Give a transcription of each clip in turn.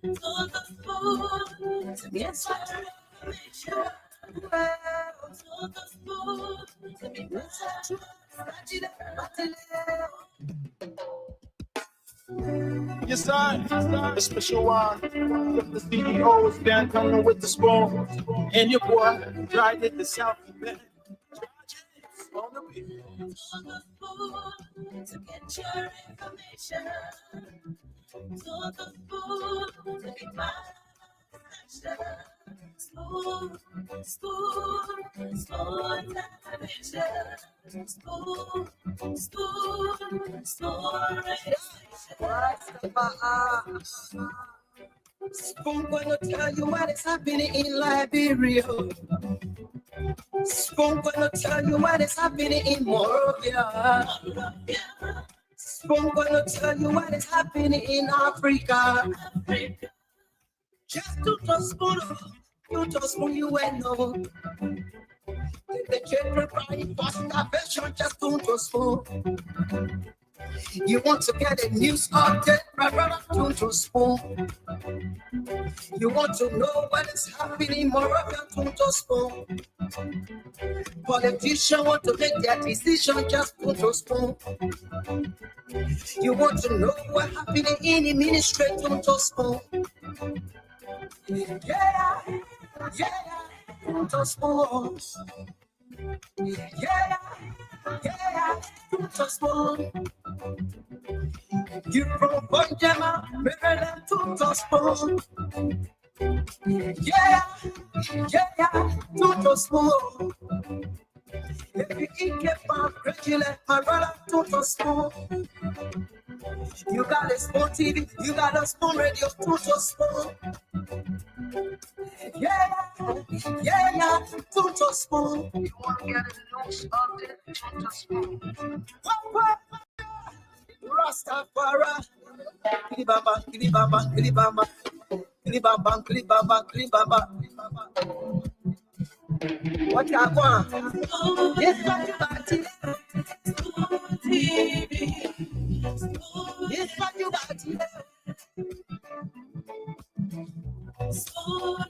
to the spoon to get your information. To the spoon to be better. Yes, a special one. With the CEOs, Dan coming with the spoon. And your boy, right at the South Bend. On the beat. To the spoon to get your information. To the spoon to be better. Spoon, spoon, spoon, television. Spoon, spoon, spoon, Spoon gonna tell you what is happening in Liberia. Spoon gonna tell you what is happening in Morovia. Spoon gonna tell you what is happening in Africa. Just to spoon, you just spoon you and know. The children crying for starvation, just to spoon. You want to get a news update, brother, to spoon. You want to know what is happening, Moravia, to spoon. Politicians want to make their decision, just to spoon. You want to know what happening in the ministry, to spoon. Yeah, to spoon. Yeah, to spoon. You from Bonjama, Maryland, to spoon. Yeah, to spoon. If you eat your palm, regular, my brother, to spoon. You got a spoon TV, you got a spoon radio, to spoon. Yeah, to spoon. You want to get a news update, to spoon. Rastafari, Kilibamba, Kilibamba, Kilibamba, Kilibamba, Kilibamba, Kilibamba. What you want? Yes, what you got it. Yes, what you got it. spoon,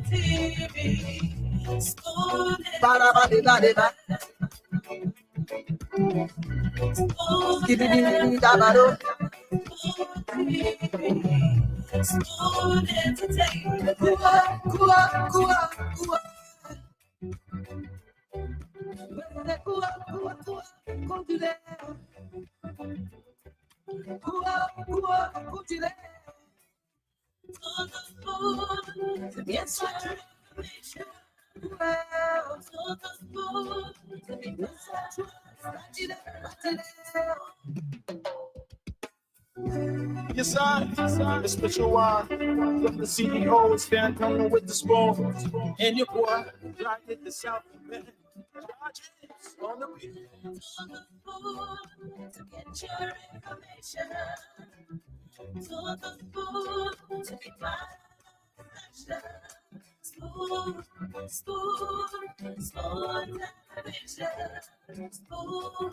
TV, spoon, spoon entertainment. On the spoon to get your information. On the spoon to be better. Yes, a special one. With the CEOs, Dan coming with the spoon. And your boy, right at the South Bend. On the beat. On the spoon to get your information. To the spoon to be better. Spoon, spoon, spoon, television. Spoon,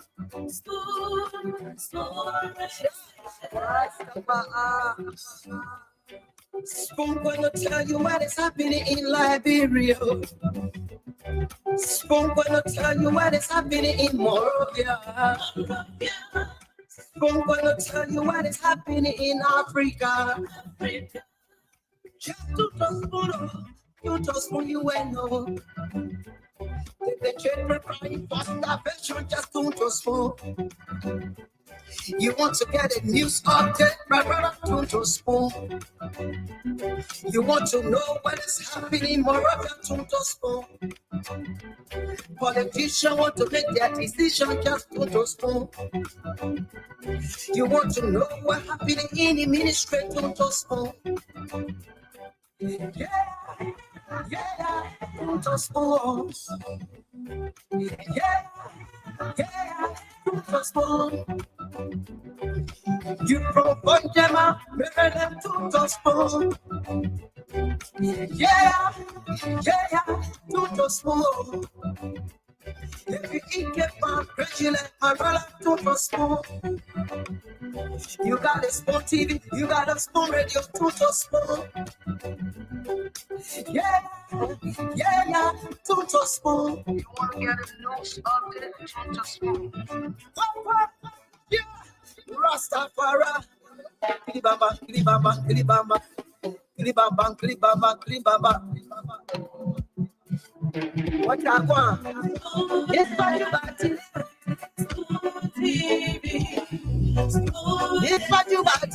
spoon, spoon. Spoon gonna tell you what is happening in Liberia. Spoon gonna tell you what is happening in Morovia. Spoon gonna tell you what is happening in Africa. Just to spoon, you just spoon you and know. The children crying for starvation, just to spoon. You want to get a news update, brother, to spoon. You want to know what is happening, Moravia, to spoon. Politicians want to make their decision, just to spoon. You want to know what happening in the ministry, to spoon. Yeah, to spoon. Yeah, to spoon. You from Bonjama, Maryland, to spoon. Yeah, to spoon. If you eat keep on crazy like my brother to spoon. You got a spoon TV, you got a spoon radio to spoon. Yeah, yeah, to spoon. You want to get a news update to spoon. Yeah, Rastafari. Kilibamba, kilibamba, kilibamba. Kilibamba, kilibamba, kilibamba. What I want? Yes, but you got it. Yes, but you got it.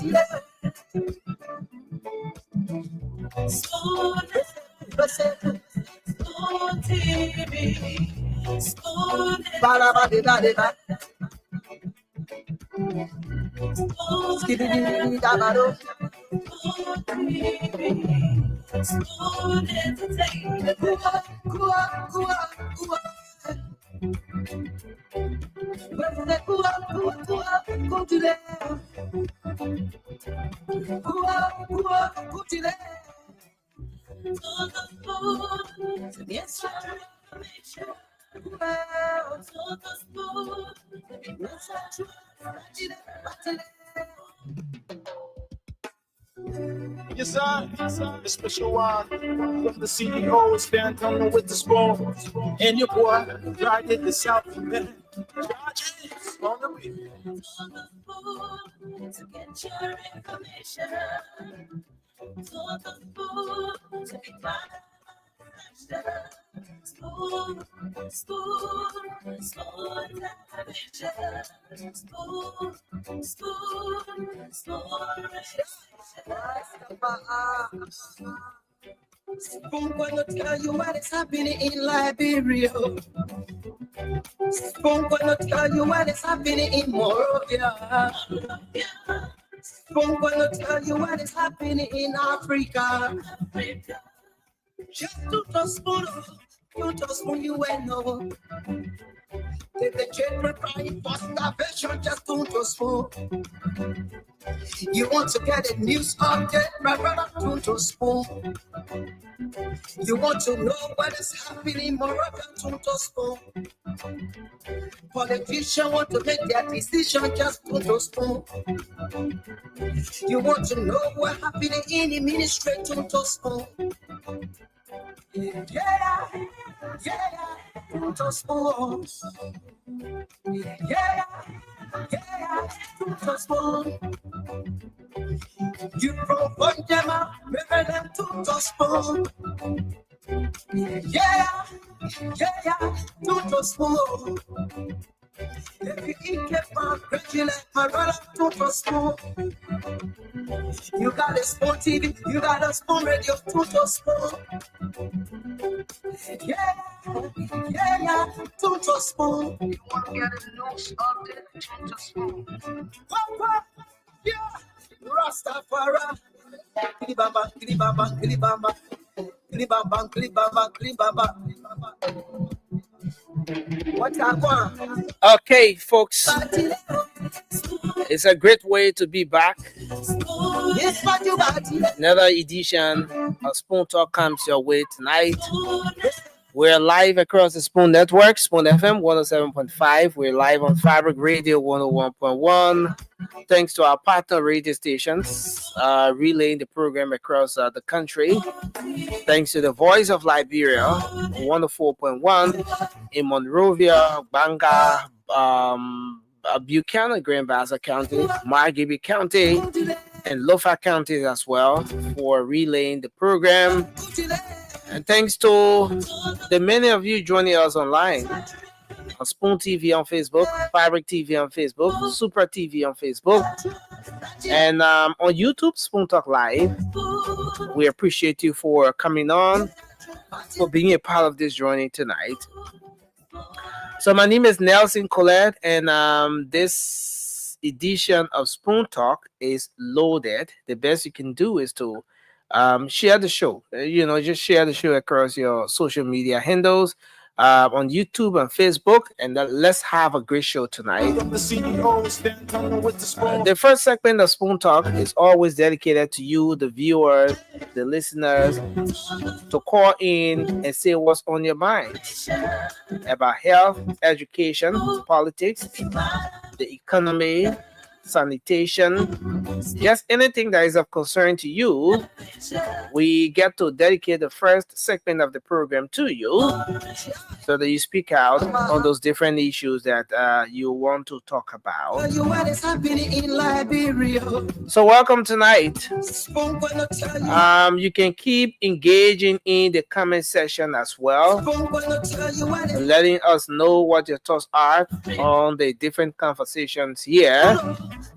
Yes, sir. The special one from the CEO is Van Tunnel with the spoon. And your boy, right at the South Bend. Charges on the way. To get your information. To the food to be spoon, spoon, spoon, Spoon gonna tell you what is happening in Liberia. Spoon gonna tell you what is happening in Morovia. Spoon gonna tell you what is happening in Africa. Just to spoon, you to spoon, you will know. Take the children crying for starvation, just to spoon. You want to get a news update, my brother, to spoon. You want to know what is happening in Morocco, to spoon. Politicians want to make their decision, just to spoon. You want to know what happening in the ministry, to spoon. Yeah, to spoon. Yeah, to spoon. You provide them up, bring them to spoon. Yeah, to spoon. If you eat keep on crazy like my brother to spoon. You got a spoon TV, you got a spoon radio to spoon. Yeah, to spoon. You want to get a news update to spoon. Yeah, Rastafari. Kilibamba, kilibamba, kilibamba. Kilibamba, kilibamba, kilibamba. What I want? Okay, folks, it's a great way to be back. Yes, but you got it. Another edition of Spoon Talk comes your way tonight. We're live across the Spoon Network, Spoon FM 107.5. We're live on Fabric Radio 101.1. Thanks to our partner radio stations relaying the program across the country. Thanks to the Voice of Liberia 104.1 in Monrovia, Banga, Buchanan, Grand Bassa County, Margibi County, and Lofa County as well for relaying the program. And thanks to the many of you joining us online on Spoon TV on Facebook, Fabric TV on Facebook, Super TV on Facebook, and on YouTube, Spoon Talk Live. We appreciate you for coming on, for being a part of this journey tonight. So my name is Nelson Colette, and this edition of Spoon Talk is loaded. The best you can do is to share the show. Just share the show across your social media handles. on YouTube and Facebook, and let's have a great show tonight. From the CEO, stand tunnel with the spoon. The first segment of Spoon Talk is always dedicated to you, the viewers, the listeners, to call in and say what's on your mind about health, education, politics, the economy, sanitation, just anything that is of concern to you. We get to dedicate the first segment of the program to you so that you speak out on those different issues that you want to talk about. Tell you what is happening in Liberia. So welcome tonight. Spoon gonna tell you. You can keep engaging in the comment section as well, Spoon gonna tell you what is letting us know what your thoughts are on the different conversations here.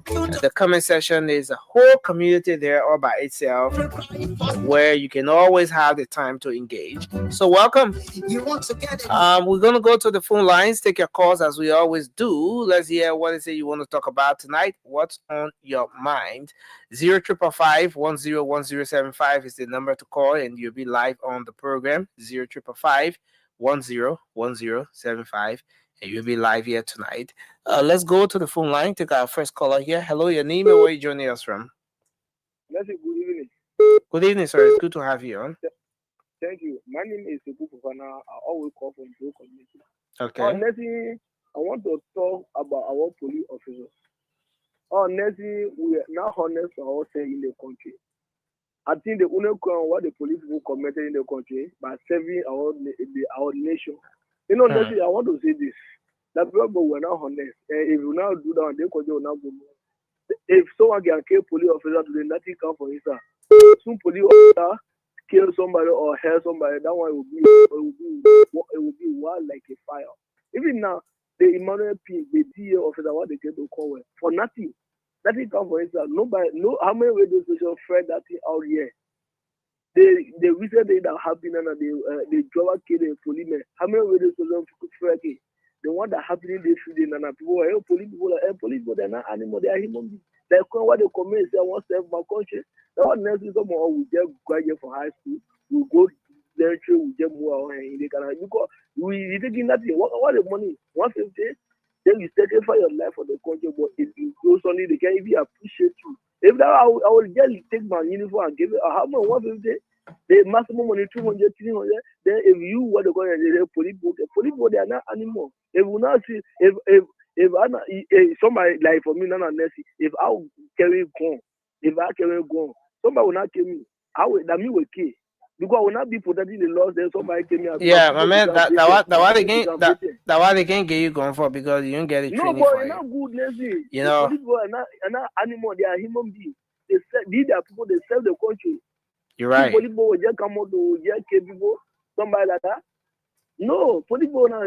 The comment section is a whole community there all by itself where you can always have the time to engage. So welcome. you want to get it. We're gonna go to the phone lines, take your calls as we always do. Let's hear what is it you want to talk about tonight. What's on your mind? 0555-101075 is the number to call, and you'll be live on the program. 0555-101075, and you'll be live here tonight. Let's go to the phone line. Take our first caller here. Hello, your name and where you joining us from? Good evening. Good evening, sir. It's good to have you on. Thank you. My name is Sekou Fofana. I always call from Joe Community. Okay. Nessie, I want to talk about our police officers. Nessie, we are now honest for ourselves in the country. I think the only crime what the police will committed in the country by serving our nation. You know, Nessie, I want to say this. That people were not honest. If you now do that, they could not go. If someone can kill police officer today, nothing come for instance. Some police officer kill somebody or hurt somebody, that one will be wild like a fire. Even now, the Emmanuel P, the DA officer, what they get to call with, for nothing. Nothing come for instance. Nobody, no, how many radio stations spread that thing out here? The recent thing that happened and the driver killed a policeman. How many radio stations spread it? The one that happening this feeding and people are police people, they're not animals, they are human beings. They come what they commit, say I want to serve my country. No one else is someone who just graduate from high school, we go there, we just move out in the Canada. Because we taking nothing. What the money? 150, then you sacrifice your life for the country, but if you go something, they can't even appreciate you. If that I will just take my uniform and give it how much 150. The maximum money 200, 300. Then if you want to go and say police book they are not animals. If we not see if somebody like for me, not Nessie, if I carry gun, somebody will not kill me. That me will kill. Because I will not be protecting the laws, then somebody kill me. Yeah, my man, that why they can't get you going for because you don't get it. No, but it's not good, Nessie. You know, police are not animals, they are human beings. These are people, they serve the country. You're right. Police will just come out to just kill people, somebody like that. No, police will now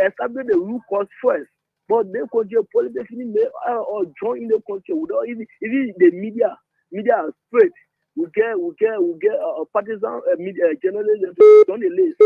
establish the root cause first. But they country politically or join in the country without even the media are spread. We get a partisan media journalists on the list.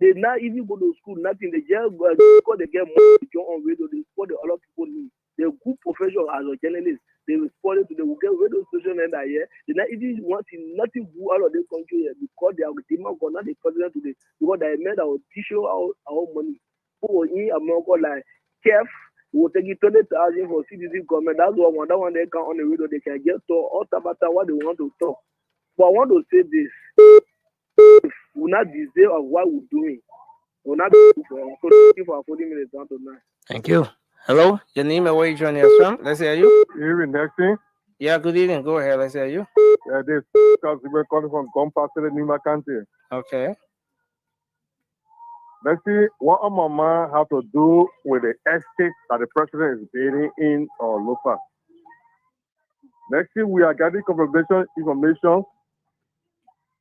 They not even go to school, nothing. They just because they get more to join on radio. They support the other people need. They're good professional as a journalist. They respond to the radio station and that year. They not even want nothing good out of the country because they are demand for not the president today because they made our tissue our money. For in America like Kev will take it 20,000 for citizen government. That's one they can on the radio they can get to all matter what they want to talk. But I want to say this: if we not deserve of what we're doing, we're not for 40 minutes down to 9. Thank you. Hello, your name and where you joining us from? Let's hear you. Evening, next thing. Yeah, good evening. Go ahead. Let's hear you. This because we're calling from Compassion Nima County. Okay. Let's see what my man have to do with the estate that the president is building in Lofa. Next thing we are getting confirmation information.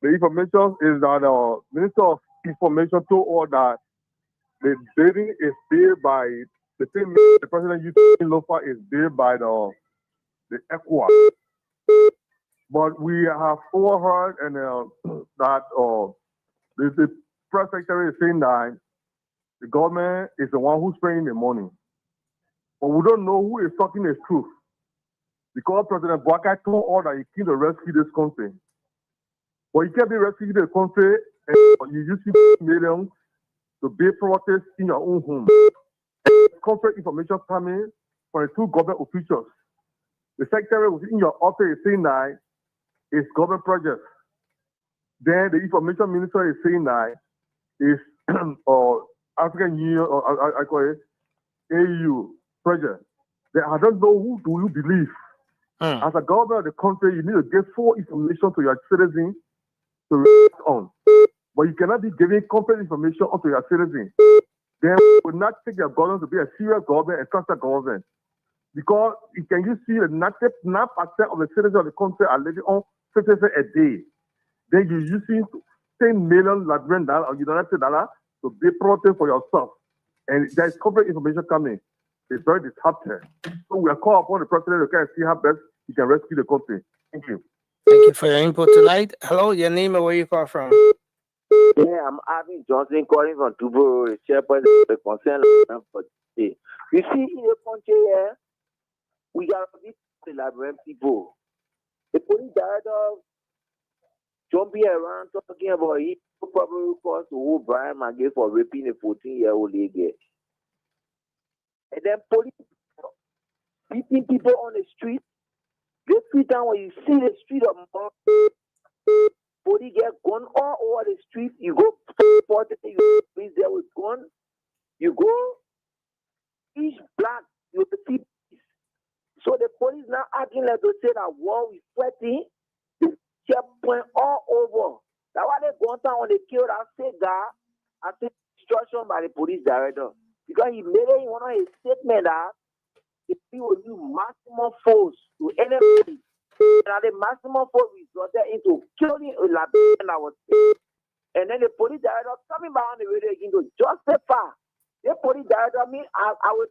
The information is that the Minister of Information told us that the building is built by the same the president used in Lofa is built by the ECOWAS. But we have overheard and that the press secretary is saying that the government is the one who's spending the money. But we don't know who is talking the truth. Because President Bouakai told all that he came to rescue this country. But he can't be rescuing the country and you use millions to be protests in your own home. Corporate information coming from the two government officials. The secretary was in your office is saying that it's government projects. Then the information minister is saying that it's or African Union or I call it AU project. Then I don't know who do you believe. As a government of the country, you need to give full information to your citizens to react on. But you cannot be giving complete information onto your citizens. Then you will not take your government to be a serious government and trusted government. Because can you see that 99% of the citizens of the country are living on 50 cents a day. Then you're using $10 million Liberian dollars or United States dollars to be protest for yourself. And there's complete information coming. It's very disruptive. So we are called upon the president to kind of see how best he can rescue the country. Thank you. Thank you for your input tonight. Hello, your name and where you call from? Yeah, I'm Arvin Johnson calling from Tubo, the chairperson of the concern for today. You see, in the country here, we got these Liberian people. The police director jumping around talking about he probably caused to hold Brian McGee for raping a 14-year-old lady. And then police beating people on the street. This time when you see the street of police get gun all over the street, you go you police there with gun, you go each black, you see. So the police now acting like to say that war is sweating, the checkpoint all over. That's why they go down when they kill that same guy after instruction by the police director. Because he made it in one of his statements that if he will use maximum force to anybody, and the maximum force resulted into killing a Liberian that was sick. And then the police director coming back on the radio again to justify. The police director mean I would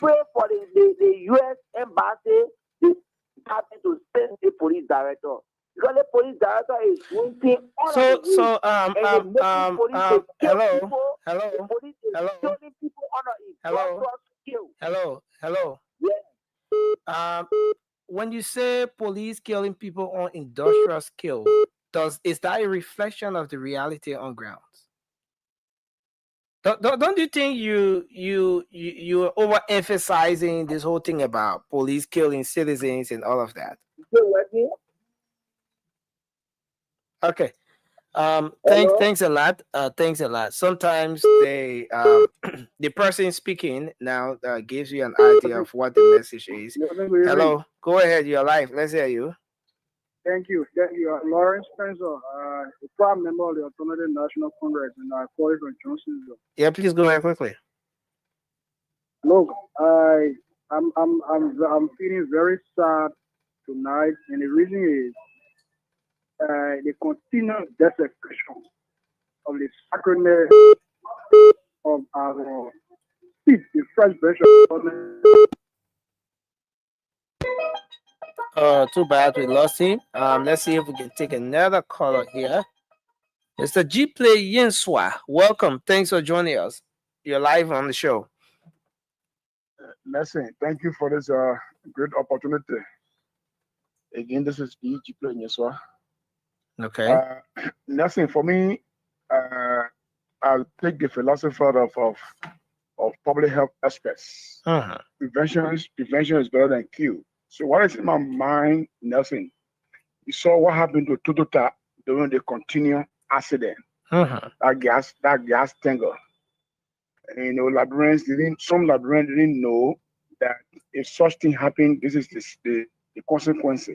pray for the U.S. embassy to send the police director. Because the police director is wanting all So, of the hello. Yeah. When you say police killing people on industrial scale, is that a reflection of the reality on ground? Don't you think you are overemphasizing this whole thing about police killing citizens and all of that? Okay. Thanks a lot. Thanks a lot. Sometimes they the person speaking now gives you an idea of what the message is. Hello, go ahead. You're live. Let's hear you. Thank you. Lawrence Spencer, a proud member of the Automated National Congress, and I call from Johnsonville. Yeah, please go ahead quickly. Look, I'm feeling very sad tonight, and the reason is the continued desecration of the sacredness of our seat, the French version. Too bad we lost him. Let's see if we can take another caller here. Mr. G Play Yinswa, welcome. Thanks for joining us. You're live on the show. Listen, thank you for this great opportunity. Again, this is G Play Yinswa. Okay. Nothing for me. I'll take the philosophy of public health aspects. Prevention is better than cure. So what is in my mind? Nothing. You saw what happened to Tututa during the continued accident. That gas tanker. And some Liberians didn't know that if such thing happened, this is the consequence.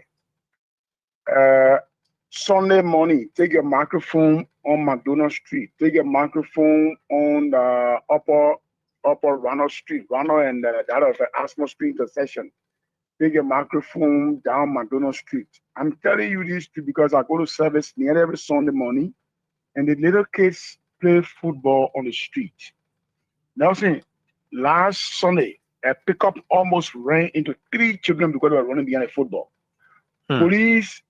Sunday morning, take a microphone on McDonald Street. Take a microphone on the upper Ronald Street, Ronald and that of the Asmo Street intersection. Take a microphone down McDonald Street. I'm telling you this because I go to service near every Sunday morning, and the little kids play football on the street. Now, see, last Sunday, a pickup almost ran into 3 children because they were running behind the football.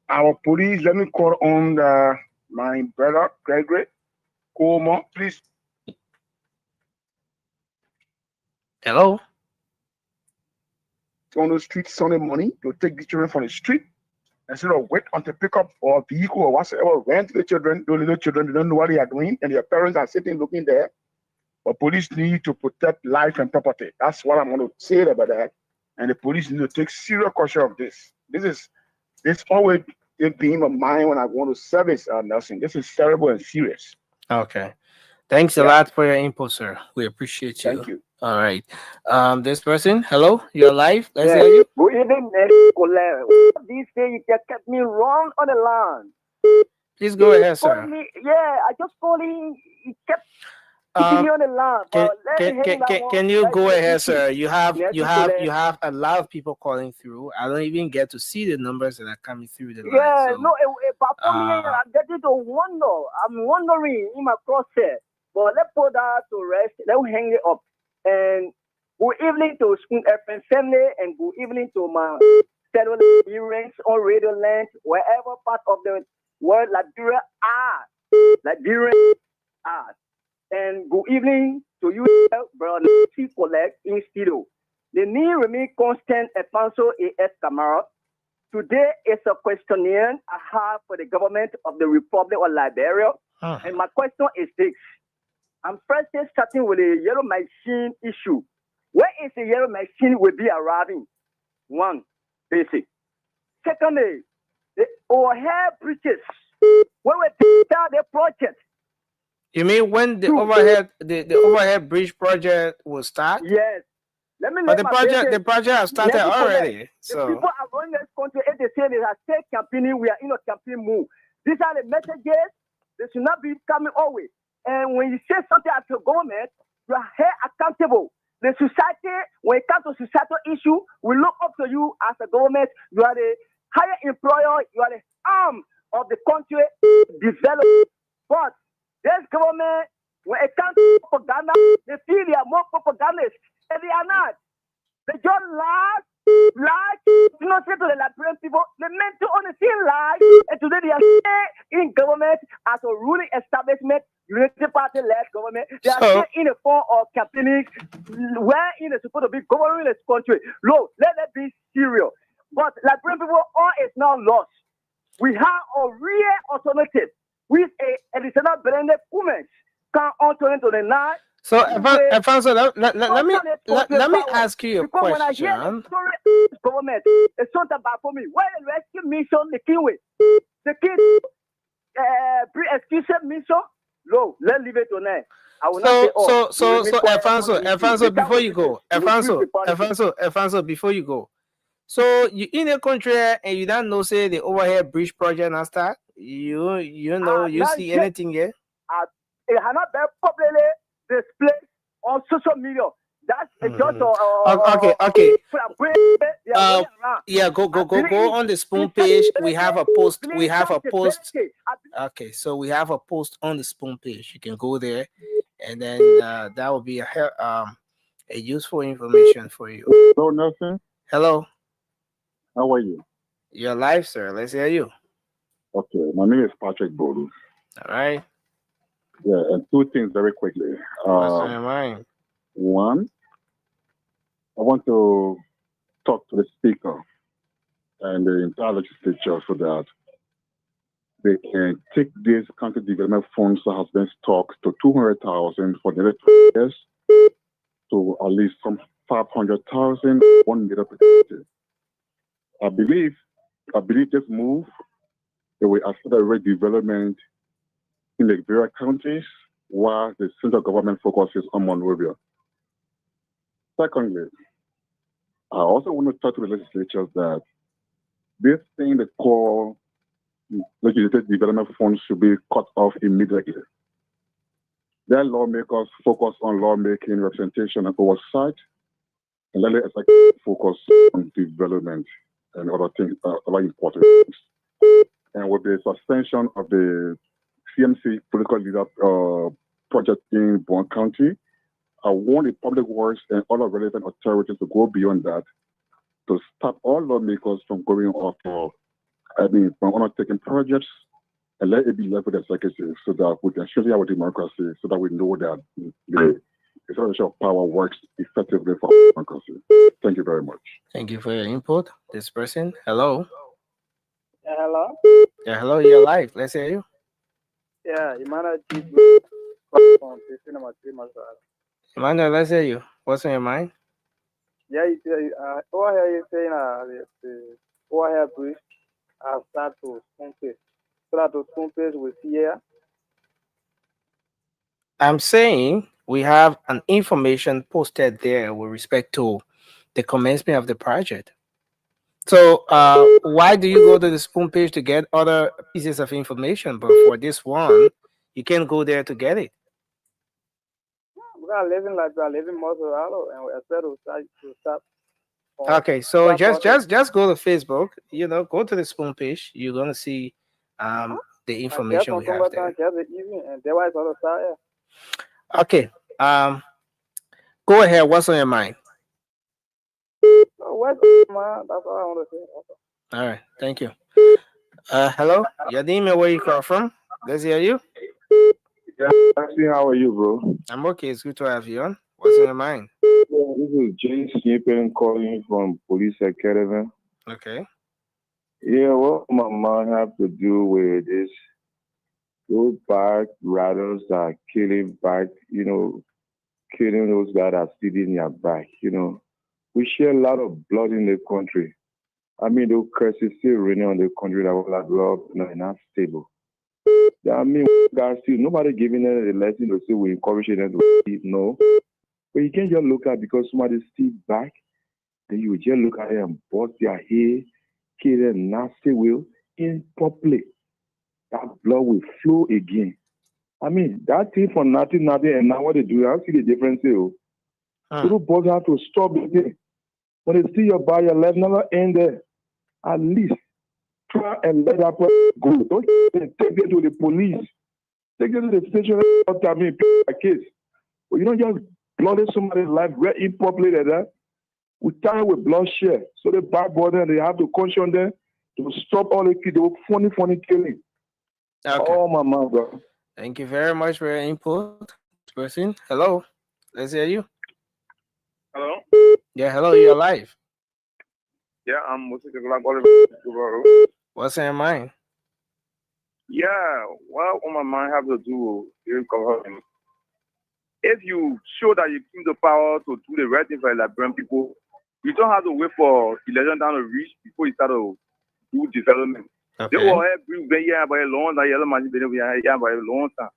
Our police, let me call on my brother, Gregory Cuomo, please. Hello? On the street Sunday morning to take the children from the street instead of wait until pick up or vehicle or whatsoever, ran to the children, the little children, they don't know what they are doing, and their parents are sitting looking there. But police need to protect life and property. That's what I'm going to say about that. And the police need to take serious caution of this. This always being my mind when I go to service nursing. This is terrible and serious. Okay. Thanks a lot for your input, sir. We appreciate you. Thank you. All right. This person, hello, you're live. Let's hear you. Good evening, Colette. These days you kept me wrong on the line. Please go ahead, sir. I just called him. He kept keeping me on the line. Can you go ahead, sir? You have a lot of people calling through. I don't even get to see the numbers that are coming through the line. Yeah, so, no, but for me, I'm getting to wonder. I'm wondering in my process. But let's put that to rest. Let's hang it up. And good evening to Spoon FM family, and good evening to my fellow Liberians on Radio Land, wherever part of the world Liberia are. And good evening to you, brother C. Collect in studio. The name remains constant, Alfonso A.S. Camara. Today is a questionnaire I have for the government of the Republic of Liberia. And my question is this. I'm first starting with the yellow machine issue. Where is the yellow machine will be arriving? One, basic. Secondly, the overhead bridges. When we start the project. You mean when the overhead bridge project will start? Yes. But the project has started already. So the people are running this country, if they say they are still campaigning, we are in a campaign move. These are the messages. They should not be coming always. And when you say something at the government, you are held accountable. The society, when it comes to societal issue, we look up to you as a government. You are the higher employer. You are the arm of the country development. But this government, when it comes to propaganda, they feel they are more propagandists. And they are not. They just lie, do not say to the Liberian people, they meant to only see lie, and today they are in government as a ruling establishment, unity party-led government. They are still in the form of campaigning, where they're supposed to be governing this country. Look, let that be serious. But Liberian people, all is now lost. We have a real alternative with a additional blended women come on 2029. So, Alfonso, let me ask you a question. When I hear the story of government, it's not about for me. Where the rescue mission, the king with the king pre-execution mission, no, let's leave it tonight. I will not say, Alfonso, before you go, Alfonso, before you go. So you in a country and you don't know say the overhead bridge project not start. You see anything here? It has not been publicly displayed on social media. That's just go on the Spoon page. We have a post. Okay, so we have a post on the Spoon page. You can go there, and then that will be a useful information for you. Hello, Nelson. Hello. How are you? You're live, sir. Let's hear you. Okay, my name is Patrick Bolu. All right. Yeah, and two things very quickly. What's on your mind? One, I want to talk to the speaker and the entire legislature so that they can take this country development funds that has been stocked to 200,000 for the next 2 years to at least some 500,000, 1 million per year. I believe this move, it will accelerate development in the various counties while the central government focuses on Monrovia. Secondly, I also want to talk to the legislatures that this thing they call legislative development funds should be cut off immediately. Their lawmakers focus on lawmaking, representation, and oversight, and let the executive focus on development and other things, other important things. And with the suspension of the CMC political leader project in Bond County, I want the public works and other relevant authorities to go beyond that to stop all lawmakers from going off from undertaking projects and let it be left with the executive so that we can show our democracy so that we know that the separation of power works effectively for democracy. Thank you very much. Thank you for your input. This person, hello. Hello? Yeah, hello, you're live. Let's hear you. Yeah, Emmanuel Chief from Station number 3 Masara. Emmanuel, let's hear you. What's on your mind? Yeah, you say, over here you saying the over here bridge start to spoon page. So that to spoon page we see here. I'm saying we have an information posted there with respect to the commencement of the project. So why do you go to the spoon page to get other pieces of information, but for this one, you can't go there to get it? We are living like we are living Mozzarella and we expect to start. Okay, so just go to Facebook. You know, go to the spoon page. You're gonna see the information we have there. And there was other start. Okay, go ahead. What's on your mind? West, man, that's all I want to say. All right, thank you. Hello, your name and where you call from? Let's hear you. Yeah, actually, how are you, bro? I'm okay. It's good to have you on. What's on your mind? Yeah, this is James Snippen calling from Police Academy. Okay. Yeah, what my mind have to do with this? Those bike riders that are killing bike, killing those guys that are stealing their bike, We share a lot of blood in the country. I mean, those curses still raining on the country that was like, not stable. I mean, guys, still nobody giving them the lesson to say we encourage them to steal. No. But you can't just look at because somebody steal back, then you just look at them and bust their hair, kill them nasty will in public. That blood will flow again. I mean, that thing for nothing, and now what they do, I see the difference here. People both have to stop the thing. When they see your body, your life never end there. At least try and let that person go. Don't take them to the police. Take them to the station. I mean, a case. But you don't just blood somebody's life right in public like that. We tie with bloodshed. So the bad body, they have to caution them to stop all the kids. Funny killing. Okay. Oh, my man, bro. Thank you very much for your input, person. Hello, let's hear you. Hello? Yeah, hello, you're live. Yeah, I'm Moses. What's on your mind? Yeah, what on my mind have to do with government? If you show that you keep the power to do the right thing for the Liberian people, you don't have to wait for election time to reach before you start to do development. Okay. They will help you very by a long time, by a long time.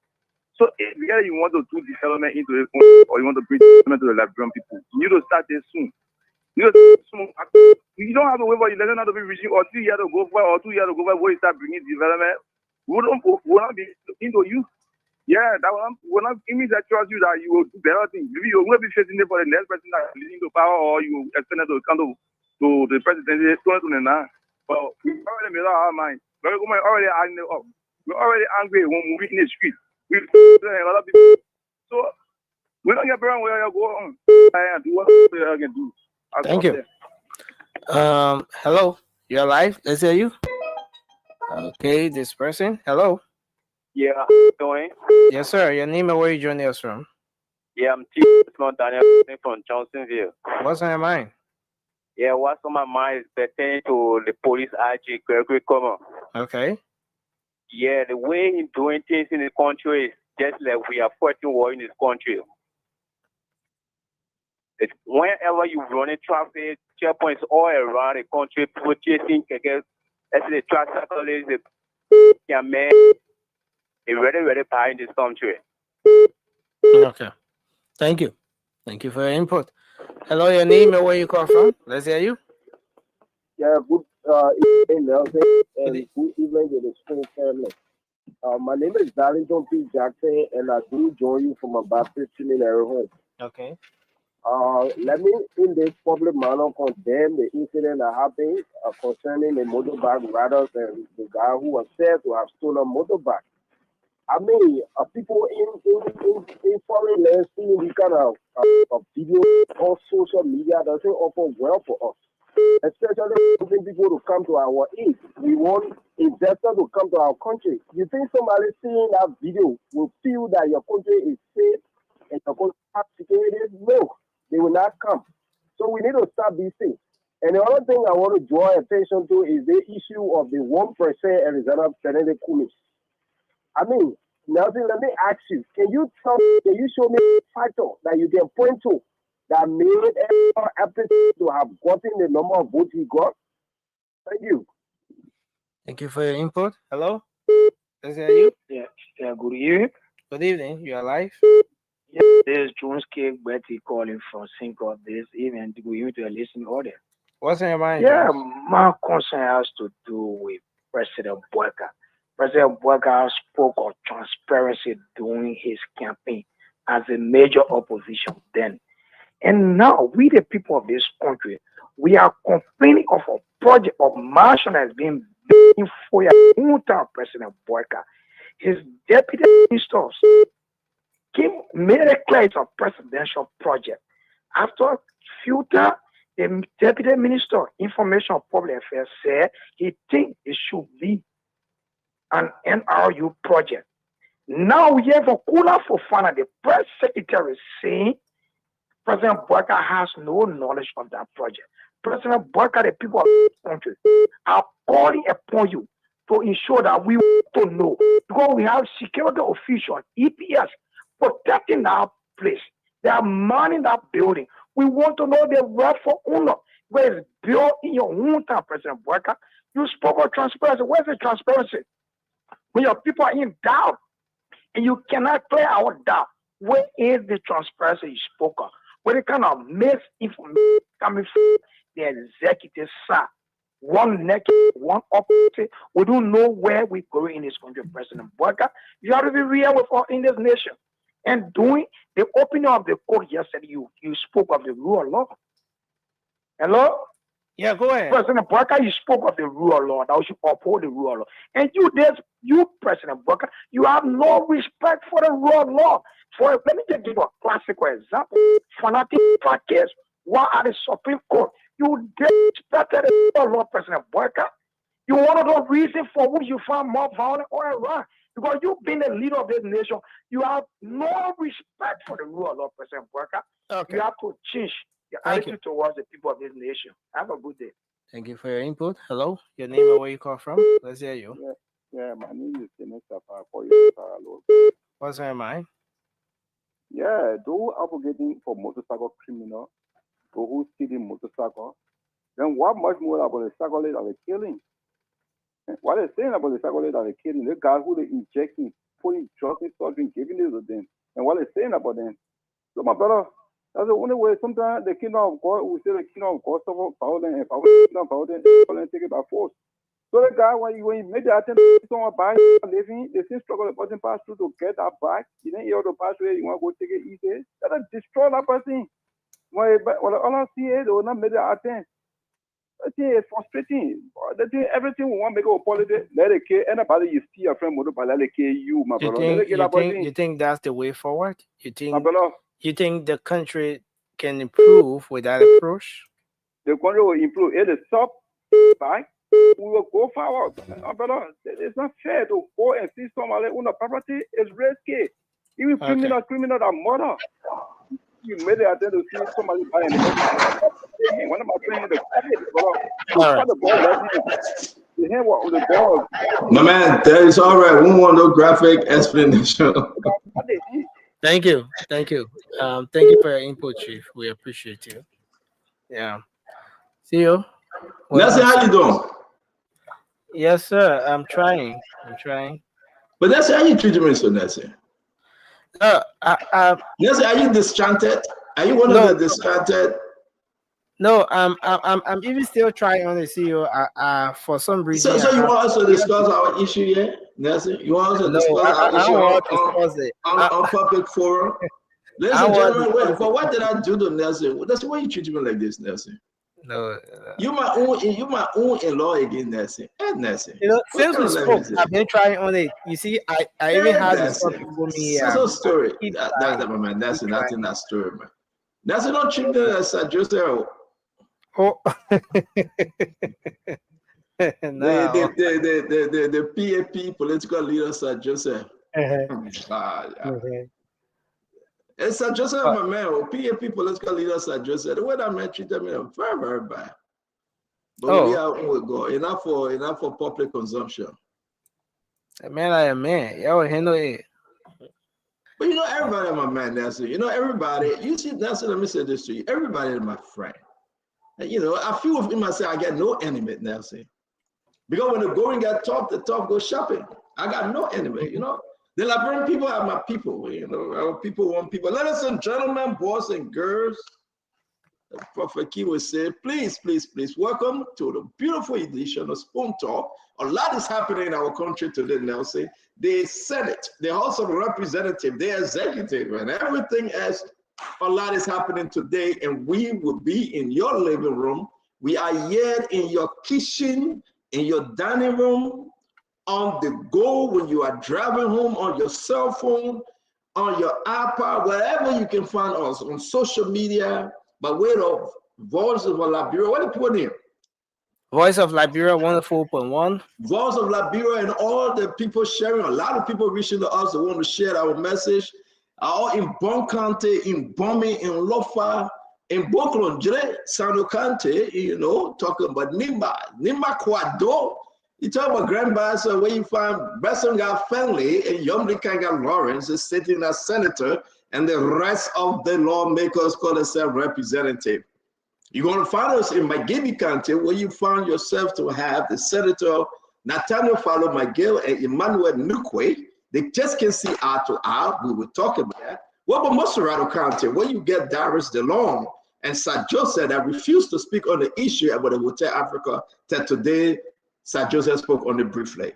So if you want to do development into the country or you want to bring development to the Liberian people, you need to start there soon. You don't have to wait for election to be reaching or 3 years to go for or 2 years to go for before you start bringing development. We will not be into you. Yeah, that will not give me that trust you that you will do better things. You will be facing it for the next person that is leading to power or you extend it to the presidency 2029. But we already made up our mind. We're already angry when we in the street. We a lot of people. So we don't get around where you go on and do what we can do. Thank you. Hello, you're live. Let's hear you. Okay, this person. Hello. Yeah, how you doing? Yes, sir. Your name and where you joining us from? Yeah, I'm Chief Daniel from Johnsonville. What's on your mind? Yeah, what's on my mind is pertaining to the police IG, Gregory Comer. Okay. Yeah, the way he's doing things in the country is just like we are fighting war in this country. It's whenever you run a traffic, checkpoints all around the country, people chasing, as the traffic police, the man, it's very bad in this country. Okay. Thank you. Thank you for your input. Hello, your name and where you call from? Let's hear you. Yeah, good evening, Nelson, and good evening to the school family. My name is Darlington P. Jackson, and I do join you from a Baptist seminary home. Okay. Let me, in this public manner, condemn the incident that happened concerning the motorbike riders and the guy who was said to have stolen a motorbike. I mean, people in foreign lands seeing this kind of video on social media doesn't offer well for us. Especially wanting people to come to our aid. We want investors to come to our country. You think somebody seeing that video will feel that your country is safe and your country has security? No, they will not come. So we need to stop these things. And the other thing I want to draw attention to is the issue of the 1% Alexander Kennedy Kumis. I mean, Nelson, let me ask you, can you show me a factor that you can point to that made Epstein to have gotten the number of votes he got? Thank you. Thank you for your input. Hello? Is that you? Yeah, good evening. Good evening. You are live? Yeah, this is Jones K. Betty calling from Sync of this evening. Good evening to a listening audience. What's in your mind? Yeah, Jones? my concern has to do with President Boyka. President Boyka spoke of transparency during his campaign as a major opposition then. And now, we the people of this country, we are complaining of a project of mansion that's being built for President Boyka. His deputy ministers made it clear it's a presidential project. After filter, the deputy minister, information of public affairs, said he thinks it should be an NRU project. Now we have a Kula Fofana, the press secretary, saying President Boyka has no knowledge of that project. President Boyka, the people of this country, are calling upon you to ensure that we want to know, because we have security officials, EPS, protecting that place. They are manning that building. We want to know the rightful owner, where it's built in your hometown, President Boyka. You spoke of transparency. Where's the transparency? When your people are in doubt and you cannot clear our doubt, where is the transparency you spoke of? What the kind of misinformation coming from the executive side? One naked, one opposite. We don't know where we're going in this country, President Boyka. You have to be real with us in this nation. And during the opening of the court yesterday, you spoke of the rule of law. Hello? Yeah, go ahead. President Boyka, you spoke of the rule of law, that we should uphold the rule of law. And you, President Boyka, you have no respect for the rule of law. Let me just give a classical example. Fanatic case. Why are the Supreme Court? You disrespected the rule of law, President Boyka. You want to know reason for which you find more violent or Iran. Because you've been the leader of this nation. You have no respect for the rule of law, President Boyka. Okay. You have to change your attitude towards the people of this nation. Have a good day. Thank you for your input. Hello, your name and where you call from? Let's hear you. Yeah, my name is Senator for you. What's on your mind? Yeah, those advocating for motorcycle criminal, those who stealing motorcycle, then what much more about the cycle that are killing? What they're saying about the cycle that are killing, the guys who they injecting, putting drugs in surgery, giving it to them, and what they're saying about them. So my brother, that's the only way. Sometimes the kingdom of God, we say the kingdom of God suffer violence and violence take it by force. So the guy, when you make the attempt to someone buy living, they still struggle the person pass through to get that back. You didn't hear the pass where you want to go take it easy. That'll destroy that person. When all I see is they will not make the attempt. That thing is frustrating. Everything we want to make a politics, let it kill anybody you see your friend motor, let it kill you, my brother. You think that's the way forward? You think the country can improve with that approach? The country will improve. It is soft back. We will go forward. Brother, it's not fair to go and see somebody on the property. It's risky. Even criminal that murder. You made the attempt to see somebody buy anything. One of my friends, the ball. My man, that is all right. We want no graphic explanation. Thank you. Thank you for your input, Chief. We appreciate you. Yeah. See you. Nelson, how you doing? Yes, sir. I'm trying. But that's how you treat me, so Nelson. Nelson, are you disenchanted? Are you one of the disenchanted? No, I'm even still trying on the CEO. For some reason. So you want us to discuss our issue here, Nelson? You want us to discuss our issue on public forum? Ladies and gentlemen, but what did I do to Nelson? That's why you treat me like this, Nelson. No. You my own in-law again, Nelson. Nelson. Since we spoke, I've been trying on it. You see, I even had some people me. That's a story. That's my man. That's nothing. That story, man. That's not treat me as Joseph. Oh. The PAP political leader, Sir Joseph. It's Sir Joseph, my man. PAP political leader, Sir Joseph. The way that man treated me, very, very bad. But we are with God. Enough for public consumption. Man, I am man. Y'all handle it. But you know, everybody, my man, Nancy. You know, everybody. You see, Nancy. Let me say this to you. Everybody is my friend. And, you know, I feel within myself, I get no enemy, Nancy. Because when the going get tough, the tough go shopping. I got no enemy. You know, the Liberian people are my people. You know, our people want people. Ladies and gentlemen, boys and girls. Prophet Key will say, please, please, please, welcome to the beautiful edition of Spoon Talk. A lot is happening in our country today, Nelson. The Senate, the House of Representatives, the executive, and everything else. A lot is happening today, and we will be in your living room. We are here in your kitchen, in your dining room, on the go when you are driving home, on your cell phone, on your iPad, wherever you can find us, on social media. By way of Voice of Liberia, what do you put in? Voice of Liberia 104.1. Voice of Liberia and all the people sharing. A lot of people reaching to us that want to share our message. All in Bon County, in Bomi, in Lofa, in Boklonjre, Sano County, you know, talking about Nimba Kwado. You talk about Grand Bassa, where you find Bessonga family and Yomdi Kanga Lawrence is sitting as senator, and the rest of the lawmakers call themselves representative. You're going to find us in Magini County, where you found yourself to have the Senator Nathaniel Fallow Miguel and Emmanuel Nukwe. They just can see eye to eye. We will talk about that. What about Moserado County, where you get Darius DeLong and Sir Joseph that refused to speak on the issue about the Hotel Africa that today Sir Joseph spoke on it briefly.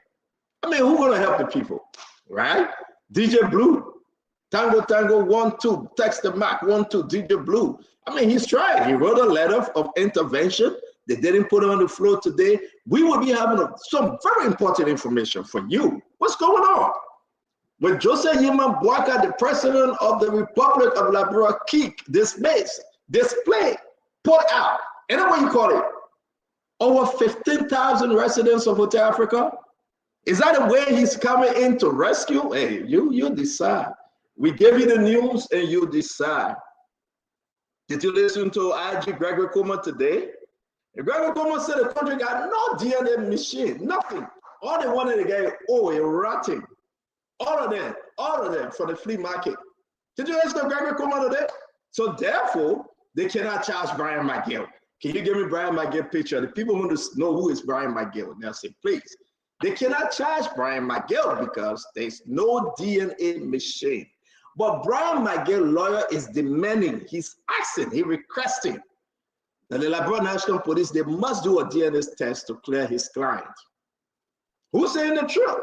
I mean, who's going to help the people, right? DJ Blue. Tango 1 2, text the Mac 1 2, DJ Blue. I mean, he's trying. He wrote a letter of intervention. They didn't put it on the floor today. We will be having some very important information for you. What's going on? When Joseph Yima Boaka, the president of the Republic of Liberia, display, put out, anyway you call it, over 15,000 residents of Hotel Africa. Is that the way he's coming in to rescue? Hey, you decide. We gave you the news and you decide. Did you listen to IG Gregory Kuma today? And Gregory Kuma said the country got no DNA machine, nothing. All they wanted to get, rotting. All of them for the flea market. Did you listen to Gregory Kuma today? So therefore, they cannot charge Brian McGill. Can you give me Brian McGill picture? The people want to know who is Brian McGill. They'll say, please. They cannot charge Brian McGill because there's no DNA machine. But Brian McGill lawyer is demanding, he's asking, he's requesting that the Liberia National Police, they must do a DNA test to clear his client. Who's saying the truth?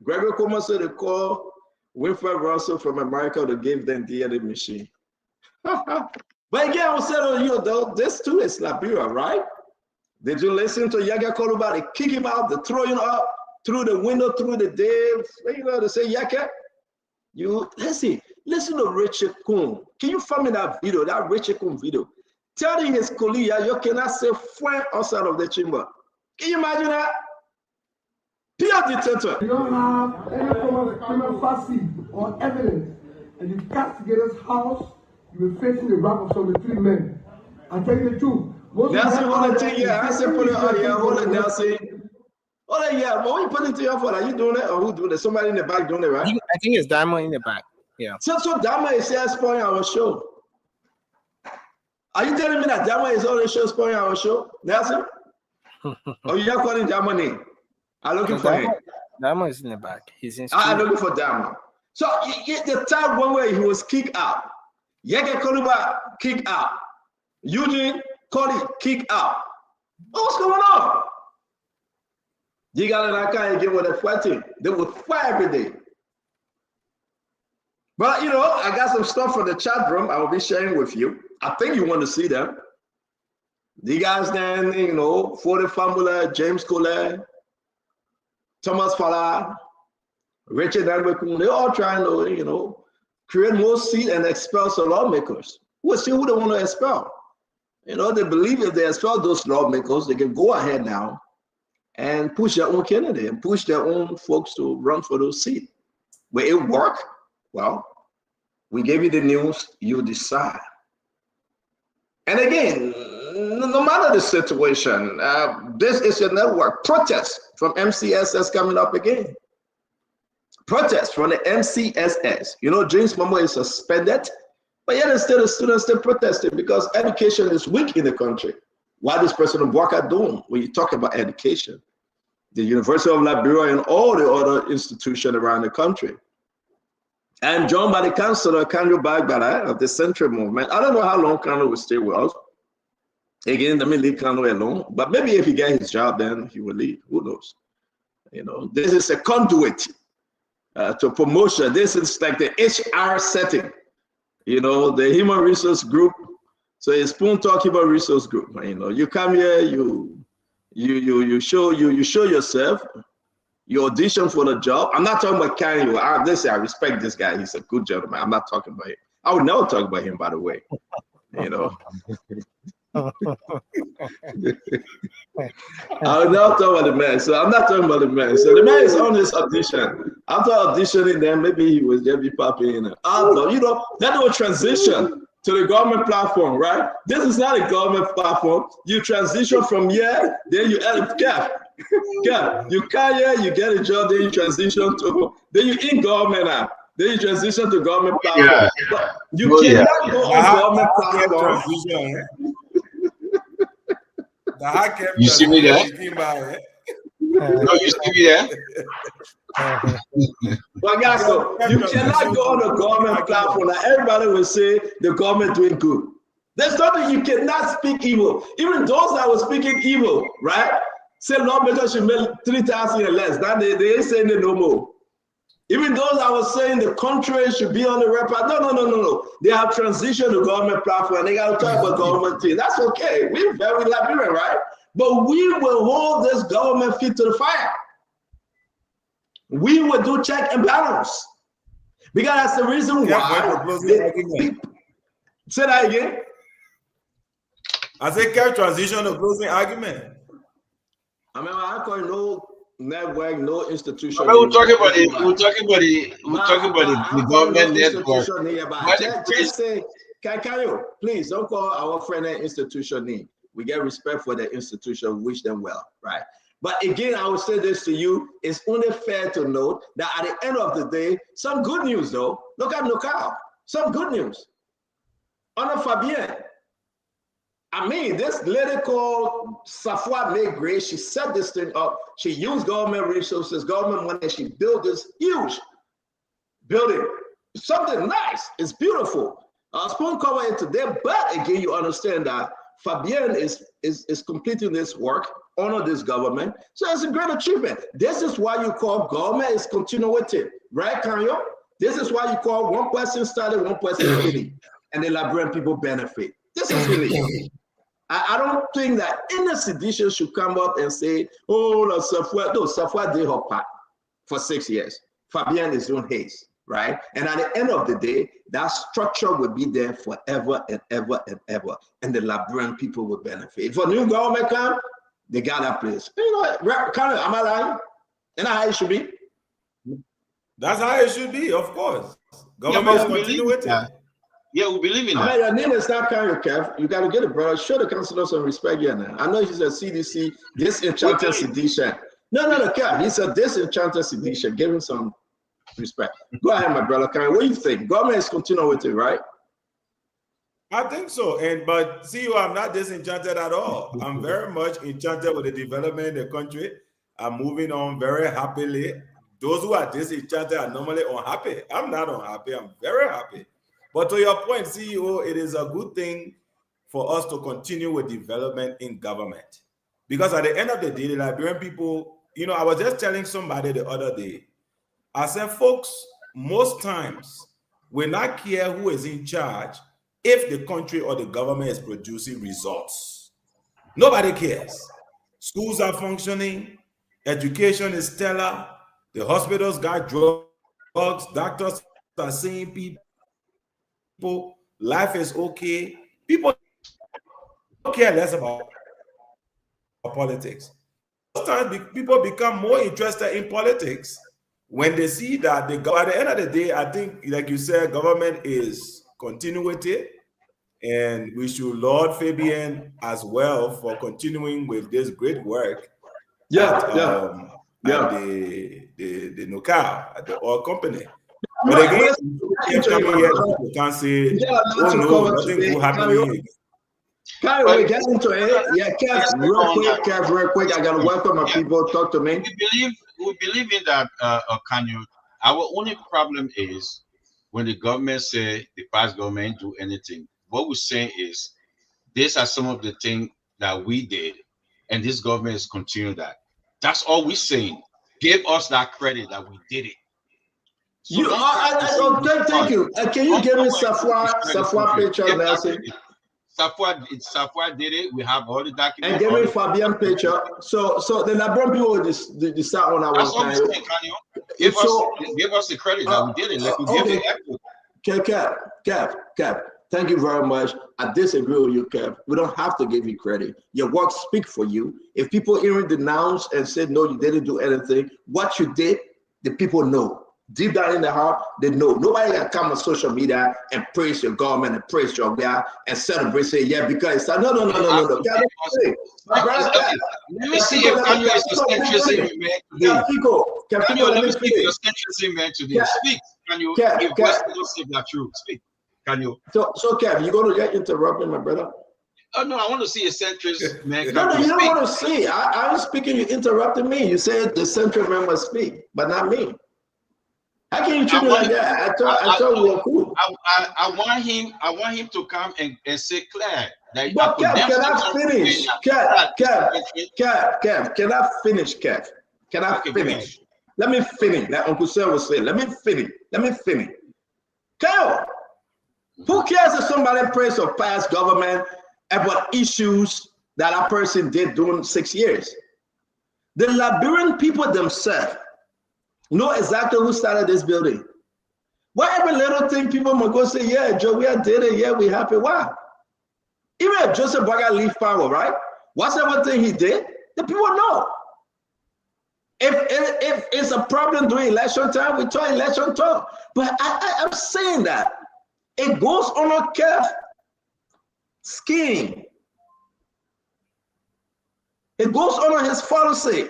Gregory Kuma said they call Winfred Russell from America to give them DNA machine. But again, I will say to you though, this too is Liberia, right? Did you listen to Yaga Koluba? They kick him out, they throw him up through the window, through the day. You know, they say Yaka. Listen to Richard Kuhn. Can you find me that video, that Richard Kuhn video? Telling his colleague, you cannot say "fine" outside of the chamber. Can you imagine that? Pure dictator. You don't have any form of criminal facet or evidence. And you castigator's house, you will facing the wrath of 73 men. I tell you the truth. Nelson, hold it, yeah. I said put it on here. Hold it, Nelson. Oh yeah, but when you put it to your phone, are you doing it or who doing it? Somebody in the back doing it, right? I think it's Diamond in the back. Yeah. So Diamond is here spoiling our show. Are you telling me that Diamond is on the show spoiling our show, Nelson? Or you're not calling Diamond in? I'm looking for him. Diamond is in the back. He's in. I'm looking for Diamond. So the time one way he was kicked out. Yeke Koluba kicked out. Eugene Colley kicked out. What's going on? You got an again with a fighting. They would fight every day. But you know, I got some stuff from the chat room I will be sharing with you. I think you want to see them. The guys then, you know, Fode Famula, James Collet, Thomas Fala, Richard Anwekun, they're all trying to, you know, create more seats and expel some lawmakers. We'll see who they want to expel. You know, they believe if they expel those lawmakers, they can go ahead now and push their own candidate and push their own folks to run for those seats. Will it work? Well, we gave you the news, you decide. And again, no matter the situation, this is a network. Protest from MCSS coming up again. Protest from the MCSS. You know, James Momoa is suspended, but yet still the students still protesting because education is weak in the country. What is President Bouaka doing when you talk about education? The University of Liberia and all the other institutions around the country. I'm joined by the Councillor Kanyo Bagbara of the Central Movement. I don't know how long Kanyo will stay with us. Again, let me leave Kanyo alone. But maybe if he gets his job, then he will leave. Who knows? You know, this is a conduit to promotion. This is like the HR setting. You know, the human resource group. So it's Spoon Talk Human Resource Group. You know, you come here, you show yourself. You audition for the job. I'm not talking about Kanye. I respect this guy. He's a good gentleman. I'm not talking about him. I would never talk about him, by the way. You know. I would never talk about the man. So I'm not talking about the man. So the man is on his audition. After auditioning, then maybe he will just be popping in. You know, that will transition to the government platform, right? This is not a government platform. You transition from here, then you you come here, you get a job, then you transition to, then you in government now. Then you transition to government platform. Yeah. But you cannot go on government platform. You see me there? No, you see me there? But guys, so you cannot go on the government platform. Like everybody will say the government doing good. There's nothing, you cannot speak evil. Even those that were speaking evil, right? Say lawmakers should make 3,000 or less. That they ain't saying it no more. Even those that were saying the country should be on the record. No. They have transitioned to government platform. They got to talk about government things. That's okay. We're very Liberian, right? But we will hold this government feet to the fire. We will do check and balance. Because that's the reason why. Say that again. I say can't transition to closing argument. I mean, I call no network, no institution. We're talking about it. We're talking about the government network. Just say, can you please don't call our friend an institution name. We get respect for the institution, wish them well, right? But again, I will say this to you: it's only fair to note that at the end of the day, some good news though. Look out, some good news. Honor Fabien. I mean, this lady called Safwa Megre, she set this thing up. She used government resources, government money, and she built this huge building. Something nice. It's beautiful. I spoke cover it today, but again, you understand that Fabien is completing this work, honor this government. So it's a great achievement. This is why you call government is continuity, right, Kanyo? This is why you call one person started, one person finished, and the Liberian people benefit. This is really. I don't think that any sedition should come up and say, oh, no, Safwa did her part for 6 years. Fabien is doing his, right? And at the end of the day, that structure will be there forever and ever and ever. And the Liberian people will benefit. If a new government comes, they got that place. You know, am I lying? And that's how it should be. That's how it should be, of course. Government is continuity. Yeah, we believe in that. I mean, your name is not Kanyo, Kev. You got to get it, brother. Show the councilor some respect here now. I know he's a CDC, disenchanted sedition. No, Kev. He's a disenchanted sedition. Give him some respect. Go ahead, my brother. Kanyo, what do you think? Government is continuity, right? I think so. But see, I'm not disenchanted at all. I'm very much enchanted with the development in the country. I'm moving on very happily. Those who are disenchanted are normally unhappy. I'm not unhappy. I'm very happy. But to your point, CEO, it is a good thing for us to continue with development in government. Because at the end of the day, the Liberian people, you know, I was just telling somebody the other day, I said, folks, most times we not care who is in charge if the country or the government is producing results. Nobody cares. Schools are functioning, education is stellar, the hospitals got drugs, doctors are seeing people, life is okay. People care less about politics. Sometimes people become more interested in politics when they see that at the end of the day, I think, like you said, government is continuity. And we should laud Fabian as well for continuing with this great work. At the NOCAL, at the oil company. But again, you can't say, oh no, nothing will happen. Can we get into it? Yeah, Kev, real quick. I gotta welcome my people. Talk to me. We believe in that, Kanyo. Our only problem is when the government say the past government do anything. What we're saying is these are some of the things that we did, and this government is continuing that. That's all we're saying. Give us that credit that we did it. So thank you. Can you give me Safwa picture, Nelson? Safwa did it. We have all the documents. And give me Fabian picture. So the Labron people will decide on our time. Give us the credit that we did it. Like we give it. Kev, thank you very much. I disagree with you, Kev. We don't have to give you credit. Your work speak for you. If people even denounce and say, no, you didn't do anything, what you did, the people know. Deep down in the heart, they know. Nobody can come on social media and praise your government and praise your guy and celebrate, say, yeah, because no. Let me see if Kanyo is the centrist man today. Kanyo, let me speak your centrist man today. Speak, Kanyo. If West don't say that truth, speak, Kanyo. So Kev, you gonna get interrupted, my brother? Oh no, I want to see a centrist man. No, you don't want to see. I was speaking, you interrupted me. You said the centrist man must speak, but not me. How can you treat me like that? I thought we were cool. I want him to come and say clear that. But Kev, can I finish? Kev, can I finish, Kev? Can I finish? Let me finish. Like Uncle Sir was saying, let me finish. Kev, who cares if somebody prays of past government about issues that a person did during 6 years? The Liberian people themselves know exactly who started this building. Why every little thing people might go say, yeah, Joey did it, yeah, we happy. Why? Even if Joseph Boakai leave power, right? Whatever thing he did, the people know. If it's a problem during election time, we talk election talk. But I'm saying that it goes on a Kev scheme. It goes on his policy.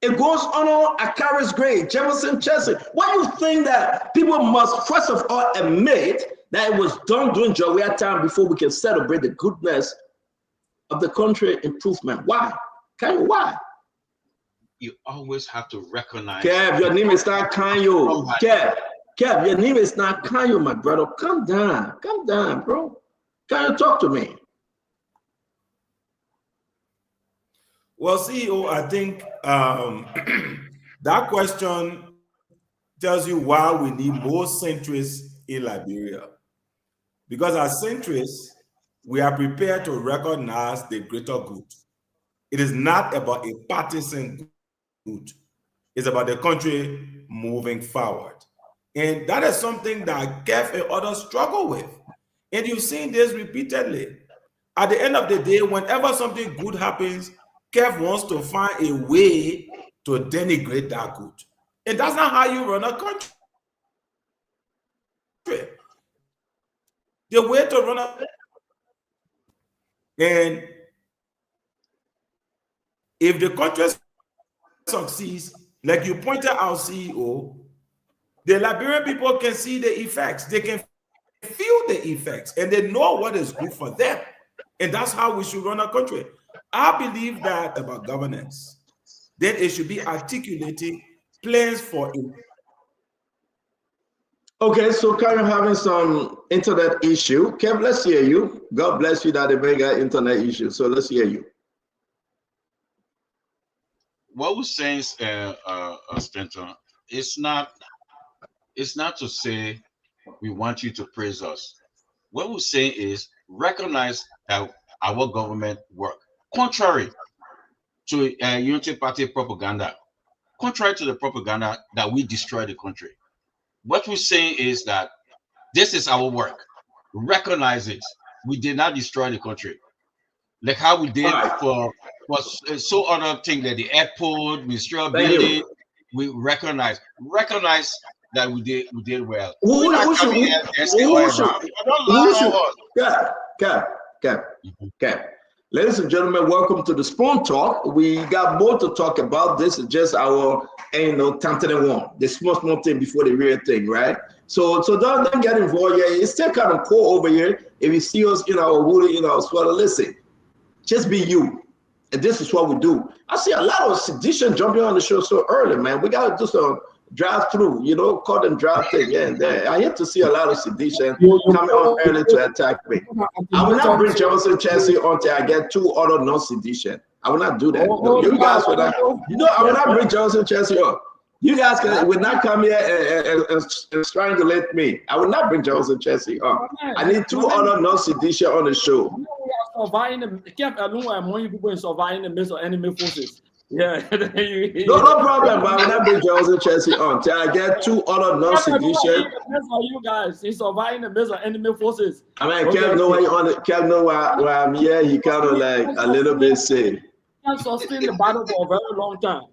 It goes on Akari's grade, Jefferson Chelsea. Why do you think that people must first of all admit that it was done during Joey time before we can celebrate the goodness of the country improvement? Why? Why? You always have to recognize. Kev, your name is not Kanyo. Kev, your name is not Kanyo, my brother. Calm down, bro. Can you talk to me? Well, CEO, I think that question tells you why we need more centrists in Liberia. Because as centrists, we are prepared to recognize the greater good. It is not about a partisan good. It's about the country moving forward. And that is something that Kev and others struggle with. And you've seen this repeatedly. At the end of the day, whenever something good happens, Kev wants to find a way to denigrate that good. And that's not how you run a country. The way to run a... And if the country succeeds, like you pointed out, CEO, the Liberian people can see the effects. They can feel the effects, and they know what is good for them. And that's how we should run a country. I believe that about governance, that it should be articulating plans for it. Okay, so kind of having some internet issue. Kev, let's hear you. God bless you that they may get internet issue. So let's hear you. What we're saying, Spencer, it's not to say we want you to praise us. What we're saying is recognize that our government work. Contrary to Unity Party propaganda, contrary to the propaganda that we destroy the country. What we're saying is that this is our work. Recognize it. We did not destroy the country. Like how we did for so other things like the airport, ministerial building. We recognize that we did well. Ladies and gentlemen, welcome to the Spoon Talk. We got more to talk about. This is just our, Tantan one, the small thing before the real thing, right? So don't get involved here. It's still kind of cool over here. If you see us, woody, swallow, listen, just be you. And this is what we do. I see a lot of sedition jumping on the show so early, man. We got to do some drive-through, call them drive-through. Yeah. I hate to see a lot of sedition coming on early to attack me. I will not bring Jefferson Chelsea until I get 2 other non-sedition. I will not do that. No, you guys will not. I will not bring Jefferson Chelsea up. You guys will not come here and strangulate me. I will not bring Jefferson Chelsea up. I need 2 other non-sedition on the show. Surviving kept alone when people surviving the midst of enemy forces. Yeah. no problem, but I will not bring Jefferson Chelsea on till I get 2 other non-sedition. You guys, he's surviving the midst of enemy forces. I mean, Kev know why I'm here. He kind of like a little bit safe. Can't sustain the battle for a very long time.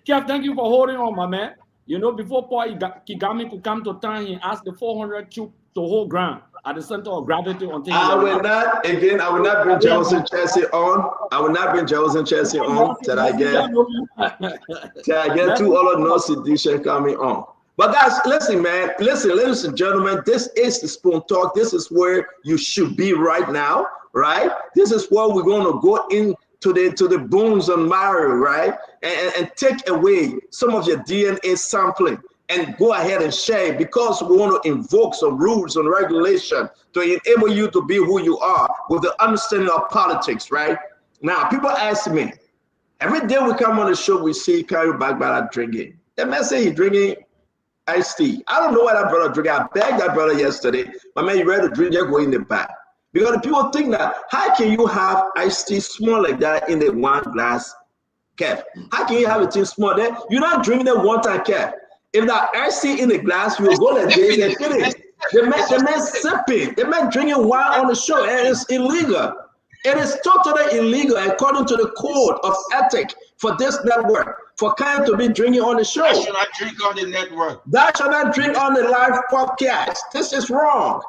Kev, thank you for holding on, my man. Before Paul Kagame could come to town, he asked the 400 troops to hold ground at the center of gravity until I will not bring Jefferson Chelsea on. I will not bring Jefferson Chelsea on till I get 2 other non-sedition coming on. But guys, listen, man. Listen, ladies and gentlemen, this is the Spoon Talk. This is where you should be right now, right? This is where we're going to go in to the bones and marrow, right? And take away some of your DNA sampling and go ahead and share it, because we want to invoke some rules and regulation to enable you to be who you are with the understanding of politics, right? Now, people ask me, every day we come on the show, we see Kayo Bagbala drinking. That man say he's drinking iced tea. I don't know what that brother drinking. I begged that brother yesterday, but man, you ready to drink, just go in the back. Because the people think that, how can you have iced tea small like that in the 1 glass cap? How can you have a tea small there? You're not drinking it 1 time cap. If that iced tea in the glass, you will go like this and finish. The man sipping, the man drinking wine on the show, and it's illegal. It is totally illegal according to the code of ethics for this network, for Kanye to be drinking on the show. That should not drink on the network. That should not drink on the live podcast. This is wrong.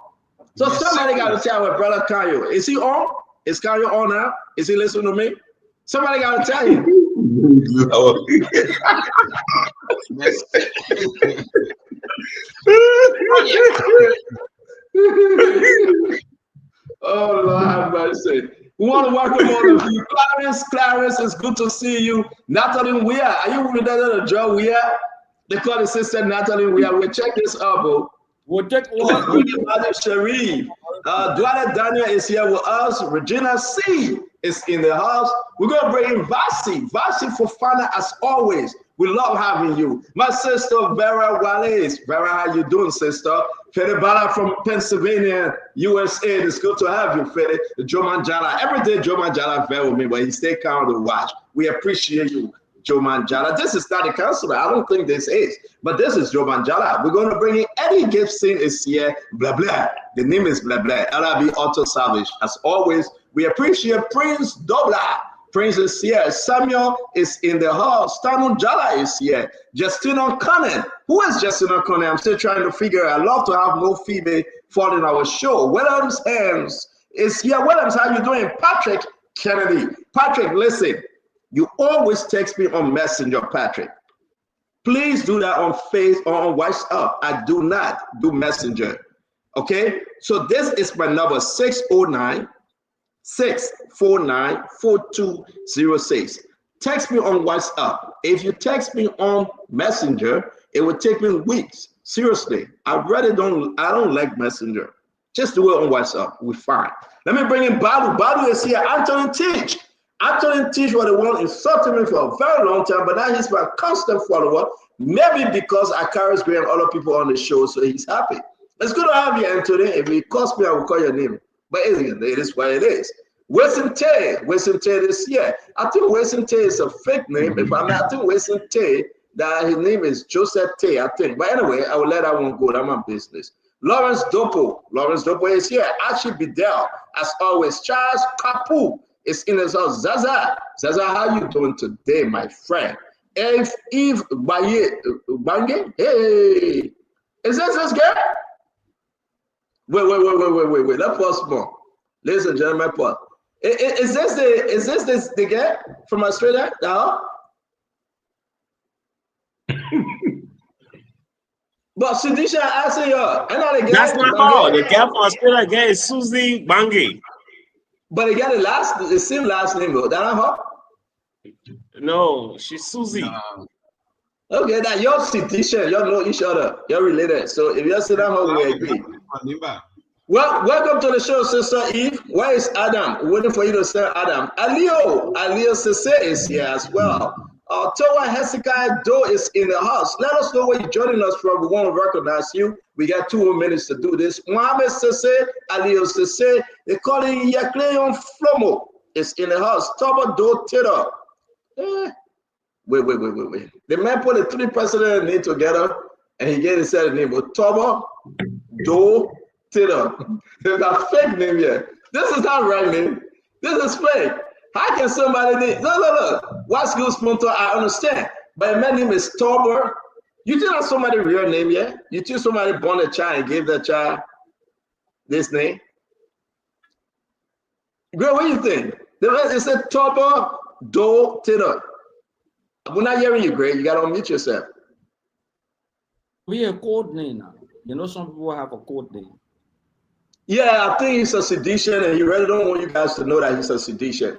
So yes, somebody got to tell our brother Kanye. Is he on? Is Kanye on now? Is he listening to me? Somebody got to tell him. Oh, Lord have mercy. We want to welcome all of you. Clarence, it's good to see you. Natalie Weir, are you related to Joe Weir? They call the sister Natalie Weir. We'll check this out, bro. We'll take Sharif. Dwada Daniel is here with us. Regina C is in the house. We're going to bring in Vasi Fofana as always. We love having you. My sister, Vera Wallace. Vera, how you doing, sister? Fede Bala from Pennsylvania, USA. It's good to have you, Fede. Joe Manjala. Every day, Joe Manjala fell with me, but he stay calm to watch. We appreciate you, Joe Manjala. This is not a counselor. I don't think this is. But this is Joe Manjala. We're going to bring in Eddie Gibson is here. Blah, blah. The name is blah, blah. LRB Auto Salvage. As always, we appreciate Prince Dobla. Prince is here. Samuel is in the house. Stanu Jala is here. Justina Conan. Who is Justina Conan? I'm still trying to figure out. I love to have more female following our show. Williams Hands is here. Williams, how you doing? Patrick Kennedy. Patrick, listen. You always text me on Messenger, Patrick. Please do that on WhatsApp. I do not do Messenger. Okay? So this is my number, 609-649-4206. Text me on WhatsApp. If you text me on Messenger, it will take me weeks. Seriously, I don't like Messenger. Just do it on WhatsApp. We're fine. Let me bring in Balu. Balu is here. Anthony Teach. Anthony Teach was the one insulting me for a very long time, but now he's my constant follower. Maybe because I carry and other people on the show, so he's happy. It's good to have you, Anthony. If it costs me, I will call your name. But it is what it is. Wilson Tay is here. I think Wilson Tay is a fake name. If I'm not, I think Wilson Tay, that his name is Joseph Tay, I think. But anyway, I will let that one go. That's my business. Lawrence Dopo is here. Ashley Bidell, as always. Charles Kapu is in his house. Zaza, how you doing today, my friend? Eve Bange, hey, is this girl? Wait. Let's pause more. Ladies and gentlemen, Paul. Is this the guy from Australia? No. But Sidisha asking you, another guy. That's not all. The guy from Australia again is Susie Bangi. But they got the same last name though. That not her? No, she's Susie. Okay, that you're Sidisha, you know each other, you're related. So if you're sitting down, we agree. Well, welcome to the show, Sister Eve. Where is Adam? Waiting for you to say Adam. Alio Sese is here as well. Towa Hezekiah Doe is in the house. Let us know where you're joining us from. We want to recognize you. We got 2 more minutes to do this. Mohamed Sese, Alio Sese, they call him Yakleon Flomo. Is in the house. Toba Doe Tito. Wait. The man put the 3 president name together and he gave himself the name. But Toba Doe Tito. There's a fake name here. This is not right name. This is fake. How can somebody name? Look. What's good, Sponto? I understand. But my name is Tober. You think that's somebody's real name yet? You think somebody born a child and gave that child this name? Girl, what do you think? It said Tober Do Tito. We're not hearing you, Greg. You got to unmute yourself. We have a code name now. You know, some people have a code name. Yeah, I think he's a sedition, and he really don't want you guys to know that he's a sedition.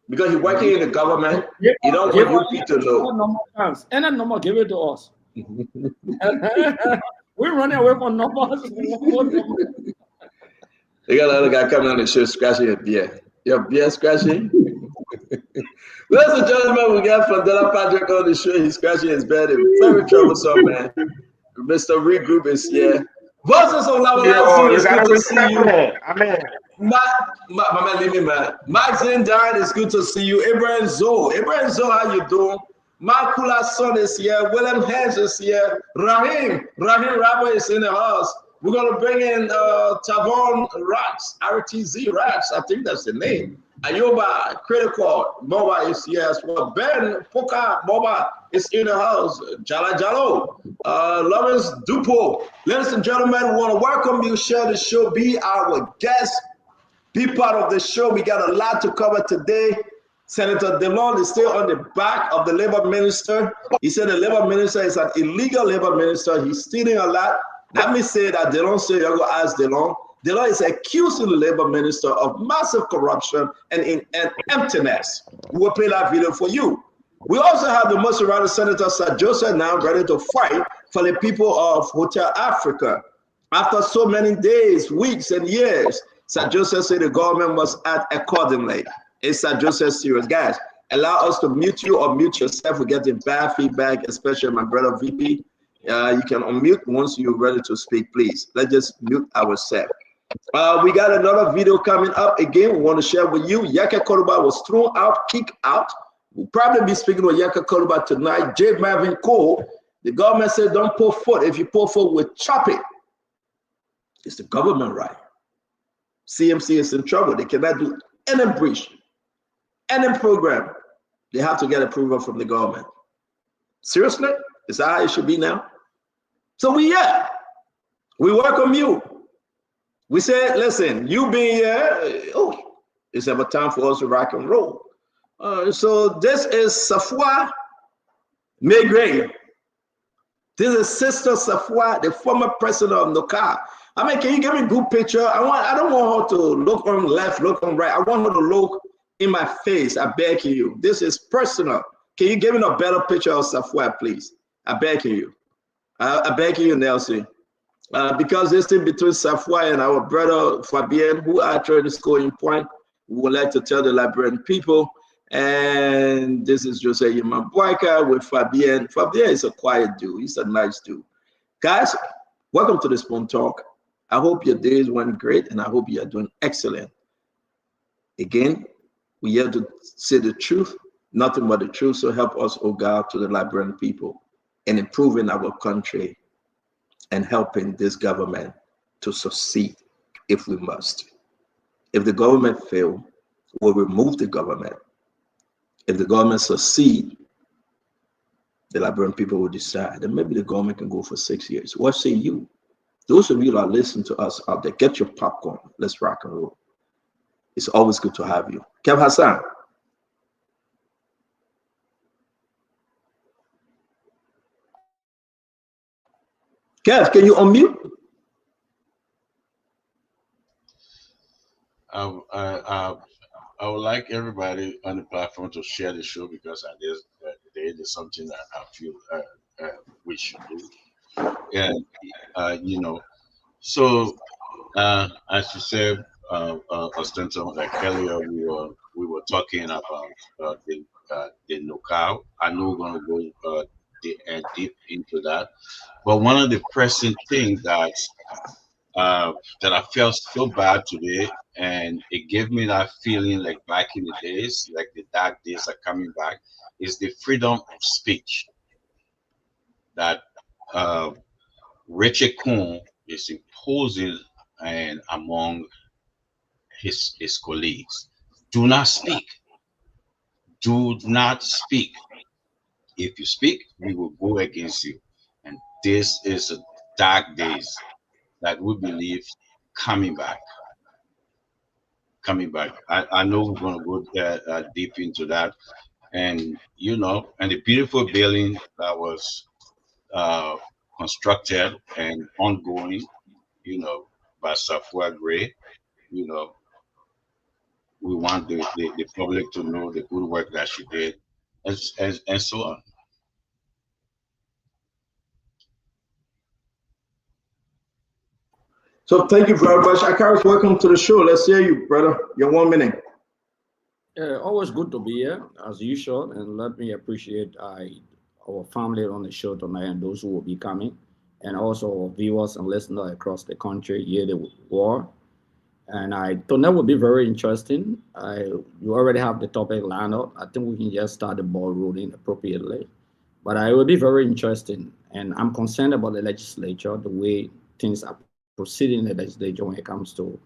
Because he's working in the government, he don't want you people to know. And that number, give it to us. We're running away from numbers. You got another guy coming on the show scratching your beer. Your beer scratching? Ladies and gentlemen, we got Fandela Patrick on the show. He's scratching his bed. It's very troublesome, man. Mr. Regroup is here. Voices of Lava, it's good to see you. Amen. My man, leave me, man. Max Zindan, it's good to see you. Abraham Zoe, how you doing? Makula Son is here. William Hedge is here. Rahim Rabbi is in the house. We're gonna bring in Tavon Rax, RTZ Rax. I think that's the name. Ayoba Critical Moba is here as well. Ben Poka Moba is in the house. Jalo, Lawrence Dupo. Ladies and gentlemen, we want to welcome you. Share the show. Be our guest. Be part of the show. We got a lot to cover today. Senator DeLon is still on the back of the labor minister. He said the labor minister is an illegal labor minister. He's stealing a lot. Let me say that DeLon said you're going to ask DeLon. DeLon is accusing the labor minister of massive corruption and emptiness. We will play that video for you. We also have the most surrounded Senator Sir Joseph now ready to fight for the people of Hotel Africa. After so many days, weeks, and years, Sir Joseph said the government must act accordingly. Is Sir Joseph serious? Guys, allow us to mute you or mute yourself. We're getting bad feedback, especially my brother VP. You can unmute once you're ready to speak, please. Let's just mute ourselves. We got another video coming up again. We want to share with you. Yaka Koruba was thrown out, kicked out. We'll probably be speaking with Yaka Koruba tonight. J. Marvin Cole, the government said don't pull foot. If you pull foot, we'll chop it. It's the government right. CMC is in trouble. They cannot do any breach, any program. They have to get approval from the government. Seriously? Is that how it should be now? So we welcome you. We said, listen, you being here, it's ever time for us to rock and roll. So this is Safwa Maigret. This is Sister Safwa, the former president of NOCA. I mean, can you give me a good picture? I don't want her to look on left, look on right. I want her to look in my face. I beg you. This is personal. Can you give me a better picture of Safwa, please? I beg you. I beg you, Nelson. Because this thing between Safwa and our brother Fabien, who are trying to score in point, we would like to tell the Liberian people. And this is Jose Yimabwaika with Fabien. Fabien is a quiet dude. He's a nice dude. Guys, welcome to the Spoon Talk. I hope your days went great, and I hope you are doing excellent. Again, we have to say the truth, nothing but the truth. So help us, oh God, to the Liberian people in improving our country and helping this government to succeed if we must. If the government fail, we'll remove the government. If the government succeed, the Liberian people will decide that maybe the government can go for 6 years. What say you? Those of you that listen to us out there, get your popcorn. Let's rock and roll. It's always good to have you. Kev Hassan. Kev, can you unmute? I would like everybody on the platform to share the show because there is something that I feel we should do. And you know, so as you said, Ostenton, like earlier, we were talking about the knockout. I know we're gonna go deep into that, but one of the pressing things that I felt so bad today, and it gave me that feeling like back in the days, like the dark days are coming back, is the freedom of speech that Richard Kuhn is imposing and among his colleagues. Do not speak. Do not speak. If you speak, we will go against you. And this is a dark days that we believe coming back. I know we're going to go deep into that. And, you know, and the beautiful building that was constructed and ongoing, you know, by Safua Gray, you know, we want the public to know the good work that she did, and so on. So thank you very much. Akaris, welcome to the show. Let's hear you, brother. Your 1 minute. Always good to be here, as usual, and let me appreciate our family on the show tonight and those who will be coming, and also our viewers and listeners across the country hear the war. And tonight will be very interesting. You already have the topic lined up. I think we can just start the ball rolling appropriately. But it will be very interesting, and I'm concerned about the legislature, the way things are proceeding in the legislature when it comes to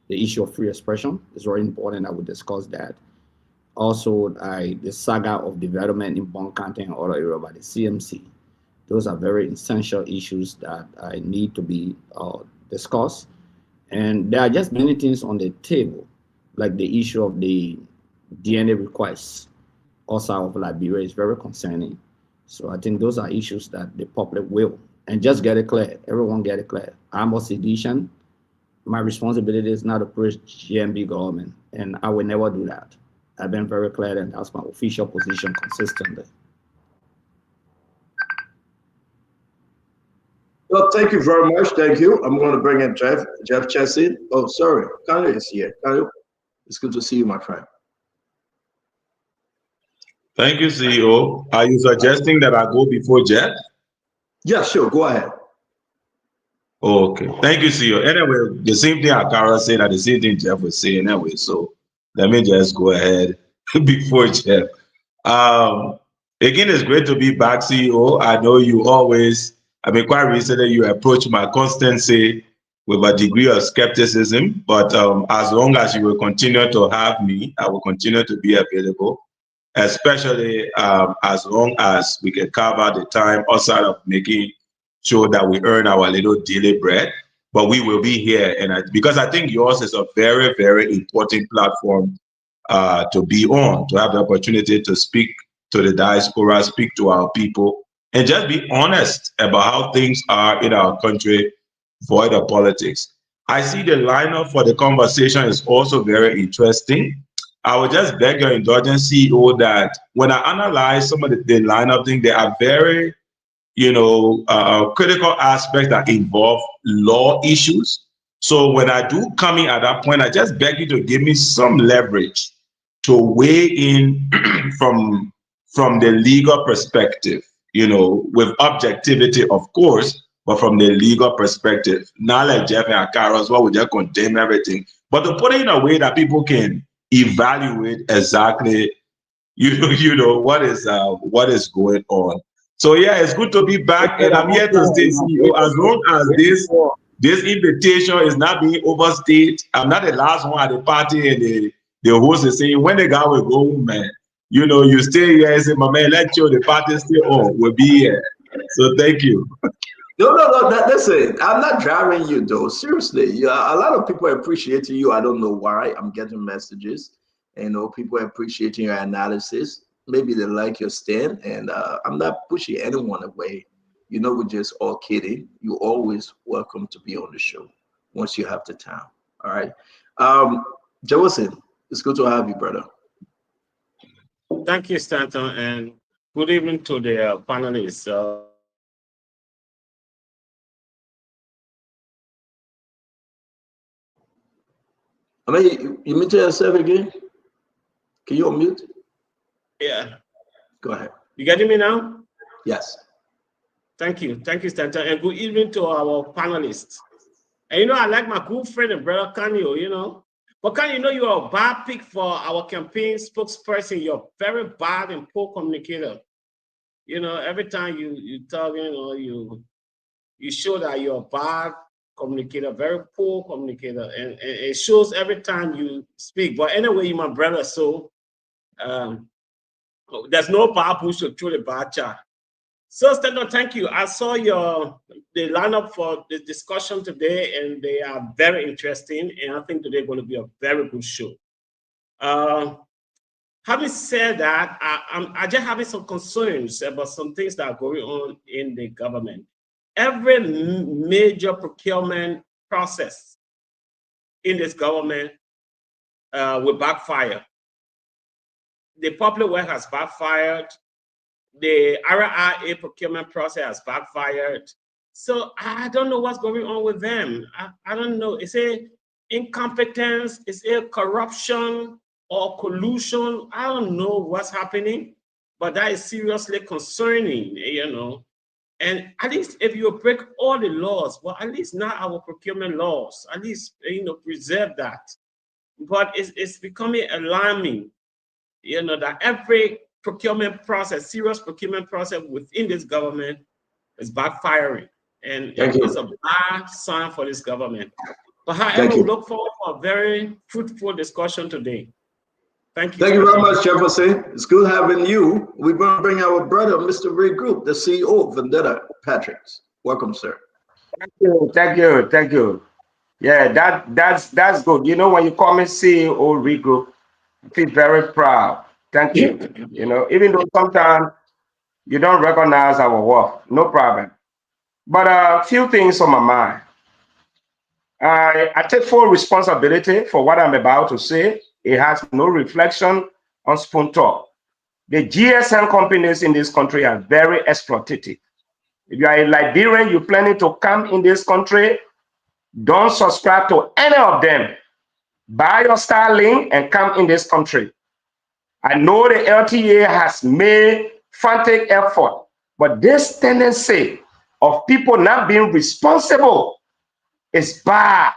the issue of free expression. It's very important that we discuss that. Also, the saga of development in Bond County and other areas by the CMC. Those are very essential issues that need to be discussed. And there are just many things on the table, like the issue of the DNA requests outside of Liberia is very concerning. So I think those are issues that the public will, and just get it clear, everyone get it clear. I'm a sedition. My responsibility is not to push GMB government, and I will never do that. I've been very clear, and that's my official position consistently. Well, thank you very much. Thank you. I'm going to bring in Jeff Chesson. Oh, sorry. Kanye is here. Kanye, it's good to see you, my friend. Thank you, CEO. Are you suggesting that I go before Jeff? Yeah, sure. Go ahead. Okay. Thank you, CEO. Anyway, the same thing Akara said and the same thing Jeff was saying anyway. So let me just go ahead before Jeff. Again, it's great to be back, CEO. I know you always, quite recently you approached my constancy with a degree of skepticism, but as long as you will continue to have me, I will continue to be available, especially as long as we can carve out the time outside of making sure that we earn our little daily bread. But we will be here, and because I think yours is a very, very important platform to be on, to have the opportunity to speak to the diaspora, speak to our people, and just be honest about how things are in our country, void of politics. I see the lineup for the conversation is also very interesting. I would just beg your indulgence, CEO, that when I analyze some of the lineup thing, there are very, critical aspects that involve law issues. So when I do come in at that point, I just beg you to give me some leverage to weigh in from the legal perspective, with objectivity, of course, but from the legal perspective. Not like Jeff and Akaros, what would just condemn everything, but to put it in a way that people can evaluate exactly, what is going on. So yeah, it's good to be back, and I'm here to stay, CEO. As long as this invitation is not being overstayed, I'm not the last one at the party, and the host is saying, when the guy will go, man, you stay here and say, my man, let you, the party stay on, we'll be here. So thank you. Listen, I'm not driving you though. Seriously, yeah, a lot of people appreciating you. I don't know why. I'm getting messages. People appreciating your analysis. Maybe they like your stand, and I'm not pushing anyone away. We're just all kidding. You're always welcome to be on the show once you have the time. All right. Jefferson, it's good to have you, brother. Thank you, Stanton, and good evening to the panelists. You mute yourself again? Can you unmute? Yeah. Go ahead. You getting me now? Yes. Thank you, Stanton, and good evening to our panelists. And I like my good friend and brother Kanyo, But Kanyo, you are a bad pick for our campaign spokesperson. You're very bad and poor communicator. Every time you talking or you show that you're a bad communicator, very poor communicator, and it shows every time you speak. But anyway, you're my brother, so there's no bad push to throw the bad chat. So, Stanton, thank you. I saw the lineup for the discussion today, and they are very interesting. And I think today is going to be a very good show. Having said that, I just having some concerns about some things that are going on in the government. Every major procurement process in this government will backfire. The public work has backfired. The RIA procurement process has backfired. So I don't know what's going on with them. I don't know. Is it incompetence? Is it corruption or collusion? I don't know what's happening, but that is seriously concerning, And at least if you break all the laws, well, at least not our procurement laws, at least, preserve that. But it's becoming alarming, that every procurement process, serious procurement process within this government is backfiring. And it's a bad sign for this government. But however, we look forward for a very fruitful discussion today. Thank you. Thank you very much, Jefferson. It's good having you. We're going to bring our brother, Mr. Ray Group, the CEO of Vendetta Patrick's. Welcome, sir. Thank you. Yeah, that's good. When you call me CEO Ray Group, I feel very proud. Thank you. Even though sometimes you don't recognize our work, no problem. But a few things on my mind. I take full responsibility for what I'm about to say. It has no reflection on spoon talk. The GSM companies in this country are very exploitative. If you are a Liberian, you're planning to come in this country, don't subscribe to any of them. Buy your Starlink and come in this country. I know the LTA has made frantic effort, but this tendency of people not being responsible is bad.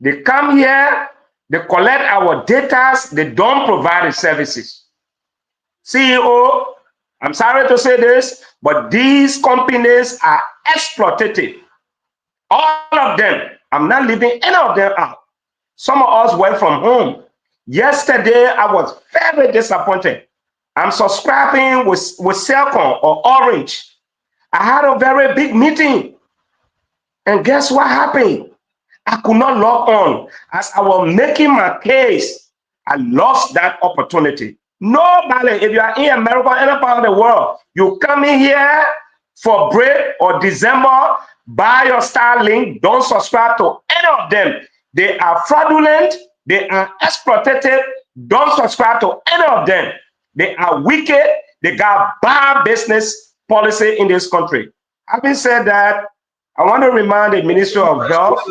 They come here, they collect our data, they don't provide the services. CEO, I'm sorry to say this, but these companies are exploitative. All of them. I'm not leaving any of them out. Some of us work from home. Yesterday, I was very disappointed. I'm subscribing with Cellcom or Orange. I had a very big meeting. And guess what happened? I could not log on. As I was making my case, I lost that opportunity. Nobody, if you are in America, any part of the world, you come in here for break or December, buy your Starlink, don't subscribe to any of them. They are fraudulent, they are exploitative, don't subscribe to any of them. They are wicked, they got bad business policy in this country. Having said that, I want to remind the Ministry of Health,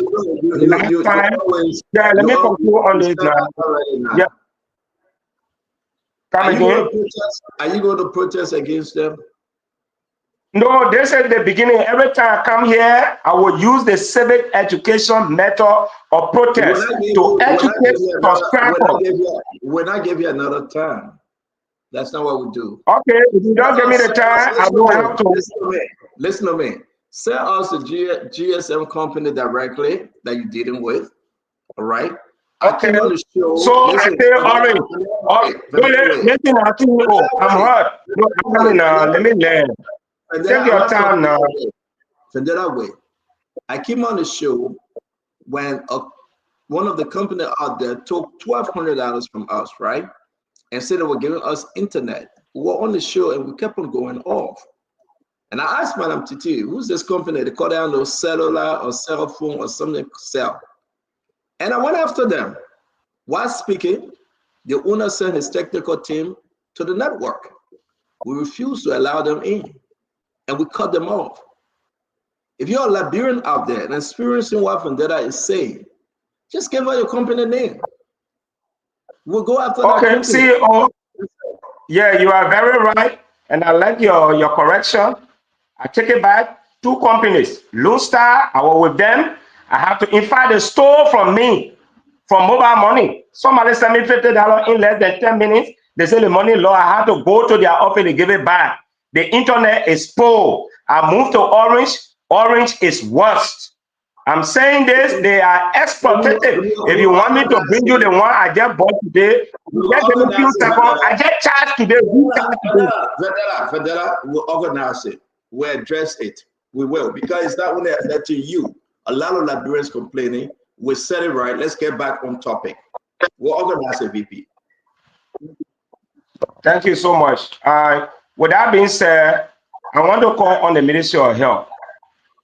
let me conclude on this now. Yeah. Are you going to protest against them? No, they said at the beginning, every time I come here, I will use the civic education method of protest to educate subscribers. When I give you another time, that's not what we do. Okay, if you don't give me the time, I will have to. Listen to me. Sell us the GSM company directly that you're dealing with. All right. Okay. So listen, I say, Orange. Listen, I think I'm hurt. No, I'm coming now. Let me learn. Take your time now. Vendetta Way. I came on the show when one of the company out there took $1,200 from us, right? And said they were giving us internet. We were on the show and we kept on going off. And I asked Madam Titi, who's this company? They call down those cellular or cell phone or something cell. And I went after them. While speaking, the owner sent his technical team to the network. We refused to allow them in and we cut them off. If you're a Liberian out there and experiencing what Vendetta is saying, just give her your company name. We'll go after that company. CEO. Yeah, you are very right. And I like your correction. I take it back. 2 companies. Lone Star, I was with them. I have to, in fact, they stole from me from mobile money. Somebody sent me $50 in less than 10 minutes. They say the money low. I had to go to their office to give it back. The internet is poor. I moved to Orange. Orange is worst. I'm saying this, they are exploitative. If you want me to bring you the one I just bought today, just give me a few seconds. I just charged today. Vendetta, we'll organize it. We'll address it. We will, because it's not only affecting you. A lot of Liberians complaining. We said it right. Let's get back on topic. We'll organize it, VP. Thank you so much. With that being said, I want to call on the Ministry of Health.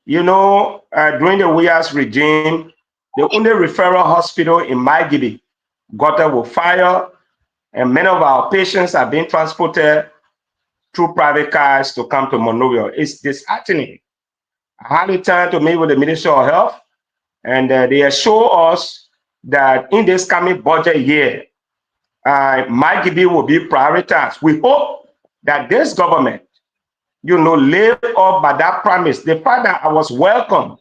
You know, during the Williams regime, the only referral hospital in Margibi got up with fire, and many of our patients are being transported through private cars to come to Monrovia. It's disheartening. I had a time to meet with the Ministry of Health, and they assure us that in this coming budget year, Margibi will be prioritized. We hope that this government, you know, live up by that promise. The fact that I was welcomed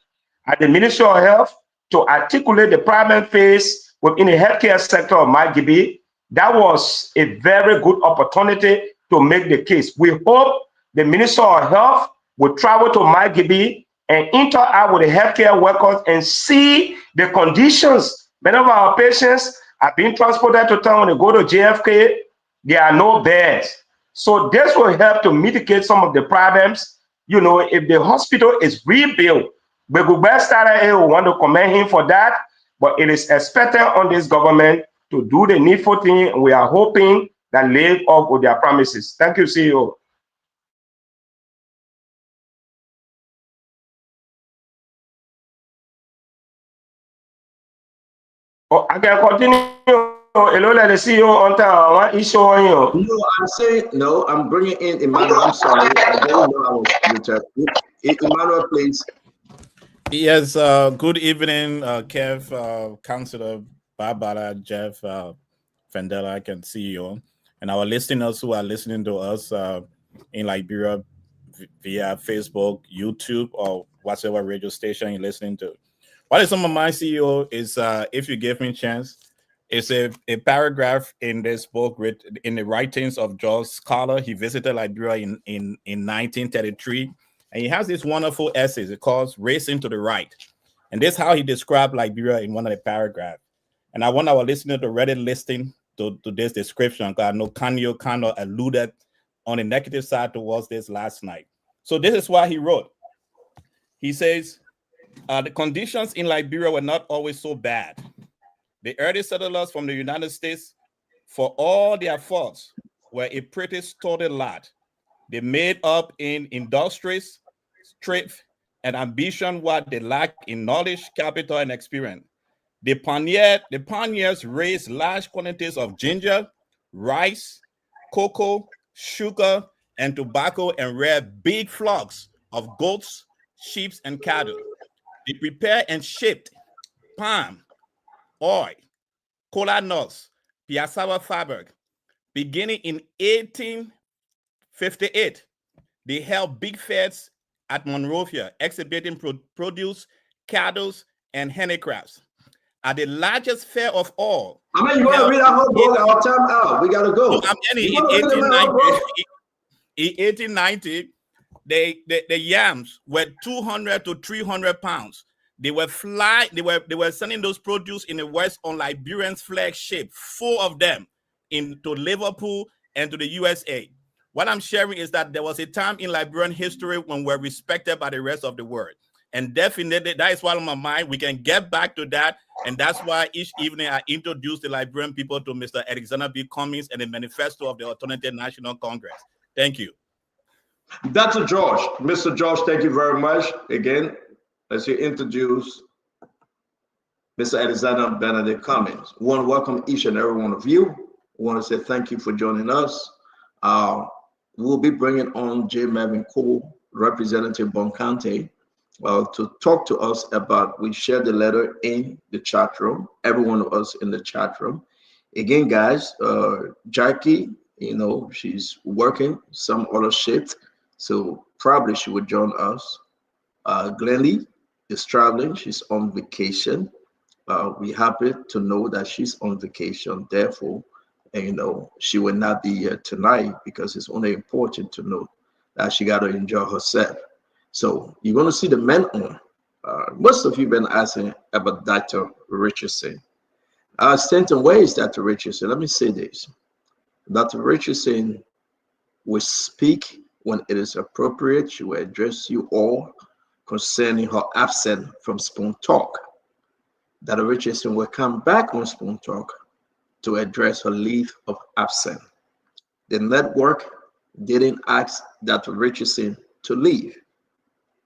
at the Ministry of Health to articulate the problem faced within the healthcare sector of Margibi, that was a very good opportunity to make the case. We hope the Minister of Health will travel to Margibi and interact with the healthcare workers and see the conditions. Many of our patients are being transported to town. When they go to JFK, there are no beds. So this will help to mitigate some of the problems. You know, if the hospital is rebuilt, we want to commend him for that, but it is expected on this government to do the needful thing. We are hoping that live up with their promises. Thank you, CEO. Oh, I can continue. Hello, let the CEO on time. What issue on you? No, I'm saying no. I'm bringing in Emmanuel. I'm sorry, I didn't know I was muted. Emmanuel, please. Yes. Good evening, Kev, Councillor Barbara, Jeff, Vendetta. I can see you, and our listeners who are listening to us in Liberia via Facebook, YouTube, or whatever radio station you're listening to. What is some of my CEO is, if you give me a chance. It's a paragraph in this book in the writings of George Scholar. He visited Liberia in 1933, and he has this wonderful essays. It calls Racing to the Right. And this is how he described Liberia in one of the paragraphs. And I want our listeners to read it listening to this description, because I know Kanyo Kano alluded on the negative side towards this last night. So this is what he wrote. He says, the conditions in Liberia were not always so bad. The early settlers from the United States, for all their faults, were a pretty sturdy lot. They made up in industries, strength, and ambition what they lacked in knowledge, capital, and experience. The pioneers raised large quantities of ginger, rice, cocoa, sugar, and tobacco, and reared big flocks of goats, sheep, and cattle. They prepared and shipped palm, oil, cola nuts, piassava fabric. Beginning in 1858, they held big fairs at Monrovia, exhibiting produce, cattle, and handicrafts. At the largest fair of all. I mean, you want to read our whole book? Our time out. We got to go. I'm in 1890, the yams were 200 to 300 pounds. They were sending those produce in the West on Liberian's flagship, 4 of them, into Liverpool and to the USA. What I'm sharing is that there was a time in Liberian history when we're respected by the rest of the world. And definitely that is what on my mind. We can get back to that. And that's why each evening I introduce the Liberian people to Mr. Alexander B. Cummings and the manifesto of the Alternative National Congress. Thank you. Dr. George, Mr. George, thank you very much. Again, as you introduce Mr. Alexander Benedict Cummings, we want to welcome each and every one of you. We want to say thank you for joining us. We'll be bringing on J. Mervyn Cole, Representative Bon County, to talk to us about, we shared the letter in the chat room, every one of us in the chat room. Again, guys, Jackie, you know, she's working some other shift, so probably she would join us. Glenlie is traveling, she's on vacation. We're happy to know that she's on vacation, therefore, and, you know, she will not be here tonight because it's only important to know that she got to enjoy herself. So you're going to see the men on. Most of you been asking about Dr. Richardson. Stanton, where is Dr. Richardson? Let me say this. Dr. Richardson will speak when it is appropriate. She will address you all concerning her absence from Spoon Talk. Dr. Richardson will come back on Spoon Talk to address her leave of absence. The network didn't ask Dr. Richardson to leave.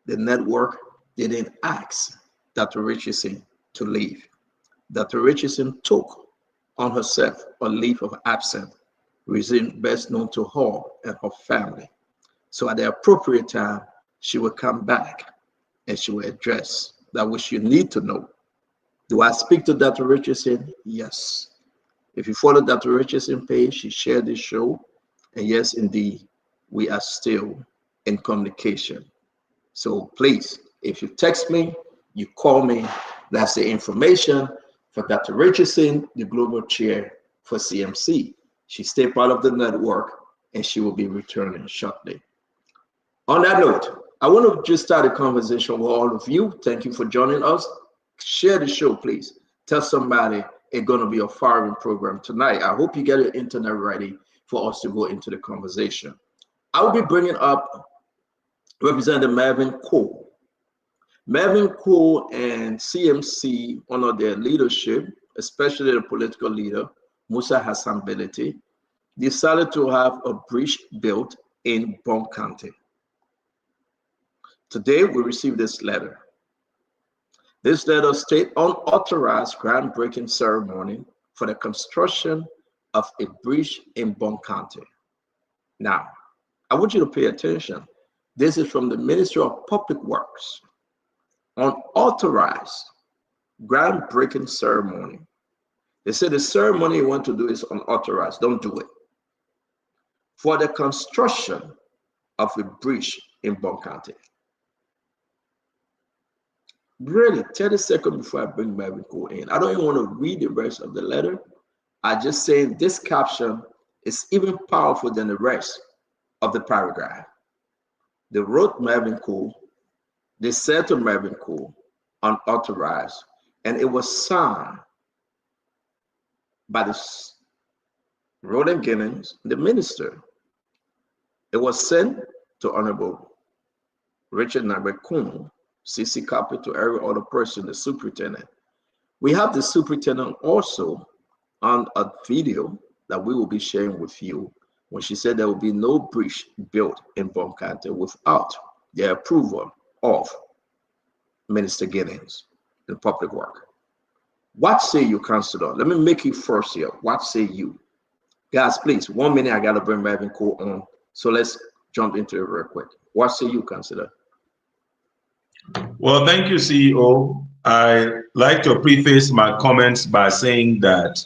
The network didn't ask Dr. Richardson to leave. Dr. Richardson took on herself a leave of absence, reason best known to her and her family. So at the appropriate time, she will come back and she will address that which you need to know. Do I speak to Dr. Richardson? Yes. If you follow Dr. Richardson page, she shared this show. And yes, indeed, we are still in communication. So please, if you text me, you call me, that's the information for Dr. Richardson, the global chair for CMC. She stayed part of the network and she will be returning shortly. On that note, I want to just start a conversation with all of you. Thank you for joining us. Share the show, please. Tell somebody it's going to be a firing program tonight. I hope you get your internet ready for us to go into the conversation. I will be bringing up Representative Mervyn Cole. Mervyn Cole and CMC, under their leadership, especially the political leader, Musa Hassan Belete, decided to have a bridge built in Bon County. Today, we received this letter. This letter states unauthorized groundbreaking ceremony for the construction of a bridge in Bon County. Now, I want you to pay attention. This is from the Ministry of Public Works. Unauthorized groundbreaking ceremony. They said the ceremony you want to do is unauthorized. Don't do it. For the construction of a bridge in Bon County. Really, 30 seconds before I bring Mervyn Cole in. I don't even want to read the rest of the letter. I just say this caption is even powerful than the rest of the paragraph. They wrote Mervyn Cole, they said to Mervyn Cole, unauthorized, and it was signed by the Roland Ginnings, the minister. It was sent to Honorable Richard Nabekun, CC copy to every other person, the superintendent. We have the superintendent also on a video that we will be sharing with you when she said there will be no bridge built in Bon County without the approval of Minister Ginnings, the public work. What say you, Councilor? Let me make it first here. What say you? Guys, please, 1 minute, I got to bring Mervyn Cole on. So let's jump into it real quick. What say you, Councilor? Well, thank you, CEO. I like to preface my comments by saying that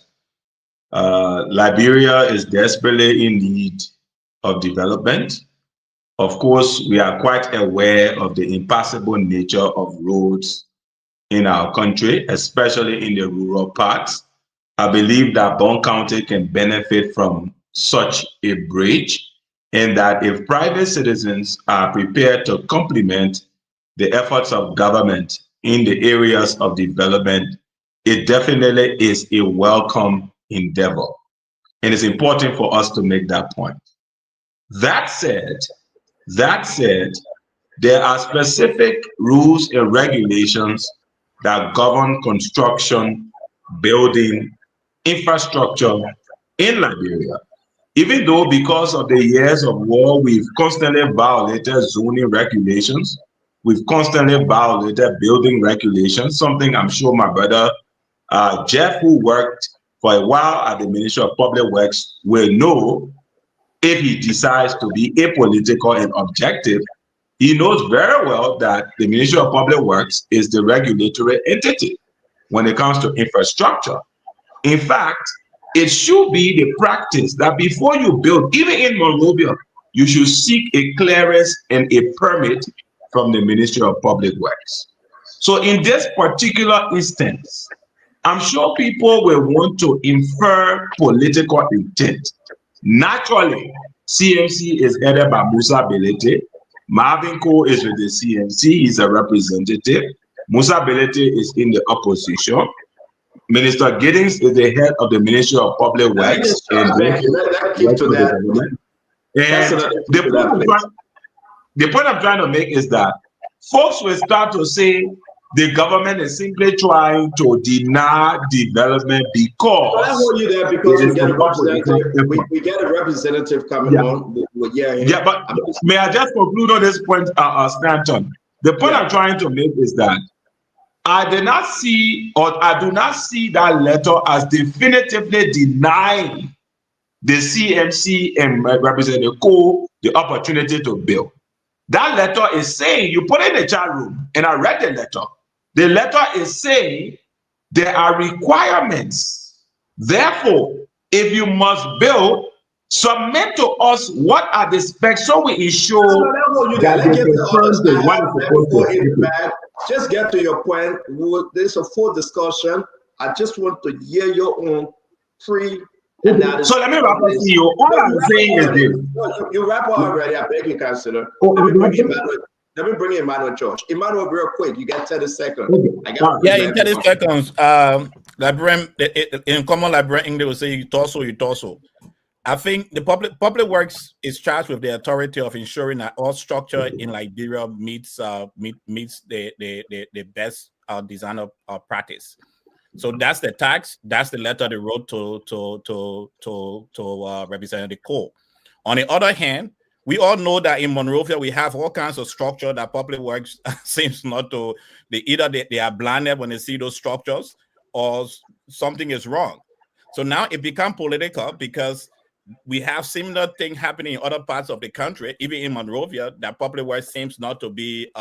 Liberia is desperately in need of development. Of course, we are quite aware of the impassable nature of roads in our country, especially in the rural parts. I believe that Bon County can benefit from such a bridge, and that if private citizens are prepared to complement the efforts of government in the areas of development, it definitely is a welcome endeavor. And it's important for us to make that point. That said, there are specific rules and regulations that govern construction, building, infrastructure in Liberia. Even though because of the years of war, we've constantly violated zoning regulations, we've constantly violated building regulations, something I'm sure my brother Jeff, who worked for a while at the Ministry of Public Works, will know. If he decides to be apolitical and objective, he knows very well that the Ministry of Public Works is the regulatory entity when it comes to infrastructure. In fact, it should be the practice that before you build, even in Monrovia, you should seek a clearance and a permit from the Ministry of Public Works. So in this particular instance, I'm sure people will want to infer political intent. Naturally, CMC is headed by Musa Belete. Marvin Cole is with the CMC, he's a representative. Musa Belete is in the opposition. Minister Giddings is the head of the Ministry of Public Works. And the point I'm trying to make is that folks will start to say the government is simply trying to deny development because. Well, I hold you there because we get a representative coming on. Yeah, but may I just conclude on this point, Stanton? The point I'm trying to make is that I do not see that letter as definitively denying the CMC and Representative Cole the opportunity to build. That letter is saying, you put it in the chat room, and I read the letter. The letter is saying there are requirements. Therefore, if you must build, submit to us what are the specs so we ensure that just get to your point. There's a full discussion. I just want to hear your own free. So let me wrap up to you. All I'm saying is this. You wrap up already. I beg you, Councillor. Let me bring Emmanuel George. Emmanuel, real quick. You got 30 seconds. In 30 seconds. In common Liberian English, they will say you torso. I think the public works is charged with the authority of ensuring that all structure in Liberia meets the best design of practice. So that's the tax. That's the letter they wrote to Representative Cole. On the other hand, we all know that in Monrovia we have all kinds of structure that public works seems not to. They are blinded when they see those structures, or something is wrong. So now it becomes political because we have similar thing happening in other parts of the country, even in Monrovia, that public works seems not to be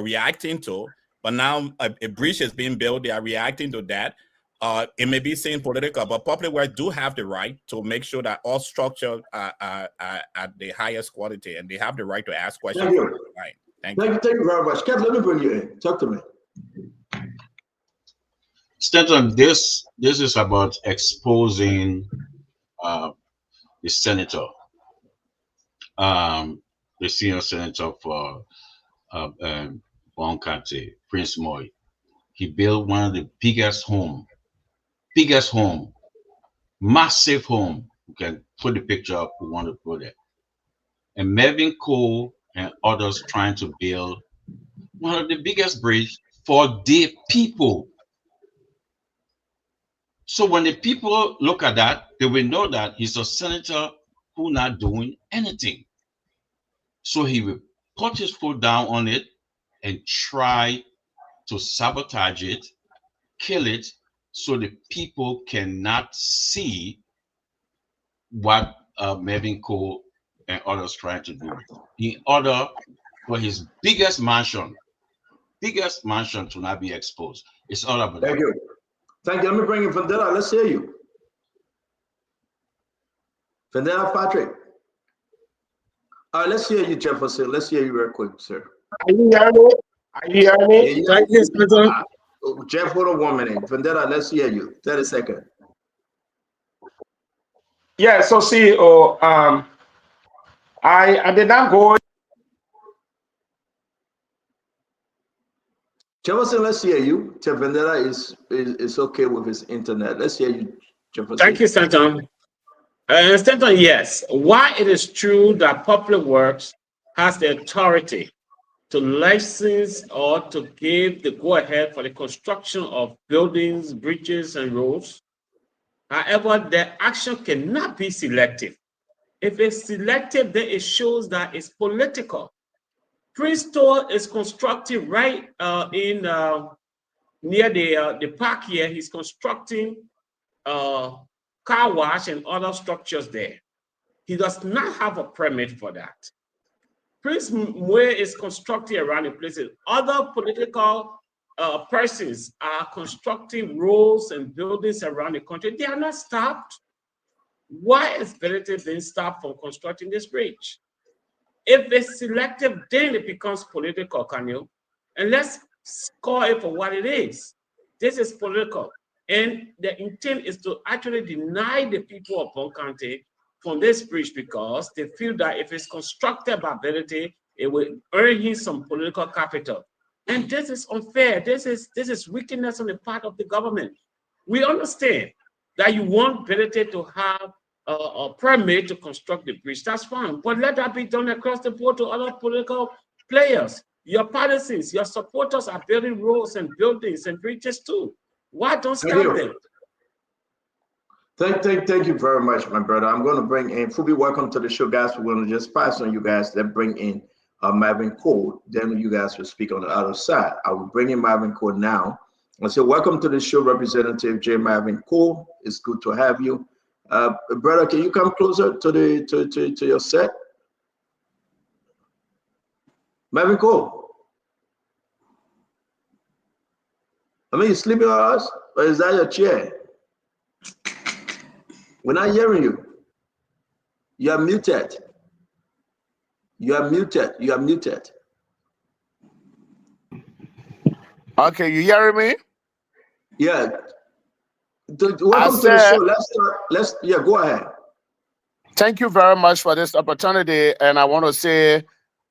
reacting to. But now a bridge is being built; they are reacting to that. It may be seen political, but public works do have the right to make sure that all structure are at the highest quality, and they have the right to ask questions. Thank you. Right. Thank you very much. Kev, let me bring you in. Talk to me. Stanton, this is about exposing the senator, the senior senator for Bonkante, Prince Moy. He built one of the biggest home, massive home. You can put the picture up, we want to put it. And Mervyn Cole and others trying to build one of the biggest bridges for the people. So when the people look at that, they will know that he's a senator who not doing anything. So he will put his foot down on it and try to sabotage it, kill it, so the people cannot see what Mervyn Cole and others trying to do. In order for his biggest mansion to not be exposed. It's all about Thank you. Thank you. Let me bring in Vandela. Let's hear you. Vandela Patrick. All right, let's hear you, Jefferson. Let's hear you real quick, sir. Are you hearing me? Thank you, Jeff, hold on 1 minute. Vandela, let's hear you. 30 seconds. Yeah, so CEO, I did not go. Jefferson, let's hear you. Jeff Vandela is okay with his internet. Let's hear you, Jefferson. Thank you, Stanton. Stanton, yes. Why it is true that Public Works has the authority to license or to give the go-ahead for the construction of buildings, bridges, and roads. However, the action cannot be selective. If it's selective, then it shows that it's political. Prince Toll is constructing right in near the park here. He's constructing car wash and other structures there. He does not have a permit for that. Prince Mwe is constructing around the places. Other political persons are constructing roads and buildings around the country. They are not stopped. Why is Belete being stopped from constructing this bridge? If it's selective, then it becomes political, can you? And let's call it for what it is. This is political. And the intent is to actually deny the people of Bonkante from this bridge because they feel that if it's constructed by Belete, it will earn him some political capital. And this is unfair. This is wickedness on the part of the government. We understand that you want Belete to have a permit to construct the bridge. That's fine. But let that be done across the board to other political players. Your partisans, your supporters are building roads and buildings and bridges too. Why don't stop them? Thank you very much, my brother. I'm going to bring in Fubi. Welcome to the show, guys. We're going to just pass on you guys. Then bring in Marvin Cole. Then you guys will speak on the other side. I will bring in Marvin Cole now. I say, welcome to the show, Representative J. Marvin Cole. It's good to have you, brother. Can you come closer to the to your set, Marvin Cole? I mean, you sleeping on us, or is that your chair? We're not hearing you. You are muted. You are muted. You are muted. Okay, you hearing me? Yeah. Welcome to the show. Let's go ahead. Thank you very much for this opportunity. And I want to say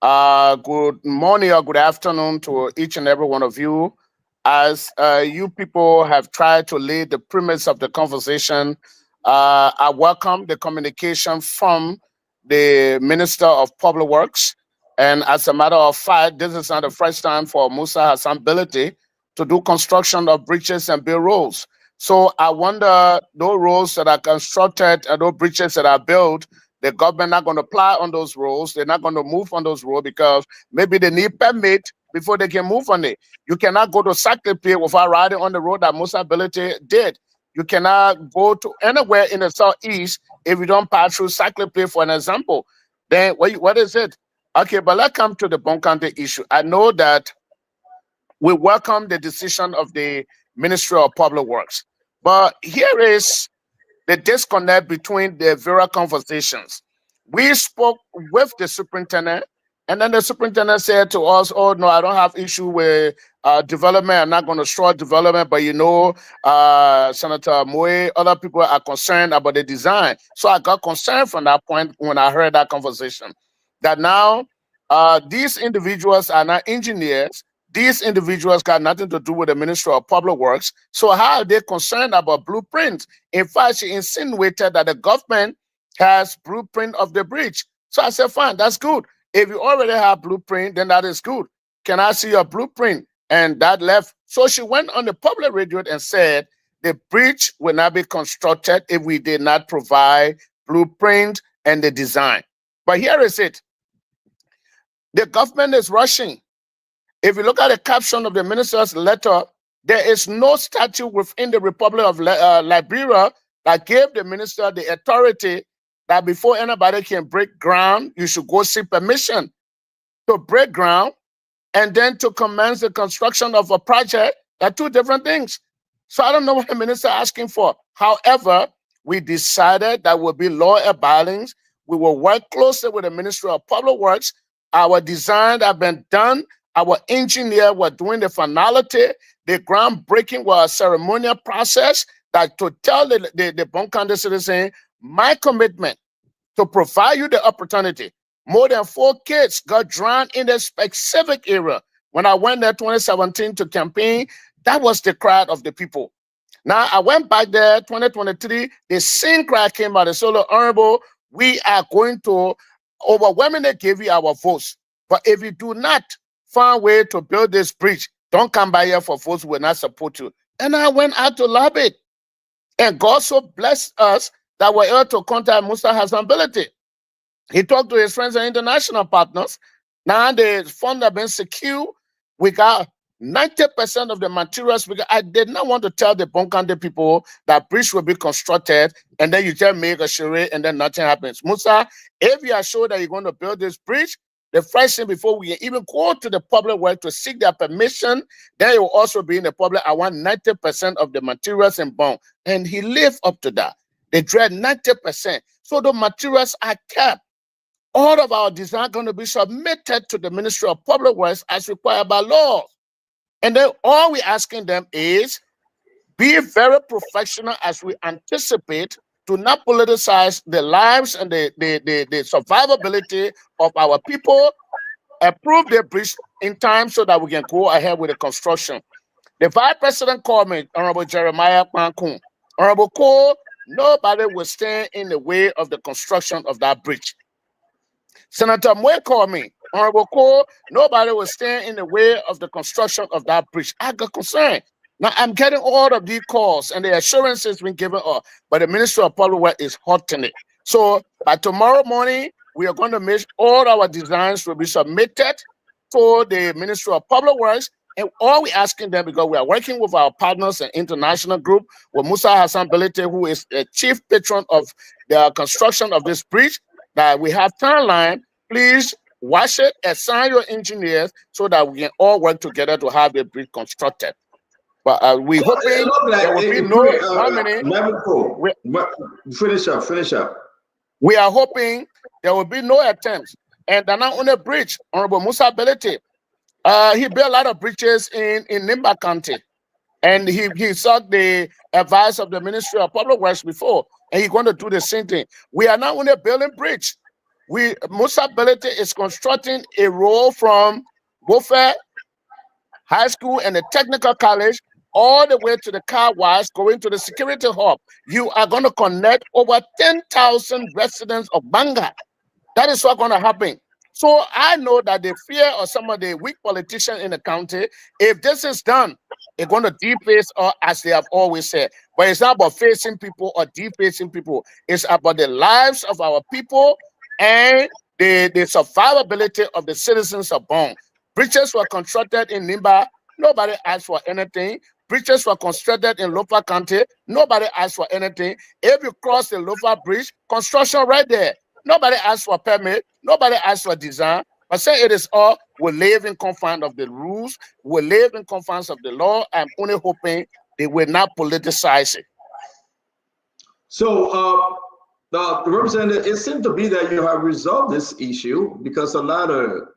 good morning or good afternoon to each and every one of you. As you people have tried to lay the premise of the conversation, I welcome the communication from the Minister of Public Works. And as a matter of fact, this is not the first time for Musa Hassan Belete to do construction of bridges and build roads. So I wonder, those roads that are constructed and those bridges that are built, the government not going to apply on those roads. They're not going to move on those roads because maybe they need permit before they can move on it. You cannot go to Saclay without riding on the road that Musa Belete did. You cannot go to anywhere in the southeast if you don't pass through Saclay, for an example. Then what is it? Okay, but let's come to the Bonkante issue. I know that we welcome the decision of the Ministry of Public Works, but here is the disconnect between the various conversations. We spoke with the superintendent, and then the superintendent said to us, oh, no, I don't have issue with development. I'm not going to destroy development, but Senator Mwe, other people are concerned about the design. So I got concerned from that point when I heard that conversation, that now these individuals are not engineers. These individuals got nothing to do with the Ministry of Public Works. So how are they concerned about blueprints? In fact, she insinuated that the government has blueprint of the bridge. So I said, fine, that's good. If you already have blueprint, then that is good. Can I see your blueprint? And that left. So she went on the public radio and said, the bridge will not be constructed if we did not provide blueprint and the design. But here is it. The government is rushing. If you look at the caption of the minister's letter, there is no statute within the Republic of Liberia that gave the minister the authority that before anybody can break ground, you should go seek permission to break ground and then to commence the construction of a project. Are two different things. So I don't know what the minister is asking for. However, we decided that will be law abiding. We will work closely with the Ministry of Public Works. Our design have been done. Our engineer were doing the finality. The groundbreaking was a ceremonial process that to tell the Bonkante citizen, my commitment to provide you the opportunity. More than 4 kids got drowned in a specific area. When I went there 2017 to campaign, that was the cry of the people. Now, I went back there, 2023, the same cry came out. They said, "Look, Honorable, we are going to overwhelmingly give you our votes. But if you do not find a way to build this bridge, don't come by here for votes who will not support you." And I went out to lobby. And God so blessed us that we're able to contact Musa Hassan Bility. He talked to his friends and international partners. Now the funds have been secured. We got 90% of the materials. I did not want to tell the Bonkande people that bridge will be constructed and then you just make a charade and then nothing happens. Musa, if you are sure that you're going to build this bridge, the first thing before we even go to the public work to seek their permission, then it will also be in the public. I want 90% of the materials in Bon. And he lived up to that. They dread 90%. So the materials are kept. All of our design are going to be submitted to the Ministry of Public Works as required by law. And then all we're asking them is be very professional as we anticipate to not politicize the lives and the survivability of our people, approve the bridge in time so that we can go ahead with the construction. The Vice President called me, Honorable Jeremiah Kwankun. Honorable Cole, nobody will stand in the way of the construction of that bridge. Senator Moe called me, Honorable Cole, nobody will stand in the way of the construction of that bridge. I got concerned. Now, I'm getting all of these calls and the assurances been given up, but the Ministry of Public Works is hot in it. So by tomorrow morning, we are going to make all our designs will be submitted to the Ministry of Public Works. And all we're asking them, because we are working with our partners and international group, with Musa Hassan Bility, who is the chief patron of the construction of this bridge, that we have timeline. Please watch it, assign your engineers so that we can all work together to have the bridge constructed. But we hoping there will be Finish up. We are hoping there will be no attempts. And they're not on a bridge, Honorable Musa Bility. He built a lot of bridges in Nimba County. And he sought the advice of the Ministry of Public Works before. And he's going to do the same thing. We are not on a building bridge. Musa Bility is constructing a road from Beaufort High School and the Technical College all the way to the car wash, going to the security hub. You are going to connect over 10,000 residents of Banga. That is what's going to happen. So I know that the fear of some of the weak politicians in the county, if this is done, it's going to deface us, as they have always said. But it's not about facing people or defacing people. It's about the lives of our people and the survivability of the citizens of Bon. Bridges were constructed in Nimba. Nobody asked for anything. Bridges were constructed in Lofa County. Nobody asked for anything. If you cross the Lofa Bridge, construction right there. Nobody asked for permit. Nobody asked for design. I say it is all, we live in confines of the rules. We live in confines of the law. I'm only hoping they will not politicize it. So, Representative, it seems to be that you have resolved this issue because a lot of,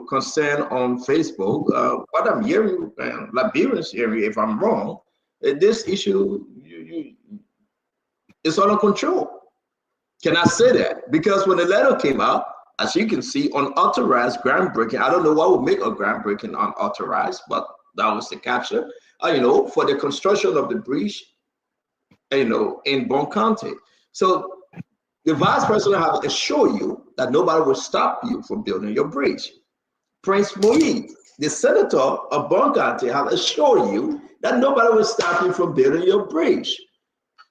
concern on Facebook. What I'm hearing, Liberians hearing, if I'm wrong, this issue is under control. Can I say that? Because when the letter came out, as you can see, unauthorized groundbreaking, I don't know what would make a groundbreaking unauthorized, but that was the caption, for the construction of the bridge, in Bon County. So the Vice President has assured you that nobody will stop you from building your bridge. Prince Moïse, the Senator of Bon County, has assured you that nobody will stop you from building your bridge.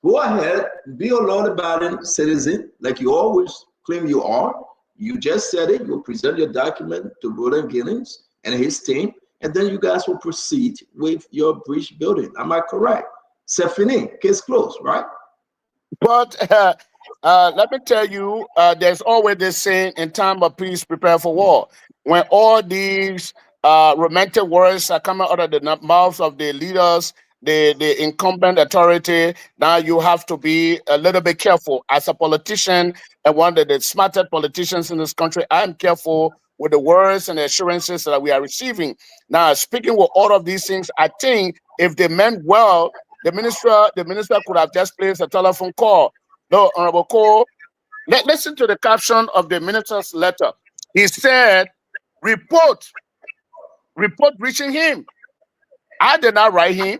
Go ahead, be a law-abiding citizen like you always claim you are. You just said it. You'll present your document to Roland Gillings and his team, and then you guys will proceed with your bridge building. Am I correct? C'est fini. Case closed, right? But let me tell you, there's always this saying, in time of peace, prepare for war. When all these romantic words are coming out of the mouths of the leaders, the incumbent authority, now you have to be a little bit careful. As a politician and one of the smartest politicians in this country, I'm careful with the words and the assurances that we are receiving. Now, speaking with all of these things, I think if they meant well, the minister could have just placed a telephone call. No, Honorable Cole, listen to the caption of the minister's letter. He said, report reaching him. I did not write him.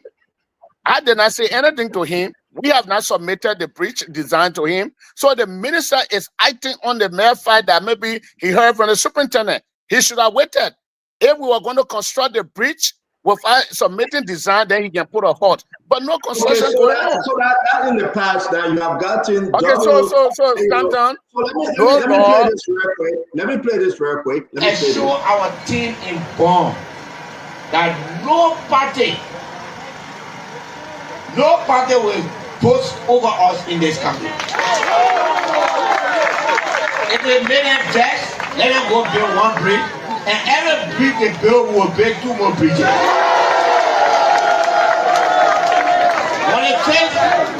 I did not say anything to him. We have not submitted the bridge design to him. So the minister is acting on the mere fact that maybe he heard from the superintendent. He should have waited. If we were going to construct the bridge without submitting design, then he can put a halt. But no construction Okay, going on. so that in the past that you have gotten. Okay, so Stanton. So let me play this real quick. Let me play this real quick. Let me and show our team in Bonn that no party will boast over us in this country. If they made them vex, let them go build one bridge, and every bridge they build will build 2 more bridges.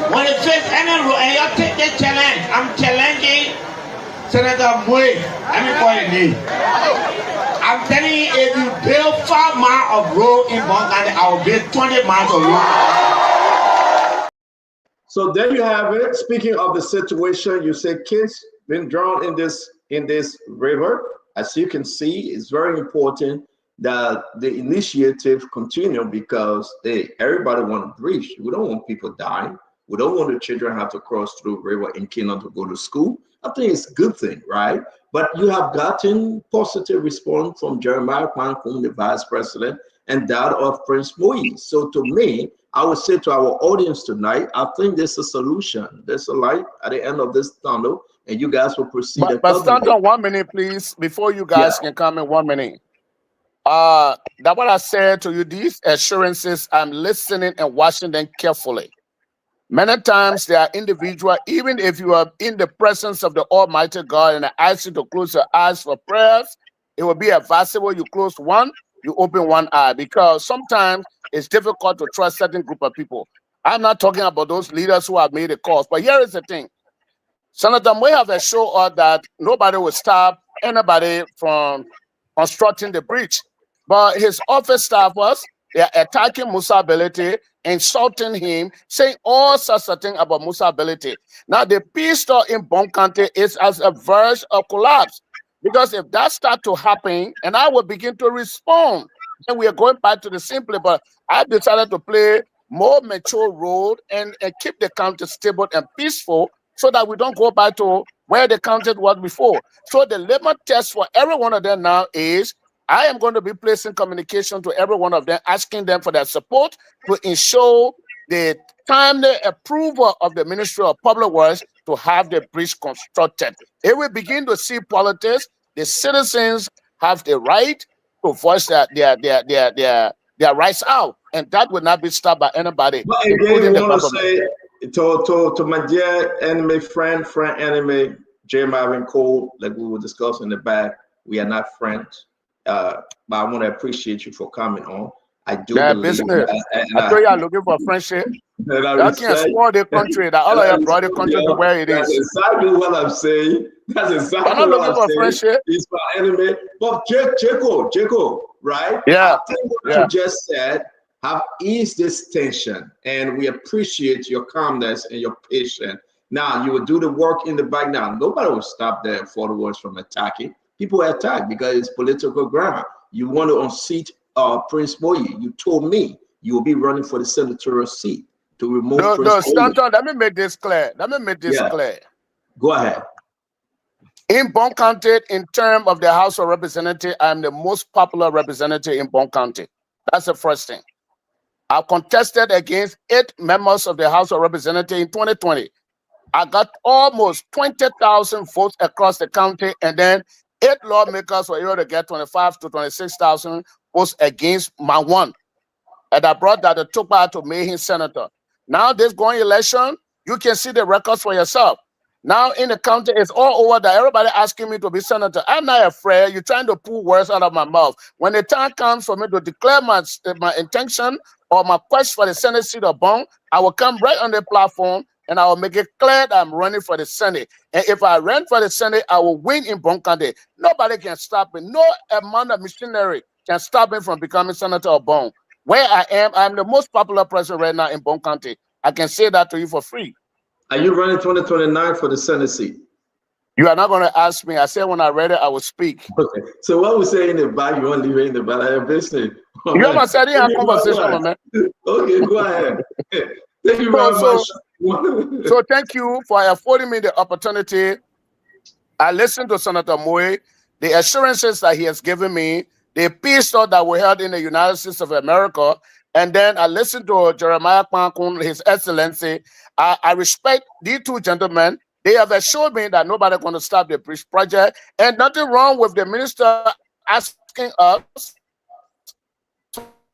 When it says any rule, and you take the challenge, I'm challenging Senator Moy. Let me call your name. I'm telling you, if you build 5 miles of road in Bonn County, I will build 20 miles of road. So there you have it. Speaking of the situation, you say kids been drowned in this river. As you can see, it's very important that the initiative continue because everybody want to bridge. We don't want people dying. We don't want the children have to cross through the river in Kenya to go to school. I think it's a good thing, right? But you have gotten positive response from Jeremiah Kwankum, the vice president, and that of Prince Moise. So to me, I would say to our audience tonight, I think there's a solution. There's a light at the end of this tunnel, and you guys will proceed. But stand on 1 minute, please, before you guys can come in 1 minute. That what I said to you, these assurances, I'm listening and watching them carefully. Many times there are individuals, even if you are in the presence of the Almighty God and I ask you to close your eyes for prayers, it will be advisable you close one, you open one eye, because sometimes it's difficult to trust certain group of people. I'm not talking about those leaders who have made a call, but here is the thing. Senator Moy have assured us that nobody will stop anybody from constructing the bridge, but his office staff they're attacking Musa Ability, insulting him, saying all sorts of things about Musa Ability. Now, the peace store in Bonn County is as a verge of collapse, because if that starts to happen, and I will begin to respond, then we are going back to the simple, but I decided to play more mature role and keep the county stable and peaceful so that we don't go back to where the county was before. So the litmus test for every one of them now is I am going to be placing communication to every one of them, asking them for their support to ensure the timely approval of the Ministry of Public Works to have the bridge constructed. If we begin to see politics, the citizens have the right to voice their rights out, and that will not be stopped by anybody. But again, I want to say to my dear enemy, friend enemy, J. Marvin Cole, like we were discussing in the back, we are not friends. But I want to appreciate you for coming on. I do believe business. I thought you are looking for friendship. You can't spoil the country. That all of you brought the country to where it is. That's exactly what I'm saying. That's exactly I'm not what looking I'm for saying. friendship. It's my enemy. But Jacob, right? Yeah. I think what you just said have eased this tension, and we appreciate your calmness and your patience. Now you will do the work in the background. Nobody will stop the followers from attacking. People attack because it's political ground. You want to unseat Prince Moye. You told me you will be running for the senatorial seat to remove Prince Moye. Stanton, let me make this clear. Clear. Go ahead. In Bonn County, in terms of the House of Representatives, I am the most popular representative in Bonn County. That's the first thing. I contested against 8 members of the House of Representatives in 2020. I got almost 20,000 votes across the county, and then 8 lawmakers were able to get 25 to 26,000 votes against my one. And I brought that to Tukpa to make him senator. Now this going election, you can see the records for yourself. Now in the county, it's all over that everybody asking me to be senator. I'm not afraid. You're trying to pull words out of my mouth. When the time comes for me to declare my intention or my quest for the Senate seat of Bonn, I will come right on the platform and I will make it clear that I'm running for the Senate. And if I run for the Senate, I will win in Bonn County. Nobody can stop me. No amount of missionary can stop me from becoming senator of Bonn. Where I am, I'm the most popular person right now in Bonn County. I can say that to you for free. Are you running 2029 for the Senate seat? You are not going to ask me. I said when I read it, I will speak. Okay. So what we say in the back, you want to leave it in the back of your business. You almost said in a conversation, man. Okay, go ahead. Thank you very much. So thank you for affording me the opportunity. I listened to Senator Moy, the assurances that he has given me, the peace talk that we held in the United States of America, and then I listened to Jeremiah Kpankun, His Excellency. I respect these two gentlemen. They have assured me that nobody's going to stop the bridge project, and nothing wrong with the minister asking us,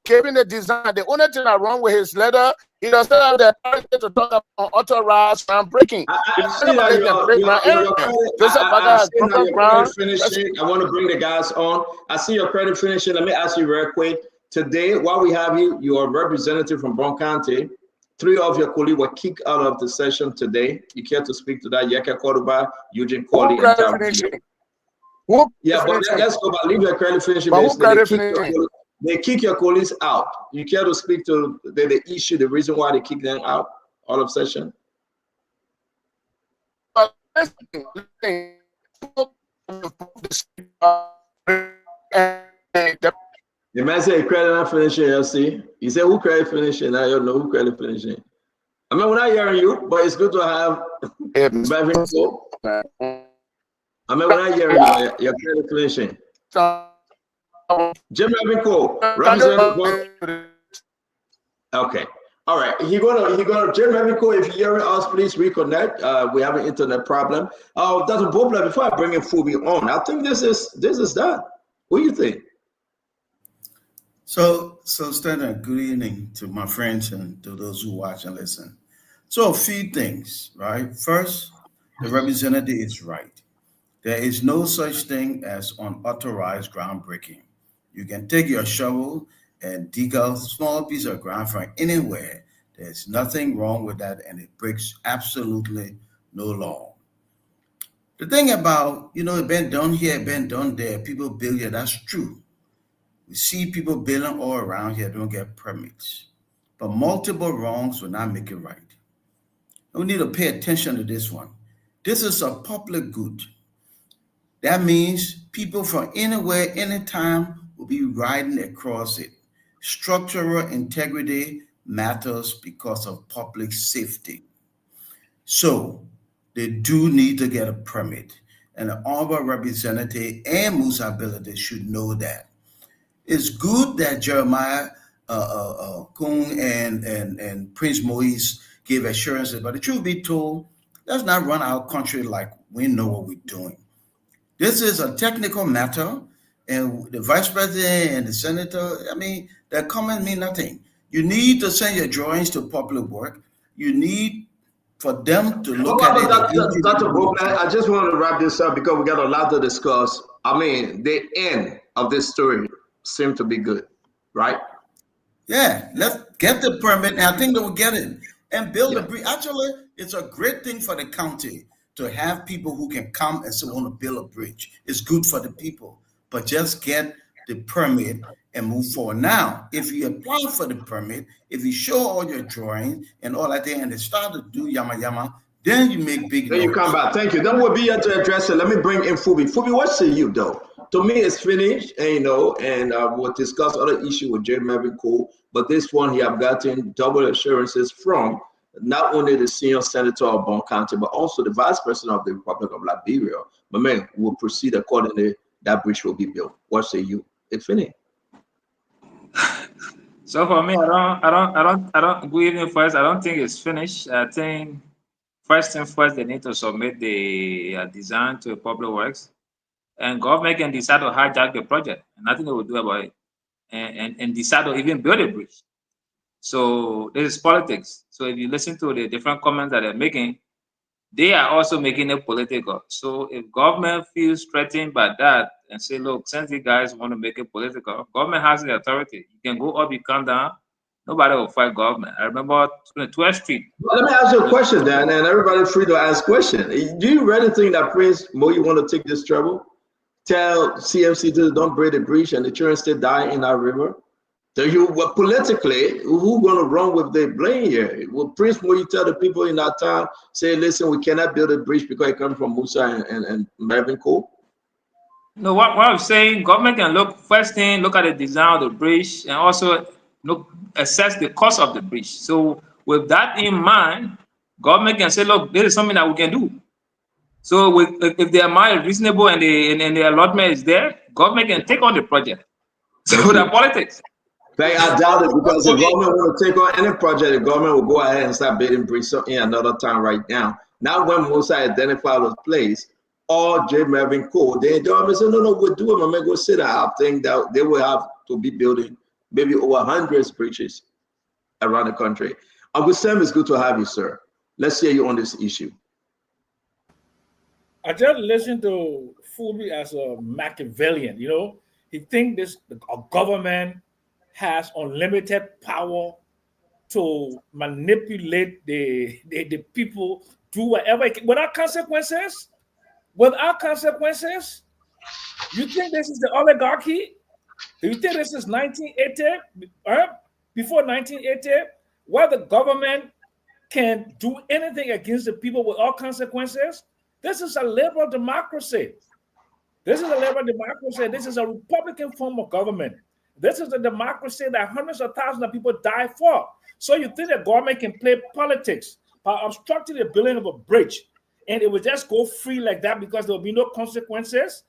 giving the design. The only thing that's wrong with his letter, he doesn't have the authority to talk about unauthorized groundbreaking. I see that your credit finishing. I want to bring the guys on. I see your credit finishing. Let me ask you real quick. Today, while we have you, you are a representative from Bon County. 3 of your colleagues were kicked out of the session today. You care to speak to that? Yeka Cordoba, Eugene Corley, and Tarek. Yeah, but let's go back. Leave your credit finishing. They kick your colleagues out. You care to speak to the issue, the reason why they kick them out all of session? The man said credit not finishing, you see. He said who credit finishing? I don't know who credit finishing. I mean, we're not hearing you, but it's good to have Bevin Cole. I mean, we're not hearing you. Your credit finishing. Jim Bevin Cole, representative. Okay. All right. He gonna Jim Bevin Cole, if you're hearing us, please reconnect. We have an internet problem. Dr. Bobla, before I bring in Fubi on, I think this is done. What do you think? So Stanton, good evening to my friends and to those who watch and listen. So a few things, right? First, the representative is right. There is no such thing as unauthorized groundbreaking. You can take your shovel and dig out a small piece of ground from anywhere. There's nothing wrong with that, and it breaks absolutely no law. The thing about, it been done here, been done there, people build here, that's true. We see people building all around here don't get permits. But multiple wrongs will not make it right. And we need to pay attention to this one. This is a public good. That means people from anywhere, anytime will be riding across it. Structural integrity matters because of public safety. So they do need to get a permit. And the honorable representative and Musability should know that. It's good that Jeremiah Kung and Prince Moise gave assurances, but the truth be told, let's not run our country like we know what we're doing. This is a technical matter, and the vice president and the senator, their comment mean nothing. You need to send your drawings to public work. You need for them to look at it. Dr. Bobla, I just want to wrap this up because we got a lot to discuss. The end of this story seem to be good, right? Yeah, let's get the permit, and I think they will get it and build a bridge. Actually, it's a great thing for the county to have people who can come and say want to build a bridge. It's good for the people, but just get the permit and move forward. Now, if you apply for the permit, if you show all your drawings and all that thing, and they start to do yama, then you make big noise. Then you come back. Thank you. Then we'll be here to address it. Let me bring in Fubi. Fubi, what say you though? To me, it's finished, and we'll discuss other issues with Jay Melvin Cole. But this one, he have gotten double assurances from not only the senior senator of Bon County, but also the vice president of the Republic of Liberia. But man, we'll proceed accordingly. That bridge will be built. What say you? It's finished. So for me, I don't. Good evening, first. I don't think it's finished. I think first and first they need to submit the design to Public Works. And government can decide to hijack the project, and nothing they will do about it, and decide to even build a bridge. So this is politics. So if you listen to the different comments that they're making, they are also making it political. So if government feels threatened by that and say, look, since you guys want to make it political, government has the authority. You can go up, you come down. Nobody will fight government. I remember 12th Street. Well, let me ask you a question, Dan, and everybody free to ask questions. Do you really think that Prince Moyi want to take this trouble? Tell CMC to don't break the bridge and the children still die in our river? So well, politically, who's going to run with the blame here? Will Prince Moyi tell the people in that town, say, listen, we cannot build a bridge because it comes from Musa and Marvin Cole? No, what I'm saying, government can look at the design of the bridge and also assess the cost of the bridge. So with that in mind, government can say, look, this is something that we can do. So if the amount is reasonable and the allotment is there, government can take on the project. So the politics. I doubt it, because the government want to take on any project, the government will go ahead and start building bridge in another town right now. Now when Musa identified those place, or J. Marvin Cole, they don't say, no, we'll do it. I'm going to go sit there. I think that they will have to be building maybe over 100 bridges around the country. Uncle Sam, it's good to have you, sir. Let's hear you on this issue. I just listened to Fulby as a Machiavellian. You know, he thinks a government has unlimited power to manipulate the people, do whatever it can, without consequences. Without consequences. You think this is the oligarchy? Do you think this is 1980? Before 1980, where the government can do anything against the people without consequences? This is a liberal democracy. This is a liberal democracy. This is a Republican form of government. This is a democracy that hundreds of thousands of people die for. So you think the government can play politics by obstructing the building of a bridge, and it will just go free like that because there will be no consequences?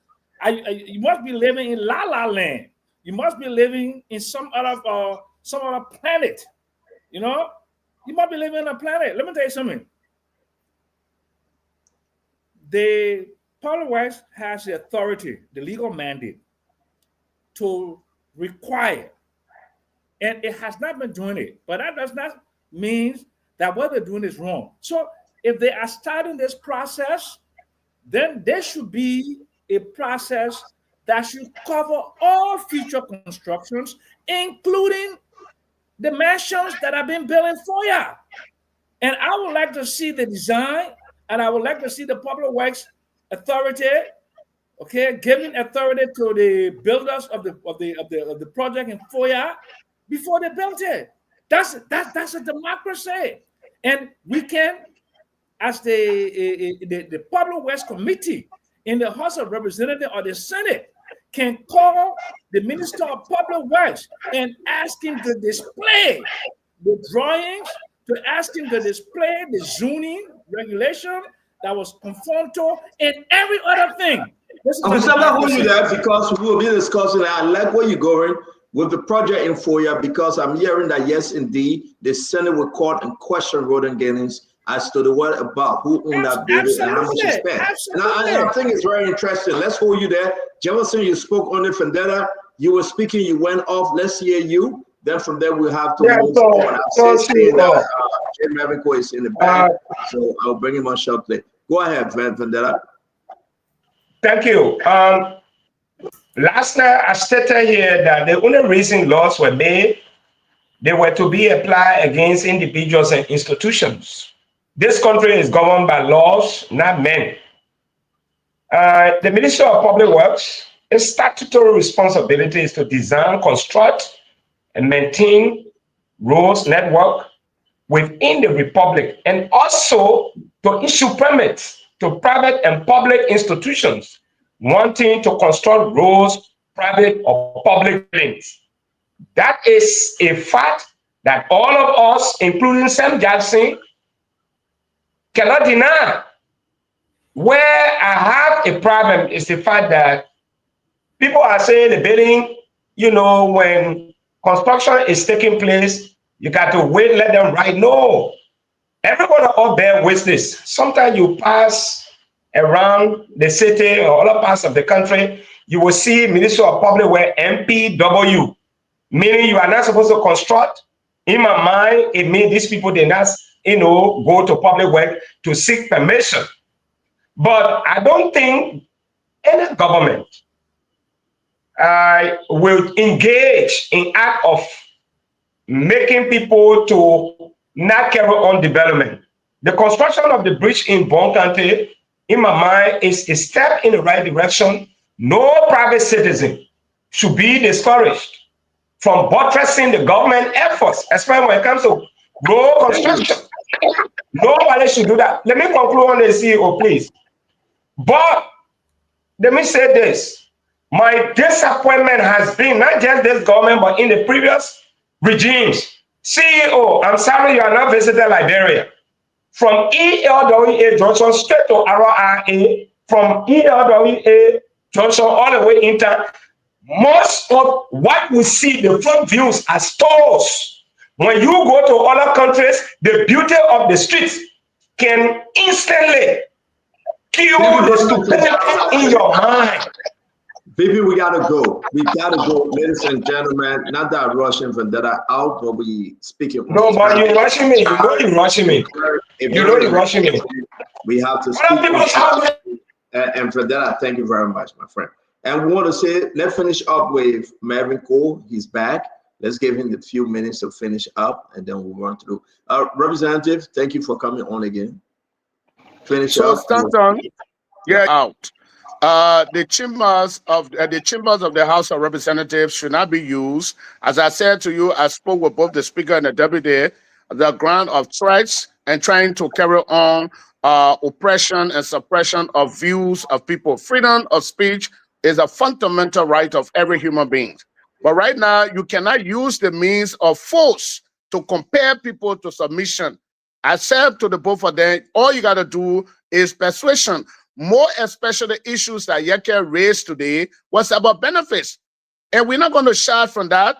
You must be living in La La Land. You must be living in some other planet. You know, you might be living on a planet. Let me tell you something. The Public Works has the authority, the legal mandate, to require, and it has not been doing it. But that does not mean that what they're doing is wrong. So if they are starting this process, then there should be a process that should cover all future constructions, including the mansions that have been built in Foya. And I would like to see the design, and I would like to see the Public Works Authority, okay, giving authority to the builders of the project in Foya before they built it. That's a democracy, and we can, as the Public Works Committee in the House of Representatives or the Senate, can call the Minister of Public Works and ask him to display the drawings, to ask him to display the zoning regulation that was conformed to, and every other thing. I'm hold you there because we will be discussing. I like where you're going with the project in Foya, because I'm hearing that yes, indeed, the Senate will court and question Roden Gaines as to the word about who owned that building and how much is spent. And I think it's very interesting. Let's hold you there. Jefferson, you spoke on it. Vendetta, you were speaking, you went off. Let's hear you. Then from there, we'll have to move on. Jay Mavico is in the back, so I'll bring him on shortly. Go ahead, Vendetta. Thank you. Last night, I stated here that the only reason laws were made, they were to be applied against individuals and institutions. This country is governed by laws, not men. The Minister of Public Works, its statutory responsibility is to design, construct, and maintain roads network within the Republic, and also to issue permits to private and public institutions wanting to construct roads, private or public buildings. That is a fact that all of us, including Sam Jackson, cannot deny. Where I have a problem is the fact that people are saying the building, you know, when construction is taking place, you got to wait, let them ride. No, everyone all bear witness. Sometimes you pass around the city or other parts of the country, you will see Minister of Public Works, MPW, meaning you are not supposed to construct. In my mind, it means these people did not, you know, go to public work to seek permission. But I don't think any government will engage in act of making people to not carry on development. The construction of the bridge in Bon County, in my mind, is a step in the right direction. No private citizen should be discouraged from buttressing the government efforts, especially when it comes to road construction. Nobody should do that. Let me conclude on the CEO, please. But let me say this. My disappointment has been not just this government, but in the previous regimes. CEO, I'm sorry you are not visiting Liberia. From ELWA Johnson straight to RRA, from ELWA Johnson all the way into most of what we see, the front views are stores. When you go to other countries, the beauty of the streets can instantly kill the stupidity in your mind. Baby, we gotta go. We gotta go, ladies and gentlemen. Not that rushing Vendetta out, but we speaking. No, but you're rushing me. You know you're rushing me. You know you're rushing me. We have to speak. And Vendetta, thank you very much, my friend. And we want to say, let's finish up with Marvin Cole. He's back. Let's give him a few minutes to finish up, and then we'll run through. Representative, thank you for coming on again. Finish up. Stanton, yeah, out. The chambers of the House of Representatives should not be used. As I said to you, I spoke with both the Speaker and the Deputy, the ground of threats and trying to carry on oppression and suppression of views of people. Freedom of speech is a fundamental right of every human being. But right now, you cannot use the means of force to compel people to submission. I said to the both of them, all you got to do is persuasion. More especially the issues that Yeke raised today was about benefits. And we're not going to shy from that.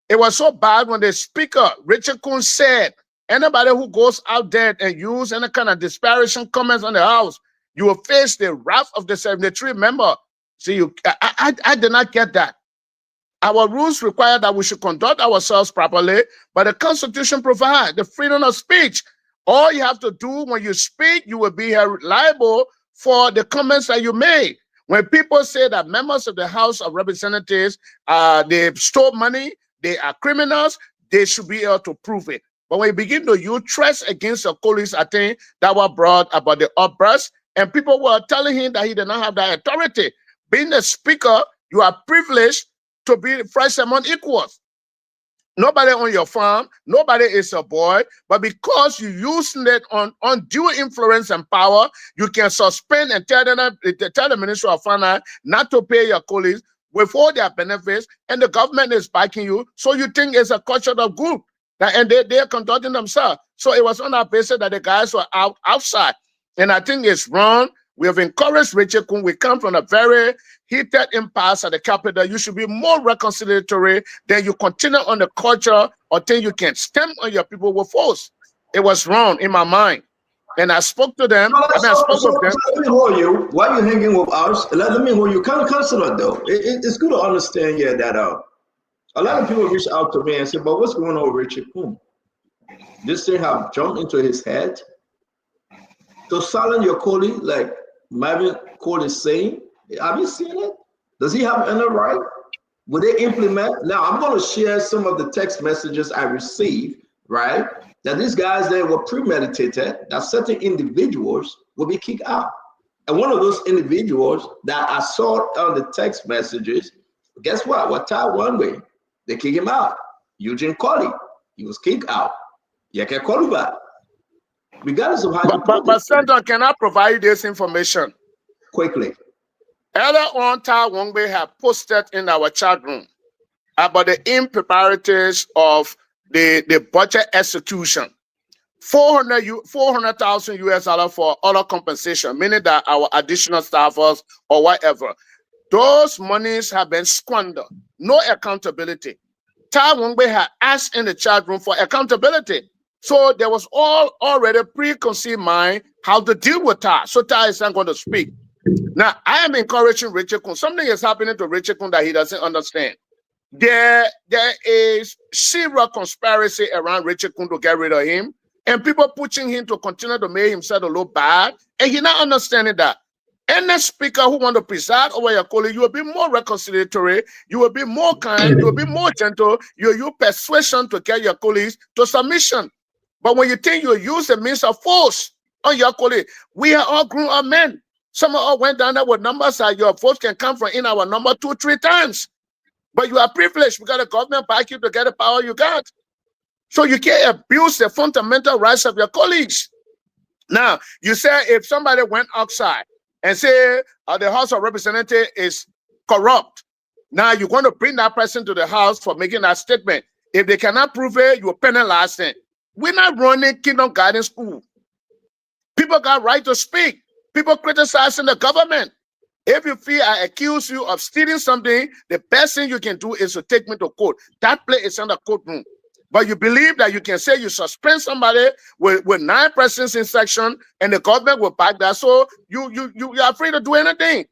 It was so bad when the Speaker, Richard Coons, said, anybody who goes out there and use any kind of disparaging comments on the House, you will face the wrath of the 73 member. See, I did not get that. Our rules require that we should conduct ourselves properly, but the Constitution provides the freedom of speech. All you have to do when you speak, you will be liable for the comments that you made. When people say that members of the House of Representatives, they stole money, they are criminals, they should be able to prove it. But when you begin to use threats against your colleagues, I think that was brought about the outburst, and people were telling him that he did not have that authority. Being the Speaker, you are privileged to be first among equals. Nobody on your farm, nobody is a boy, but because you using it on undue influence and power, you can suspend and tell the Ministry of Finance not to pay your colleagues with all their benefits, and the government is backing you, so you think it's a culture of group, and they are conducting themselves. So it was on that basis that the guys were outside, and I think it's wrong. We have encouraged Richard Coons. We come from a very heated impasse at the Capitol. You should be more reconciliatory than you continue on the culture or think you can stamp on your people with force. It was wrong in my mind. And I spoke to them. Let me hold you. Why are you hanging with us? Let me hold you. Councilor, though, it's good to understand here that a lot of people reach out to me and say, but what's going on with Richard Coons? This thing have jumped into his head. To silence your colleague, like Marvin Cole is saying, have you seen it? Does he have any right? Will they implement? Now, I'm going to share some of the text messages I received, right? That these guys there were premeditated, that certain individuals will be kicked out. And one of those individuals that I saw on the text messages, guess what? What tied one way? They kicked him out. Eugene Colley, he was kicked out. Yeke Koluba. Regardless of how but Senator, can I provide you this information? Quickly. Earlier on, Tai Wongbe had posted in our chat room about the impreparatives of the budget execution. $400,000 US for other compensation, meaning that our additional staffers or whatever. Those monies have been squandered. No accountability. Tai Wongbe had asked in the chat room for accountability. So there was already preconceived mind how to deal with Tai. So Tai is not going to speak. Now, I am encouraging Richard Coons. Something is happening to Richard Coons that he doesn't understand. There is serious conspiracy around Richard Coons to get rid of him, and people pushing him to continue to make himself look bad, and he's not understanding that. Any speaker who want to preside over your colleague, you will be more reconciliatory, you will be more kind, you will be more gentle, you will use persuasion to get your colleagues to submission. But when you think you use the means of force on your colleague, we are all grown-up men. Some of us went down there with numbers that your votes can come from in our number 2-3 times. But you are privileged because the government back you to get the power you got. So you can't abuse the fundamental rights of your colleagues. Now, you say if somebody went outside and say the House of Representatives is corrupt, now you're going to bring that person to the House for making that statement. If they cannot prove it, you will penalize them. We're not running Kingdom Guidance School. People got right to speak. People criticizing the government. If you feel I accuse you of stealing something, the best thing you can do is to take me to court. That place is in the courtroom. But you believe that you can say you suspend somebody with 9 persons in section and the government will back that. So you're afraid to do anything.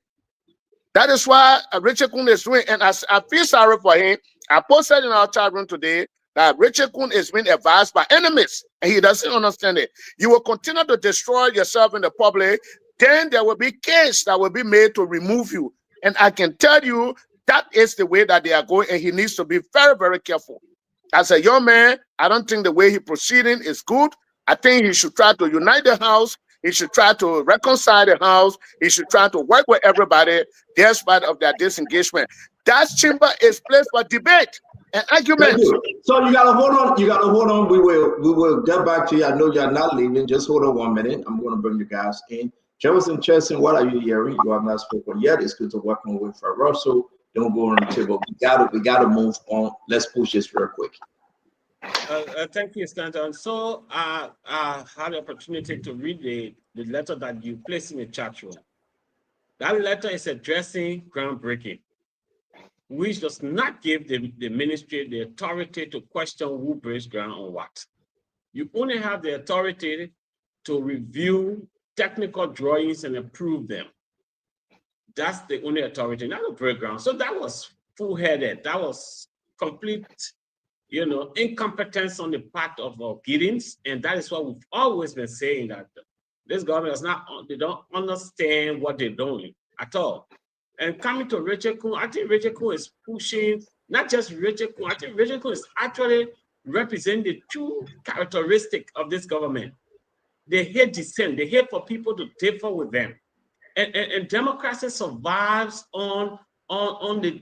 That is why Richard Kun is doing. And I feel sorry for him. I posted in our chat room today that Richard Kun is being advised by enemies and he doesn't understand it. You will continue to destroy yourself in the public. Then there will be case that will be made to remove you. And I can tell you that is the way that they are going, and he needs to be very, very careful. As a young man, I don't think the way he's proceeding is good. I think he should try to unite the House. He should try to reconcile the House. He should try to work with everybody despite of their disengagement. That chamber is place for debate and argument. So you gotta hold on. You gotta hold on. We will get back to you. I know you're not leaving. Just hold on 1 minute. I'm going to bring you guys in. Jefferson Chesson, what are you hearing? You have not spoken yet. It's good to welcome with Fred Russell. Don't go on the table. We gotta move on. Let's push this real quick. Thank you, Stanton. So I had the opportunity to read the letter that you placed in the chat room. That letter is addressing groundbreaking, which does not give the ministry the authority to question who breaks ground on what. You only have the authority to review technical drawings and approve them. That's the only authority, not a break ground. So that was full-headed. That was complete, incompetence on the part of Giddens. And that is what we've always been saying, that this government does not, they don't understand what they're doing at all. And coming to Richard Kun, I think Richard Kun is pushing, not just Richard Kun, I think Richard Kun is actually representing the true characteristic of this government. They hate dissent. They hate for people to differ with them. And democracy survives on the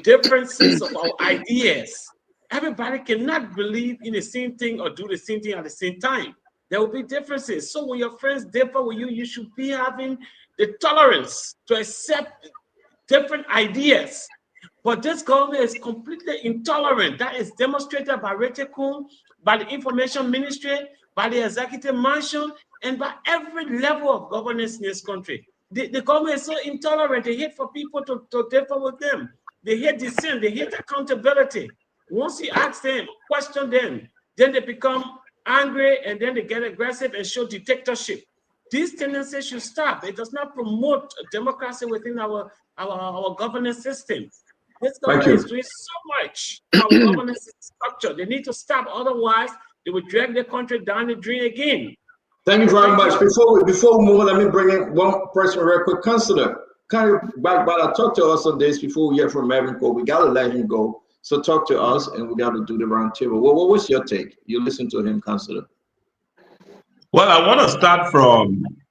differences of our ideas. Everybody cannot believe in the same thing or do the same thing at the same time. There will be differences. So when your friends differ with you, you should be having the tolerance to accept different ideas. But this government is completely intolerant. That is demonstrated by Richard Kun, by the Information Ministry, by the Executive Mansion, and by every level of governance in this country. The government is so intolerant. They hate for people to differ with them. They hate dissent. They hate accountability. Once you ask them, question them, then they become angry and then they get aggressive and show dictatorship. These tendencies should stop. It does not promote democracy within our governance system. This government is doing so much. Our governance structure. They need to stop. Otherwise, they will drag the country down the drain again. Thank you very much. Before we move on, let me bring in one person real quick. Councilor, kind of talk to us on this before we hear from Marvin Cole. We got to let him go. So talk to us, and we got to do the round table. What was your take? You listen to him, Councilor. Well, I want to start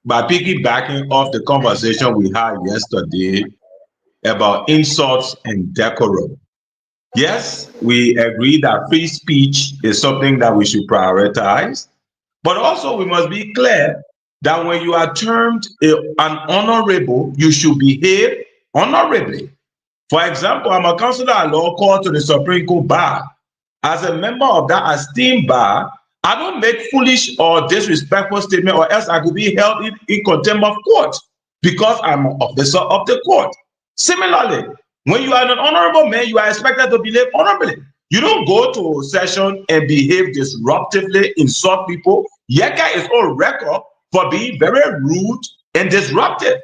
by piggybacking off the conversation we had yesterday about insults and decorum. Yes, we agree that free speech is something that we should prioritize, but also we must be clear that when you are termed an honorable, you should behave honorably. For example, I'm a counselor at law called to the Supreme Court bar. As a member of that esteemed bar, I don't make foolish or disrespectful statement, or else I could be held in contempt of court because I'm an officer of the court. Similarly, when you are an honorable man, you are expected to behave honorably. You don't go to a session and behave disruptively, insult people. Yeka is on record for being very rude and disruptive.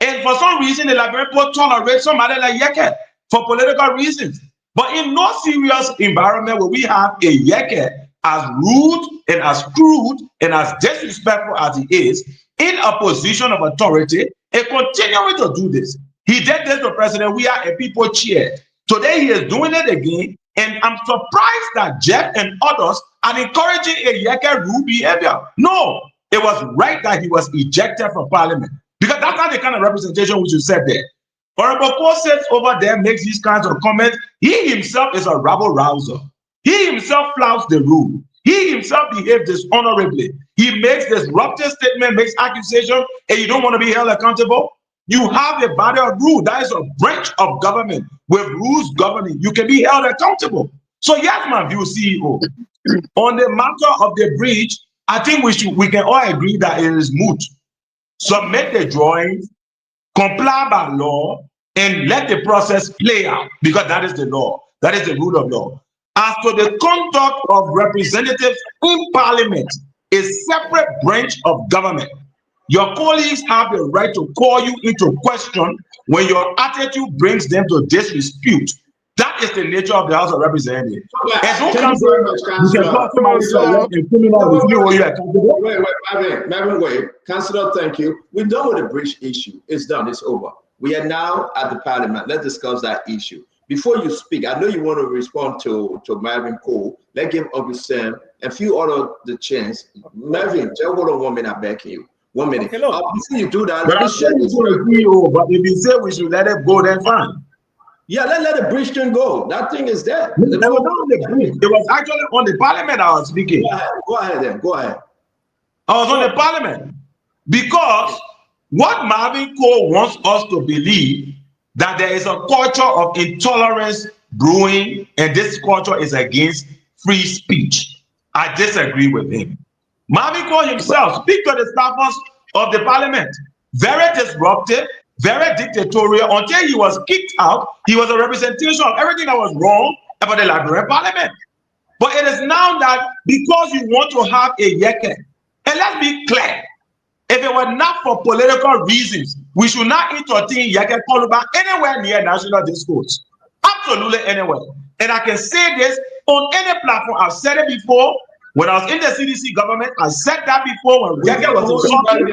And for some reason, the Liberian people tolerate somebody like Yeke for political reasons. But in no serious environment where we have a Yeke as rude and as crude and as disrespectful as he is, in a position of authority, and continuing to do this. He did this to President. We are a people cheered. Today he is doing it again, and I'm surprised that Jeff and others are encouraging a Yeke rude behavior. No, it was right that he was ejected from Parliament, because that's not the kind of representation we should set there. Honorable Cole sits over there, makes these kinds of comments. He himself is a rabble-rouser. He himself flouts the rule. He himself behaves dishonorably. He makes disruptive statement, makes accusation, and you don't want to be held accountable. You have a body of rule. That is a branch of government with rules governing. You can be held accountable. So here's my view, CEO. On the matter of the bridge, I think we can all agree that it is moot. Submit the drawings, comply by law, and let the process play out, because that is the law. That is the rule of law. As to the conduct of representatives in parliament, a separate branch of government, your colleagues have the right to call you into question when your attitude brings them to disrepute. That is the nature of the House of Representatives. And don't come here, you can call somebody a criminal with you or you're accountable. Wait. Councillor, thank you. We're done with the bridge issue. It's done. It's over. We are now at the parliament. Let's discuss that issue. Before you speak, I know you want to respond to Marvin Cole. Let's give Uncle Sam and a few other the chance. Marvin, just hold on 1 minute, I beg you. 1 minute. Okay, before you do that, but I'm saying it's but if you say we should let it go, then fine. Yeah, let the bridge thing go. That thing is there. It was not on the bridge. It was actually on the parliament I was speaking. Go ahead. I was on the parliament because what Marvin Cole wants us to believe that there is a culture of intolerance brewing, and this culture is against free speech. I disagree with him. Marvin Cole himself speak to the staffers of the parliament. Very disruptive, very dictatorial. Until he was kicked out, he was a representation of everything that was wrong about the Liberian parliament. But it is now that because you want to have a Yeke, and let's be clear, if it were not for political reasons, we should not entertain Yeke Koluba anywhere near national discourse. Absolutely anywhere. And I can say this on any platform. I've said it before. When I was in the CDC government, I said that before when Yeke was insulted.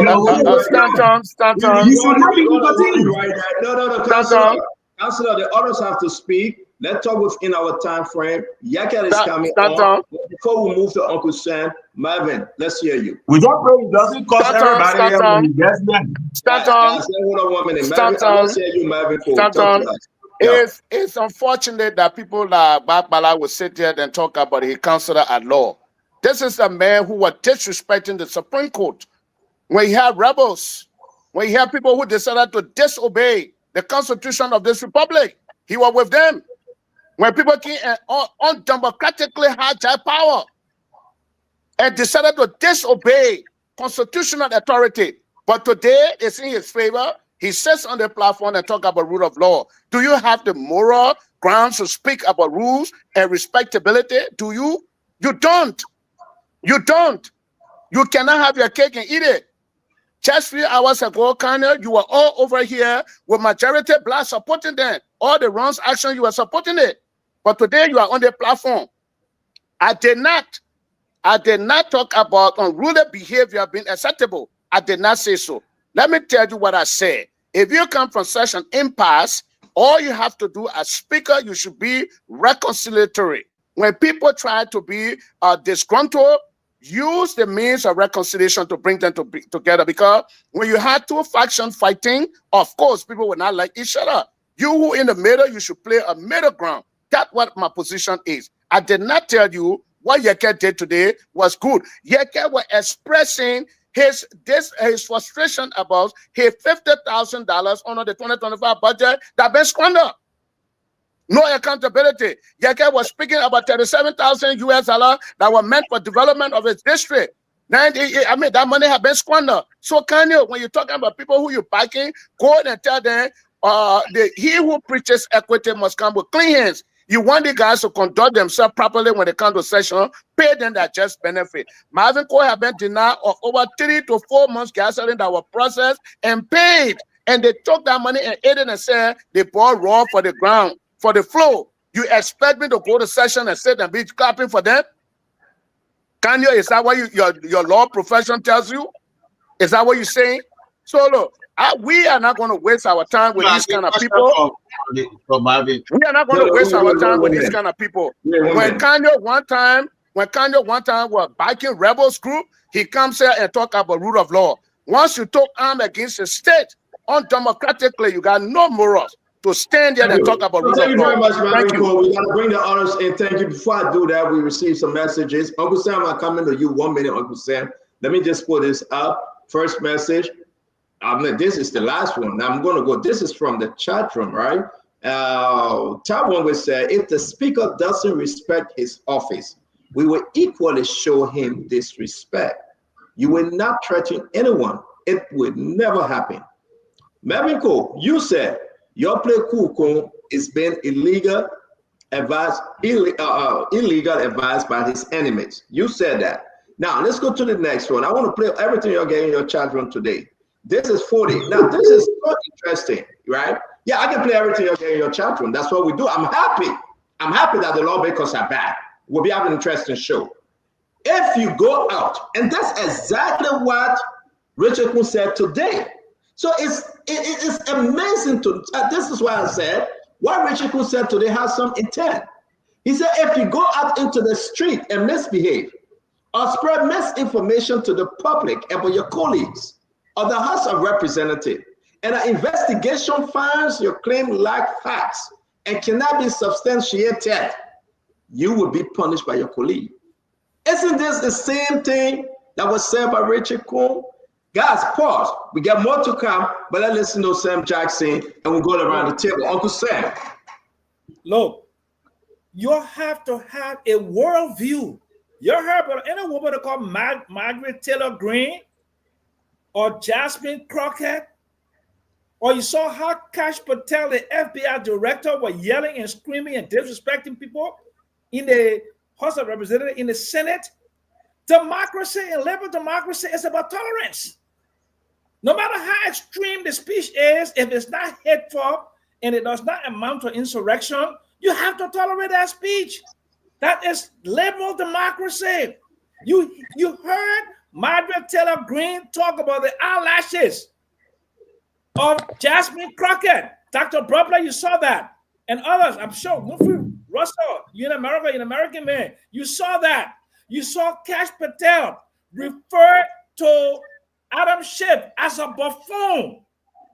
No, Councillor, the others have to speak. Let's talk within our time frame. Yeke is coming on. Before we move to Uncle Sam, Marvin, let's hear you. We don't pray it doesn't cost everybody here when he gets there. Hold on 1 minute. Let's hear you, Marvin. It's unfortunate that people like Babala will sit here and talk about a counselor at law. This is a man who was disrespecting the Supreme Court. When you have rebels, when you have people who decided to disobey the Constitution of this republic, he was with them. When people came and undemocratically hijacked power and decided to disobey constitutional authority, but today it's in his favor. He sits on the platform and talk about rule of law. Do you have the moral grounds to speak about rules and respectability? Do you? You don't. You don't. You cannot have your cake and eat it. Just 3 hours ago, Kanye, you were all over here with majority black supporting them. All the wrong action, you were supporting it. But today you are on the platform. I did not talk about unruly behavior being acceptable. I did not say so. Let me tell you what I said. If you come from such an impasse, all you have to do as speaker, you should be reconciliatory. When people try to be disgruntled, use the means of reconciliation to bring them together. Because when you have two factions fighting, of course, people will not like each other. You who in the middle, you should play a middle ground. That's what my position is. I did not tell you what Yeke did today was good. Yeke was expressing his frustration about his $50,000 under the 2025 budget that been squandered. No accountability. Yeke was speaking about $37,000 that were meant for development of his district. That money had been squandered. So Kanye, when you're talking about people who you're backing, go and tell them he who preaches equity must come with clean hands. You want the guys to conduct themselves properly when they come to session, pay them that just benefit. Marvin Cole have been denied of over 3 to 4 months gasoline that were processed and paid. And they took that money and ate it and said they bought raw for the ground, for the flow. You expect me to go to session and sit and be clapping for them? Kanye, is that what your law profession tells you? Is that what you're saying? So look, we are not going to waste our time with these kind of people. We are not going to waste our time with these kind of people. When Kanye one time was backing rebels group, he comes here and talk about rule of law. Once you took arm against the state, undemocratically. You got no morals to stand there and talk about rule of law. Thank you very much, Thank you. We got to bring the others in. Thank you. Before I do that, we received some messages. Uncle Sam, I'm coming to you 1 minute, Uncle Sam. Let me just put this up. First message. This is the last one. Now I'm going to go. This is from the chat room, right? Top one would say, if the speaker doesn't respect his office, we will equally show him disrespect. You will not threaten anyone. It would never happen. Melvin Cole, you said your play Kuko is being illegal advised by his enemies. You said that. Now let's go to the next one. I want to play everything you're getting in your chat room today. This is 40. Now this is so interesting, right? Yeah, I can play everything you're getting in your chat room. That's what we do. I'm happy that the lawmakers are back. We'll be having an interesting show. If you go out, and that's exactly what Richard Kun said today. So it's amazing to, this is why I said, what Richard Kun said today has some intent. He said, if you go out into the street and misbehave or spread misinformation to the public about your colleagues or the House of Representatives, and an investigation finds your claim lack facts and cannot be substantiated, you will be punished by your colleague. Isn't this the same thing that was said by Richard Kun? Guys, pause. We got more to come, but let's listen to Sam Jackson and we'll go around the table. Uncle Sam. Look, you have to have a worldview. You heard about any woman called Margaret Taylor Greene or Jasmine Crockett? Or you saw how Kash Patel, the FBI director, were yelling and screaming and disrespecting people in the House of Representatives, in the Senate? Democracy and liberal democracy is about tolerance. No matter how extreme the speech is, if it's not hateful and it does not amount to insurrection, you have to tolerate that speech. That is liberal democracy. You heard Margaret Taylor Greene talk about the eyelashes of Jasmine Crockett. Dr. Brubler, you saw that. And others, I'm sure. Russell, you're in America, you're an American man. You saw that. You saw Kash Patel refer to Adam Schiff as a buffoon.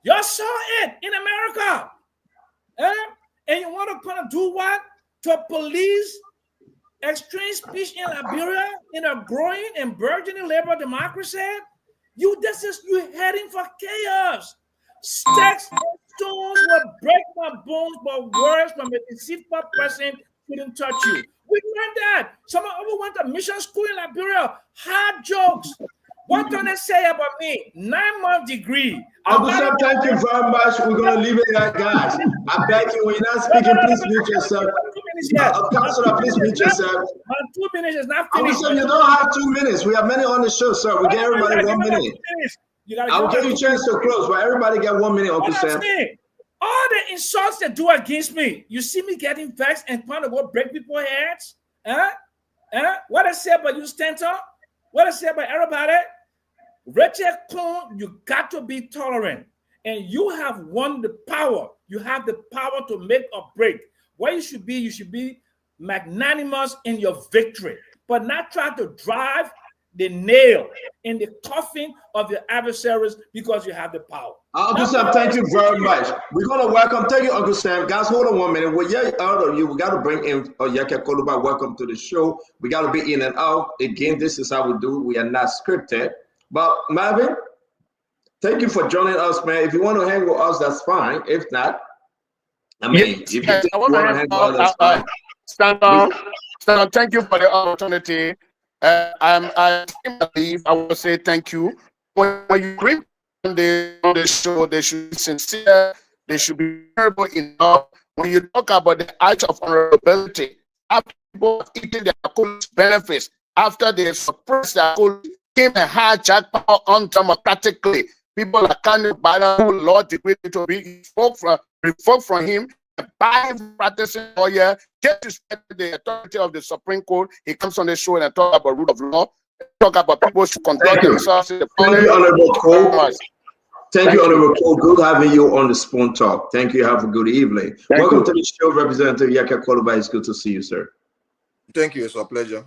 You saw it in America. And you want to kind of do what? To police extreme speech in Liberia, in a growing and burgeoning liberal democracy? You heading for chaos. Sticks and stones will break my bones, but words from a deceitful person couldn't touch you. We learned that. Some of us went to mission school in Liberia. Hard jokes. What can they say about me? 9-month degree. Uncle Sam, thank you very much. We're going to leave it there, guys. I beg you, when you're not speaking, please mute yourself. Counselor, please mute yourself. 2 minutes is not Uncle finished. Sam, you don't have 2 minutes. We have many on the show, sir. We get everybody 1 minute. I'll give you a chance to close, but everybody get 1 minute, Uncle Sam. All the insults they do against me, you see me getting vexed and trying to go break people's heads? What I say about you, Stanton? What I say about everybody? Richard Kun, you got to be tolerant. And you have won the power. You have the power to make or break. What you should be magnanimous in your victory, but not try to drive the nail in the coffin of your adversaries because you have the power. Uncle Sam, thank you very much. We're going to welcome, thank you, Uncle Sam. Guys, hold on 1 minute. Well, yeah, out of you, we got to bring in Yaka Koluba. Welcome to the show. We got to be in and out. Again, this is how we do. We are not scripted. But Marvin, thank you for joining us, man. If you want to hang with us, that's fine. If not, I mean, if you want to hang with us, that's fine. Stand on. Thank you for the opportunity. I believe I will say thank you. When you bring on the show, they should be sincere, they should be honorable enough. When you talk about the act of honorability, after people eating their colleagues' benefits, after they suppress their colleagues, came and hijack power undemocratically. People are kind of bad who law degree to be revoked from him. By him practicing lawyer, disrespect the authority of the Supreme Court. He comes on the show and talk about rule of law, talk about people should conduct themselves. Thank you, Honorable Cole. Thank you, Honorable Cole. Good having you on the Spoon Talk. Thank you. Have a good evening. Welcome to the show, Representative Yaka Koluba. It's good to see you, sir. Thank you. It's a pleasure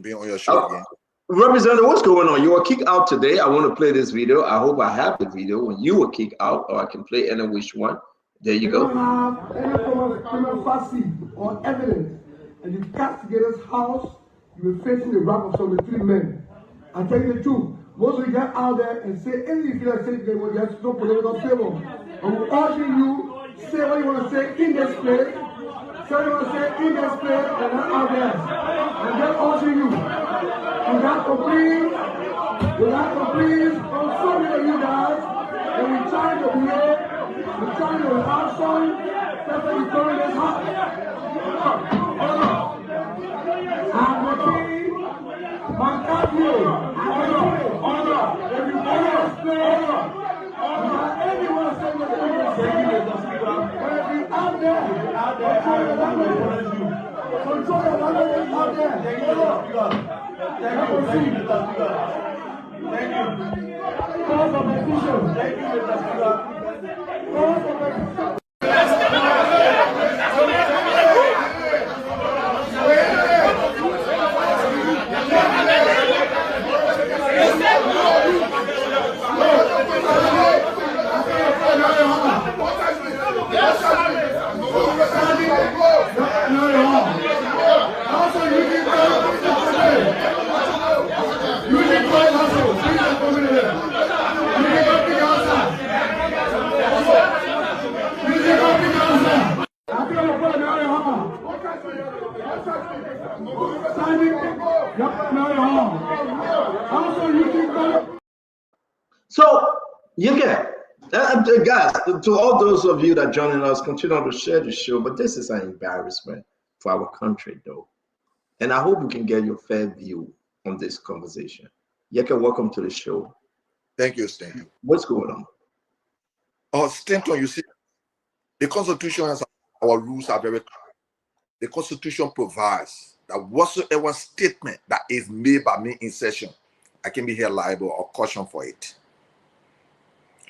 being on your show again. Representative, what's going on? You were kicked out today. I want to play this video. I hope I have the video when you were kicked out, or I can play any which one. There you go. Don't have any form of criminal facet or evidence, and you castigator's house, you will facing the wrath of 73 men. I tell you the truth. Most of you get out there and say anything you feel like saying, well, you have no political favor. And we're urging you, say what you want to say in this place. Say what you want to say in this place and not out there. And then urging you. You got to please on so many of you guys, and we're trying to behave, we're trying to have some, that's what we're doing this hot. I'm the king, my country, honor, if you want to explain, anyone say what they want to say, but if you out there, control your language out there, Thank you. Cause of petition. Thank you, Mr. Speaker. Cause of petition. So you get guys, to all those of you that joining us, continue to share the show, but this is an embarrassment for our country though, and I hope we can get your fair view on this conversation. Yeke, welcome to the show. Thank you, Stanton. What's going on? Oh, Stanton, you see, the Constitution has our rules are very clear. The Constitution provides that whatsoever statement that is made by me in session, I can be held liable or cautioned for it.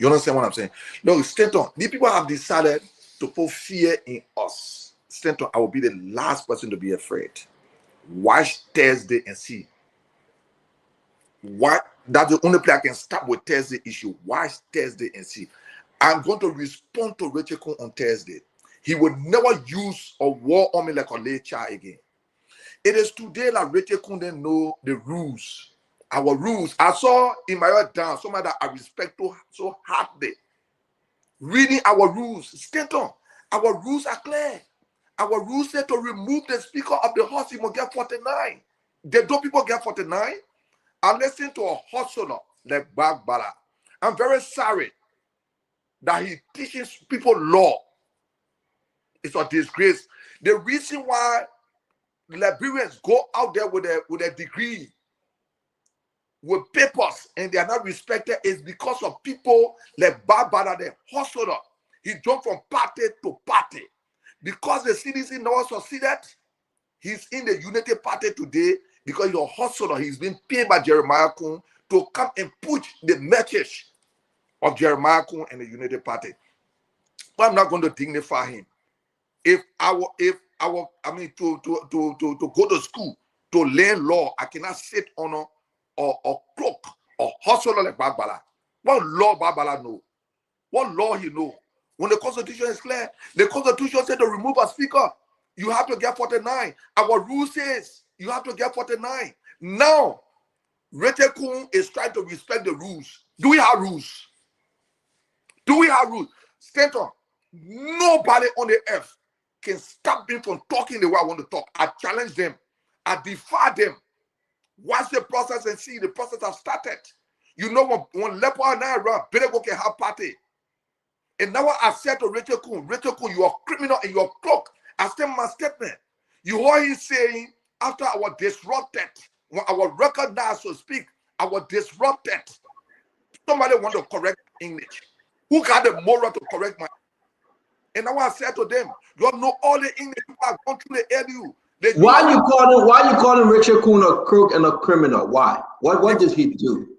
You understand what I'm saying? No, Stanton, the people have decided to put fear in us. Stanton, I will be the last person to be afraid. Watch Thursday and see. What? That's the only place I can start with Thursday issue. Watch Thursday and see. I'm going to respond to Rachel Kuhn on Thursday. He will never use a war on me like a late child again. It is today that Rachel Kuhn didn't know the rules. Our rules. I saw in my heart down somebody that I respect so hardly. Reading our rules. Stanton, our rules are clear. Our rules say to remove the Speaker of the House, he must get 49. Don't people get 49? I listened to a hustler like Bagbala. I'm very sorry that he teaches people law. It's a disgrace. The reason why Liberians go out there with a degree, with papers, and they are not respected is because of people like Bagbala, the hustler. He jumped from party to party. Because the CDC never succeeded, he's in the Unity Party today because he's a hustler. He's been paid by Jeremiah Kuhn to come and push the message of Jeremiah Kuhn and the Unity Party. But I'm not going to dignify him. To go to school to learn law, I cannot sit on a cloak or hustler like Bagbala. What law Bagbala know? What law he know? When the Constitution is clear, the Constitution said to remove a speaker, you have to get 49. Our rule says you have to get 49. Now, Rachel Kuhn is trying to respect the rules. Do we have rules? Do we have rules? Stanton, nobody on the earth can stop me from talking the way I want to talk. I challenge them. I defy them. Watch the process and see the process has started. You know, when Lepo and I run, better go can have party. And now I said to Rachel Kuhn, you are criminal in your cloak. I said my statement. You heard him saying, after our disrupted, when our record now, so to speak, our disrupted, somebody want to correct English. Who got the moral to correct my? And now I said to them, you know all the English people have gone through the LU. Why you calling Rachel Kuhn a crook and a criminal? Why? What did he do?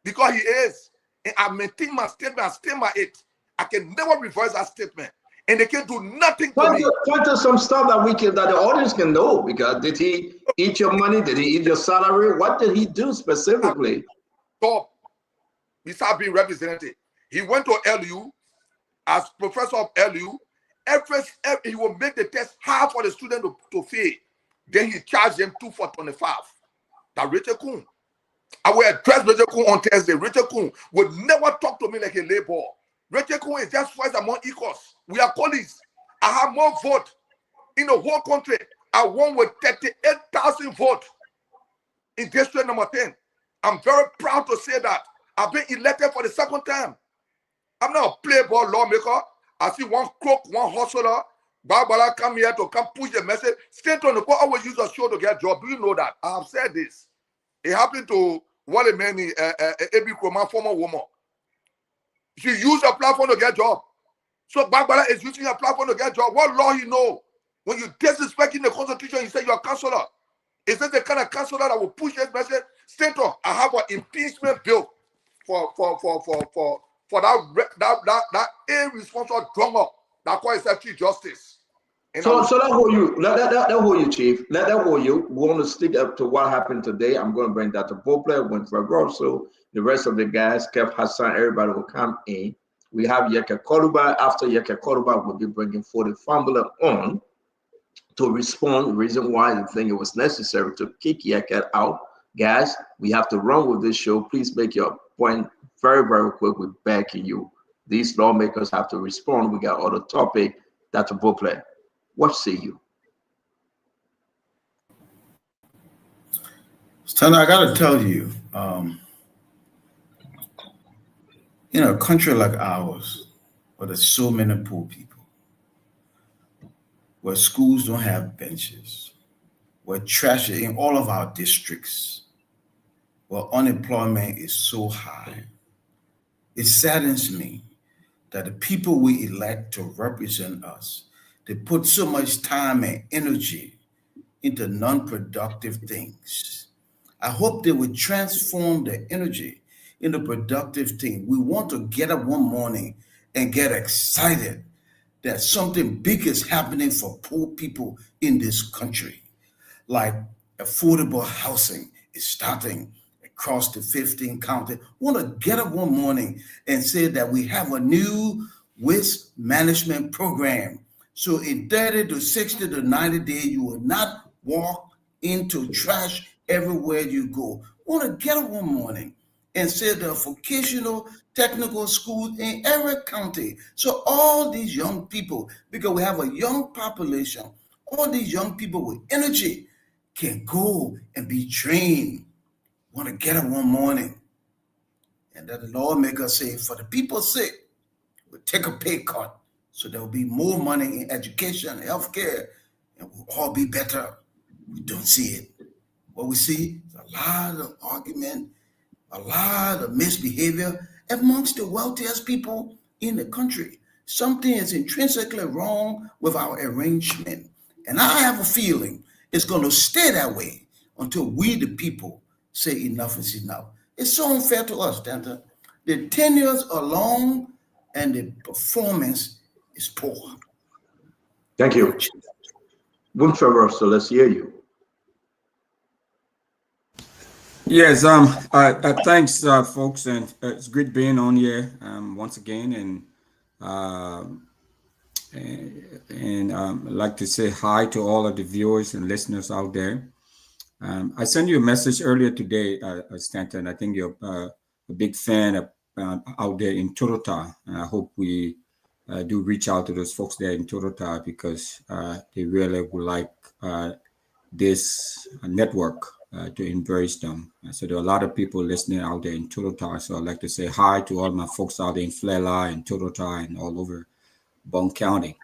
Because he is. And I maintain my statement, I stand by it. I can never reverse that statement. And they can do nothing to me. Point to some stuff that the audience can know, because did he eat your money? Did he eat your salary? What did he do specifically? Stop. He started being represented. He went to LU as professor of LU. He will make the test hard for the student to fail. Then he charged them 2 for 25. That Rachel Kuhn. I will address Rachel Kuhn on Thursday. Rachel Kuhn would never talk to me like a labor. Rachel Kuhn is just first among equals. We are colleagues. I have more votes in the whole country. I won with 38,000 votes in district number 10. I'm very proud to say that. I've been elected for the second time. I'm not a playboy lawmaker. I see one crook, one hustler. Barbara come here to come push the message. Stanton the court always use a show to get a job. Do you know that? I have said this. It happened to Wally Manny, Abi Kroma, former woman. She used a platform to get a job. So Barbara is using a platform to get a job. What law he know? When you disrespecting the Constitution, you say you're a counselor. Is that the kind of counselor that will push this message? Stanton, I have an impeachment bill for that irresponsible drummer that calls himself Chief Justice. So that hold you, that hold you, Chief. That hold you. We want to stick up to what happened today. I'm going to bring Dr. Bopler, Winfred Russell, the rest of the guys, Kev Hassan, everybody will come in. We have Yeke Koruba. After Yeke Koruba, we'll be bringing 40 Fumbler on to respond. The reason why I think it was necessary to kick Yeke out. Guys, we have to run with this show. Please make your point very, very quick. We're backing you. These lawmakers have to respond. We got other topic. Dr. Bopler, what say you? Stan, I got to tell you, in a country like ours, where there's so many poor people, where schools don't have benches, where trash is in all of our districts, where unemployment is so high, it saddens me that the people we elect to represent us, they put so much time and energy into non-productive things. I hope they will transform the energy into productive things. We want to get up one morning and get excited that something big is happening for poor people in this country. Like affordable housing is starting across the 15 counties. Want to get up one morning and say that we have a new waste management program. So in 30 to 60 to 90 days, you will not walk into trash everywhere you go. Want to get up one morning and say the vocational technical schools in every county. So all these young people, because we have a young population, all these young people with energy can go and be trained. Want to get up one morning and that the lawmaker say, for the people's sake, we'll take a pay cut so there will be more money in education, healthcare, and we'll all be better. We don't see it. What we see is a lot of argument, a lot of misbehavior amongst the wealthiest people in the country. Something is intrinsically wrong with our arrangement. And I have a feeling it's going to stay that way until we, the people, say enough is enough. It's so unfair to us, Danta. The tenures are long and the performance is poor. Thank you. Winfred Russell, let's hear you. Yes, thanks, folks, and it's great being on here once again, and I'd like to say hi to all of the viewers and listeners out there. I sent you a message earlier today, Stanton. I think you're a big fan of out there in Torota, and I hope we do reach out to those folks there in Torota because they really would like this network to embrace them. So there are a lot of people listening out there in Torota. So I'd like to say hi to all my folks out there in Flela and Torota and all over Bone County.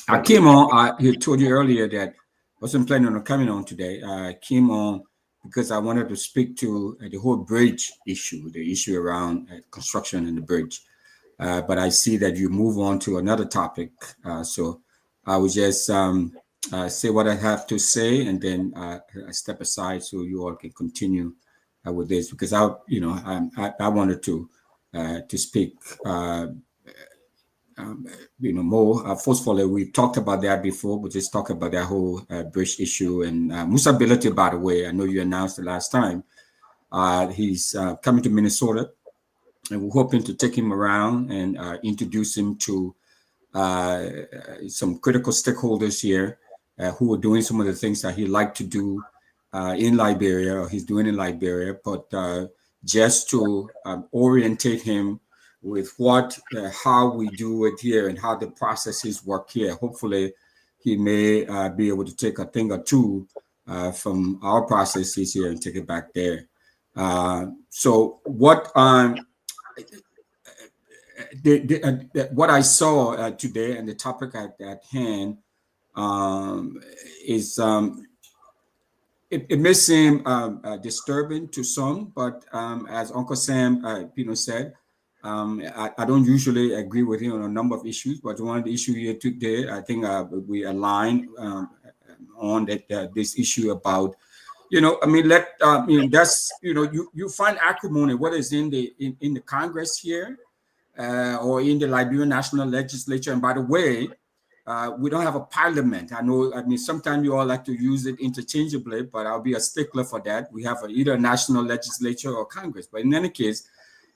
I came on, I told you earlier that I wasn't planning on coming on today. I came on because I wanted to speak to the whole bridge issue, the issue around construction and the bridge. But I see that you move on to another topic. So I will just say what I have to say, and then I step aside so you all can continue with this, because I wanted to speak more forcefully. We talked about that before, but just talk about that whole bridge issue. And Musa Bility, by the way, I know you announced the last time, he's coming to Minnesota, and we're hoping to take him around and introduce him to some critical stakeholders here who are doing some of the things that he'd like to do in Liberia, or he's doing in Liberia, but just to orientate him with how we do it here and how the processes work here. Hopefully, he may be able to take a thing or two from our processes here and take it back there. So what what I saw today and the topic at hand is it may seem disturbing to some, but as Uncle Sam said, I don't usually agree with him on a number of issues, but one of the issues here today, I think we align on that this issue about, that's, you find acrimony, whether it's in the Congress here or in the Liberian National Legislature. And by the way, we don't have a parliament. Sometimes you all like to use it interchangeably, but I'll be a stickler for that. We have either a national legislature or Congress. But in any case,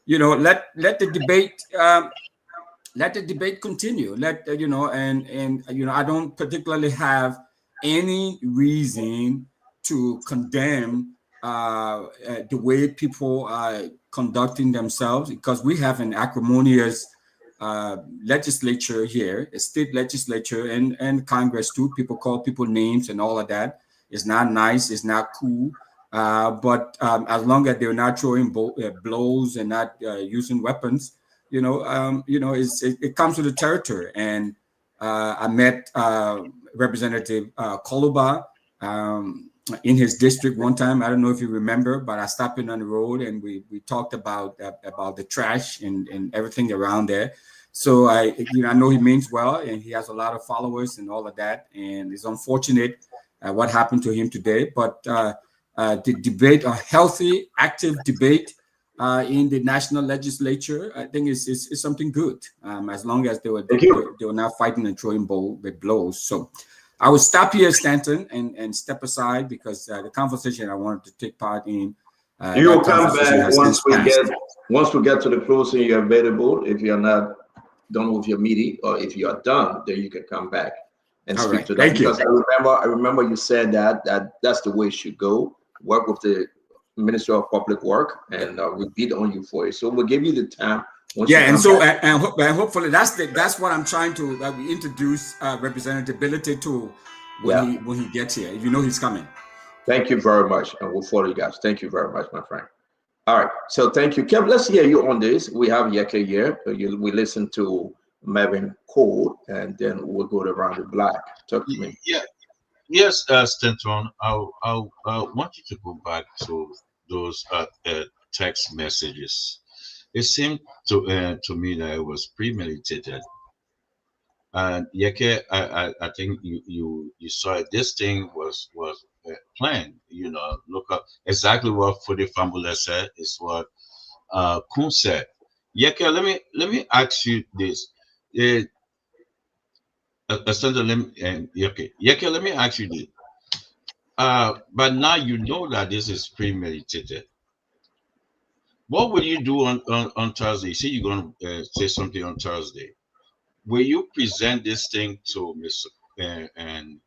let the debate continue. I don't particularly have any reason to condemn the way people are conducting themselves, because we have an acrimonious legislature here, a state legislature and Congress too. People call people names and all of that. It's not nice. It's not cool. But as long as they're not throwing blows and not using weapons, it comes to the territory. And I met Representative Koluba in his district one time. I don't know if you remember, but I stopped in on the road and we talked about the trash and everything around there. So I know he means well, and he has a lot of followers and all of that. And it's unfortunate what happened to him today, but the debate, a healthy, active debate in the national legislature, I think is something good, as long as they were not fighting and throwing blows. So I will stop here, Stanton, and step aside, because the conversation I wanted to take part in. You will come back once we get to the closing. You're available. If you're not done with your meeting, or if you are done, then you can come back and speak to them. Because I remember you said that's the way it should go. Work with the Ministry of Public Work, and we beat on you for it. So we'll give you the time. And hopefully that's what I'm trying to introduce representability to when he gets here. He's coming. Thank you very much, and we'll follow you guys. Thank you very much, my friend. All right, so thank you, Kev. Let's hear you on this. We have Yeke here. We listen to Marvin Cole, and then we'll go around the block. Talk to me. Yeah. Yes, Stanton, I want you to go back to those text messages. It seemed to me that it was premeditated. And Yeke, I think you saw it. This thing was planned. Look up exactly what Fode Fambule said is what Kun said. Yeke, let me ask you this. Yeke, let me ask you this. But now you know that this is premeditated. What will you do on Thursday? You see, you're going to say something on Thursday. Will you present this thing to Mr. and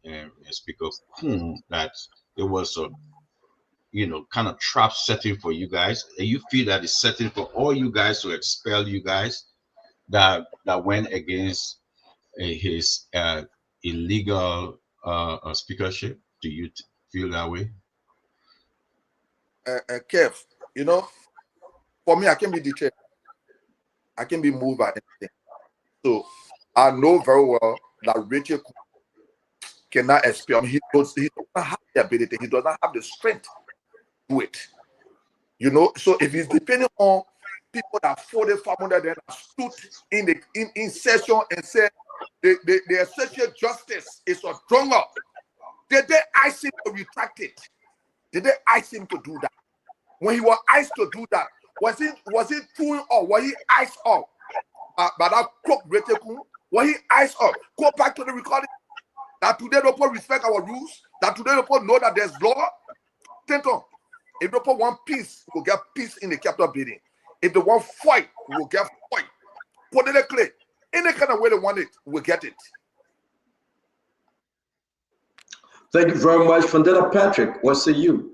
Speaker Kun that it was a kind of trap setting for you guys, and you feel that it's setting for all you guys to expel you guys that went against his illegal speakership? Do you feel that way? Kev, for me, I can be deterred. I can be moved by anything. So I know very well that Rachel cannot expel me. He does not have the ability. He does not have the strength to do it. So if he's depending on people that fought it from under them, stood in session and said the social justice is a strong up, did they ask him to retract it? Did they ask him to do that? When he was asked to do that, was he doing or was he asked off? that crook Retekun, when he eyes up, go back to the recording. That today don't respect our rules, that today don't know that there's law. Tenton, if they want peace, we'll get peace in the capital building. If they want fight, we'll get fight. Put it clear. Any kind of way they want it, we'll get it. Thank you very much, Vandela Patrick. What say you?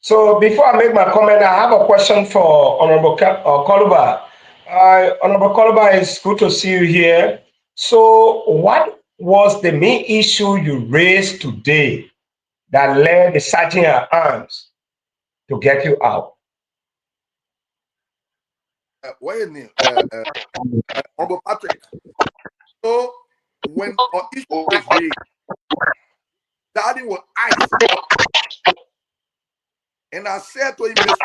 So before I make my comment, I have a question for Honorable Koluba. Honorable Koluba, it's good to see you here. So what was the main issue you raised today that led the Sergeant at Arms to get you out? Honorable Patrick. So when our issue was raised, Daddy was ice. And I said to him, Mr.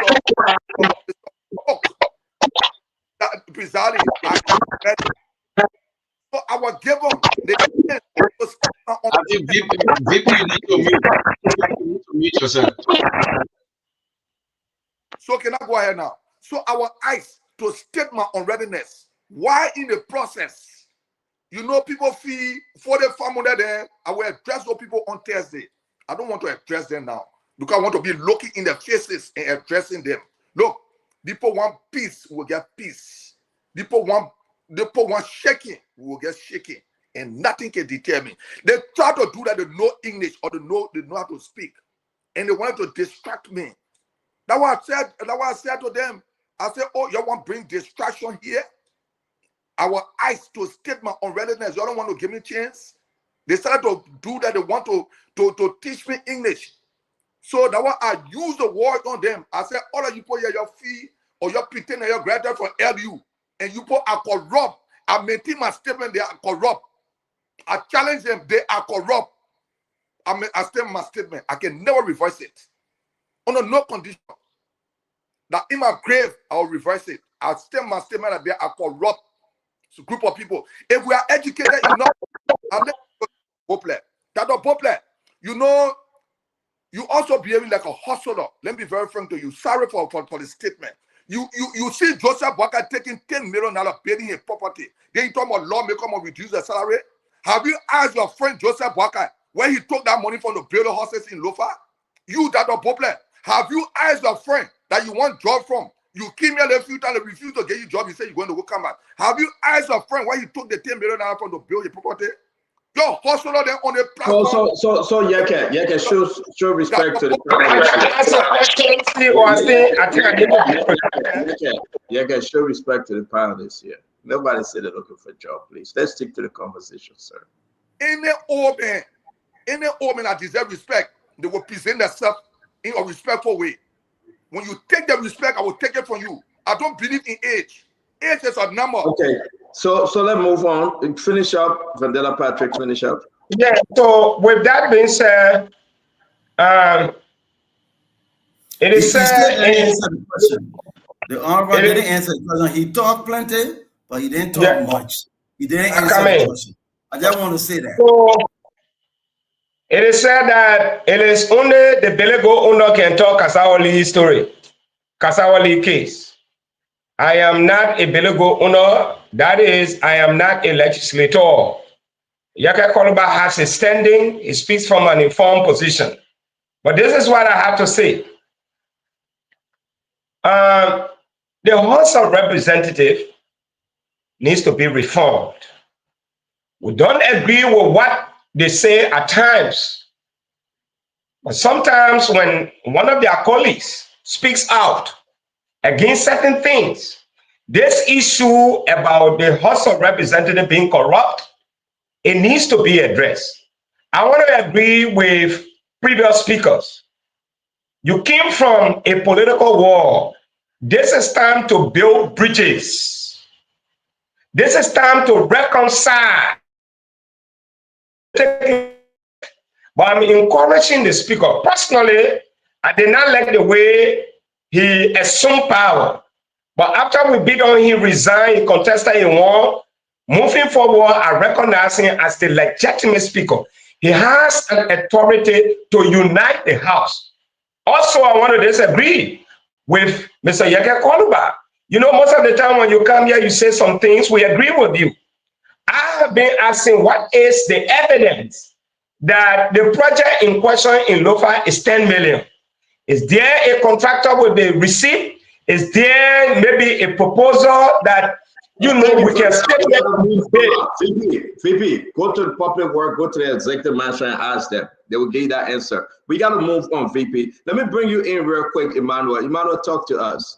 that presiding, so I was given the VP, you need to mute yourself. So can I go ahead now? So our eyes to state my unreadiness. Why in the process? You know, people feel for the family there. I will address those people on Thursday. I don't want to address them now because I want to be looking in their faces and addressing them. Look, people want peace, we will get peace. People want shaking, we will get shaking. And nothing can deter me. They try to do that, they know English or they know how to speak. And they wanted to distract me. That's what I said to them. I said, oh, you want to bring distraction here? Our eyes to state my unreadiness. You don't want to give me a chance. They started to do that. They want to teach me English. So that why I use the word on them. I said, all of you put your fee or your pretend your graduate from LU, and you put are corrupt. I maintain my statement. They are corrupt. I challenge them. They are corrupt. I state my statement. I can never reverse it. Under no condition. That in my grave, I will reverse it. I'll state my statement that they are corrupt. It's a group of people. If we are educated enough, I'm not popular. That are popular. You know, you also behaving like a hustler. Let me be very frank to you. Sorry for the statement. You see Joseph Boakai taking $10 million building a property. Then you talk about lawmaker will reduce the salary. Have you asked your friend Joseph Boakai where he took that money from the builder horses in Lofa? You that are popular. Have you asked your friend that you want job from? You came here a few times and refused to get you job. You say you're going to go come back. Have you asked your friend why he took the $10 million from the build your property? Yo, hustler there on the platform. So Yeke, show respect to the Yeke, show respect to the panelists here. Nobody said they're looking for a job, please. Let's stick to the conversation, sir. Any old man that deserve respect, they will present themselves in a respectful way. When you take the respect, I will take it from you. I don't believe in age. Age is a number. Okay, so let's move on and finish up. Vandela Patrick, finish up. Yeah, so with that being said, it is said the honorable didn't answer the question. He talked plenty, but he didn't talk much. He didn't answer the question. I just want to say that. So, it is said that it is only the Belego owner can talk Kasawali story, Kasawali case. I am not a Belego owner. That is, I am not a legislator. Yeke Koluba has a standing. He speaks from an informed position. But this is what I have to say. The House of Representatives needs to be reformed. We don't agree with what they say at times. But sometimes when one of their colleagues speaks out against certain things, this issue about the House of Representatives being corrupt, it needs to be addressed. I want to agree with previous speakers. You came from a political war. This is time to build bridges. This is time to reconcile. But I'm encouraging the speaker. Personally, I did not like the way he assumed power. But after we beat on him, resigned, he contested, he won. Moving forward, I recognize him as the legitimate speaker. He has an authority to unite the House. Also, I want to disagree with Mr. Yeke Koluba. You know, most of the time when you come here, you say some things, we agree with you. I have been asking, what is the evidence that the project in question in Lofa is 10 million? Is there a contractor with the receipt? Is there maybe a proposal that, you know, we can VP, go to the public work, go to the executive mansion and ask them. They will give you that answer. We got to move on, VP. Let me bring you in real quick, Emmanuel. Emmanuel, talk to us.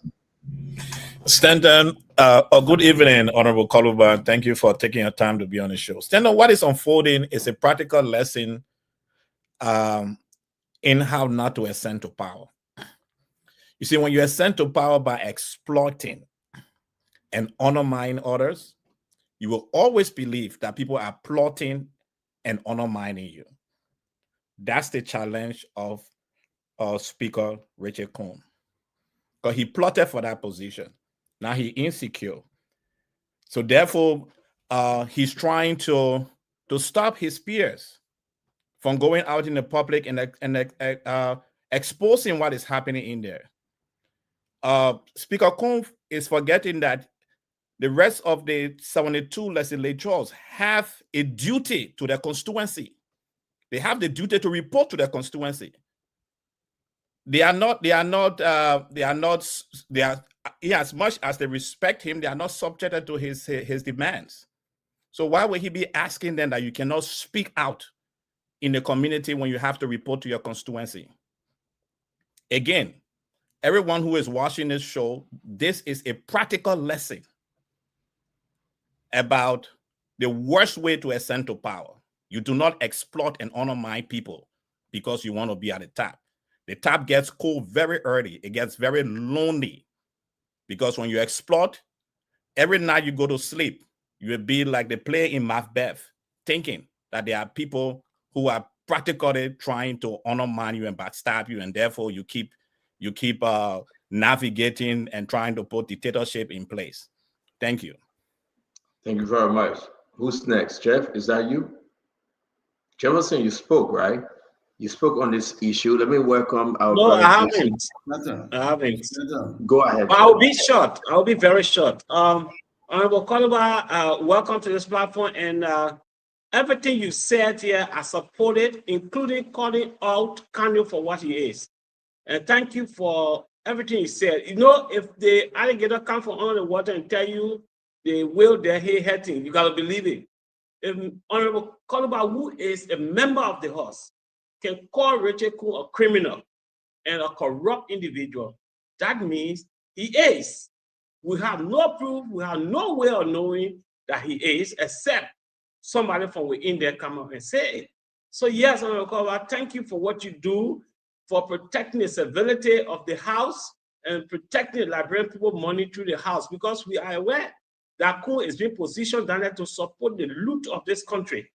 Stanton, good evening, Honorable Koluba. Thank you for taking your time to be on the show. Stanton, what is unfolding is a practical lesson in how not to ascend to power. You see, when you ascend to power by exploiting and undermining others, you will always believe that people are plotting and undermining you. That's the challenge of Speaker Richard Combs. Because he plotted for that position. Now he's insecure. So therefore, he's trying to stop his peers from going out in the public and exposing what is happening in there. Speaker Combs is forgetting that the rest of the 72 legislators have a duty to their constituency. They have the duty to report to their constituency. As much as they respect him, they are not subjected to his demands. So why would he be asking them that you cannot speak out in the community when you have to report to your constituency? Again, everyone who is watching this show, this is a practical lesson about the worst way to ascend to power. You do not exploit and undermine people because you want to be at the top. The top gets cold very early. It gets very lonely because when you exploit, every night you go to sleep, you will be like the player in Macbeth, thinking that there are people who are practically trying to undermine you and backstab you, and therefore you keep navigating and trying to put dictatorship in place. Thank you. Thank you very much. Who's next? Jeff, is that you? Jefferson, you spoke, right? You spoke on this issue. Let me welcome our No, brother. I haven't. I haven't. Go ahead. I'll be short. I'll be very short. Honorable Koluba, welcome to this platform. And everything you said here, I support it, including calling out Kanu for what he is. And thank you for everything you said. You know, if the alligator come from under the water and tell you the will they're hurting, you gotta believe it. If Honorable Koluba, who is a member of the House, can call Richard Combs a criminal and a corrupt individual, that means he is. We have no proof, we have no way of knowing that he is, except somebody from within there come up and say it. So yes, Honorable Koluba, thank you for what you do for protecting the civility of the House and protecting the Liberian people money through the House, because we are aware that Combs is being positioned down there to support the loot of this country.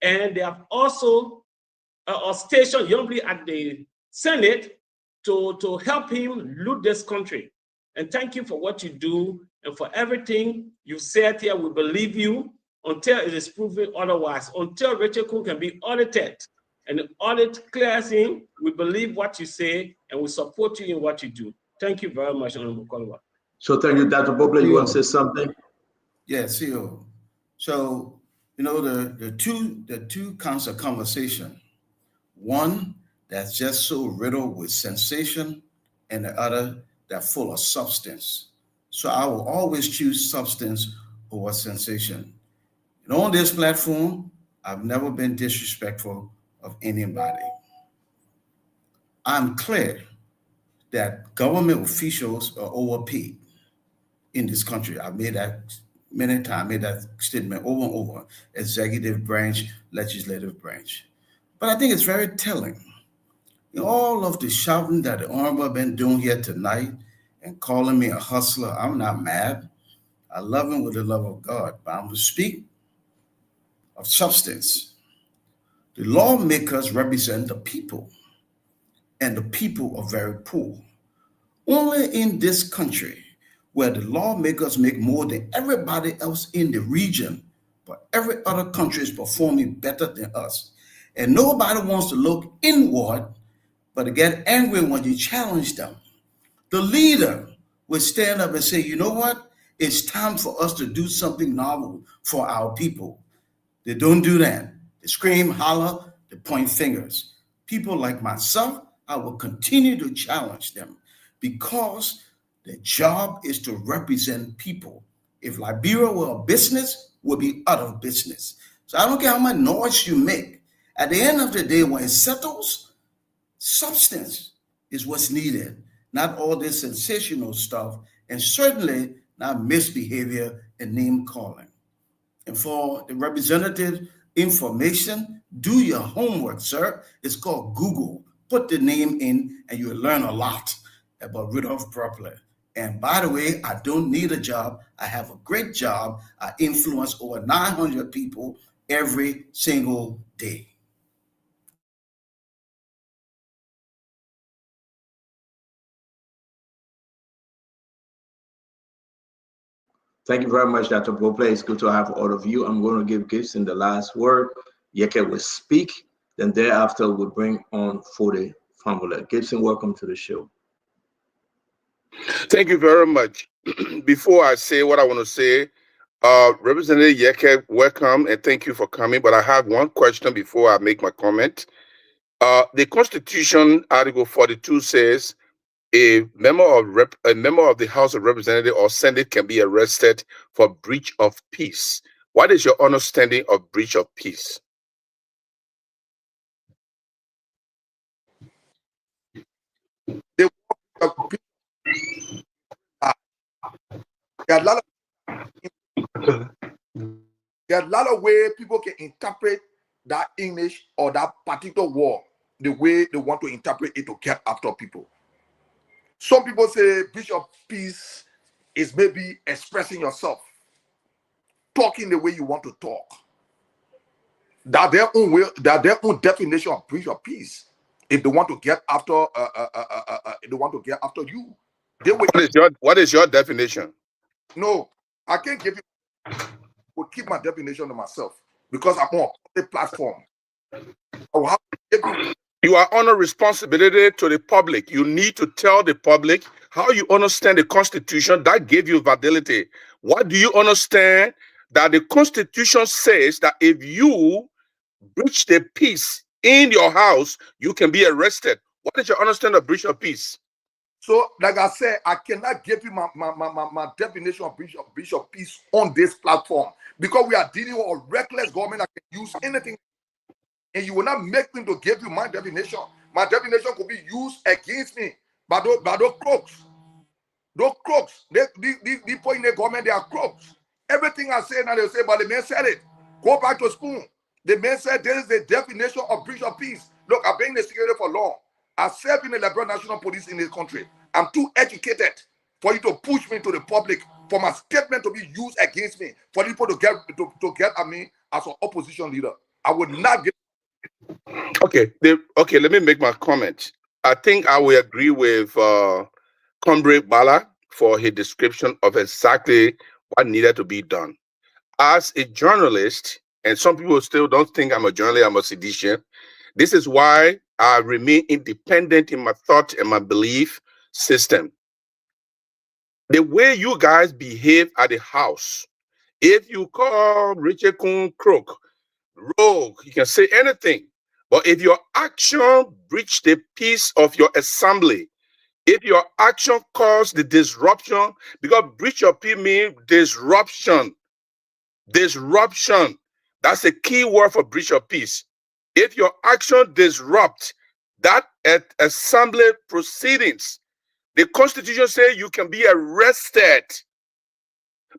And they have also stationed Youngly at the Senate to help him loot this country. And thank you for what you do and for everything you said here. We believe you until it is proven otherwise. Until Richard Combs can be audited and the audit clears him, we believe what you say and we support you in what you do. Thank you very much, Honorable Koluba. So thank you, Dr. Bobler. You want to say something? Yeah, CEO. So, you know, the two kinds of conversation. One that's just so riddled with sensation, and the other that's full of substance. So I will always choose substance over sensation. And on this platform, I've never been disrespectful of anybody. I'm clear that government officials are overpaid in this country. I've made that many times, made that statement over and over, executive branch, legislative branch. But I think it's very telling. You know, all of the shouting that the Honorable have been doing here tonight and calling me a hustler, I'm not mad. I love him with the love of God, but I'm going to speak of substance. The lawmakers represent the people, and the people are very poor. Only in this country where the lawmakers make more than everybody else in the region, but every other country is performing better than us. And nobody wants to look inward, but to get angry when you challenge them. The leader will stand up and say, you know what? It's time for us to do something novel for our people. They don't do that. They scream, holler, they point fingers. People like myself, I will continue to challenge them because their job is to represent people. If Liberia were a business, we'll be out of business. So I don't care how much noise you make. At the end of the day, when it settles, substance is what's needed, not all this sensational stuff, and certainly not misbehavior and name calling. And for the representative information, do your homework, sir. It's called Google. Put the name in and you'll learn a lot about Rudolph Prepler. And by the way, I don't need a job. I have a great job. I influence over 900 people every single day. Thank you very much, Dr. Pople. It's good to have all of you. I'm going to give Gibson the last word. Yeke will speak, then thereafter we'll bring on Fode Famula. Gibson, welcome to the show. Thank you very much. Before I say what I want to say, Representative Yeke, welcome and thank you for coming. But I have one question before I make my comment. The Constitution, Article 42 says, a member of the House of Representatives or Senate can be arrested for breach of peace. What is your understanding of breach of peace? There are a lot of ways people can interpret that English or that particular word the way they want to interpret it to get after people. Some people say breach of peace is maybe expressing yourself, talking the way you want to talk. That their own way, that their own definition of breach of peace. If they want to get after, they want to get after you. They will. What is your definition? No, I can't give you. I will keep my definition to myself because I'm on a platform. I will have to give you. You are on a responsibility to the public. You need to tell the public how you understand the Constitution that gave you validity. What do you understand that the Constitution says that if you breach the peace in your house, you can be arrested? What is your understanding of breach of peace? So, like I said, I cannot give you my definition of breach of peace on this platform because we are dealing with a reckless government that can use anything. And you will not make me to give you my definition. My definition could be used against me by those crooks. Those crooks, they people in the government, they are crooks. Everything I say now, they say, but the man said it. Go back to school. The man said this is the definition of breach of peace. Look, I've been in the security for long. I served in the Liberal National Police in this country. I'm too educated for you to push me to the public, for my statement to be used against me, for people to get at me as an opposition leader. I would not get. Okay, let me make my comment. I think I will agree with Comrade Bala for his description of exactly what needed to be done. As a journalist, and some people still don't think I'm a journalist, I'm a seditious. This is why I remain independent in my thought and my belief system. The way you guys behave at the house, if you call Richard Kun crook, rogue, you can say anything. But if your action breach the peace of your assembly, if your action cause the disruption, because breach of peace means disruption. Disruption. That's the key word for breach of peace. If your action disrupt that at assembly proceedings, the Constitution says you can be arrested.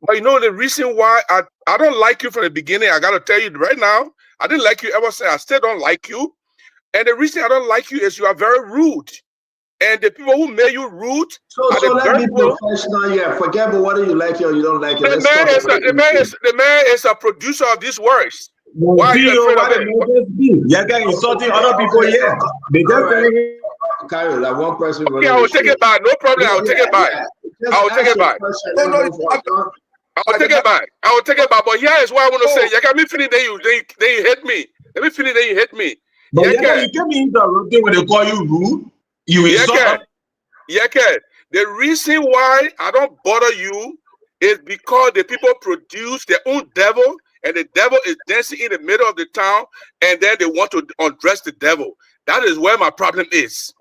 But you know the reason why I don't like you from the beginning, I got to tell you right now, I didn't like you ever say, I still don't like you. And the reason I don't like you is you are very rude. And the people who made you rude. So let me be professional. Yeah, forget about whether you like it or you don't like it. The man is a producer of these works. Why are you afraid of it? You're getting insulting other people here. They just telling you. Carry like one person. Okay, I will take it back. No problem. I will take it back. I will take it back. I will take it back. I will take it back. But here is what I want to say. You can me finish. Then you hate me. Let me finish. Then you hate me. But you can't be interrupting when they call you rude. You insult. Yeke, The reason why I don't bother you is because the people produce their own devil, and the devil is dancing in the middle of the town, and then they want to undress the devil. That is where my problem is.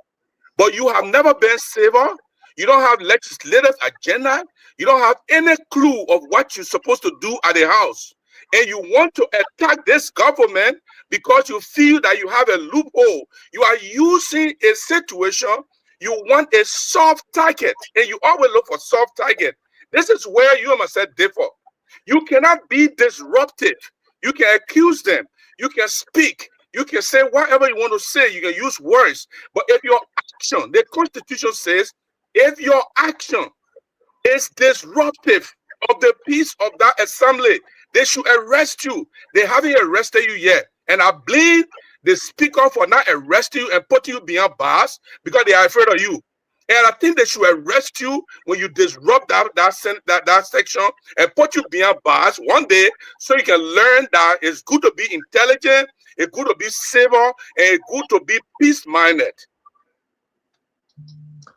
But you have never been saver. You don't have legislative agenda. You don't have any clue of what you're supposed to do at the house. And you want to attack this government because you feel that you have a loophole. You are using a situation. You want a soft target, and you always look for soft target. This is where you and myself differ. You cannot be disruptive. You can accuse them. You can speak. You can say whatever you want to say. You can use words. But if your action, the Constitution says, if your action is disruptive of the peace of that assembly, they should arrest you. They haven't arrested you yet. And I blame the speaker for not arresting you and putting you behind bars because they are afraid of you. And I think they should arrest you when you disrupt that section and put you behind bars one day, so you can learn that it's good to be intelligent, it's good to be civil, and it's good to be peace-minded.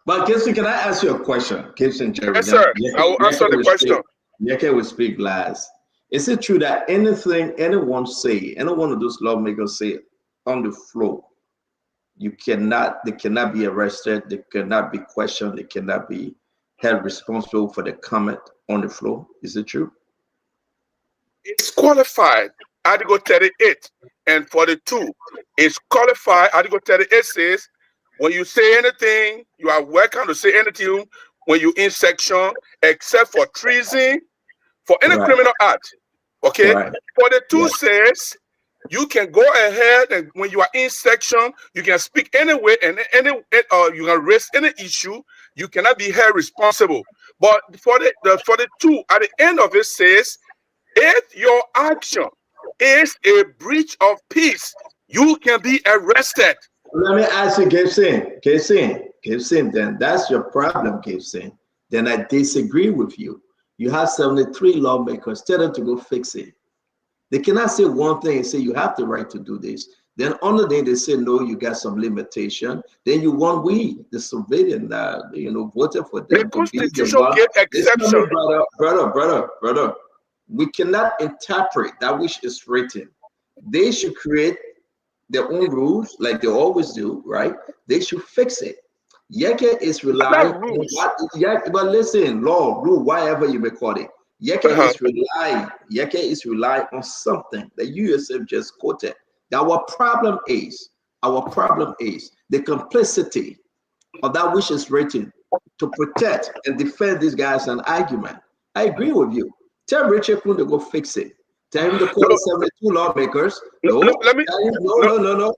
But Gibson, can I ask you a question? Gibson, Jerry. Yes, sir. I will answer the question. Yeke will speak last. Is it true that anything anyone say, any one of those lawmakers say on the floor, they cannot be arrested, they cannot be questioned, they cannot be held responsible for the comment on the floor? Is it true? It's qualified. Article 38 and 42 is qualified. Article 38 says, when you say anything, you are welcome to say anything when you in section, except for treason, for any criminal act. Okay? 42 says, you can go ahead, and when you are in section, you can speak anyway, and you can raise any issue. You cannot be held responsible. But for the 42 at the end of it says, if your action is a breach of peace, you can be arrested. Let me ask you, Gibson, then that's your problem, Gibson. Then I disagree with you. You have 73 lawmakers. Tell them to go fix it. They cannot say one thing and say you have the right to do this. Then on the day they say no, you got some limitation. Then you want the civilian voted for them. The Constitution gave exception. Brother. We cannot interpret that which is written. They should create their own rules like they always do, right? They should fix it. Yeke is relying on what, but listen, law, rule, whatever you may call it. Yeke is relying on something that you yourself just quoted. Our problem is the complicity of that which is written to protect and defend these guys an argument. I agree with you. Tell Richard Kun to go fix it. Tell him to call 72 lawmakers. No. Wait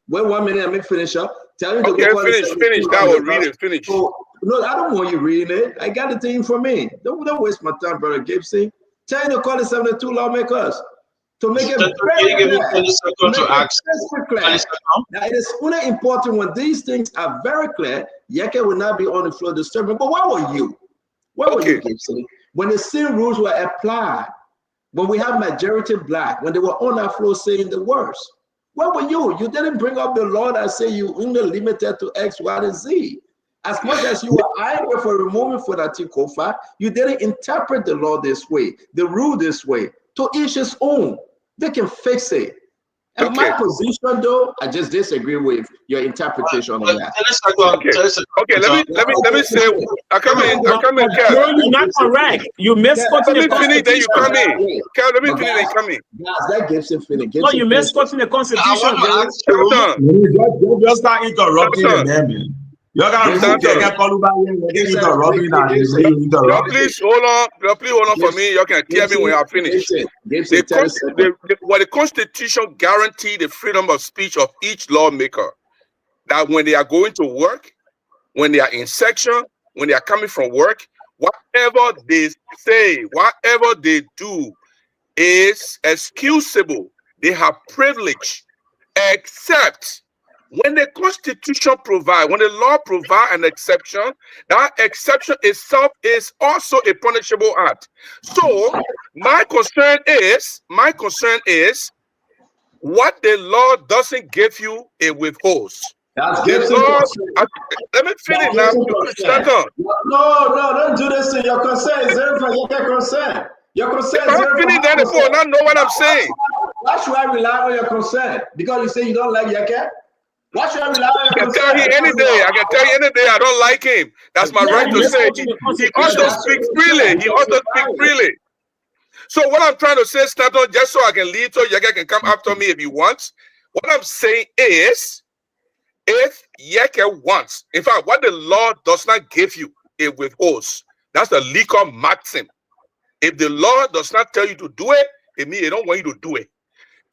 1 minute, let me finish up. Tell him to go call finish. That will read it. Finish. No, I don't want you reading it. I got the thing for me. Don't waste my time, brother Gibson. Tell him to call the 72 lawmakers to make it very clear. Now, it is only important when these things are very clear. Yeke will not be on the floor disturbing. But where were you? Where were you, Gibson? When the same rules were applied, when we have majority black, when they were on our floor saying the worst, where were you? You didn't bring up the law that say you only limited to X, Y, and Z. As much as you were angry for removing Fodati Kofa, you didn't interpret the law this way, the rule this way. To each his own. They can fix it. And my position, though, I just disagree with your interpretation of that. Okay, let me say, I come in, Kel. No, you're not correct. You misquoting the Constitution. Then you come in. Kel, let me finish, then you come in. That Gibson finish. No, you misquoting the Constitution. Just start interrupting them. You're gonna please hold on for me. You can hear me when I finish. The Constitution guarantees the freedom of speech of each lawmaker. That when they are going to work, when they are in section, when they are coming from work, whatever they say, whatever they do is excusable. They have privilege, except when the Constitution provides, when the law provides an exception, that exception itself is also a punishable act. So my concern is what the law doesn't give you, it withholds. That's The Gibson Lord, concern. let me finish That's now. Gibson concern. Stand on. No, don't do this thing. Your concern is zero for your concern. Your concern If is I'm zero for finished my then before, concern. not know what I'm saying. Why should I rely on your concern? Because you say you don't like Yeke? Why should I rely on I your can concern? tell you any day. I can tell you any day I don't like him. That's my right to say. He also speaks freely. He also speaks freely. So what I'm trying to say, Stanton, just so I can leave, so Yeke can come after me if he wants. What I'm saying is, if Yeke wants, in fact, what the law does not give you, it withholds. That's the legal maxim. If the law does not tell you to do it, it means they don't want you to do it.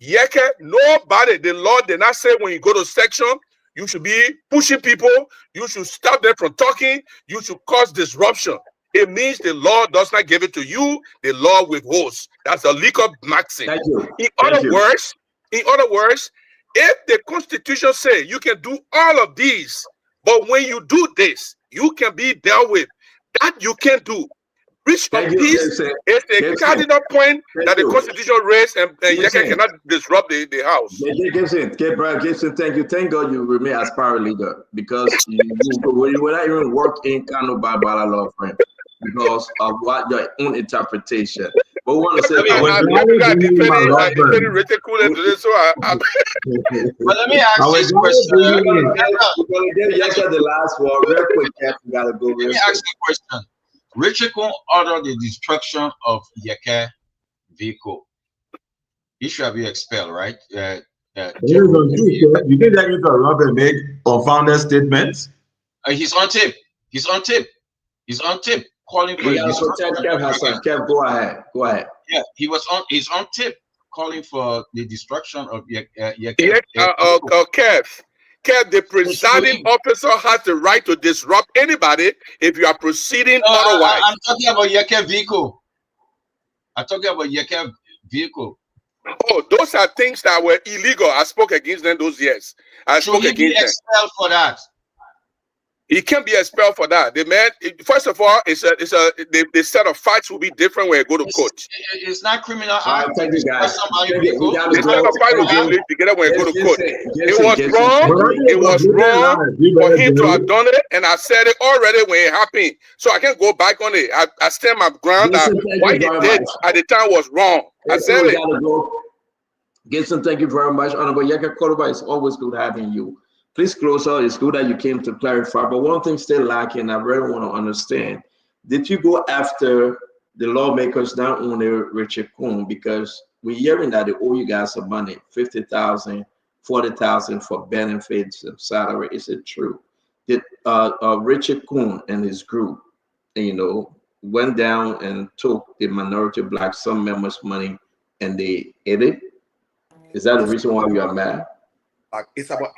Yeke, nobody, the law did not say when you go to section, you should be pushing people, you should stop them from talking, you should cause disruption. It means the law does not give it to you, the law withholds. That's a legal maxim. Thank you. In other words, if the Constitution says you can do all of these, but when you do this, you can be dealt with. That you can do. Reach of peace is a cardinal point that the Constitution raised, and Yeke cannot disrupt the house. Gibson, thank you. Thank God you remain as power leader, because you will not even work in Kano Barbara law firm because of what your own interpretation. But we want to say, but let me ask this question. The last one, real quick, you gotta go. Let me ask you a question. Richard Kun ordered the destruction of Yeke vehicle. He shall be expelled, right? You think that you can rub and make unfounded statements? He's on tape. He's on tape. He's on tape calling for the destruction. Kev, go ahead. Go ahead. Yeah, he's on tape calling for the destruction of Yeke. Kev, the presiding officer has the right to disrupt anybody if you are proceeding otherwise. I'm talking about Yeke vehicle. I'm talking about Yeke vehicle. Oh, those are things that were illegal. I spoke against them those years. Should he be expelled for that? He can't be expelled for that. The man, first of all, the set of facts will be different when you go to court. It's not criminal. Thank you, guys. The set of facts will be together when you go to court. It was wrong. It was wrong for him to have done it, and I said it already when it happened. So I can't go back on it. I stand my ground that what he did at the time was wrong. I said it. Gibson, thank you very much. Honorable Yeke Koloba, it's always good having you. Please close out. It's good that you came to clarify, but one thing still lacking, I really want to understand. Did you go after the lawmakers, not only Richard Kun, because we're hearing that they owe you guys some money, $50,000, $40,000 for benefits and salary. Is it true? Did Richard Kun and his group, went down and took the minority black some members' money and they ate it? Is that the reason why you are mad? It's about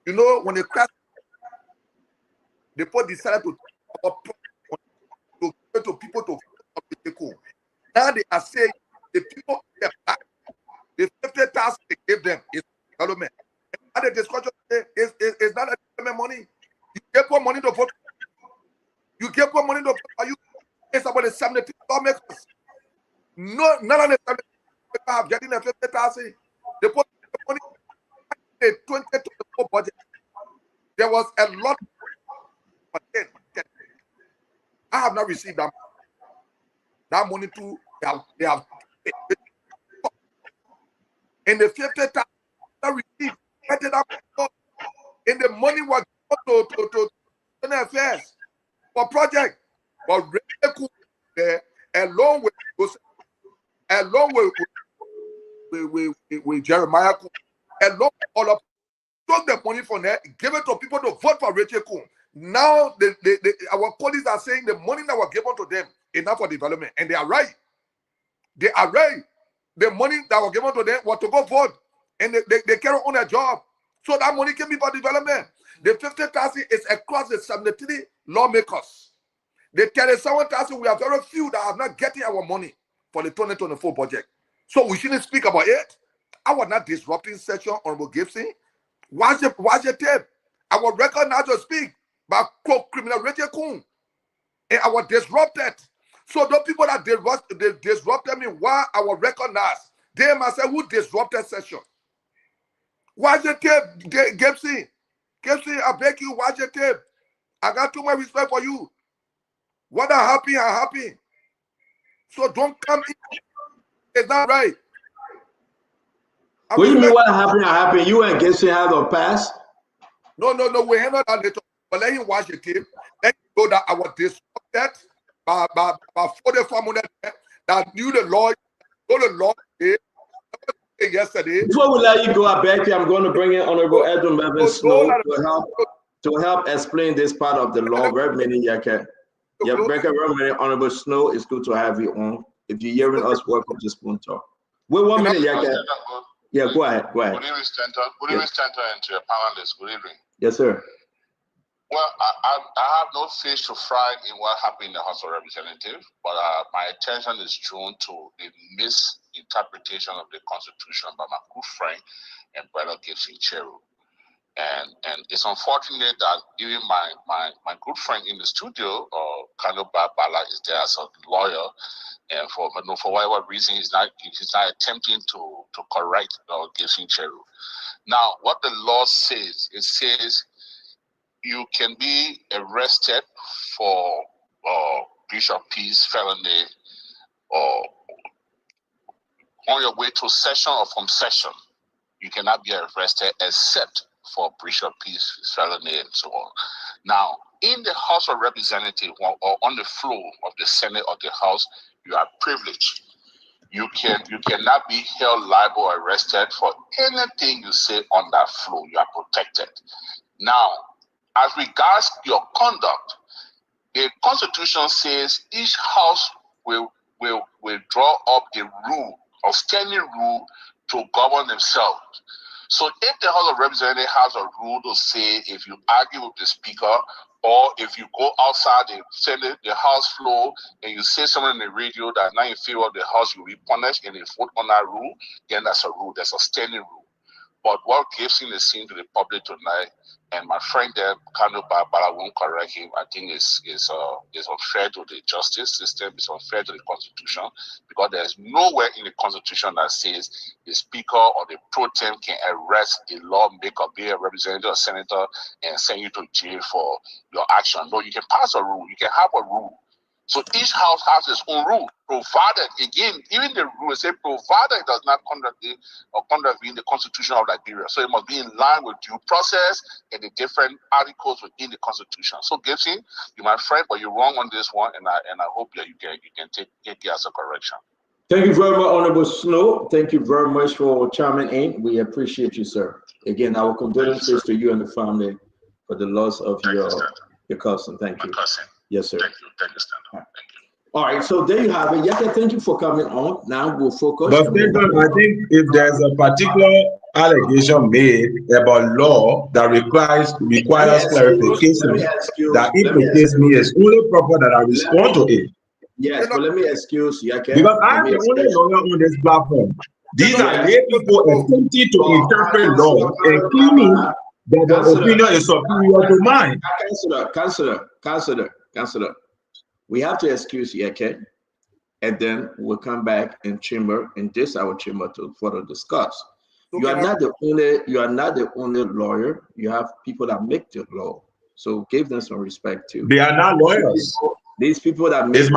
when they crash, they decided to give to people to now they are saying the people back, the 50,000 they gave them is government. And the discussion is not a government money. You give more money to vote. You give more money to vote. Are you? It's about the 70 lawmakers. No, none of the 70 have getting the 50,000. They put the money. The 2024 budget, there was a lot, but then I have not received that money too. They have in the 50,000 I received, in the money was to affairs for project, but along with Jeremiah, along all of took the money from there, give it to people to vote for Richard Kun. Now our colleagues are saying the money that was given to them enough for development, and they are right. They are right. The money that was given to them was to go vote, and they carry on their job. So that money can be for development. The 50,000 is across the 73 lawmakers. The 37,000, we have very few that are not getting our money for the 2024 budget. So we shouldn't speak about it. I was not disrupting session, Honorable Gibson. Watch your tape. I will recognize to speak by criminal Richard Kun. And I was disrupted. So those people that disrupted me, why I will recognize. They must say who disrupted session. Watch your tape, Gibson. Gibson, I beg you, watch your tape. I got too much respect for you. What are happy are happy. So don't come in. It's not right. What do you mean what happened? You and Gibson have a pass? No. We handle that later. But let him watch the tape. Let him know that I was disrupted by 45 minutes that knew the law. Know the law yesterday. Before we let you go, I beg you, I'm going to bring in Honorable Edwin Melvin Snow to help explain this part of the law. Very many, Honorable Snow, it's good to have you on. If you're hearing us, welcome to Spoon Talk. Wait 1 minute, Yeah, go ahead. Good evening, Stanton. Good evening, Stanton, and to your panelists. Good evening. Yes, sir. Well, I have no fish to fry in what happened in the House of Representatives, but my attention is drawn to the misinterpretation of the Constitution by my good friend and brother Gibson Cheru. And it's unfortunate that even my good friend in the studio, Kano Bala, is there as a lawyer, and for whatever reason, he's not attempting to correct Gibson Cheru. Now, what the law says, it says you can be arrested for breach of peace, felony, or on your way to session or from session. You cannot be arrested except for breach of peace, felony, and so on. Now, in the House of Representatives or on the floor of the Senate or the House, you are privileged. You cannot be held liable or arrested for anything you say on that floor. You are protected. Now, as regards your conduct, the Constitution says each house will draw up a rule, a standing rule to govern themselves. So if the House of Representatives has a rule to say if you argue with the Speaker or if you go outside the Senate, the House floor, and you say something on the radio that's not in favor of the House, you'll be punished and they vote on that rule, then that's a rule, that's a standing rule. But what Gibson is saying to the public tonight, and my friend there, Kano Bala, won't correct him, I think is unfair to the justice system, it's unfair to the Constitution, because there's nowhere in the Constitution that says the Speaker or the pro tem can arrest a lawmaker, be a representative or senator, and send you to jail for your action. No, you can pass a rule, you can have a rule. So each house has its own rule, provided, again, even the rule say provided it does not contravene the Constitution of Liberia. So it must be in line with due process and the different articles within the Constitution. So Gibson, you're my friend, but you're wrong on this one, and I hope that you can take it as a correction. Thank you very much, Honorable Snow. Thank you very much for chiming in. We appreciate you, sir. Again, our condolences to you and the family for the loss of your cousin. Thank you. Yes, sir. Thank you, Stanton. Thank you. All right, so there you have it. Yaka, thank you for coming on. Now we'll focus. But Stanton, I think if there's a particular allegation made about law that requires clarification that implicates me, it's only proper that I respond to it. Yes, but let me excuse Yaka. Because I'm the only lawyer on this platform. These are lay people attempting to interpret law and claiming that the opinion is superior to mine. Counselor, we have to excuse Yeke, and then we'll come back in chamber, in this our chamber, to further discuss. You are not the only lawyer. You have people that make the law. So give them some respect too. They are not lawyers. These people that make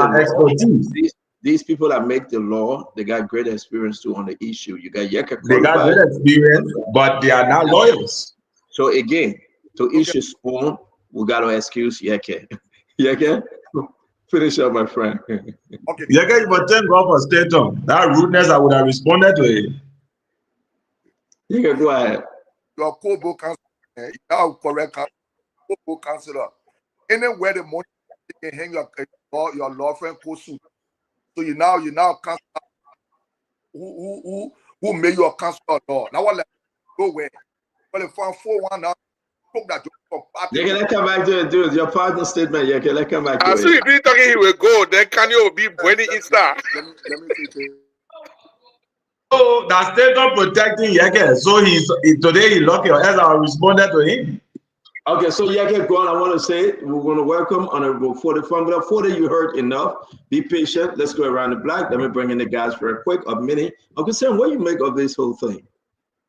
these people that make the law, they got great experience too on the issue. You got Yeke. They got great experience, but they are not lawyers. So again, to issue spoon, we got to excuse Yeke. Yeke, finish up, my friend. Okay. Yeke, but thank God for Stanton. That rudeness, I would have responded to it. Yeke, go ahead. Your co-book counselor, you are correct co-book counselor. Anywhere the money you can hang your law friend co-suit. So you now counselor who made your counselor law. Now what go where? Well, if I'm 4-1 now, you can come back to it, dude. Your partner statement. You can come back to it. As soon as you talking, he will go. Then can you be winning Insta? Let me say So that's Stanton protecting Yeke. So today he locked your ass. I responded to him. Okay, so Yeke, go on. I want to say we're going to welcome Honorable 40 from 40. You heard enough. Be patient. Let's go around the block. Let me bring in the guys very quick. A minute. Uncle Sam, what do you make of this whole thing?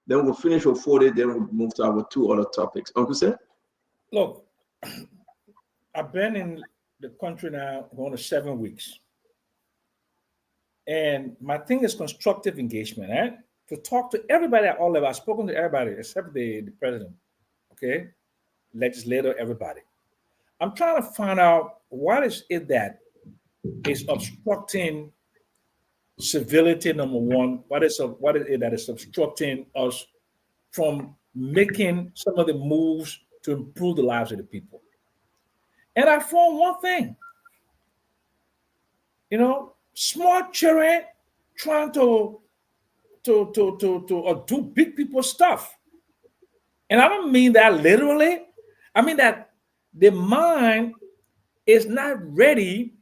Then we'll finish with 40. Then we'll move to our two other topics. Uncle Sam? Look, I've been in the country now going to 7 weeks. And my thing is constructive engagement, right? To talk to everybody at all levels. I've spoken to everybody except the president, okay? Legislator, everybody. I'm trying to find out what is it that is obstructing civility, number one. What is it that is obstructing us from making some of the moves to improve the lives of the people? And I found one thing. You know, small children trying to do big people stuff. And I don't mean that literally. I mean that the mind is not ready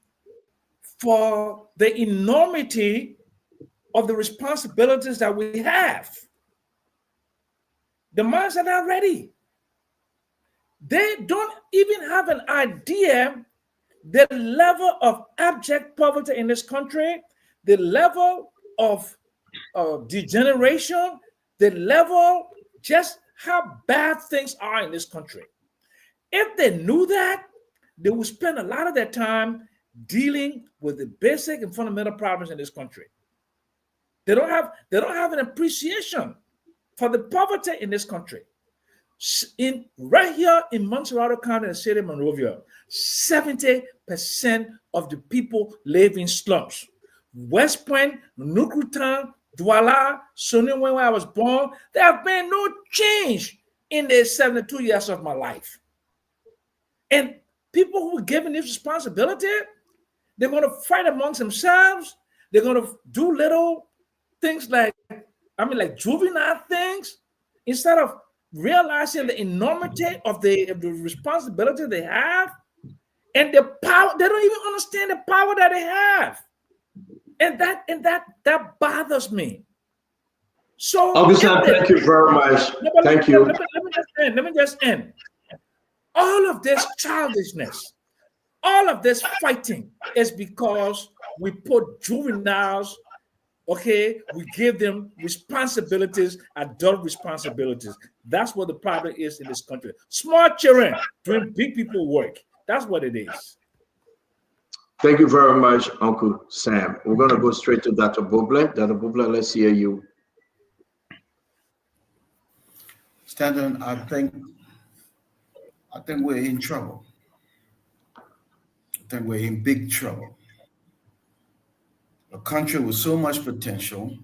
for the enormity of the responsibilities that we have. The minds are not ready. They don't even have an idea the level of abject poverty in this country, the level of degeneration, the level, just how bad things are in this country. If they knew that, they would spend a lot of their time dealing with the basic and fundamental problems in this country. They don't have an appreciation for the poverty in this country. Right here in Montserrat County, the city of Monrovia, 70% of the people live in slums. West Point, Nukutan, Douala, Sony, where I was born, there have been no change in the 72 years of my life. And people who are given this responsibility, they're going to fight amongst themselves. They're going to do little things like juvenile things, instead of realizing the enormity of the responsibility they have and the power. They don't even understand the power that they have. And that bothers me. So Augustine, thank you very much. Thank you. Let me just end. All of this childishness, all of this fighting is because we put juveniles, okay, we give them responsibilities, adult responsibilities. That's what the problem is in this country. Small children doing big people work. That's what it is. Thank you very much, Uncle Sam. We're going to go straight to Dr. Buble. Dr. Buble, let's hear you. Stanton, I think we're in trouble. I think we're in big trouble. A country with so much potential,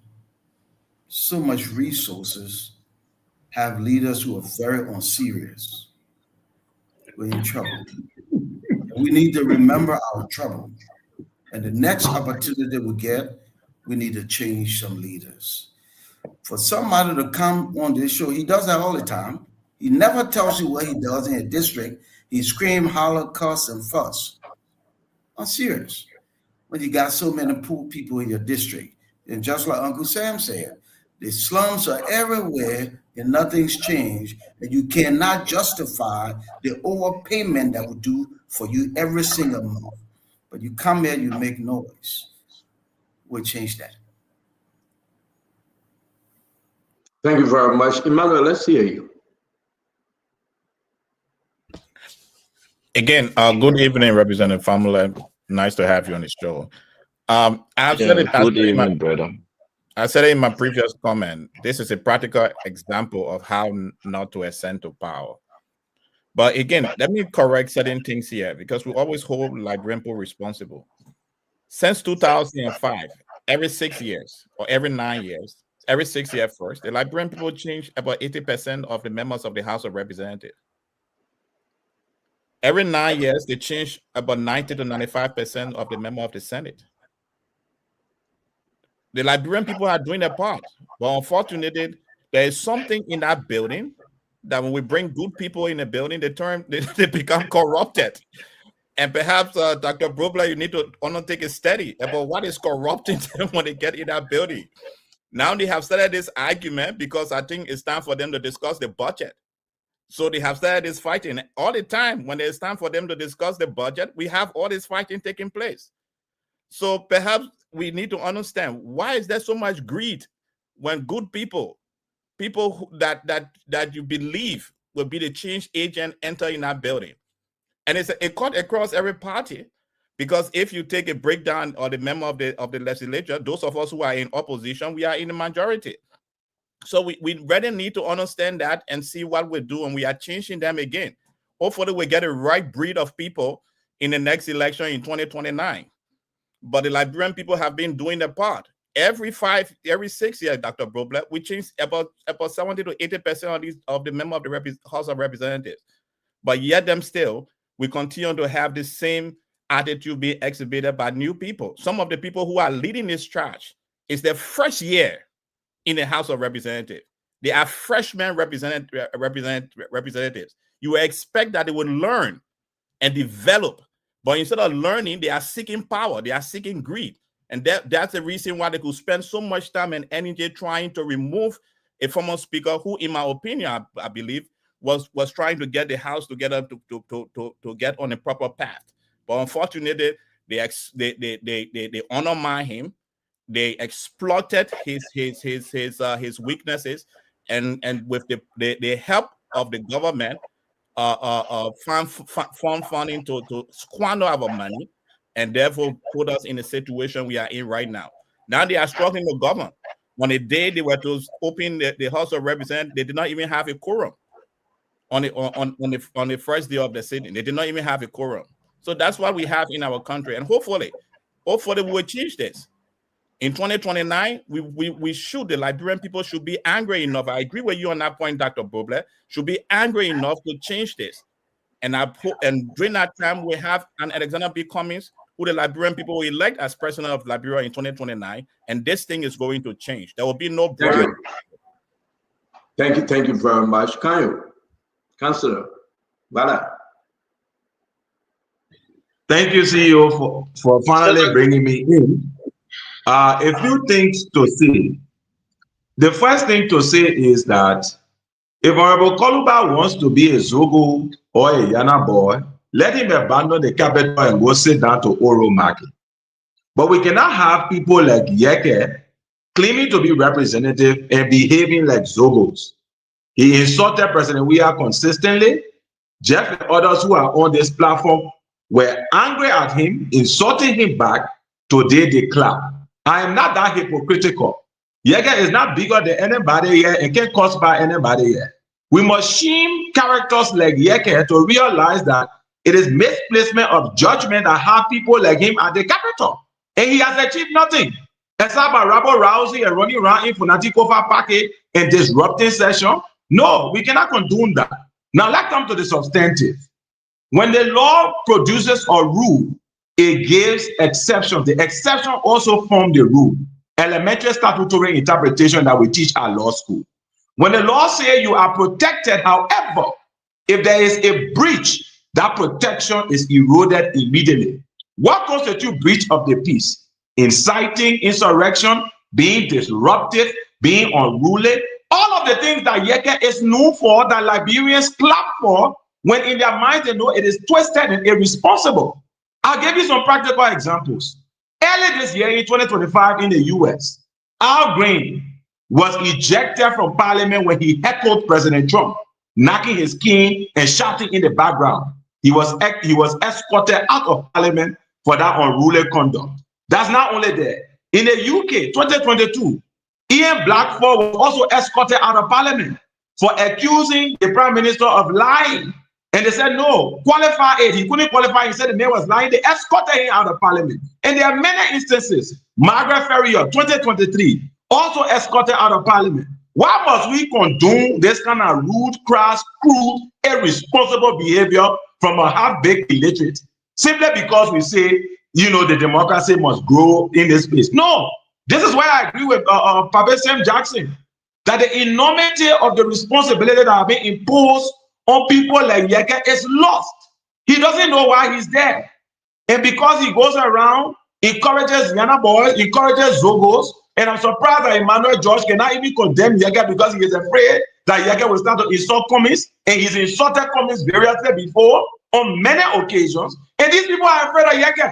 so much resources, have leaders who are very unserious. We're in trouble. We need to remember our trouble. And the next opportunity we get, we need to change some leaders. For somebody to come on this show, he does that all the time. He never tells you what he does in a district. He scream, holler, cuss, and fuss. I'm serious. When you got so many poor people in your district, and just like Uncle Sam said, the slums are everywhere and nothing's changed, and you cannot justify the overpayment that will do for you every single month. But you come here, you make noise. We'll change that. Thank you very much. Emmanuel, let's hear you. Again, good evening, Representative Famula. Nice to have you on the show. Good evening, brother. I said it in my previous comment. This is a practical example of how not to ascend to power. But again, let me correct certain things here, because we always hold Liberian people responsible. Since 2005, every 6 years or every 9 years, every 6 years first, the Liberian people changed about 80% of the members of the House of Representatives. Every 9 years, they change about 90 to 95% of the members of the Senate. The Liberian people are doing their part, but unfortunately, there is something in that building that when we bring good people in the building, they become corrupted. And perhaps, Dr. Buble, you need to undertake a study about what is corrupting them when they get in that building. Now they have started this argument because I think it's time for them to discuss the budget. So they have started this fighting all the time. When it's time for them to discuss the budget, we have all this fighting taking place. So perhaps we need to understand, why is there so much greed when good people that you believe will be the change agent enter in that building. And it cut across every party, because if you take a breakdown or the member of the legislature, those of us who are in opposition, we are in the majority. So we really need to understand that and see what we do, and we are changing them again. Hopefully we get a right breed of people in the next election in 2029. But the Liberian people have been doing their part. Every 6 years, Dr. Broblett, we change about 70 to 80% of the members of the House of Representatives. But yet them still, we continue to have the same attitude being exhibited by new people. Some of the people who are leading this charge, it's their first year in the House of Representatives. They are freshman representatives. You expect that they would learn and develop, but instead of learning, they are seeking power. They are seeking greed. And that's the reason why they could spend so much time and energy trying to remove a former speaker who, in my opinion, I believe, was trying to get the House together to get on a proper path. But unfortunately, they undermined him. They exploited his weaknesses, and with the help of the government, funding to squander our money, and therefore put us in the situation we are in right now. Now they are struggling to govern. On the day they were to open the House of Representatives, they did not even have a quorum. On the first day of the sitting, they did not even have a quorum. So that's what we have in our country, and hopefully we will change this. In 2029, the Liberian people should be angry enough. I agree with you on that point, Dr. Broblett. Should be angry enough to change this. And during that time, we have an Alexander B. Cummings, who the Liberian people will elect as president of Liberia in 2029. And this thing is going to change. There will be no bribe. Thank you very much. Councillor Bala. Thank you, CEO, for finally bringing me in. A few things to say. The first thing to say is that if Honorable Koluba wants to be a Zogo or a Yana boy, let him abandon the capital and go sit down to Oro Market. But we cannot have people like Yeke claiming to be representative and behaving like Zogos. He insulted President Weah consistently. Jeff and others who are on this platform were angry at him, insulting him back. Today they clap. I am not that hypocritical. Yeke is not bigger than anybody here and can't cost by anybody here. We must shame characters like Yeke to realize that it is misplacement of judgment that have people like him at the capital. And he has achieved nothing. Except by rabble rousing and running around in Funatikofa Party and disrupting session. No, we cannot condone that. Now let's come to the substantive. When the law produces a rule, it gives exceptions. The exception also form the rule. Elementary statutory interpretation that we teach at law school. When the law says you are protected, however, if there is a breach, that protection is eroded immediately. What constitutes breach of the peace? Inciting insurrection, being disruptive, being unruly, all of the things that Yeke is known for, that Liberians clap for, when in their minds they know it is twisted and irresponsible. I'll give you some practical examples. Early this year in 2025 in the US, Al Green was ejected from parliament when he heckled President Trump, knocking his cane and shouting in the background. He was escorted out of parliament for that unruly conduct. That's not only there. In the UK, 2022, Ian Blackford was also escorted out of parliament for accusing the prime minister of lying. And they said, no, qualify it. He couldn't qualify. He said the man was lying. They escorted him out of parliament. And there are many instances. Margaret Ferrier, 2023, also escorted out of parliament. Why must we condone this kind of rude, crass, crude, irresponsible behavior from a half-baked illiterate? Simply because we say, the democracy must grow in this space. No, this is why I agree with Papa Sam Jackson, that the enormity of the responsibility that have been imposed on people like Yeke is lost. He doesn't know why he's there. And because he goes around, encourages Yana boys, encourages Zogos, and I'm surprised that Emmanuel George cannot even condemn Yeke because he is afraid that Yeke will start to insult Cummings, and he's insulted Cummings variously before on many occasions. And these people are afraid of Yeke.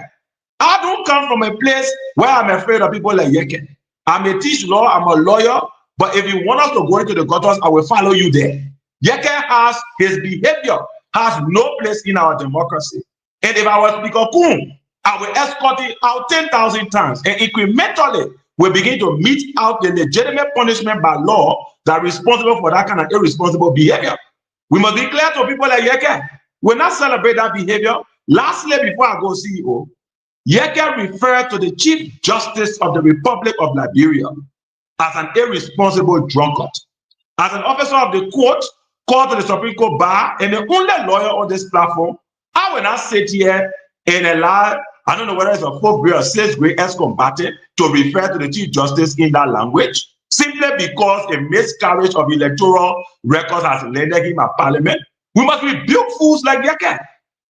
I don't come from a place where I'm afraid of people like Yeke. I'm a teach law, I'm a lawyer, but if you want us to go into the gutters, I will follow you there. Yeke has his behavior has no place in our democracy. And if I was Speaker Kun, I will escort it out 10,000 times and incrementally we begin to mete out the legitimate punishment by law that are responsible for that kind of irresponsible behavior. We must be clear to people like Yeke. We'll not celebrate that behavior. Lastly, before I go CEO, Yeke referred to the Chief Justice of the Republic of Liberia as an irresponsible drunkard. As an officer of the court, called to the Supreme Court bar, and the only lawyer on this platform, I will not sit here and allow, I don't know whether it's a 4th grade or 6th grade ex-combatant to refer to the Chief Justice in that language, simply because a miscarriage of electoral records has landed him at Parliament. We must rebuke fools like Yeke.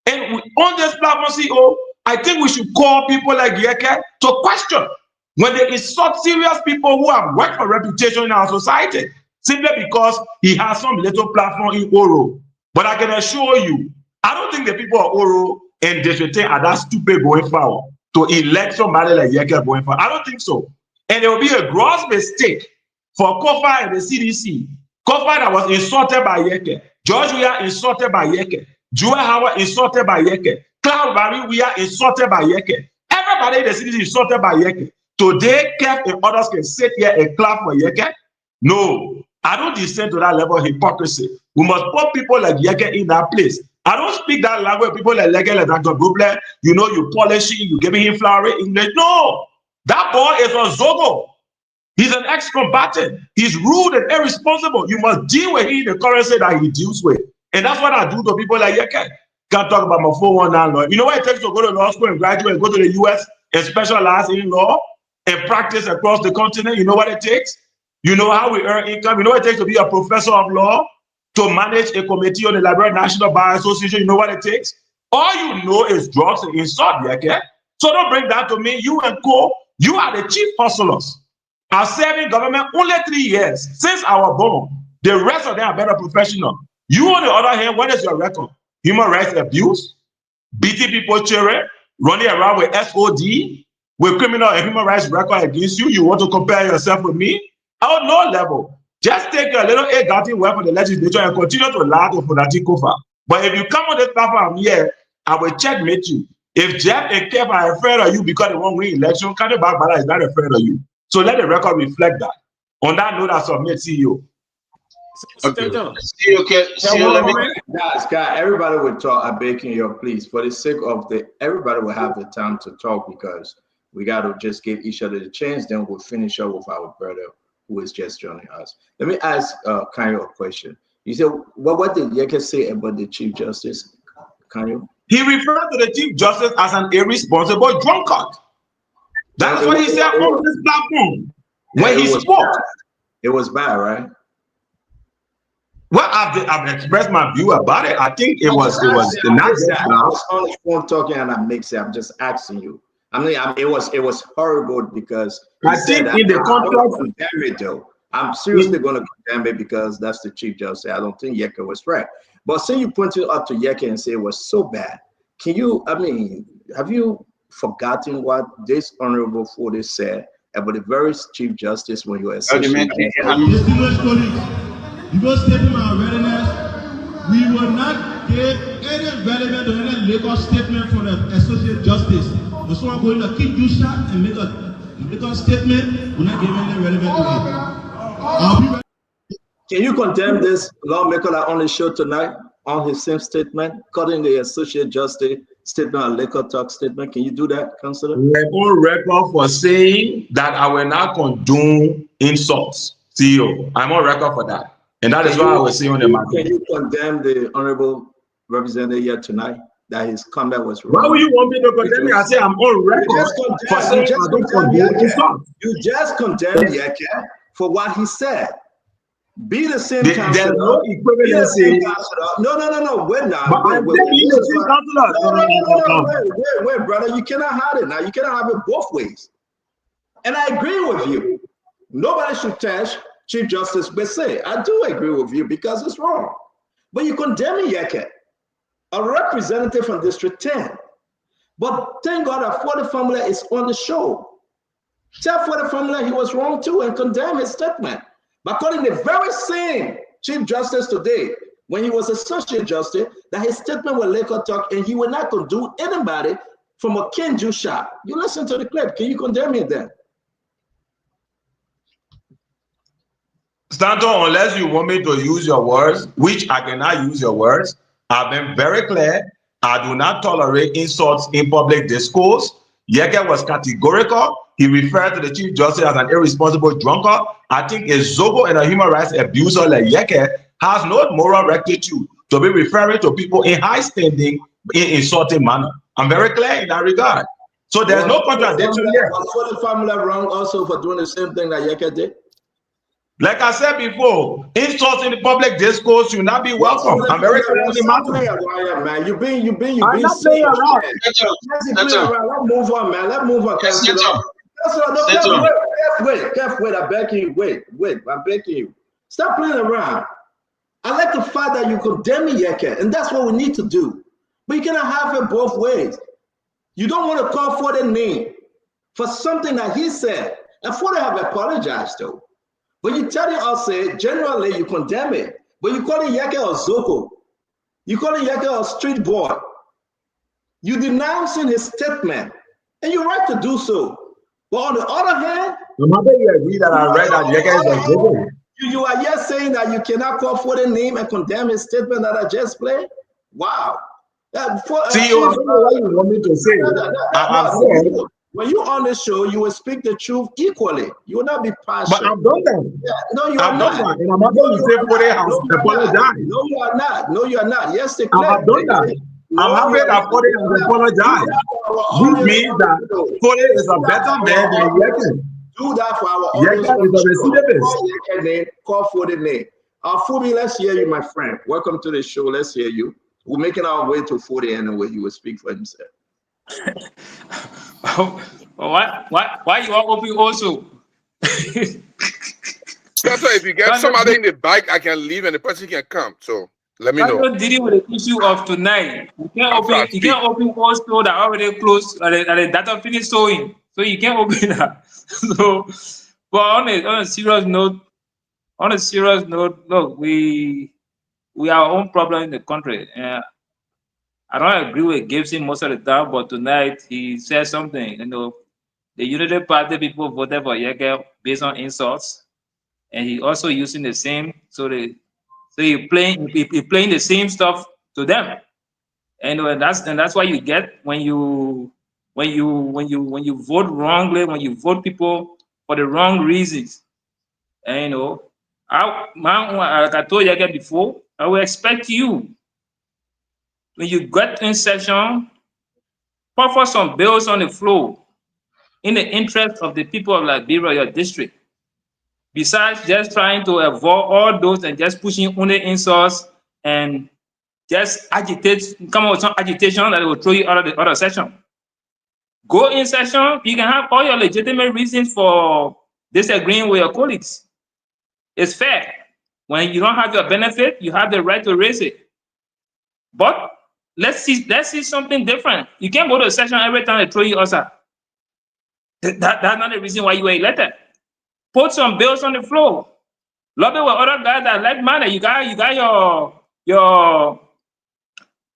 And on this platform, CEO, I think we should call people like Yeke to question when they insult serious people who have worked for reputation in our society, simply because he has some little platform in Oro. But I can assure you, I don't think the people of Oro and Desretin are that stupid going forward to elect somebody like Yeke going forward. I don't think so. And it will be a gross mistake for Kofa and the CDC. Kofa that was insulted by Yeke, George Weah insulted by Yeke, Joel Howard insulted by Yeke, Cloud Barry Weah insulted by Yeke. Everybody in the CDC insulted by Yeke. Today, Kev and others can sit here and clap for Yeke. No, I don't descend to that level of hypocrisy. We must put people like Yeke in that place. I don't speak that language. People like Lege, like Dr. Buble, you know, you polishing, you giving him flowery English. No, that boy is a Zogo. He's an ex-combatant. He's rude and irresponsible. You must deal with him in the currency that he deals with. And that's what I do to people like Yeke. Can't talk about my 419 law. You know what it takes to go to law school and graduate and go to the US and specialize in law and practice across the continent? You know what it takes? You know how we earn income? You know what it takes to be a professor of law? To manage a committee on the Liberian National Bar Association? You know what it takes? All you know is drugs and insult, Yeke. So don't bring that to me. You and co, you are the chief hustlers. Are serving government only 3 years since I was born. The rest of them are better professional. You, on the other hand, what is your record? Human rights abuse, beating people, children, running around with SOD, with criminal and human rights record against you. You want to compare yourself with me? On no level. Just take your little egg-gotten work for the legislature and continue to lie to Fonati Kofa. But if you come on this platform here, I will checkmate you. If Jeff and Kev are afraid of you because they won't win election, Kanu Bagbala is not afraid of you. So let the record reflect that. On that note, I submit CEO. Okay. CEO, let me. Guys, everybody will talk. I'm begging you, please, for the sake of everybody will have the time to talk because we got to just give each other the chance. Then we'll finish up with our brother who is just joining us. Let me ask Kanyo a question. You said, what did Yeke say about the Chief Justice, Kanyo? He referred to the Chief Justice as an irresponsible drunkard. That's what he said on this platform when he spoke. Bad. It was bad, right? Well, I've expressed my view about it. I think it was not just I was on the phone talking and I mixed it. I'm just asking you. I mean, it was horrible because I think in the context, condemn it though. I'm seriously going to condemn it because that's the Chief Justice. I don't think Yeke was right. But since you pointed out to Yeke and say it was so bad, can you? I mean, have you forgotten what this Honorable Fode said about the very Chief Justice when you were Distinguished colleagues, because statement of readiness, we will not give any relevant or any legal statement from the Associate Justice. But so I'm going to keep you short and make a statement. We're not giving any relevant. Can you condemn this lawmaker that only showed tonight on his same statement, cutting the Associate Justice statement, a liquor talk statement? Can you do that, Councillor? We're on record for saying that I will not condone insults. CEO, I'm on record for that. And that is why I was saying on the matter. Can you condemn the Honorable Representative here tonight that his conduct was wrong? Why would you want me to condemn me? I say I'm on record for saying I don't condone insults. You just condemned Yeke for what he said. Be the same councillor. There's no equivalency. No. Wait now. Wait, brother. You cannot have it now. You cannot have it both ways. And I agree with you. Nobody should touch Chief Justice Bese. I do agree with you because it's wrong. But you condemn Yeke, a representative from District 10. But thank God that Fode Family is on the show. Tell Fode Family he was wrong too and condemn his statement. But calling the very same Chief Justice today, when he was Associate Justice, that his statement was liquor talk and he would not condemn anybody from a Kenju shop. You listen to the clip. Can you condemn him then? Stanton, unless you want me to use your words, which I cannot use your words, I've been very clear. I do not tolerate insults in public discourse. Yeke was categorical. He referred to the Chief Justice as an irresponsible drunkard. I think a Zobo and a human rights abuser like Yeke has no moral rectitude to be referring to people in high standing in insulting manner. I'm very clear in that regard. So there's no contradiction here. Was the formula wrong also for doing the same thing that Yeke did? Like I said before, insults in the public discourse should not be welcome. I'm very clear on the matter. Man, you been I'm not playing around. Let's move on, man. Let's move on. Wait, I'm begging you. Wait, I'm begging you. Stop playing around. I like the fact that you condemn Yeke, and that's what we need to do. But you cannot have it both ways. You don't want to call for the name for something that he said. And for they have apologized though. But you tell us, say, generally you condemn it. But you call it Yeke or Zoko. You call it Yeke or street boy. You denouncing his statement. And you're right to do so. But on the other hand, no matter you agree that I read that Yeke is a Zoko. You are yet saying that you cannot call for the name and condemn his statement that I just played? Wow. See, you don't know what you want me to say. When you on the show, you will speak the truth equally. You will not be partial. But I've done that. Yeah, no, you I've are done not. that. And I'm not going to say for the house to apologize. No, you are not. No, you are not. Yes, the I have done that. I'm happy that Fode has apologized. Which means that Fode is a better man than Yeke. Do that for our audience. Yeke is a recidivist. Call for the name. Fubi, let's hear you, my friend. Welcome to the show. Let's hear you. We're making our way to 40 anyway. He will speak for himself. Why you are open also? That's why if you get somebody in the bike, I can leave and the person can come. So let me know. I'm not dealing with the issue of tonight. You can't open also that already closed and the data finished showing. So you can't open that. So but on a serious note, look, we have our own problem in the country. I don't agree with Gibson most of the time, but tonight he said something. You know, the Unity Party people voted for Yeke based on insults, and he also using the same. So he playing the same stuff to them, and that's why you get when you vote wrongly, when you vote people for the wrong reasons. And you know, like I told Yeke before, I will expect you, when you get in session, offer some bills on the floor in the interest of the people of Liberia, your district. Besides just trying to avoid all those and just pushing only insults and just come up with some agitation that will throw you out of the other session. Go in session, you can have all your legitimate reasons for disagreeing with your colleagues. It's fair. When you don't have your benefit, you have the right to raise it. But let's see something different. You can't go to a session every time they throw you outside. That's not the reason why you were elected. Put some bills on the floor. Lobby with other guys that like money. You got your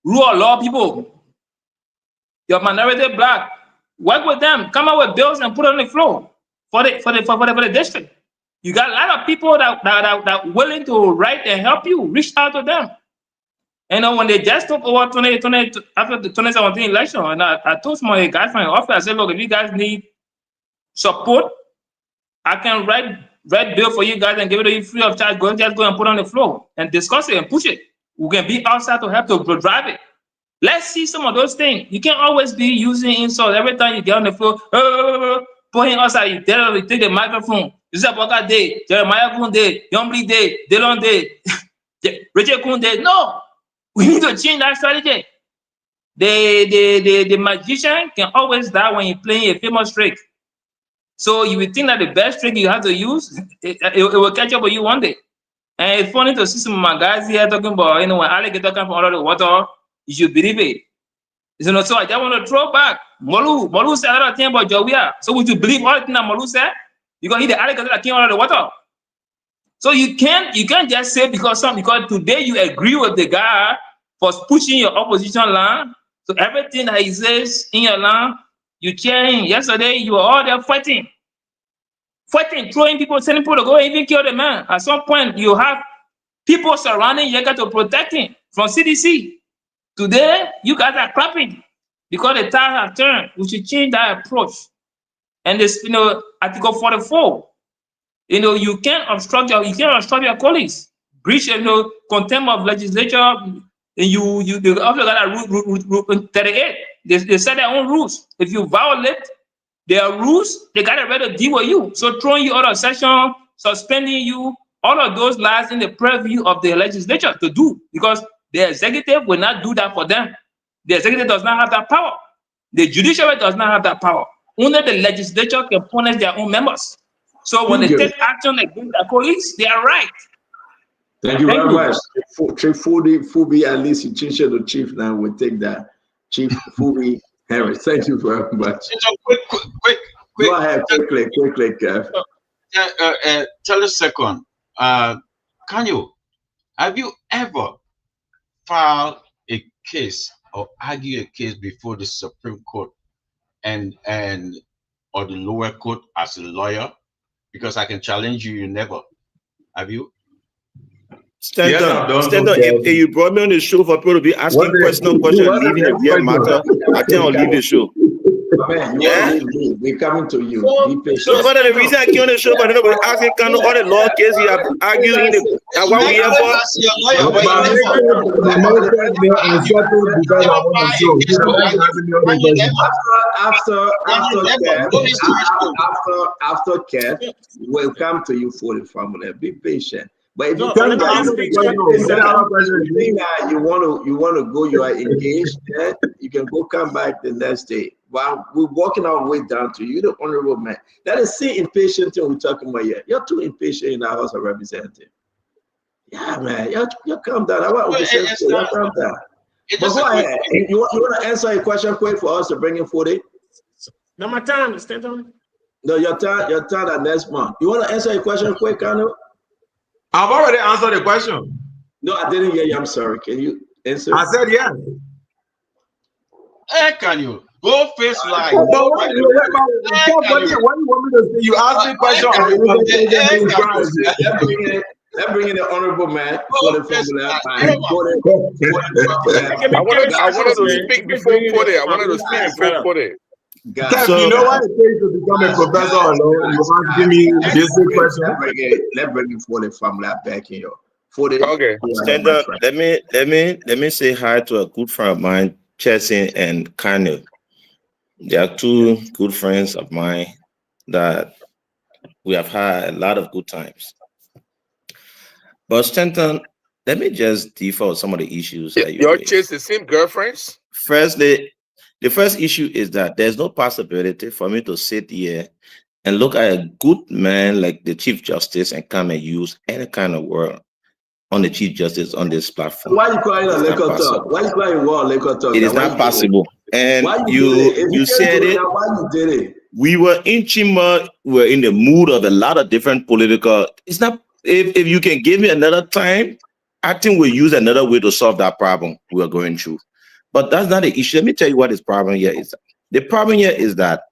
rule of law people, your minority black. Work with them. Come up with bills and put it on the floor for the district. You got a lot of people that willing to write and help you. Reach out to them. And when they just took over after the 2017 election, and I told some of the guys from the office, I said, look, if you guys need support, I can write bill for you guys and give it to you free of charge. Just go and put it on the floor and discuss it and push it. We can be outside to help to drive it. Let's see some of those things. You can't always be using insults every time you get on the floor. Putting outside, you take the microphone. This is a day, Jeremiah Kun day, Yombly day, Delon day, Richard Kun day. No. We need to change that strategy. The magician can always die when you're playing a famous trick. So you would think that the best trick you have to use, it will catch up with you one day. And it's funny to see some of my guys here talking about, when alligator come from under the water, you should believe it. So I just want to throw back. Molu said a lot of things about Jawia. So would you believe all the things that Molu said? Because he's the alligator that came out of the water. So you can't just say because today you agree with the guy for pushing your opposition line. So everything that he says in your line, you cheer him. Yesterday you were all there fighting, throwing people, sending people to go even kill the man. At some point you have people surrounding Yega to protect him from CDC. Today you guys are clapping because the tide has turned. We should change that approach. And this, Article 44. You can't obstruct your colleagues. Breach, contempt of legislature. And the other guy rule 38. They set their own rules. If you violate their rules, they got ready to deal with you. So throwing you out of session, suspending you, all of those lies in the purview of the legislature to do, because the executive will not do that for them. The executive does not have that power. The judiciary does not have that power. Only the legislature can punish their own members. So when they take action against their colleagues, they are right. Thank you very much. Chief Fubi, at least you change the chief now. We'll take that. Chief Fubi Harris. Thank you very much. Quick. Go ahead, quickly, Kev. Tell us a second. Have you ever filed a case or argue a case before the Supreme Court or the lower court as a lawyer? Because I can challenge you, you never. Have you? If you brought me on the show for people to be asking questions and leaving a real matter, I think I'll leave the show. Man, we're coming to you. So, but the reason I came on the show, but nobody asking kind of all the law cases you have argued in the what we have for. After Kev, we'll come to you for the family. Be patient. But if you want to go, you are engaged, you can go come back the next day. While we're walking our way down to you, the honorable man. That is the impatient thing we're talking about here. You're too impatient in the House of Representatives. Yeah, man. You calm down. I want to calm down. But go ahead. You want to answer a question quick for us to bring in 40? No, my time. Stand on. No, your turn at next month. You want to answer a question quick, Kano? I've already answered the question. No, I didn't hear you. I'm sorry. Can you answer? I said yes. Hey, can you go face live? What do you want me to say? You asked me a question. Let's bring in the honorable man for the formula. I wanted to speak before Pode. I wanted to speak before Pode. So, you know what it takes to become a professor alone? You want to give me this question? Let's bring in for the family back in here. Okay, stand up. Let me say hi to a good friend of mine, Chesin and Kano. They are two good friends of mine that we have had a lot of good times. But Stanton, let me just default some of the issues that you Your chase the same girlfriends? Firstly, the first issue is that there's no possibility for me to sit here and look at a good man like the Chief Justice and come and use any kind of word on the Chief Justice on this platform. Why are you calling a liquor talk? Why are you calling war liquor talk? It is not possible. And you said it. Why you did it? We were in Chima, we were in the mood of a lot of different political. It's not, if you can give me another time, I think we'll use another way to solve that problem we're going through. But that's not the issue. Let me tell you what this problem here is. The problem here is that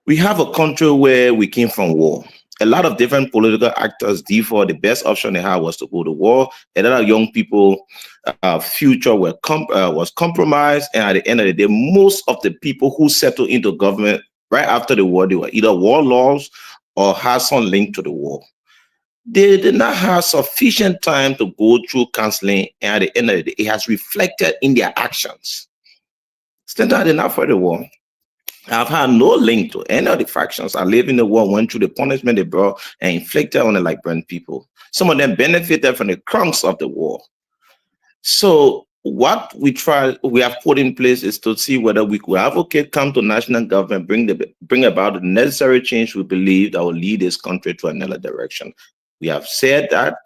we have a country where we came from war. A lot of different political actors, therefore, the best option they had was to go to war. A lot of young people, future was compromised. And at the end of the day, most of the people who settled into government right after the war, they were either warlords or had some link to the war. They did not have sufficient time to go through counseling, and at the end of the day, it has reflected in their actions. Stanton did not fight the war. I've had no link to any of the factions. I live in the war, went through the punishment they brought and inflicted on the like-minded people. Some of them benefited from the crumbs of the war. So what we have put in place is to see whether we could advocate, come to national government, bring about the necessary change we believe that will lead this country to another direction. We have said that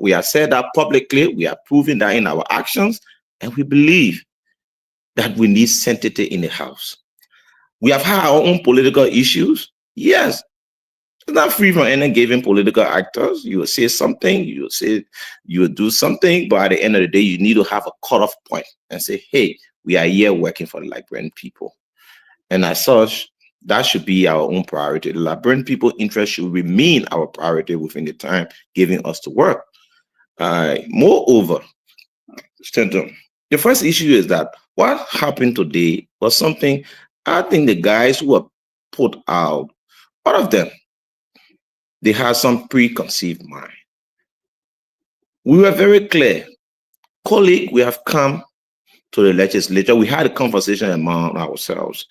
we have said that publicly, we are proving that in our actions, and we believe that we need sanctity in the house. We have had our own political issues, yes. It's not free from any given political actors. You will say something, you will say, you will do something, but at the end of the day, you need to have a cutoff point and say, hey, we are here working for the Liberian people. And as such, that should be our own priority. The Liberian people interest should remain our priority within the time given us to work. Moreover, Stanton, the first issue is that what happened today was something I think the guys who were put out, all of them, they had some preconceived mind. We were very clear. Colleague, we have come to the legislature. We had a conversation among ourselves.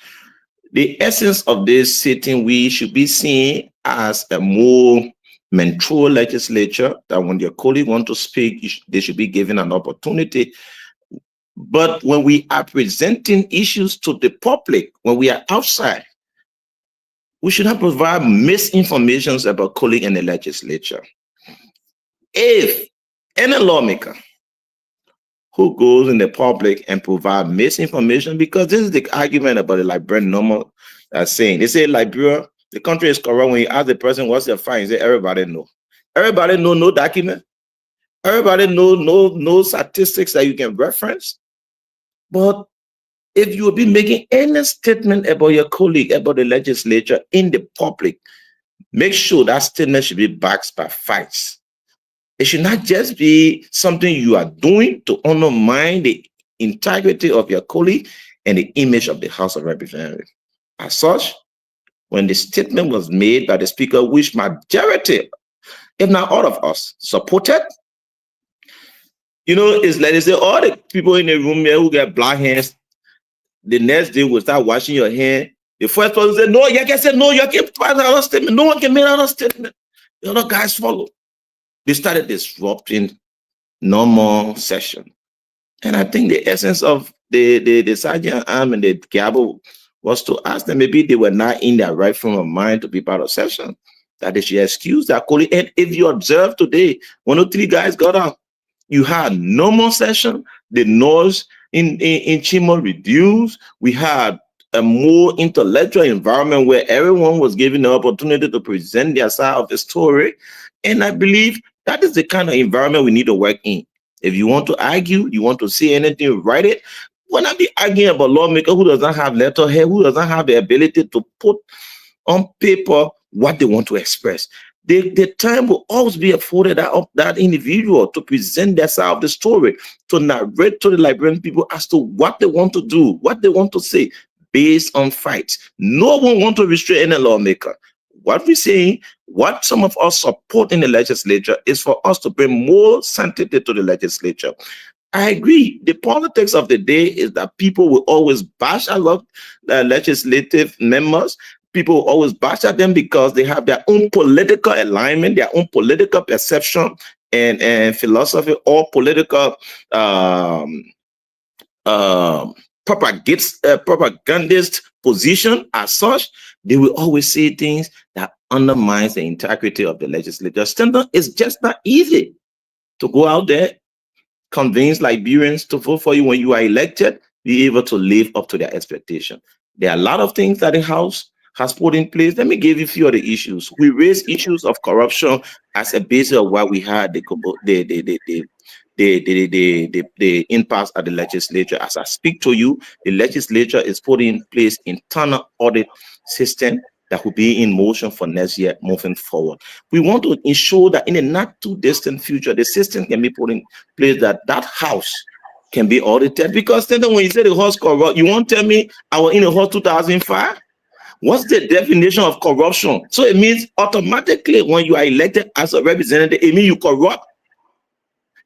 The essence of this sitting, we should be seen as a more mature legislature, that when your colleague want to speak, they should be given an opportunity. But when we are presenting issues to the public, when we are outside, we should not provide misinformation about colleague in the legislature. If any lawmaker who goes in the public and provide misinformation, because this is the argument about the Liberian normal saying. They say Liberia, the country is corrupt. When you ask the person what's their fine, they say everybody know. Everybody know no document. Everybody know no statistics that you can reference. But if you will be making any statement about your colleague, about the legislature in the public, make sure that statement should be backed by facts. It should not just be something you are doing to undermine the integrity of your colleague and the image of the House of Representatives. As such, when the statement was made by the Speaker, which majority, if not all of us, supported, it's like they say, all the people in the room here who get black hands, the next day will start washing your hand. The first person said, no, you can say, no, you can't provide another statement. No one can make another statement. The other guys follow. They started disrupting normal session. And I think the essence of the Sergeant Arm and the Gabo was to ask them, maybe they were not in their right frame of mind to be part of session, that they should excuse their colleague. And if you observe today, 1 or 3 guys got out, you had normal session, the noise in Chimo reduced. We had a more intellectual environment where everyone was given the opportunity to present their side of the story. And I believe that is the kind of environment we need to work in. If you want to argue, you want to say anything, write it. When I be arguing about lawmaker who doesn't have letterhead, who doesn't have the ability to put on paper what they want to express, the time will always be afforded that individual to present their side of the story, to narrate to the Liberian people as to what they want to do, what they want to say, based on facts. No one wants to restrain any lawmaker. What we're saying, what some of us support in the legislature is for us to bring more sanctity to the legislature. I agree. The politics of the day is that people will always bash a lot legislative members. People will always bash at them because they have their own political alignment, their own political perception and philosophy, or political propagandist position. As such, they will always say things that undermines the integrity of the legislature. Standard is just not easy to go out there, convince Liberians to vote for you when you are elected, be able to live up to their expectation. There are a lot of things that the House has put in place. Let me give you a few of the issues. We raised issues of corruption as a basis of why we had the impasse at the legislature. As I speak to you, the legislature is putting in place internal audit system that will be in motion for next year moving forward. We want to ensure that in a not too distant future, the system can be put in place that house can be audited. Because then when you say the house corrupt, you won't tell me I was in the house 2005? What's the definition of corruption? So it means automatically when you are elected as a representative, it means you corrupt.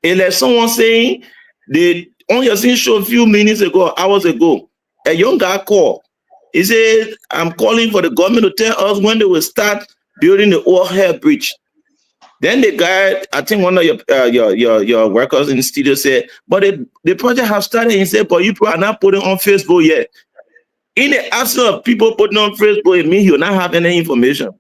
And like someone saying, on your scene show a few minutes ago, hours ago, a young guy called. He said, I'm calling for the government to tell us when they will start building the O'Hare Bridge. Then the guy, I think one of your workers in the studio said, but the project has started. He said, but you are not putting on Facebook yet. In the absence of people putting on Facebook, it means you not have any information.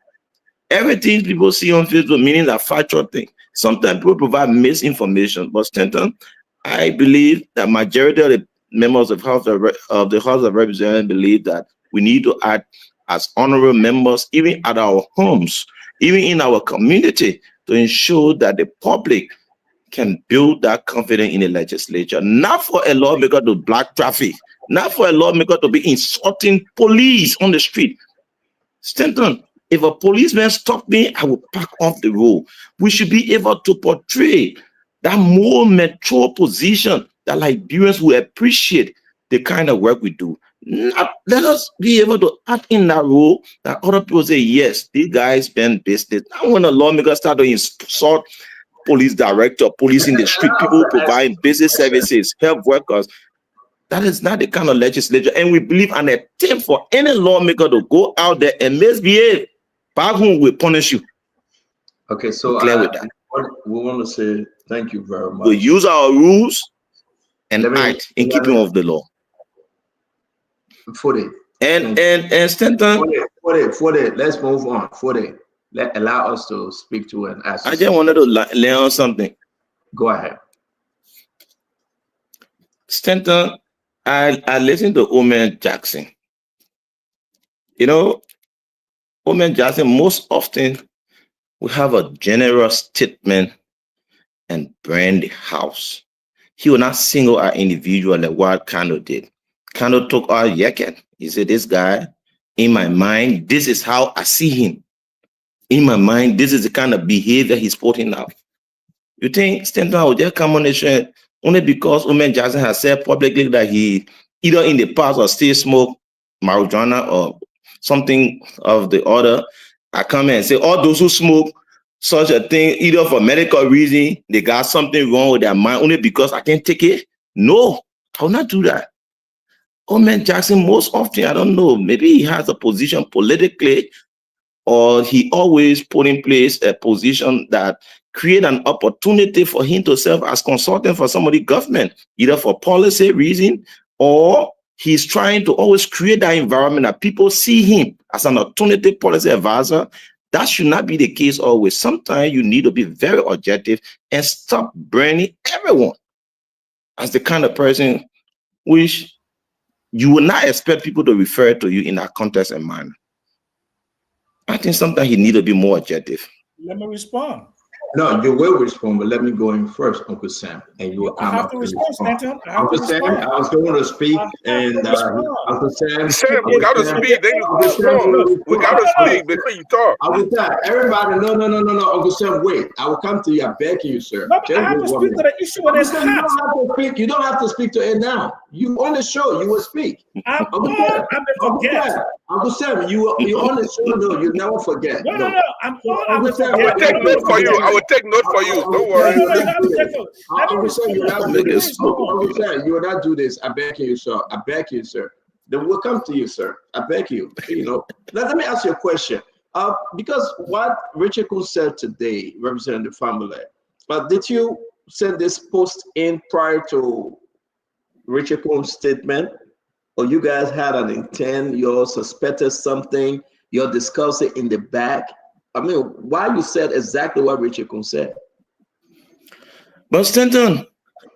Everything people see on Facebook meaning a factual thing. Sometimes people provide misinformation. But Stanton, I believe that majority of the members of the House of Representatives believe that we need to act as honorable members, even at our homes, even in our community, to ensure that the public can build that confidence in the legislature. Not for a lawmaker to block traffic, not for a lawmaker to be insulting police on the street. Stanton, if a policeman stopped me, I would back off the road. We should be able to portray that more mature position that Liberians will appreciate the kind of work we do. Not, let us be able to act in that role that other people say, yes, these guys spend business. Now when a lawmaker start to insult police director, police in the street, people providing business services, health workers, that is not the kind of legislature. And we believe an attempt for any lawmaker to go out there and misbehave, back home will punish you. Okay, so clear with that. We want to say thank you very much. We use our rules and act in keeping of the law. And Stanton. For it. Let's move on. Allow us to speak to and ask. I just wanted to learn something. Go ahead. Stanton, I listened to Omer Jackson. You know, Omer Jackson, most often we have a general statement and brand the house. He will not single out individual like what Kano did. Kano took our Yeket. He said, this guy, in my mind, this is how I see him. In my mind, this is the kind of behavior he's putting out. You think Stanton will just come on the show only because Omer Jackson has said publicly that he either in the past or still smoke marijuana or something of the other? I come and say all those who smoke such a thing, either for medical reason, they got something wrong with their mind only because I can't take it? No, I will not do that. Omer Jackson, most often, I don't know, maybe he has a position politically, or he always put in place a position that create an opportunity for him to serve as consultant for somebody government, either for policy reason, or he's trying to always create that environment that people see him as an alternative policy advisor. That should not be the case always. Sometimes you need to be very objective and stop branding everyone as the kind of person which you will not expect people to refer to you in that context and manner. I think sometimes he needs to be more objective. Let me respond. No, you will respond, but let me go in first, Uncle Sam, and you will come have to respond, Stanton. Uncle Sam, I was going to speak, and Uncle Sam, we got to speak. Then you respond. We got to speak before you talk. Uncle Sam, everybody, no, Uncle Sam, wait. I will come to you. I beg you, sir. No, I have to speak to the issue when it's hot. You don't have to speak to it now. You on the show, you will speak. Uncle Sam, you on the show, no, you never forget. No, I'm on. I will take note for you. I will take note for you. Don't worry. Uncle Sam, you will not do this. I beg you, sir. I beg you, sir. Then we'll come to you, sir. I beg you. You know. Let me ask you a question. Because what Richard Kun said today, representing the family, did you send this post in prior to Richard Kun's statement? Or you guys had an intent, you all suspected something, you're discussing in the back? I mean, why you said exactly what Richard Kun said? But Stanton,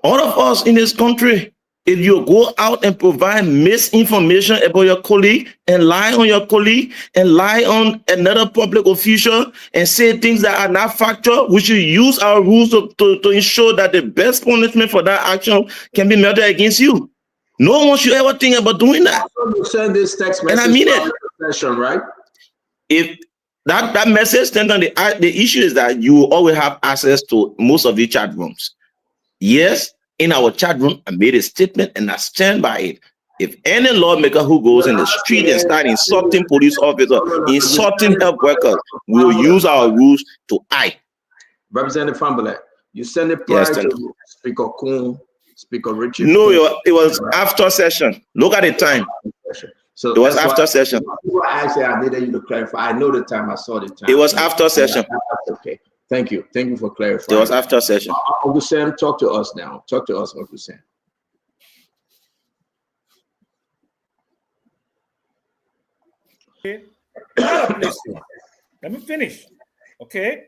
all of us in this country, if you go out and provide misinformation about your colleague and lie on your colleague and lie on another public official and say things that are not factual, we should use our rules to ensure that the best punishment for that action can be meted against you. No one should ever think about doing that. You send this text message, and I mean it. Session, right? If that message, the issue is that you will always have access to most of the chat rooms. Yes, in our chat room, I made a statement and I stand by it. If any lawmaker who goes in the street and start insulting police officers, insulting health workers, we will use our rules to act. Representative Famble, you send it prior to Speaker Kun, Speaker Richard? No, it was after session. Look at the time. So it was after session. Actually, I needed you to clarify. I know the time. I saw the time. It was after session. Okay. Thank you. Thank you for clarifying. It was after session. Uncle Sam, talk to us now. Talk to us, Uncle Sam. Okay. Let me finish. Okay.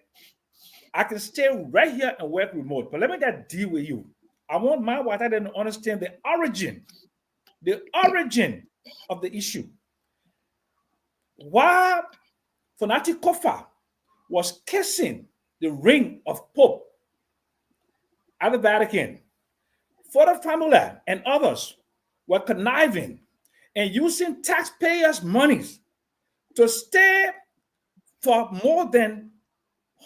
I can stay right here and work remote, but let me just deal with you. I want my wife to understand the origin of the issue. Why Fanatic Kofa was kissing the ring of Pope at the Vatican. Father Famulem and others were conniving and using taxpayers' monies to stay for more than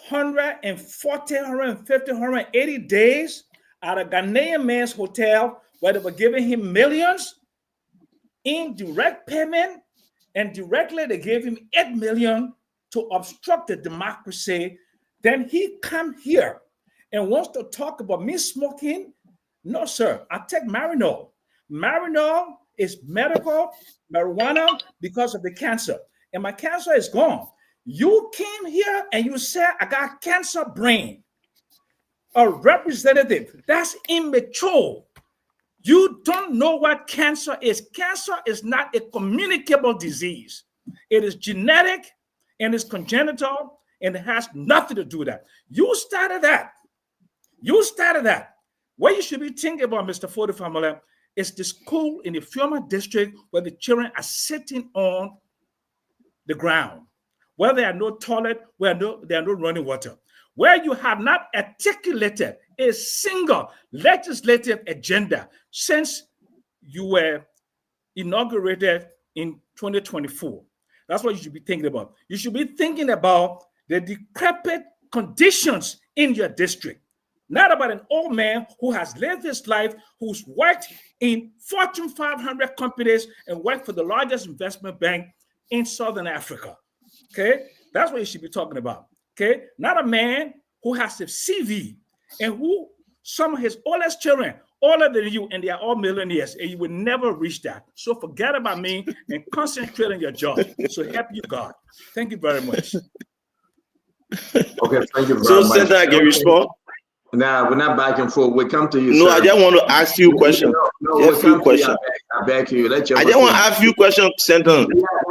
140, 150, 180 days at a Ghanaian man's hotel where they were giving him millions in direct payment, and directly they gave him 8 million to obstruct the democracy. Then he come here and wants to talk about me smoking. No, sir, I take Marinol. Marinol is medical marijuana because of the cancer, and my cancer is gone. You came here and you said I got cancer brain. A representative, that's immature. You don't know what cancer is. Cancer is not a communicable disease. It is genetic and it's congenital, and it has nothing to do with that. You started that. You started that. What you should be thinking about, Mr. Father Famulem, is the school in the Fioma district where the children are sitting on the ground, where there are no toilet, where there are no running water, where you have not articulated a single legislative agenda since you were inaugurated in 2024. That's what you should be thinking about. You should be thinking about the decrepit conditions in your district, not about an old man who has lived his life, who's worked in Fortune 500 companies and worked for the largest investment bank in Southern Africa. Okay, that's what you should be talking about. Okay, not a man who has a CV and who some of his oldest children older than you, and they are all millionaires, and you will never reach that. So forget about me and concentrate on your job. So help you God. Thank you very much. Okay, thank you very much. So, Senator, I can respond. Nah, we're not back and forth. We come to you. No, sir. I just want to ask you a question. No, Just a few questions. I beg you. I just want to ask you a question, Senator.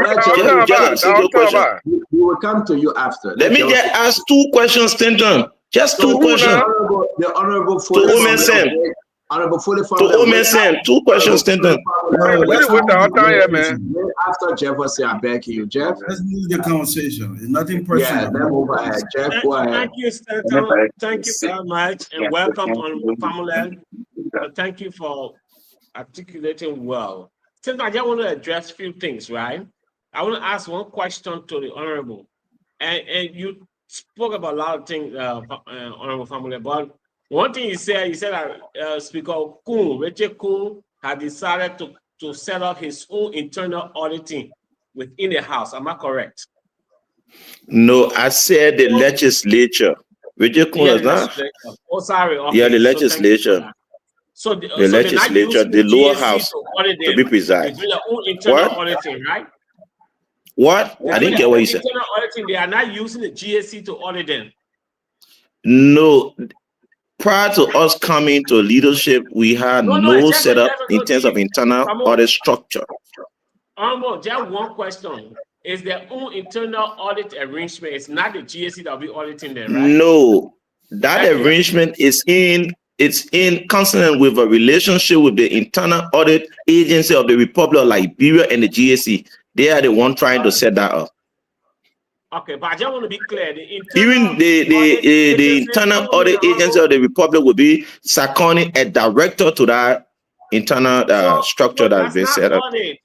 Just a single question. We will come to you after. Let me just ask 2 questions, Senator. Just 2 questions. The honorable to Omen Sam. Honorable Fully To Omen Sam, 2 questions, Senator. After Jeff will say, I beg you, Jeff. Let's move the conversation. It's nothing personal. Yeah, then move ahead. Jeff, go ahead. Thank you, Senator. Thank you very much, and welcome on Famulem. Thank you for articulating well. Since I just want to address a few things, right? I want to ask one question to the honorable, and you spoke about a lot of things, honorable Famulem, but one thing you said that Speaker Kuhn, Richard Kuhn, had decided to set up his own internal auditing within the House. Am I correct? No, I said the legislature. Richard Kuhn is not. Oh, sorry. Okay. Yeah, the legislature. So the legislature, the lower house, to be precise. They do their own internal auditing, right? What? I didn't get what you said. Internal auditing, they are not using the GSC to audit them. No. Prior to us coming to leadership, we had no setup in terms of internal audit structure. Just one question. Is their own internal audit arrangement? It's not the GSC that will be auditing them, right? No. That arrangement is in consonant with a relationship with the internal audit agency of the Republic of Liberia and the GSC. They are the one trying to set that up. Okay, but I just want to be clear. Even the internal audit agency of the Republic will be seconding a director to that internal structure that has been set up. I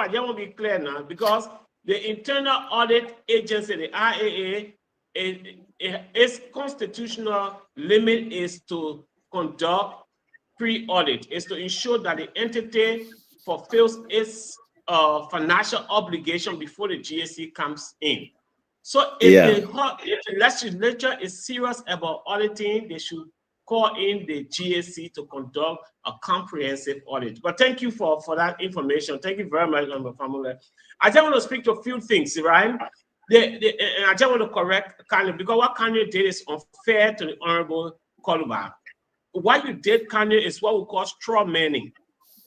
just want to be clear now, because the internal audit agency, the IAA, its constitutional limit is to conduct pre-audit, is to ensure that the entity fulfills its financial obligation before the GSC comes in. So if the legislature is serious about auditing, they should call in the GSC to conduct a comprehensive audit. But thank you for that information. Thank you very much, Mr. Famulem. I just want to speak to a few things, right? And I just want to correct Kanye, because what Kanye did is unfair to the Honorable Koluba. What you did, Kanye, is what we call straw manning.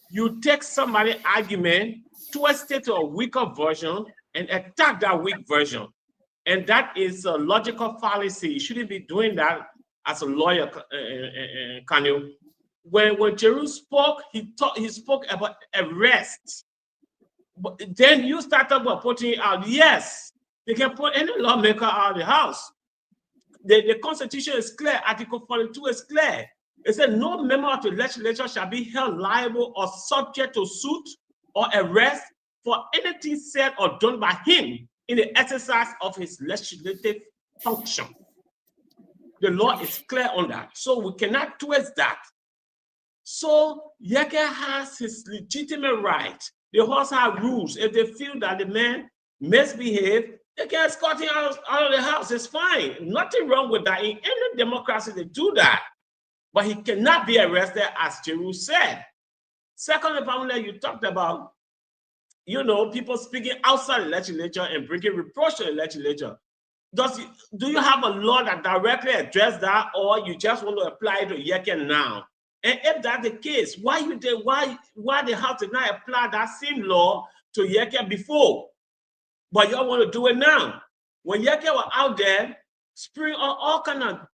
You take somebody's argument, twist it to a weaker version, and attack that weak version. And that is a logical fallacy. You shouldn't be doing that as a lawyer, Kanye. When Jeru spoke, he spoke about arrest. But then you started by putting out, yes, They can put any lawmaker out of the house. The Constitution is clear. Article 42 is clear. It said no member of the legislature shall be held liable or subject to suit or arrest for anything said or done by him in the exercise of his legislative function. The law is clear on that. So we cannot twist that. So Yeke has his legitimate right. They also have rules. If they feel that the man misbehaved, they can escort him out of the house. It's fine. Nothing wrong with that. In any democracy, they do that. But he cannot be arrested, as Jeru said. Second, you talked about, people speaking outside the legislature and bringing reproach to the legislature. Do you have a law that directly addresses that, or you just want to apply it to Yeke now? And if that's the case, why the House did not apply that same law to Yeke before? But y'all want to do it now. When Yeke was out there, spring on all kind of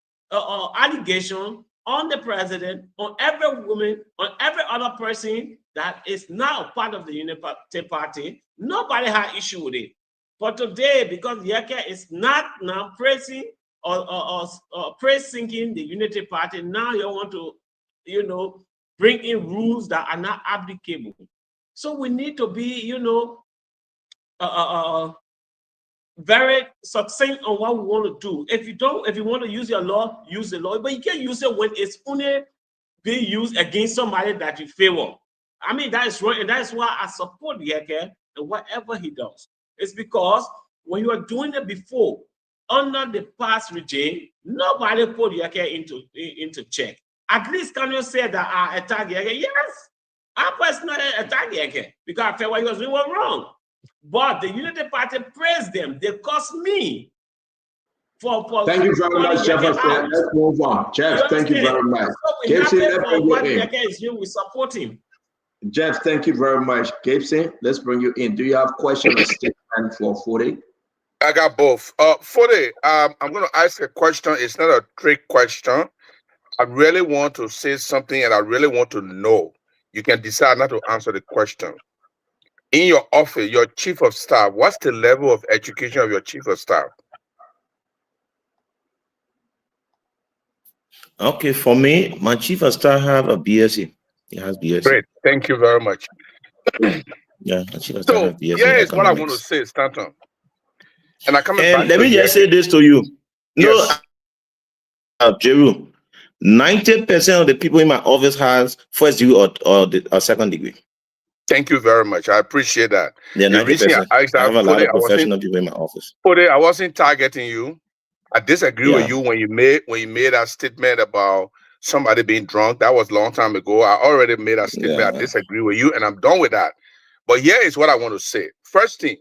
allegations on the president, on every woman, on every other person that is now part of the Unity Party, nobody had issue with it. But today, because Yeke is not now praising or praise-singing the Unity Party, now you want to, bring in rules that are not applicable. So we need to be, very succinct on what we want to do. If you want to use your law, use the law, but you can't use it when it's only being used against somebody that you favor. I mean, that is wrong, and that is why I support Yeke and whatever he does. It's because when you are doing it before, under the past regime, nobody put Yeke into check. At least can you say that I attack Yeke? Yes, I personally attack Yeke because I felt what he was doing was wrong. But the Unity Party praised them. They cost me. Thank you very much, Jefferson. Let's move on. Jeff, thank you very much. Gibson, we support him. Jeff, thank you very much. Gibson, let's bring you in. Do you have questions or statement for Fode? I got both. Fode, I'm going to ask a question. It's not a trick question. I really want to say something and I really want to know. You can decide not to answer the question. In your office, your chief of staff, what's the level of education of your chief of staff? Okay, for me, my chief of staff have a BSc. He has BSc. Great, thank you very much. Yeah, my chief of staff has BSc. Here is what I want to say, Stanton. And I come back. Let me just say this to you. Yes. No, Jeru, 90% of the people in my office has first degree or second degree. Thank you very much. I appreciate that. Yeah, the reason I asked that, I have a lot of professional people in my office. Fode, I wasn't targeting you. I disagree with you when you made that statement about somebody being drunk. That was a long time ago. I already made that statement. I disagree with you, and I'm done with that. But here is what I want to say. First thing,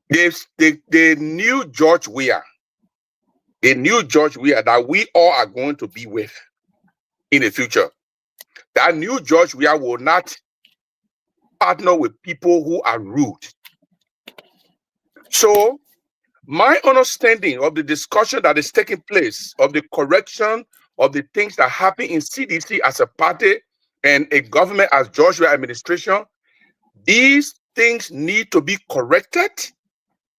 the new George Weah, that we all are going to be with in the future. That new George Weah will not partner with people who are rude. So my understanding of the discussion that is taking place, of the correction of the things that happen in CDC as a party and a government as George Weah administration, these things need to be corrected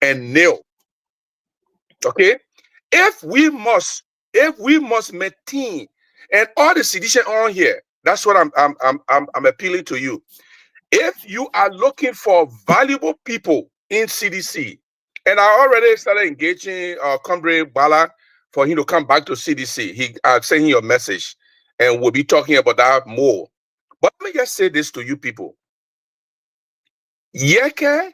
and nailed. Okay? If we must maintain, and all the sedition on here, that's what I'm appealing to you. If you are looking for valuable people in CDC, and I already started engaging Comrade Bala for him to come back to CDC. He sent your message, and we'll be talking about that more. But let me just say this to you people. Yeke,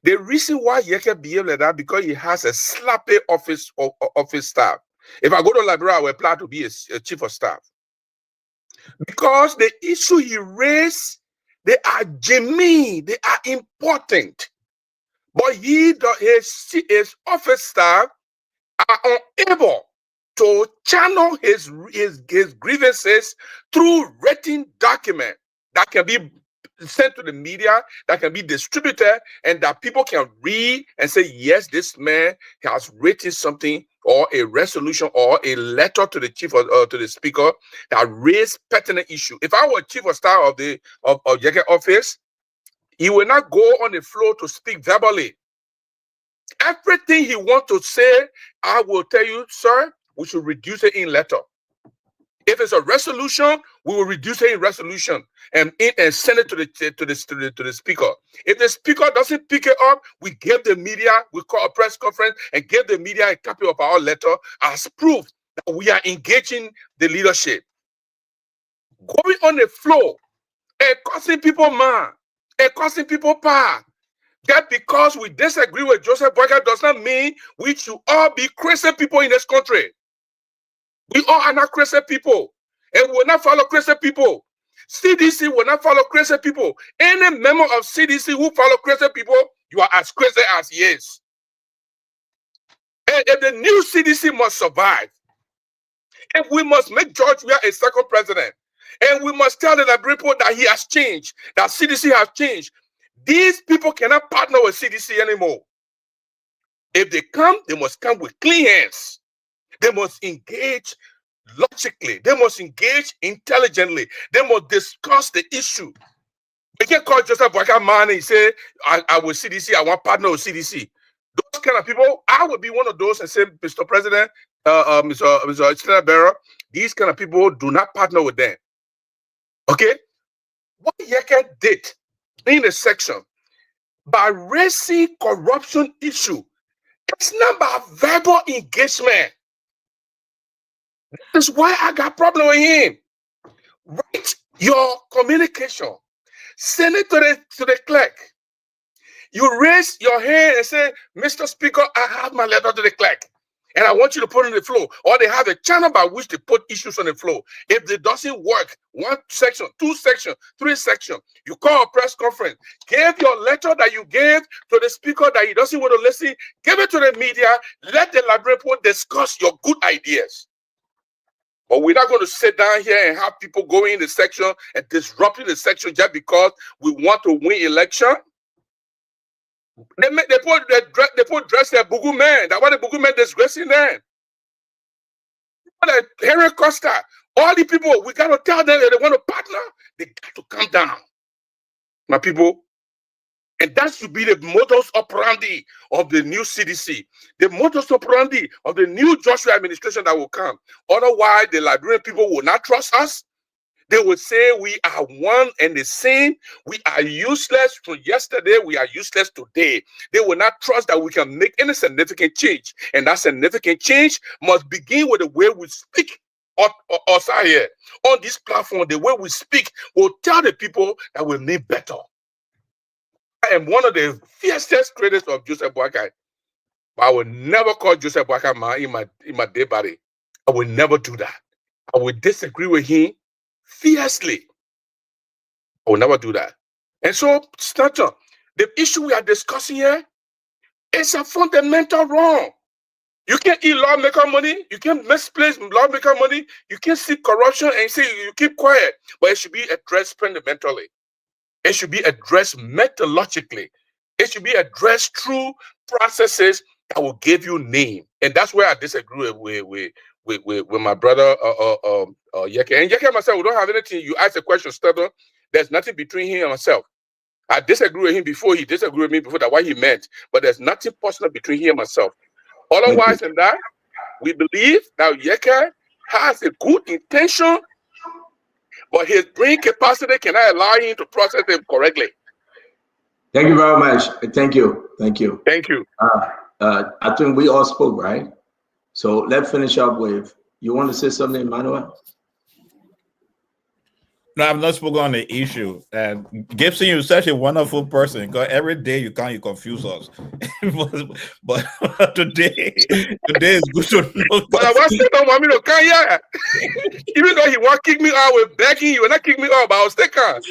the reason why Yeke behaves like that because he has a sloppy office staff. If I go to Liberia, I will apply to be a chief of staff. Because the issue he raised, they are genuine, they are important. But his office staff are unable to channel his grievances through written document that can be sent to the media, that can be distributed, and that people can read and say, yes, this man has written something or a resolution or a letter to the chief or to the speaker that raised pertinent issue. If I were chief of staff of Yeke office, He will not go on the floor to speak verbally. Everything he wants to say, I will tell you, sir, we should reduce it in letter. If it's a resolution, we will reduce it in resolution and send it to the speaker. If the speaker doesn't pick it up, we give the media, we call a press conference and give the media a copy of our letter as proof that we are engaging the leadership. Going on the floor and causing people mad and causing people power. That because we disagree with Joseph Boyka does not mean we should all be crazy people in this country. We all are not crazy people, and we will not follow crazy people. CDC will not follow crazy people. Any member of CDC who follow crazy people, you are as crazy as he is. And if the new CDC must survive, if we must make George Weah a second president, and we must tell the report that he has changed, that CDC has changed, these people cannot partner with CDC anymore. If they come, they must come with clean hands. They must engage logically. They must engage intelligently. They must discuss the issue. We can't call Joseph Boyka man and say, I will CDC, I want partner with CDC. Those kind of people, I would be one of those and say, Mr. President, Mr. Senator Barrow, these kind of people, do not partner with them. Okay? What Yeke did in the section by raising corruption issue, it's not about verbal engagement. That's why I got problem with him. Write your communication. Send it to the clerk. You raise your hand and say, Mr. Speaker, I have my letter to the clerk, and I want you to put it on the floor. Or they have a channel by which they put issues on the floor. If it doesn't work, 1 section, 2 section, 3 section, you call a press conference. Give your letter that you gave to the speaker that he doesn't want to listen. Give it to the media. Let the lab report discuss your good ideas. But we're not going to sit down here and have people going in the section and disrupting the section just because we want to win election. They put dress their Bugu man. That's why the Bugu man disgracing them. Henry Costa, all the people, we got to tell them that they want to partner. They got to come down, my people. And that should be the modus operandi of the new CDC, the modus operandi of the new Joshua administration that will come. Otherwise, the Liberian people will not trust us. They will say we are one and the same. We are useless from yesterday. We are useless today. They will not trust that we can make any significant change. And that significant change must begin with the way we speak. Us here on this platform, the way we speak will tell the people that we need better. I am one of the fiercest critics of Joseph Boyka. I will never call Joseph Boyka man in my dead body. I will never do that. I will disagree with him fiercely. I will never do that. And so, Stanton, the issue we are discussing here is a fundamental wrong. You can't eat lawmaker money. You can't misplace lawmaker money. You can't see corruption and say you keep quiet. But it should be addressed fundamentally. It should be addressed methodologically. It should be addressed through processes that will give you name. And that's where I disagree with my brother Yeke. And Yeke and myself, we don't have anything. You ask a question, Stubborn. There's nothing between him and myself. I disagree with him before. He disagreed with me before. That's what he meant. But there's nothing personal between him and myself. Otherwise than that, we believe that Yeke has a good intention, but his brain capacity cannot allow him to process it correctly. Thank you very much. Thank you. Thank you. Thank you. I think we all spoke, right? So let's finish up with, you want to say something, Emmanuel? No, I've not spoken on the issue. Gibson, you're such a wonderful person. Because every day you confuse us. but today is good to know. But I want to don't want me to come here. Even though he want to kick me out with begging, you will not kick me out, but I'll stay calm.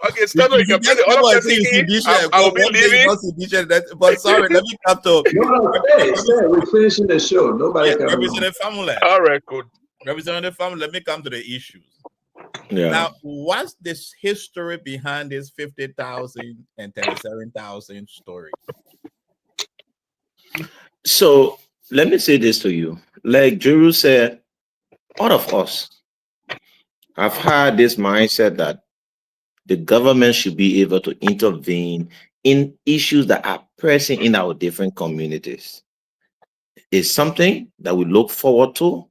Okay, start with your I will be leaving. But sorry, let me come to. No, we're finishing the show. Nobody can. Representative Family. All right, good. Representative Family, let me come to the issues. Yeah. Now, what's this history behind this 50,000 and 37,000 story? So let me say this to you. Like Drew said, all of us have had this mindset that the government should be able to intervene in issues that are pressing in our different communities. It's something that we look forward to.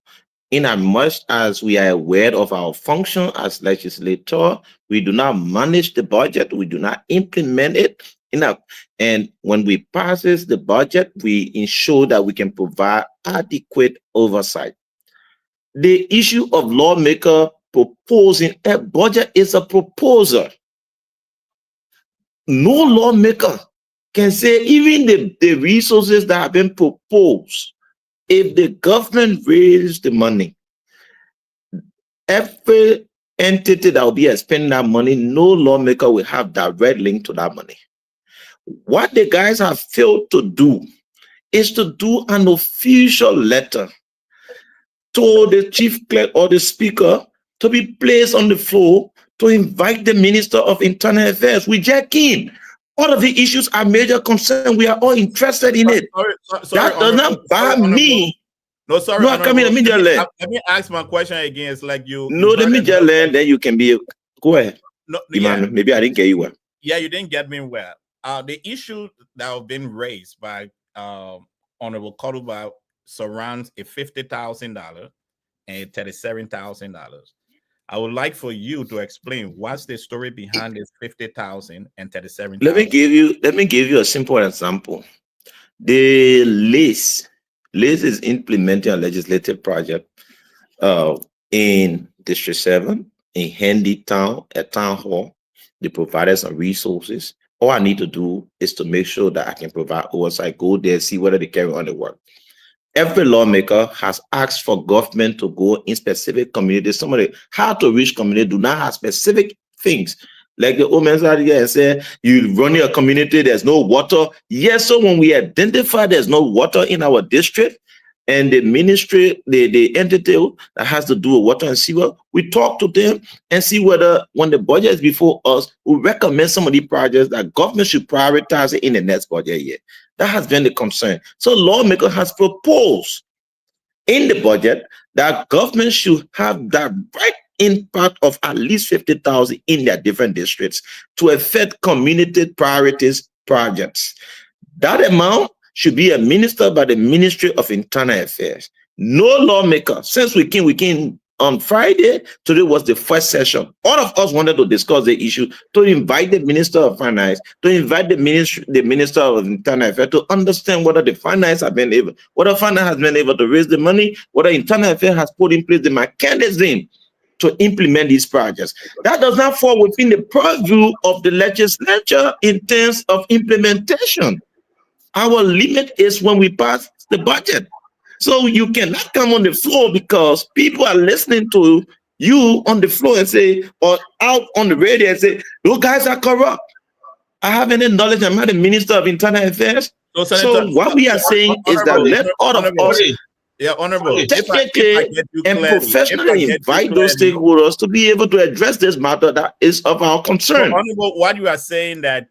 In as much as we are aware of our function as legislator, we do not manage the budget, we do not implement it enough. And when we passes the budget, we ensure that we can provide adequate oversight. The issue of lawmaker proposing a budget is a proposal. No lawmaker can say even the resources that have been proposed, if the government raises the money, every entity that will be spending that money, no lawmaker will have direct link to that money. What the guys have failed to do is to do an official letter to the chief clerk or the speaker to be placed on the floor to invite the Minister of Internal Affairs. We jack in. All of the issues are major concern. We are all interested in it. That does not bar me. No, sorry. No, I come in immediately. Let me ask my question again. It's like you. No, let me just learn. Then you can be. Go ahead. No, Emmanuel, maybe I didn't get you well. Yeah, you didn't get me well. The issue that have been raised by Honorable Koruba surrounds a $50,000 and $37,000. I would like for you to explain what's the story behind this $50,000 and $37,000. Let me give you a simple example. The LACE is implementing a legislative project in District 7 in Handy Town, a town hall. They provided some resources. All I need to do is to make sure that I can provide oversight, go there, see whether they carry on the work. Every lawmaker has asked for government to go in specific communities. Some of the hard to reach communities do not have specific things. Like the old man said here and said, you run your community, there's no water. Yes, so when we identify there's no water in our district, and the ministry, the entity that has to do with water and sewer, we talk to them and see whether when the budget is before us, we recommend some of the projects that government should prioritize in the next budget year. That has been the concern. So lawmaker has proposed in the budget that government should have direct impact of at least 50,000 in their different districts to affect community priorities projects. That amount should be administered by the Ministry of Internal Affairs. No lawmaker, since we came on Friday, today was the first session. All of us wanted to discuss the issue, to invite the Minister of Finance, to invite the Minister of Internal Affairs to understand whether the finance have been able, whether finance has been able to raise the money, whether Internal Affairs has put in place the mechanism to implement these projects. That does not fall within the purview of the legislature in terms of implementation. Our limit is when we pass the budget. So you cannot come on the floor because people are listening to you on the floor and say, or out on the radio and say, those guys are corrupt. I have any knowledge. I'm not the Minister of Internal Affairs. So what we are saying is that let all of us technically and professionally invite those stakeholders to be able to address this matter that is of our concern. So, what you are saying that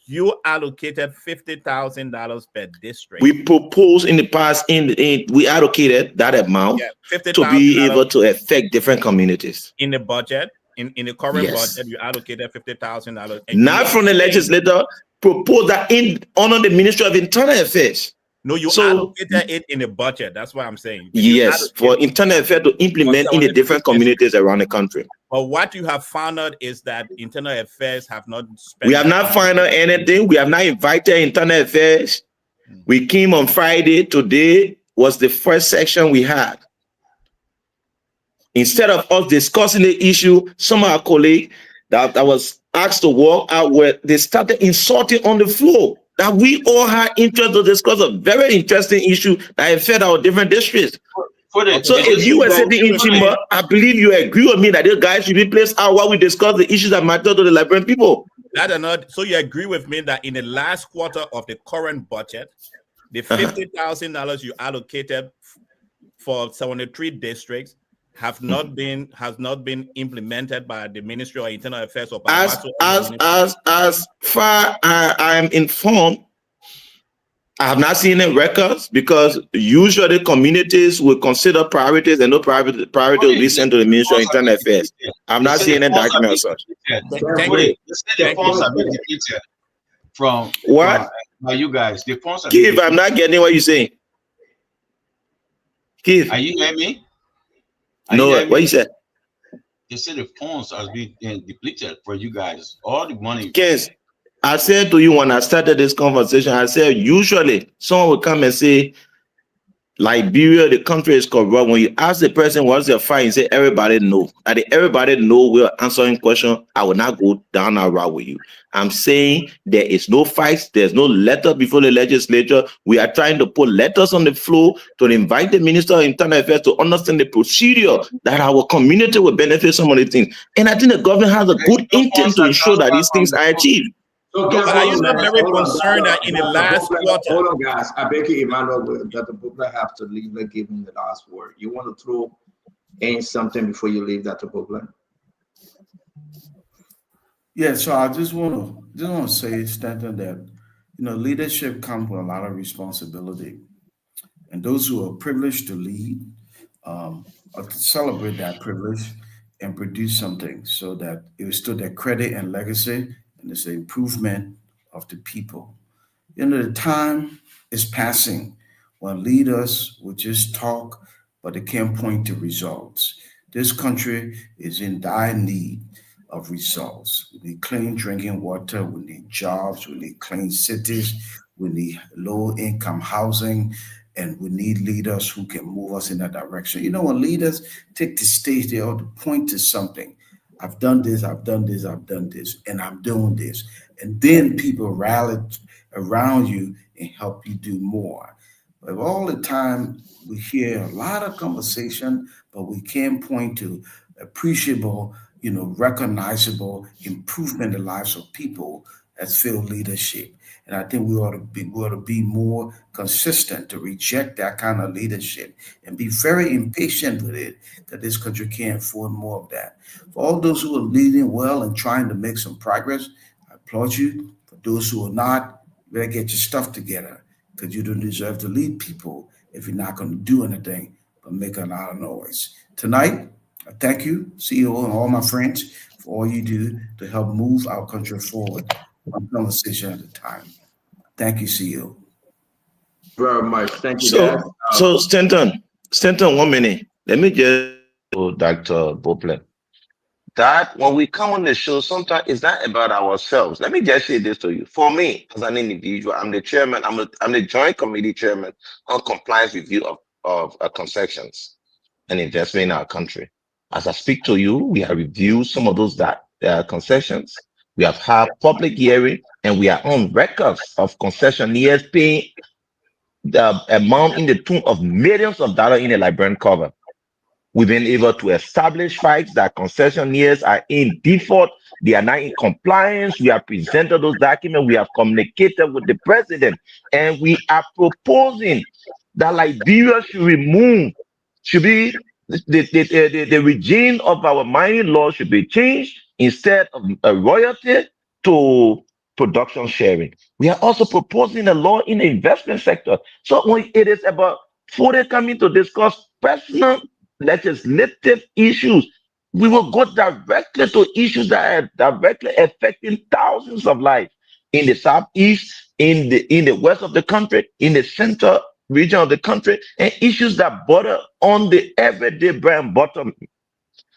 you allocated $50,000 per district. We proposed in the past, we allocated that amount to be able to affect different communities. In the budget, in the current budget, you allocated $50,000. Not from the legislator, proposed that under the Ministry of Internal Affairs. No, you allocated it in the budget. That's what I'm saying. Yes, for Internal Affairs to implement in the different communities around the country. But what you have found out is that Internal Affairs have not spent. We have not found out anything. We have not invited Internal Affairs. We came on Friday. Today was the first section we had. Instead of us discussing the issue, some of our colleagues that was asked to walk out with, they started insulting on the floor. That we all had interest to discuss a very interesting issue that affected our different districts. So if you were sitting in chamber, I believe you agree with me that these guys should be placed out while we discuss the issues that matter to the Liberian people. That or not, so you agree with me that in the last quarter of the current budget, the $50,000 you allocated for 73 districts has not been implemented by the Ministry of Internal Affairs or by as far I am informed, I have not seen any records because usually communities will consider priorities and no priority will be sent to the Ministry of Internal Affairs. I've not seen any document of such. Wait, they say the funds have been depleted from What? By you guys. The funds have Keith, I'm not getting what you're saying. Keith. Are you hearing me? No, what you said? They say the funds has been depleted for you guys. All the money. Yes. I said to you when I started this conversation, I said usually someone will come and say, Liberia, the country is corrupt. When you ask the person what's their fight, you say everybody know. And everybody know we're answering question. I will not go down that route with you. I'm saying there is no fight. There's no letter before the legislature. We are trying to put letters on the floor to invite the Minister of Internal Affairs to understand the procedure that our community will benefit some of the things. And I think the government has a good intent to ensure that these things are achieved. So, but are you not very concerned that in the last quarter? Hold on, guys. I beg you, Emmanuel, that the Bukla have to leave. Like, give him the last word. You want to throw in something before you leave, Dr. Bukla? Yeah. So I just want to say, Stanton, that leadership comes with a lot of responsibility, and those who are privileged to lead are to celebrate that privilege and produce something so that it was to their credit and legacy. And it's the improvement of the people. The time is passing when leaders will just talk, but they can't point to results. This country is in dire need of results. We need clean drinking water, we need jobs, we need clean cities, we need low-income housing, and we need leaders who can move us in that direction. When leaders take the stage, they ought to point to something. I've done this, I've done this, I've done this, and I'm doing this. And then people rally around you and help you do more. But all the time, we hear a lot of conversation, but we can't point to appreciable, recognizable improvement in the lives of people as field leadership. And I think we ought to be more consistent to reject that kind of leadership and be very impatient with it, that this country can't afford more of that. For all those who are leading well and trying to make some progress, I applaud you. For those who are not, you better get your stuff together, because you don't deserve to lead people if you're not going to do anything but make a lot of noise. Tonight, I thank you, CEO, and all my friends, for all you do to help move our country forward, one conversation at a time. Thank you, CEO. Very much. Thank you, guys. So Stanton, 1 minute. Let me just Dr. Bopler. That when we come on the show, sometimes it's not about ourselves. Let me just say this to you. For me, as an individual, I'm the chairman. I'm the joint committee chairman on compliance review of concessions and investment in our country. As I speak to you, we have reviewed some of those concessions. We have had public hearing, and we are on records of concessionaires paying the amount in the tune of millions of dollars in the Liberian cover. We've been able to establish facts that concessionaires are in default. They are not in compliance. We have presented those documents. We have communicated with the president, and we are proposing that Liberia should be the regime of our mining law should be changed instead of a royalty to production sharing. We are also proposing a law in the investment sector. So when it is about fully coming to discuss personal legislative issues, we will go directly to issues that are directly affecting thousands of lives in the southeast, in the west of the country, in the center region of the country, and issues that border on the everyday bread and butter.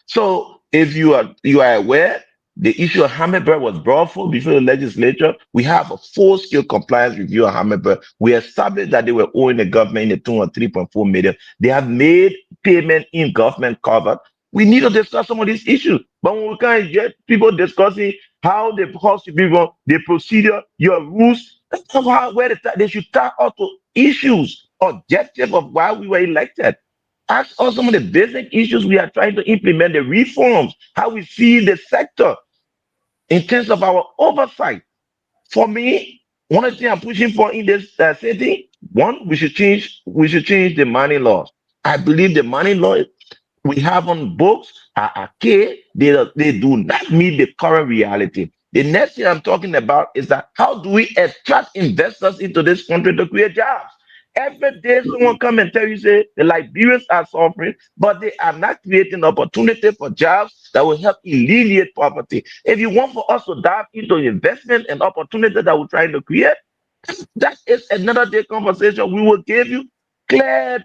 So if you are aware, the issue of Hammerbird was brought forward before the legislature. We have a full-scale compliance review of Hammerbird. We established that they were owing the government in the tune of 3.4 million. They have made payment in government cover. We need to discuss some of these issues. But when we can't get people discussing how the cost should be run, the procedure, your rules, that's not where they should start out to issues, objective of why we were elected. Ask us some of the basic issues we are trying to implement, the reforms, how we see the sector in terms of our oversight. For me, one of the things I'm pushing for in this city, one, we should change the money laws. I believe the money law we have on books are archaic. They do not meet the current reality. The next thing I'm talking about is that how do we attract investors into this country to create jobs? Every day someone come and tell you, say, the Liberians are suffering, but they are not creating opportunity for jobs that will help alleviate poverty. If you want for us to dive into investment and opportunity that we're trying to create, that is another day conversation. We will give you clear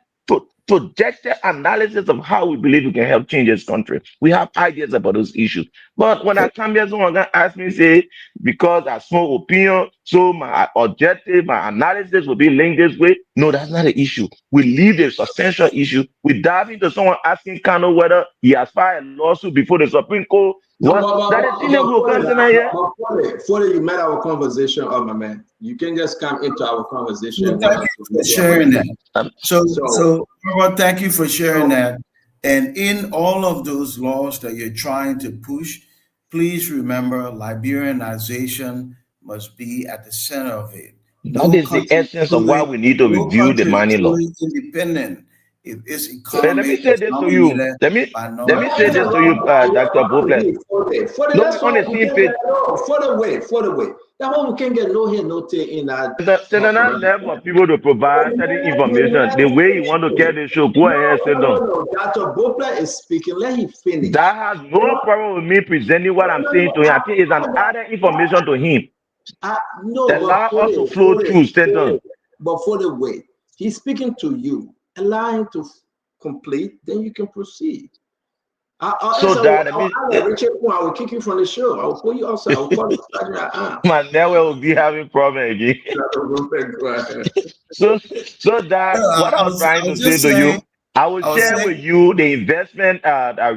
projected analysis of how we believe we can help change this country. We have ideas about those issues. But when I come here, someone gonna ask me, say, because I small opinion, so my objective, my analysis will be linked this way. No, that's not an issue. We leave the substantial issue. We dive into someone asking Kano whether he has filed a lawsuit before the Supreme Court. That is in will consider here. Before you made our conversation, oh my man, you can just come into our conversation. Well, thank you for sharing that. So Robert, thank you for sharing that. And in all of those laws that you're trying to push, please remember Liberianization must be at the center of it. That is the essence of why we need to review the money law. Independent. If it's let me say this to you. Let me say this to you, Dr. Boplet. For the way. That one we can get no here, no take in that. There are not level of people to provide certain information. The way you want to get the show, go ahead, sit down. Dr. Boplet is speaking. Let him finish. That has no problem with me presenting what I'm saying to him. I think it's an added information to him. No, allow us to flow through. Sit down. But for the way he's speaking to you, allow him to complete, then you can proceed. Richard, I will kick you from the show. I will pull you outside. I will call you. My network will be having problem again. so that what I'm trying to say to you, I will share with you the investment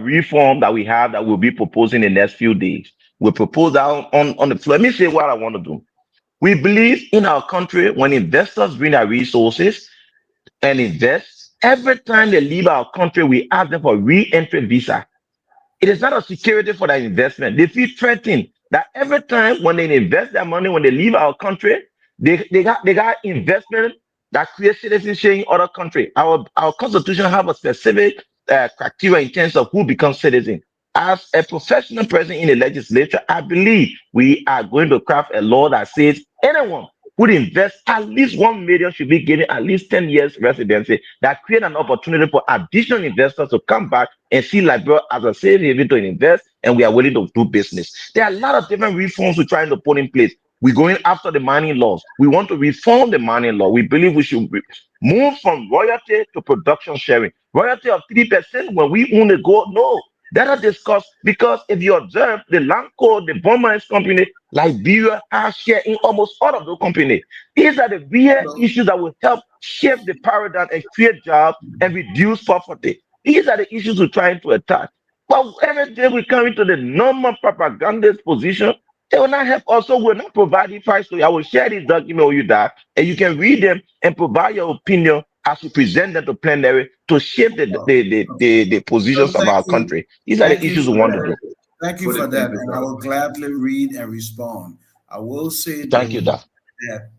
reform that we have that we'll be proposing in the next few days. We'll propose that on the floor. Let me say what I want to do. We believe in our country when investors bring their resources and invest, every time they leave our country, we ask them for re-entry visa. It is not a security for their investment. They feel threatened that every time when they invest their money, when they leave our country, they got investment that creates citizenship in other country. Our constitution have a specific criteria in terms of who becomes citizen. As a professional person in the legislature, I believe we are going to craft a law that says anyone who invest at least 1 million should be given at least 10 years residency, that create an opportunity for additional investors to come back and see Liberia as a safe haven to invest, and we are willing to do business. There are a lot of different reforms we're trying to put in place. We're going after the mining laws. We want to reform the mining law. We believe we should move from royalty to production sharing. Royalty of 3% when we own the gold, no. That are discussed because if you observe the Lanco, the Burmese company, Liberia has share in almost all of those companies. These are the real issues that will help shape the paradigm and create jobs and reduce poverty. These are the issues we're trying to attack. But every day we come into the normal propagandist position, they will not help us. So we're not providing price to you. I will share this document with you that, and you can read them and provide your opinion as we present them to plenary to shape the positions of our country. These are the issues we want to do. Thank you for that, and I will gladly read and respond. I will say thank you, Doc.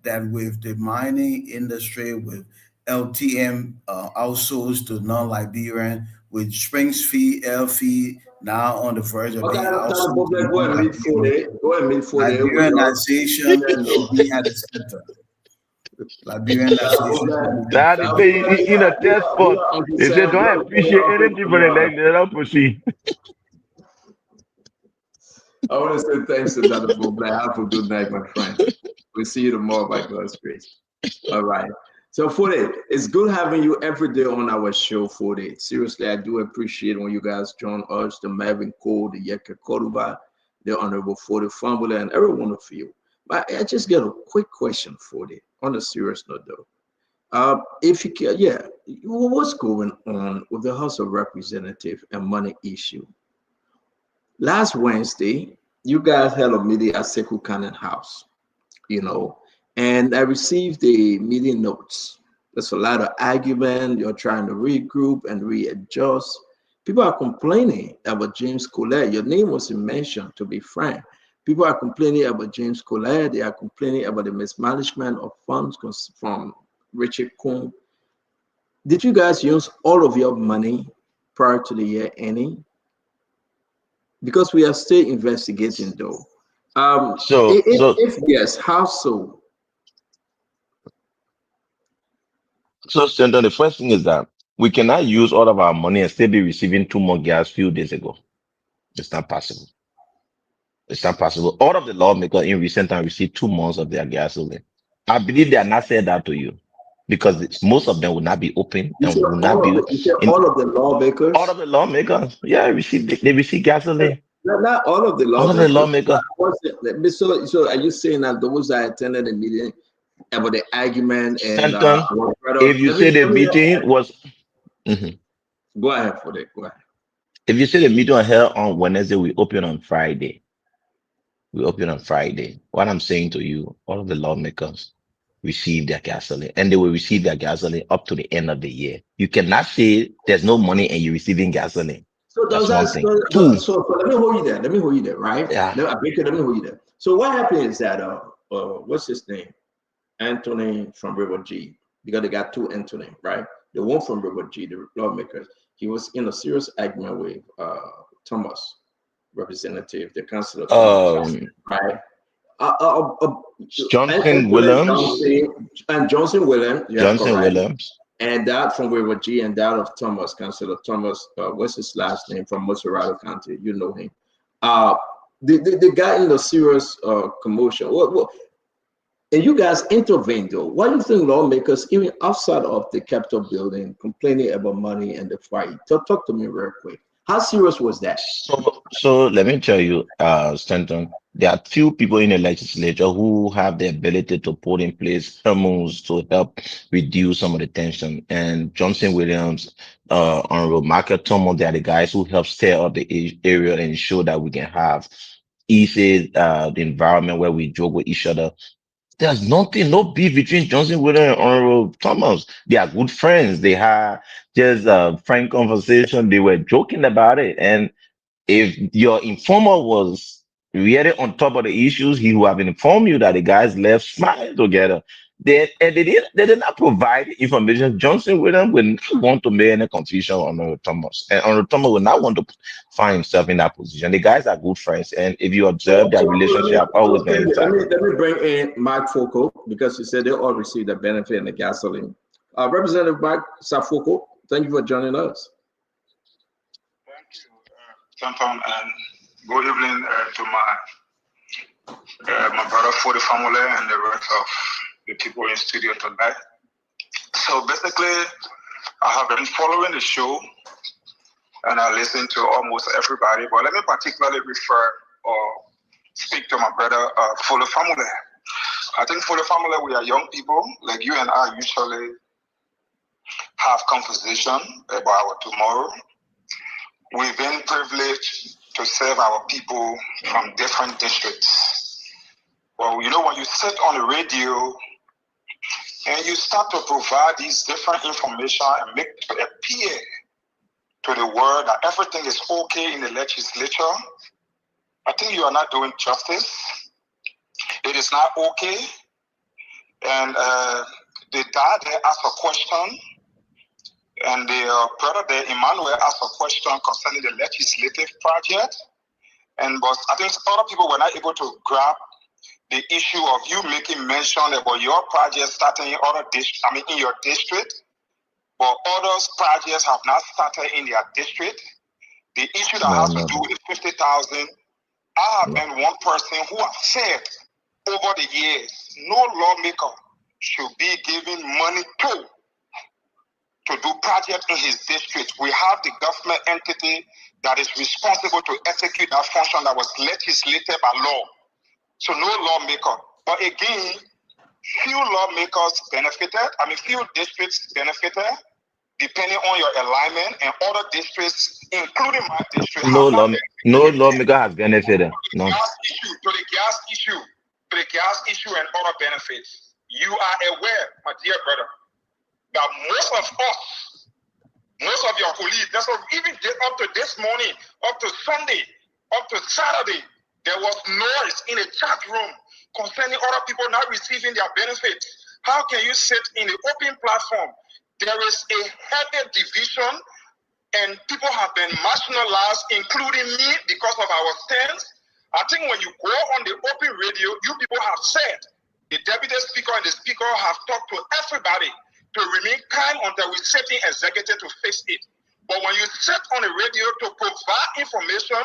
that with the mining industry, with LTM outsourced to non-Liberian, with Springs fee, L fee now on the verge of being outsourced. Go and meet for Liberianization will be at the center. Liberianization. That is in a test spot. They say don't appreciate anything for the leg, they don't proceed. I want to say thanks to Dr. Boplet. Have a good night, my friend. We'll see you tomorrow by God's grace. All right. So, Fode, it's good having you every day on our show, Fode. Seriously, I do appreciate when you guys join us, the Marvin Cole, the Yeke Koruba, the Honorable Fode family, and every one of you. But I just got a quick question, Fode, on a serious note, though. If you can, what's going on with the House of Representatives and money issue? Last Wednesday, you guys held a meeting at Sekou Cannon House, and I received the meeting notes. There's a lot of argument. You're trying to regroup and readjust. People are complaining about James Colette. Your name wasn't mentioned, to be frank. People are complaining about James Colette. They are complaining about the mismanagement of funds from Richard Coon. Did you guys use all of your money prior to the year ending? Because we are still investigating, though. If yes, how so? So, Senator, the first thing is that we cannot use all of our money and still be receiving 2 more gas few days ago. It's not possible. It's not possible. All of the lawmakers in recent time received 2 months of their gasoline. I believe they are not saying that to you because most of them will not be open and will not be. All of the lawmakers. All of the lawmakers, yeah, they receive gasoline. Not all of the lawmakers. All of the lawmakers. So are you saying that those that attended the meeting about the argument and if you say the meeting was go ahead for that. Go ahead. If you say the meeting was held on Wednesday, we open on Friday. We open on Friday. What I'm saying to you, all of the lawmakers receive their gasoline, and they will receive their gasoline up to the end of the year. You cannot say there's no money and you're receiving gasoline. So that's one thing. So let me hold you there. Right? Yeah. Let me hold you there. So what happened is that what's his name? Anthony from River G, because they got 2 Anthony, right? The one from River G, the lawmakers, he was in a serious argument with Thomas, representative, the councilor, right? Johnson Williams. Johnson Williams. Johnson Williams. And that from River G, and that of Thomas, Councilor Thomas, what's his last name, from Moserado County? You know him. They got in a serious commotion. And you guys intervened though. Why do you think lawmakers, even outside of the Capitol building, complaining about money and the fight? Talk to me real quick. How serious was that? So let me tell you, Stanton, there are few people in the legislature who have the ability to put in place hormones to help reduce some of the tension. And Johnson Williams, Honorable Michael Thomas, they are the guys who help stir up the area and ensure that we can have easy the environment where we joke with each other. There's nothing, no beef between Johnson Williams and Honorable Thomas. They are good friends. They had just a frank conversation. They were joking about it. And if your informer was really on top of the issues, he would have informed you that the guys left smiling together. They did not provide information. Johnson Williams would not want to make any confusion on Honorable Thomas. And Honorable Thomas would not want to find himself in that position. The guys are good friends. And if you observe their relationship, always been intact. Let me bring in Mike Foucault, because he said they all received the benefit in the gasoline. Representative Mike Safoko, thank you for joining us. Thank you, Stanton, and good evening to my brother for the family and the rest of the people in studio tonight. So basically, I have been following the show and I listen to almost everybody, but let me particularly refer or speak to my brother for the family. I think for the family, we are young people, like you and I usually have conversation about our tomorrow. We've been privileged to serve our people from different districts. Well, you know, when you sit on the radio and you start to provide these different information and make it appear to the world that everything is okay in the legislature, I think you are not doing justice. It is not okay. And the dad there asked a question, and the brother there, Emmanuel, asked a question concerning the legislative project. But I think other people were not able to grab the issue of you making mention about your project starting in other in your district, but others projects have not started in their district. The issue that has to do with the 50,000, I have been one person who has said over the years, no lawmaker should be giving money to do projects in his district. We have the government entity that is responsible to execute that function that was legislated by law. So no lawmaker. But again, few lawmakers benefited. Few districts benefited, depending on your alignment, and other districts, including my district. No lawmaker has benefited. No. To the gas issue and other benefits. You are aware, my dear brother, that most of your colleagues, even up to this morning, up to Sunday, up to Saturday, there was noise in the chat room concerning other people not receiving their benefits. How can you sit in the open platform? There is a heavy division, and people have been marginalized, including me, because of our stance. I think when you go on the open radio, you people have said, the deputy speaker and the speaker have talked to everybody to remain calm until we set in executive to fix it. But when you sit on the radio to provide information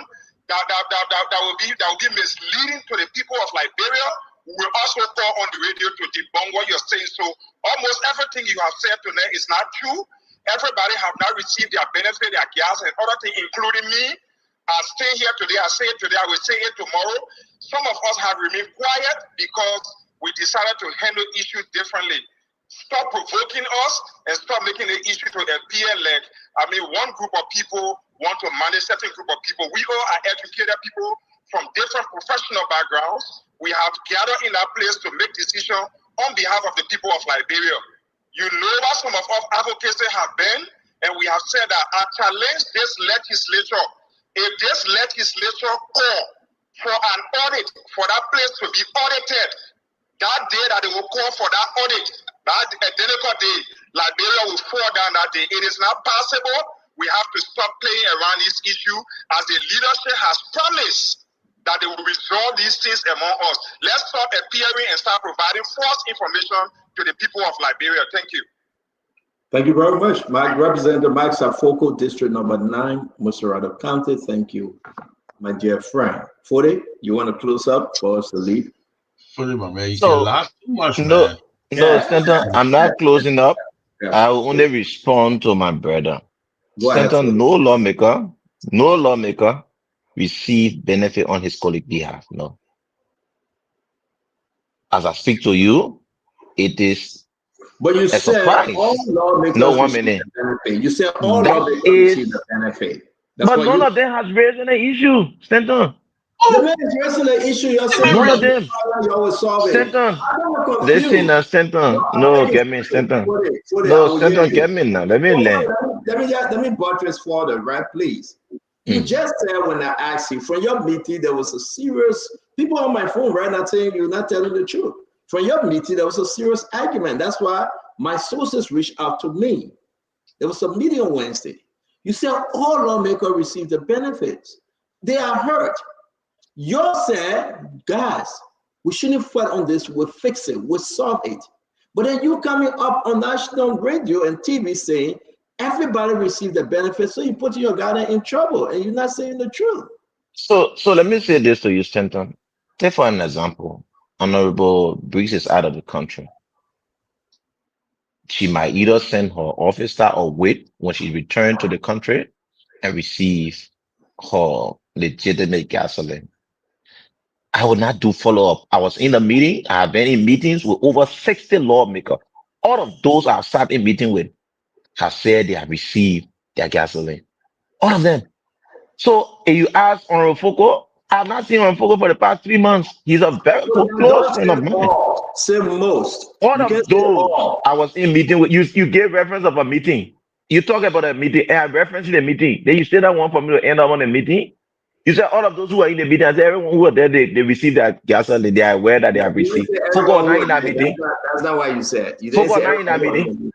that will be misleading to the people of Liberia, we will also call on the radio to debunk what you're saying. So almost everything you have said tonight is not true. Everybody have not received their benefit, their gas and other things, including me. I stay here today, I say it today, I will say it tomorrow. Some of us have remained quiet because we decided to handle issues differently. Stop provoking us and stop making the issue to appear like, one group of people want to manage certain group of people. We all are educated people from different professional backgrounds. We have gathered in that place to make decisions on behalf of the people of Liberia. You know what some of our advocacy have been, and we have said that I challenge this legislature. If this legislature call for an audit, for that place to be audited, that day that they will call for that audit, that identical day, Liberia will fall down that day. It is not possible. We have to stop playing around this issue as the leadership has promised that they will resolve these things among us. Let's stop appearing and start providing false information to the people of Liberia. Thank you. Thank you very much. Representative Mike Safoko, District Number 9, Musarado County. Thank you, my dear friend. Fode, you want to close up for us to leave? Fode, my man, you So, can laugh too much, No, man. Senator, I'm not closing up. I will only respond to my brother. Go ahead, Senator, Fode. no lawmaker receive benefit on his colleague behalf. No. As I speak to you, it is But you a said surprise. all lawmakers No, 1 receive minute. the benefit. You said all That lawmakers is, receive the benefit. That's but what none you of them has raised any issue, Senator. The man is addressing the issue. You're saying None of them. you always solve it. Senator, I'm confused. listen, Senator. No, get me, Senator. No, Senator, get me now. Let me learn. Let me buttress further, right? Please. You just said when I asked you from your meeting, there was a serious people on my phone right now saying you're not telling the truth. From your meeting, there was a serious argument. That's why my sources reached out to me. There was a meeting on Wednesday. You said all lawmakers receive the benefits. They are hurt. You said, guys, we shouldn't fight on this. We'll fix it. We'll solve it. But then you coming up on national radio and TV saying everybody received the benefits, so you put your guy in trouble, and you're not saying the truth. So let me say this to you, Stanton. Take for an example, Honorable Briggs is out of the country. She might either send her officer or wait when she returns to the country and receive her legitimate gasoline. I will not do follow-up. I was in a meeting. I have been in meetings with over 60 lawmakers. All of those I've sat in meeting with have said they have received their gasoline. All of them. So if you ask Honorable Foko, I have not seen Honorable Foko for the past 3 months. He's a very close friend of mine. Say most. All of those I was in meeting with. You gave reference of a meeting. You talk about a meeting, and I referenced the meeting. Then you say that one for me to end up on a meeting. You said all of those who are in the meeting, I said everyone who are there, they received their gasoline. They are aware that they have received. Foko not in that meeting. That's not what you said. You Foko not in that meeting.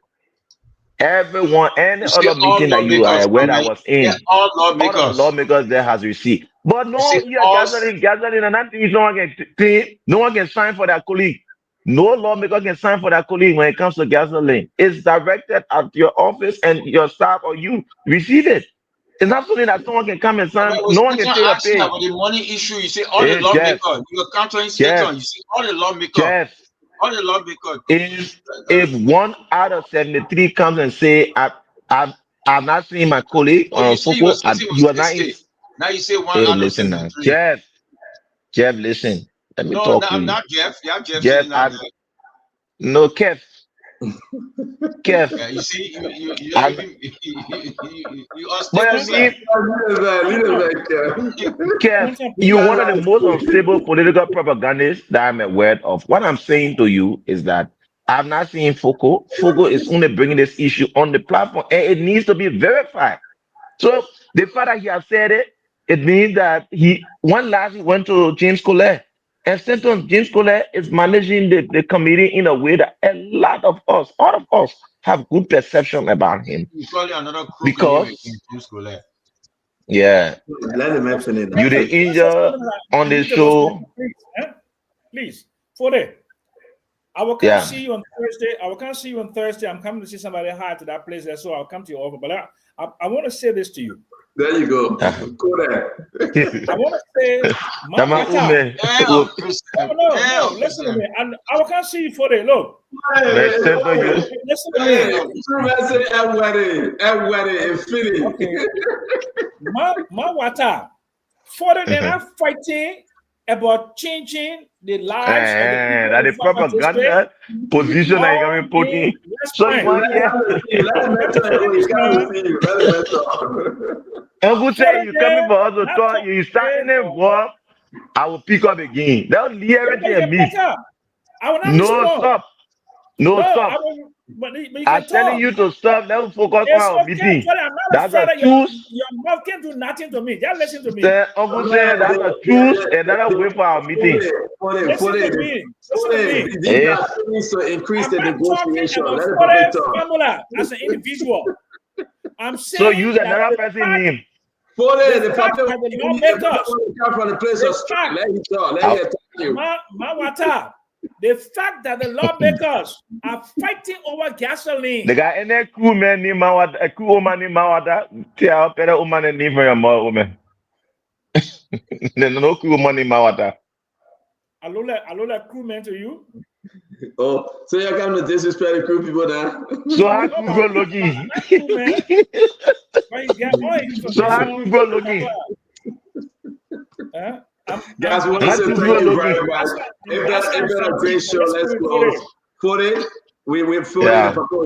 Everyone, any other all meeting that you are lawmakers, aware that was in, all all of the lawmakers. lawmakers there has received. But no, You see, you are gasoline, and that means no one can claim, no one can sign for their colleague. No lawmaker can sign for that colleague when it comes to gasoline. It's directed at your office and your staff or you receive it. It's not something that someone can come and sign. No one can take a pay. About the money issue, you say all the Jeff, lawmakers. You are countering Satan. You say all the lawmakers. Jeff, all the lawmakers. If 1 out of 73 comes and say I've not seen my colleague or Foko, you are not in. Now you say 1 Hey, out of listen now, 73. Jeff, listen. Let me No, talk no, to I'm you. not Jeff. Yeah, Jeff. No, Kev. Kev. Yeah, you see, you are But stable, Kev, you're one of the most unstable political propagandists that I'm aware of. What I'm saying to you is that I've not seen Foko. Foko is only bringing this issue on the platform, and it needs to be verified. So the fact that he has said it, it means that he went to James Colette. And Stanton, James Colette is managing the committee in a way that a lot of us, all of us, have good perception about him. You call it another crook because James Colette. Yeah. Let him mention it. You the injure on the show. Please, for it. I will come Yeah. see you on Thursday. I will come see you on Thursday. I'm coming to see somebody hard to that place there, so I'll come to your office. But I want to say this to you. There you go. Go there. I want to say, no, listen to me. And I will come see you for it. Look. Listen to me. Okay. My water. For it, they're not fighting about changing the lives that the propaganda position that you're going to put in. So Uncle say you coming for us to talk, you starting involved, I will pick up again. They'll leave everything and me. No, stop. No, stop. I'm telling you to stop. Let's focus on our meeting. That's a choose. Your mouth can't do nothing to me. Just listen to me. Uncle say that's a choose and that's a way for our meeting. Listen to me. To increase the negotiation. Formula as an individual. I'm saying so use another person's name. The fact that the lawmakers are fighting over gasoline. The guy in that crew man named Mawada, a crew woman named Mawada, tell better woman and name for your mother woman. There's no crew woman named Mawada. Alola crewman to you. Oh, so you're coming to disrespect the crew people now? So how crew go looking? So how crew go looking? Guys, we want to say thank you very much. It's been a great show. Let's close. Footy, we'll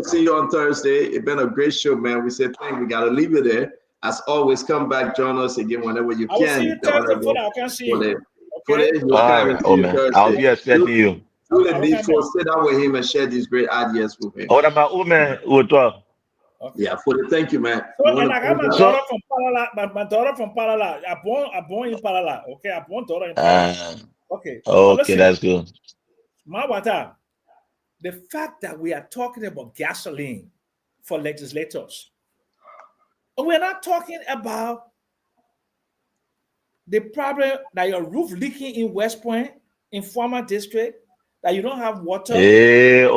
see you on Thursday. It's been a great show, man. We said thank you. We got to leave it there. As always, come back, join us again whenever you can. I will see you Thursday, Footy. I can see you. All right, I'll be expecting you. Do the needful, sit down with him and share these great ideas with him. What about women who talk? Yeah, Footy, thank you, man. So, and I got my daughter from Palala. My daughter from Palala. I born in Palala. Okay, I born daughter in Palala. Okay. Okay, that's good. Mawata, the fact that we are talking about gasoline for legislators, we're not talking about the problem that your roof leaking in West Point, in former district, that you don't have water. Hey,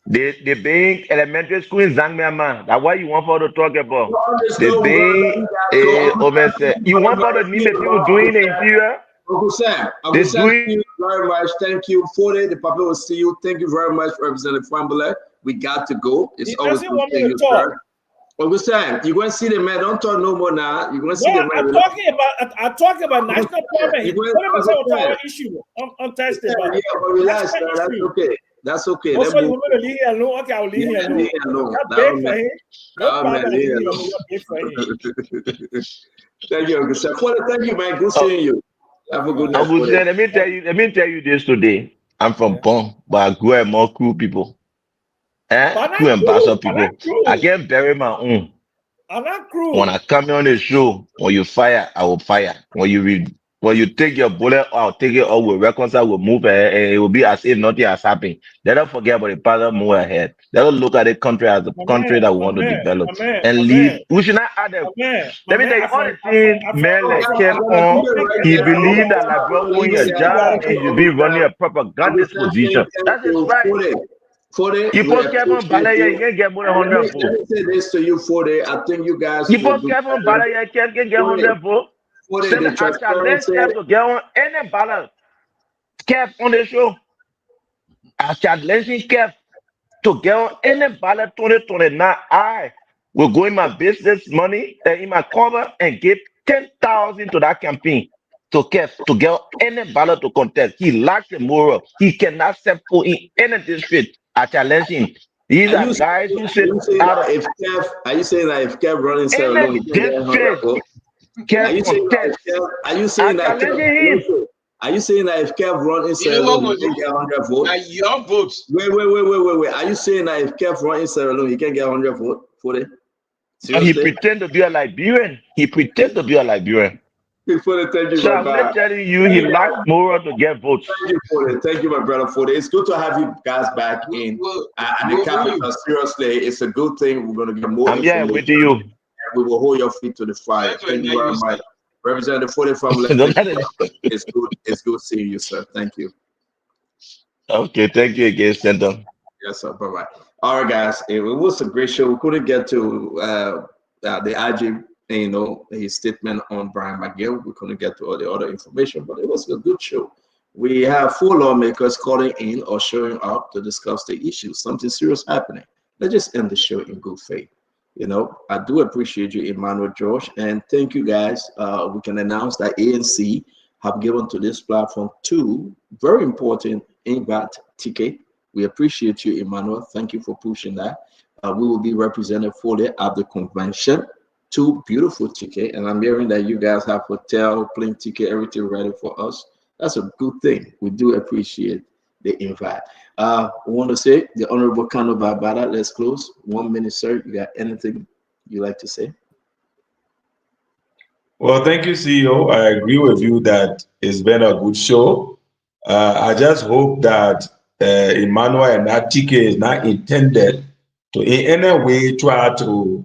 the being elementary school in Zangmiama. That's what you want for to talk about. The being, you want for the name people doing the interior. Uncle Sam, thank you very much. Thank you for it. The public will see you. Thank you very much, Representative Fambele. We got to go. It's always good seeing you, sir. Uncle Sam, you're going to see the man. Don't talk no more now. You're going to see the man. I'm talking about national problem. Issue on Thursday. Yeah, but relax, man. That's okay. That's okay. Also, you want to leave it alone? Okay, I'll leave it alone. Thank you, Uncle Sam. Thank you, man. Good seeing you. Have a good night. Uncle Sam, let me tell you this today. I'm from Bon, but I grew up more cool people. Crew and Basel people. I can't bury my own. I'm not crew. When I come on the show, when you fire, I will fire. When you take your bullet, I'll take it out. We'll reconcile, we'll move ahead, and it will be as if nothing has happened. Let us forget about the past, move ahead. Let us look at the country as the country that we want to develop and leave. We should not add them. Let me tell you, all the things Mele kept on, he believed that like bro, when your job and you be running a propagandist position. That's his right. You post Kevin Balaya, you can get more than 100 votes. Let me say this to you, Fode. I think you guys. You post Kevin Balaya, you can get 100 votes. I challenge Kev to get on any balance. Kev on the show. I challenge Kev to get on any balance 2029. I will go in my business money in my cover and give 10,000 to that campaign. To Kev to get on any ballot to contest. He lacks the moral. He cannot step foot in any district. I challenge him. These are guys who say are you saying that if Kev running ceremony, are you saying that if Kev run in ceremony, he can get 100 votes? Your votes. Wait. Are you saying that if Kev run in ceremony, he can get 100 votes for it? He pretend to be a Liberian. Thank you, so I'm not telling you, he lacks moral to get votes. Thank you for it. Thank you, my brother, for it. It's good to have you guys back in the capital. Seriously, it's a good thing. We're going to get more. I'm here with you. we will hold your feet to the fire. Thank you very much. Representative 45. It's good seeing you, sir. Thank you. Okay, thank you again, Senator. Yes, sir. Bye-bye. All right, guys. It was a great show. We couldn't get to the IG, his statement on Brian McGill. We couldn't get to all the other information, but it was a good show. We have 4 lawmakers calling in or showing up to discuss the issues. Something serious happening. Let's just end the show in good faith. I do appreciate you, Emmanuel George, and thank you, guys. We can announce that ANC have given to this platform 2 very important invite ticket. We appreciate you, Emmanuel. Thank you for pushing that. We will be represented fully at the convention. 2 beautiful tickets, and I'm hearing that you guys have hotel, plane ticket, everything ready for us. That's a good thing. We do appreciate the invite. I want to say, the Honorable Kano Babada, let's close. 1 minute, sir. You got anything you like to say? Well, thank you, CEO. I agree with you that it's been a good show. I just hope that Emmanuel and Atike is not intended to in any way try to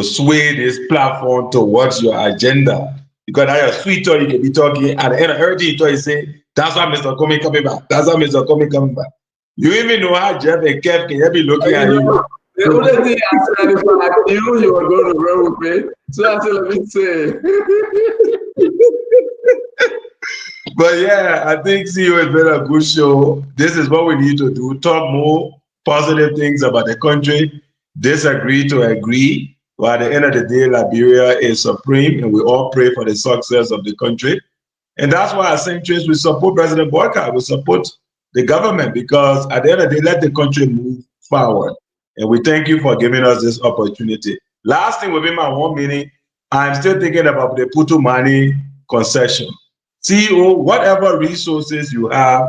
sway this platform towards your agenda. Because I have sweet talk you can be talking, and the end of everything you talk, you say, that's why Mr. Comey coming back. That's why Mr. Comey coming back. You even know how Jeff and Kev can be looking at you. The only thing I said is I knew you were going to run with me. So I said, let me say. But yeah, I think CEO has been a good show. This is what we need to do. Talk more positive things about the country. Disagree to agree. But at the end of the day, Liberia is supreme, and we all pray for the success of the country. And that's why as centrists, we support President Boyka. We support the government, because at the end of the day, let the country move forward. And we thank you for giving us this opportunity. Last thing within my 1 minute, I'm still thinking about the Putumani concession. CEO, whatever resources you have,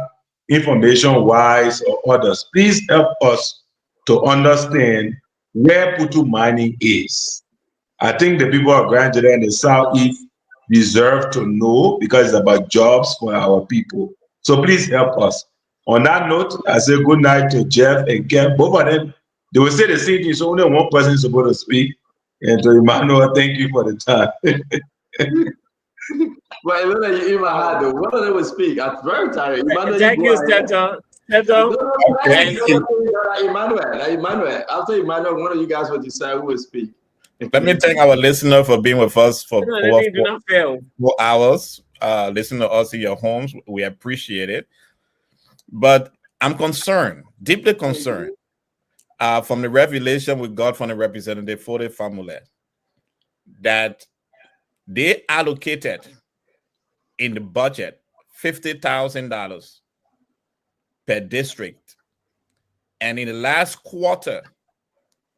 information-wise or others, please help us to understand where Putumani is. I think the people of Grand Jada and the Southeast deserve to know, because it's about jobs for our people. So please help us. On that note, I say good night to Jeff and Kev. Both of them, they will say the same thing, so only one person is supposed to speak. And to Emmanuel, thank you for the time. But I know that you even had the one of them will speak. I'm very tired. Emmanuel, Thank you, Senator. Emmanuel. After Emmanuel, one of you guys will decide who will speak. Let me thank our listener for being with us for No, 4 hours. Listening to us in your homes. We appreciate it. But I'm concerned, deeply concerned, from the revelation we got from the representative for the family, that they allocated in the budget $50,000 per district, and in the last quarter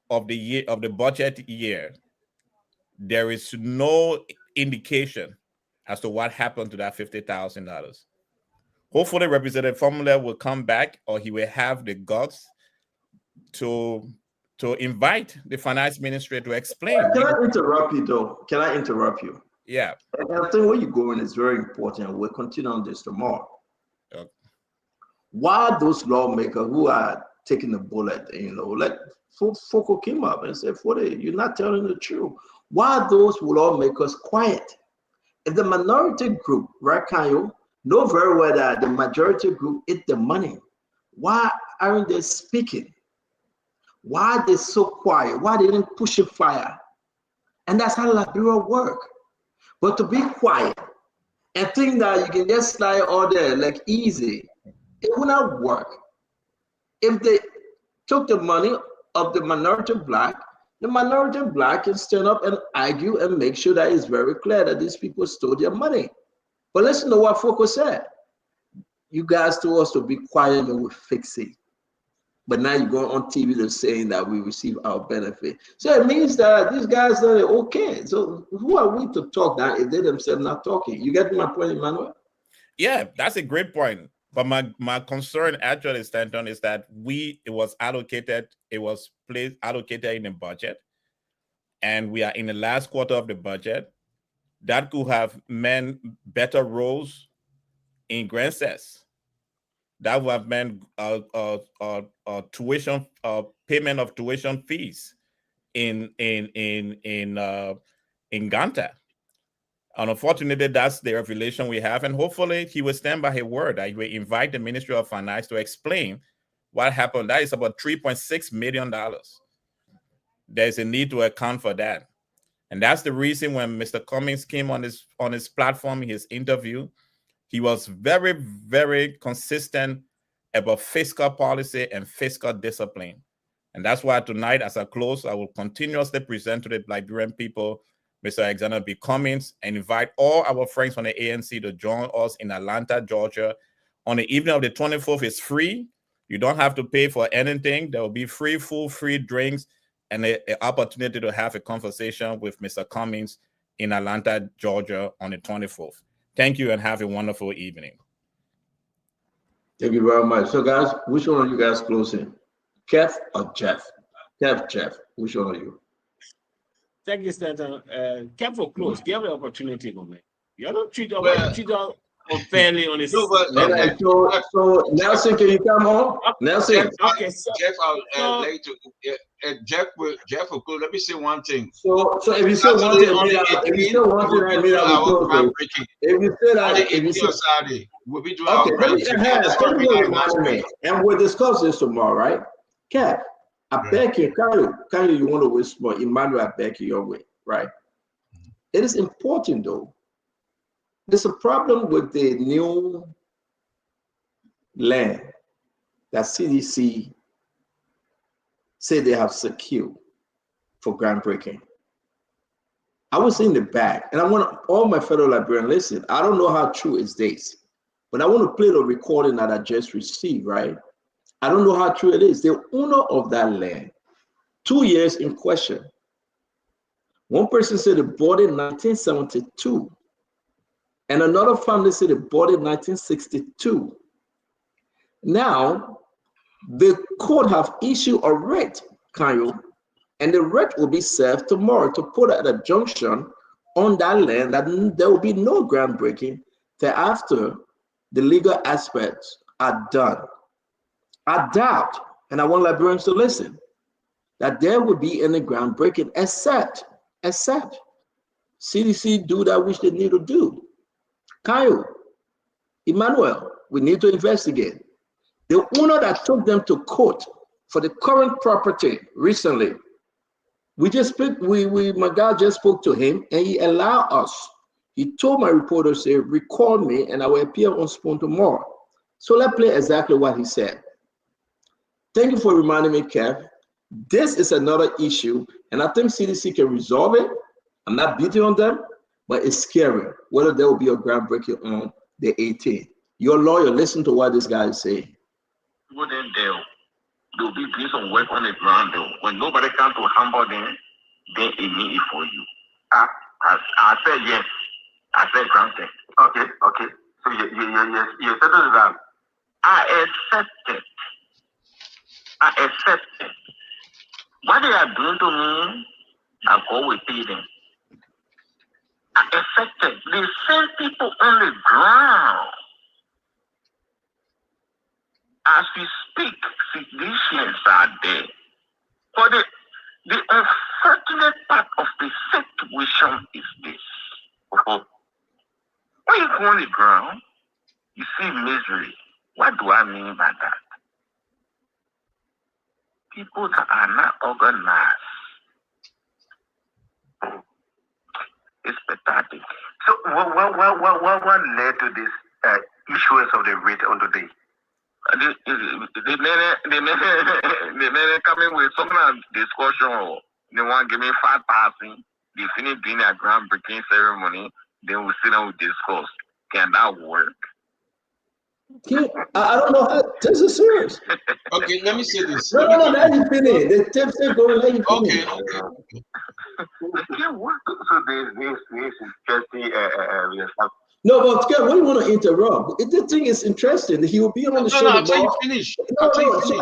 of the year, of the budget year, there is no indication as to what happened to that $50,000. Hopefully, Representative Formula will come back, or he will have the guts to invite the finance ministry to explain. Can I interrupt you, though? Can I interrupt you? Yeah. I think where you're going is very important. We'll continue on this tomorrow. Okay. Why those lawmakers who are taking the bullet, let Foko came up and said, you're not telling the truth. Why are those lawmakers quiet? If the minority group, right, Kayo, know very well that the majority group eat the money, why aren't they speaking? Why are they so quiet? Why they didn't push a fire? And that's how Liberia work. But to be quiet and think that you can just slide all there like easy, it will not work. If they took the money of the minority black can stand up and argue and make sure that it's very clear that these people stole their money. But listen to what Foko said. You guys told us to be quiet and we'll fix it. But now you're going on TV to saying that we receive our benefit. So it means that these guys are okay. So who are we to talk now if they themselves not talking? You get my point, Emmanuel? Yeah, that's a great point. But my concern actually, Stanton, is that it was allocated in the budget, and we are in the last quarter of the budget. That could have meant better roles in Grand Cess. That would have meant tuition, payment of tuition fees in Ganta. And unfortunately, that's the revelation we have. And hopefully he will stand by his word. I will invite the Ministry of Finance to explain what happened. That is about $3.6 million. There's a need to account for that. And that's the reason when Mr. Cummings came on his platform, his interview, he was very, very consistent about fiscal policy and fiscal discipline. And that's why tonight, as I close, I will continuously present to the Liberian people Mr. Alexander B. Cummings, and invite all our friends from the ANC to join us in Atlanta, Georgia. On the evening of the 24th, it's free. You don't have to pay for anything. There will be free food, free drinks, and an opportunity to have a conversation with Mr. Cummings in Atlanta, Georgia on the 24th. Thank you and have a wonderful evening. Thank you very much. So guys, which one of you guys closing? Kev or Jeff? Jeff, which one of you? Thank you, Stanton. Careful close. Give the opportunity, man. You don't treat us unfairly on this. So Nelson, can you come on? Nelson. Okay, Jeff, I'll later. Jeff will close. Let me say one thing. So if you say one thing, if you say one thing, I mean I will close. If you say that, if you say Saturday, we'll be doing our groundbreaking. And we'll discuss this tomorrow, right? Kev. I beg you, Kyle, you want to whisper, Emmanuel, I beg you your way, right? It is important though. There's a problem with the new land that CDC say they have secured for groundbreaking. I was in the back, and I want all my fellow Liberians, listen, I don't know how true is this, but I want to play the recording that I just received, right? I don't know how true it is. The owner of that land, 2 years in question. One person said they bought it in 1972. And another family said they bought it in 1962. Now, the court have issued a writ, Kyle, and the writ will be served tomorrow to put at a junction on that land that there will be no groundbreaking till after the legal aspects are done. I doubt, and I want Liberians to listen, that there will be any groundbreaking except CDC do that which they need to do. Kyle, Emmanuel, we need to investigate. The owner that took them to court for the current property recently, my guy just spoke to him and he allowed us. He told my reporter, say, record me and I will appear on Spoon tomorrow. So let's play exactly what he said. Thank you for reminding me, Kev. This is another issue, and I think CDC can resolve it. I'm not beating on them, but it's scary whether there will be a groundbreaking on the 18th. Your lawyer, listen to what this guy is saying. Go then they'll be doing some work on the ground though. When nobody comes to humble them, they need it for you. I said yes. I said granted. Okay. So you said that I accepted. What they are doing to me, I go with them. I accepted. The same people on the ground. As we speak, physicians are there. But the unfortunate part of the situation is this. When you go on the ground, you see misery. What do I mean by that? People that are not organized. It's pathetic. So what led to this issuance of the rate on today? The men coming with some kind of discussion. They want to give me 5,000. They finish doing a groundbreaking ceremony. Then we sit down and discuss. Can that work? I don't know how. This is serious. Okay, let me say this. No, let you finish. The tips are going. Let you finish. Okay. It can work. So this interesting. No, but Scott, what do you want to interrupt? The thing is interesting. He will be on the show tomorrow. I'll tell you finish. So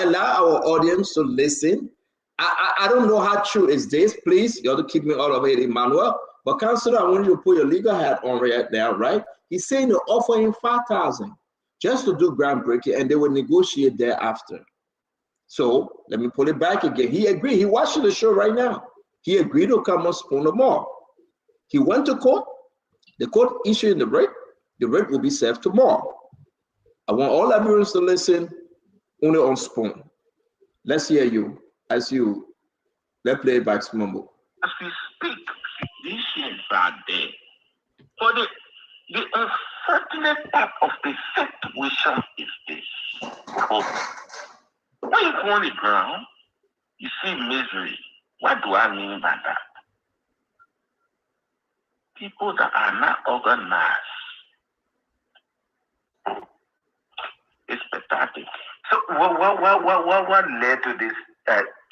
allow our audience to listen. I don't know how true is this. Please, you have to keep me out of it, Emmanuel. But Councilor, I want you to put your legal hat on right now, right? He's saying they're offering 5,000 just to do groundbreaking, and they will negotiate thereafter. So let me pull it back again. He agreed. He watching the show right now. He agreed to come on Spoon tomorrow. He went to court. The court issued the writ. The writ will be served tomorrow. I want all Liberians to listen only on Spoon. Let's hear you as you. Let's play it back, Smumbo. As we speak, these things are there. But the unfortunate part of the situation is this. When you go on the ground, you see misery. What do I mean by that? People that are not organized. It's pathetic. So what led to this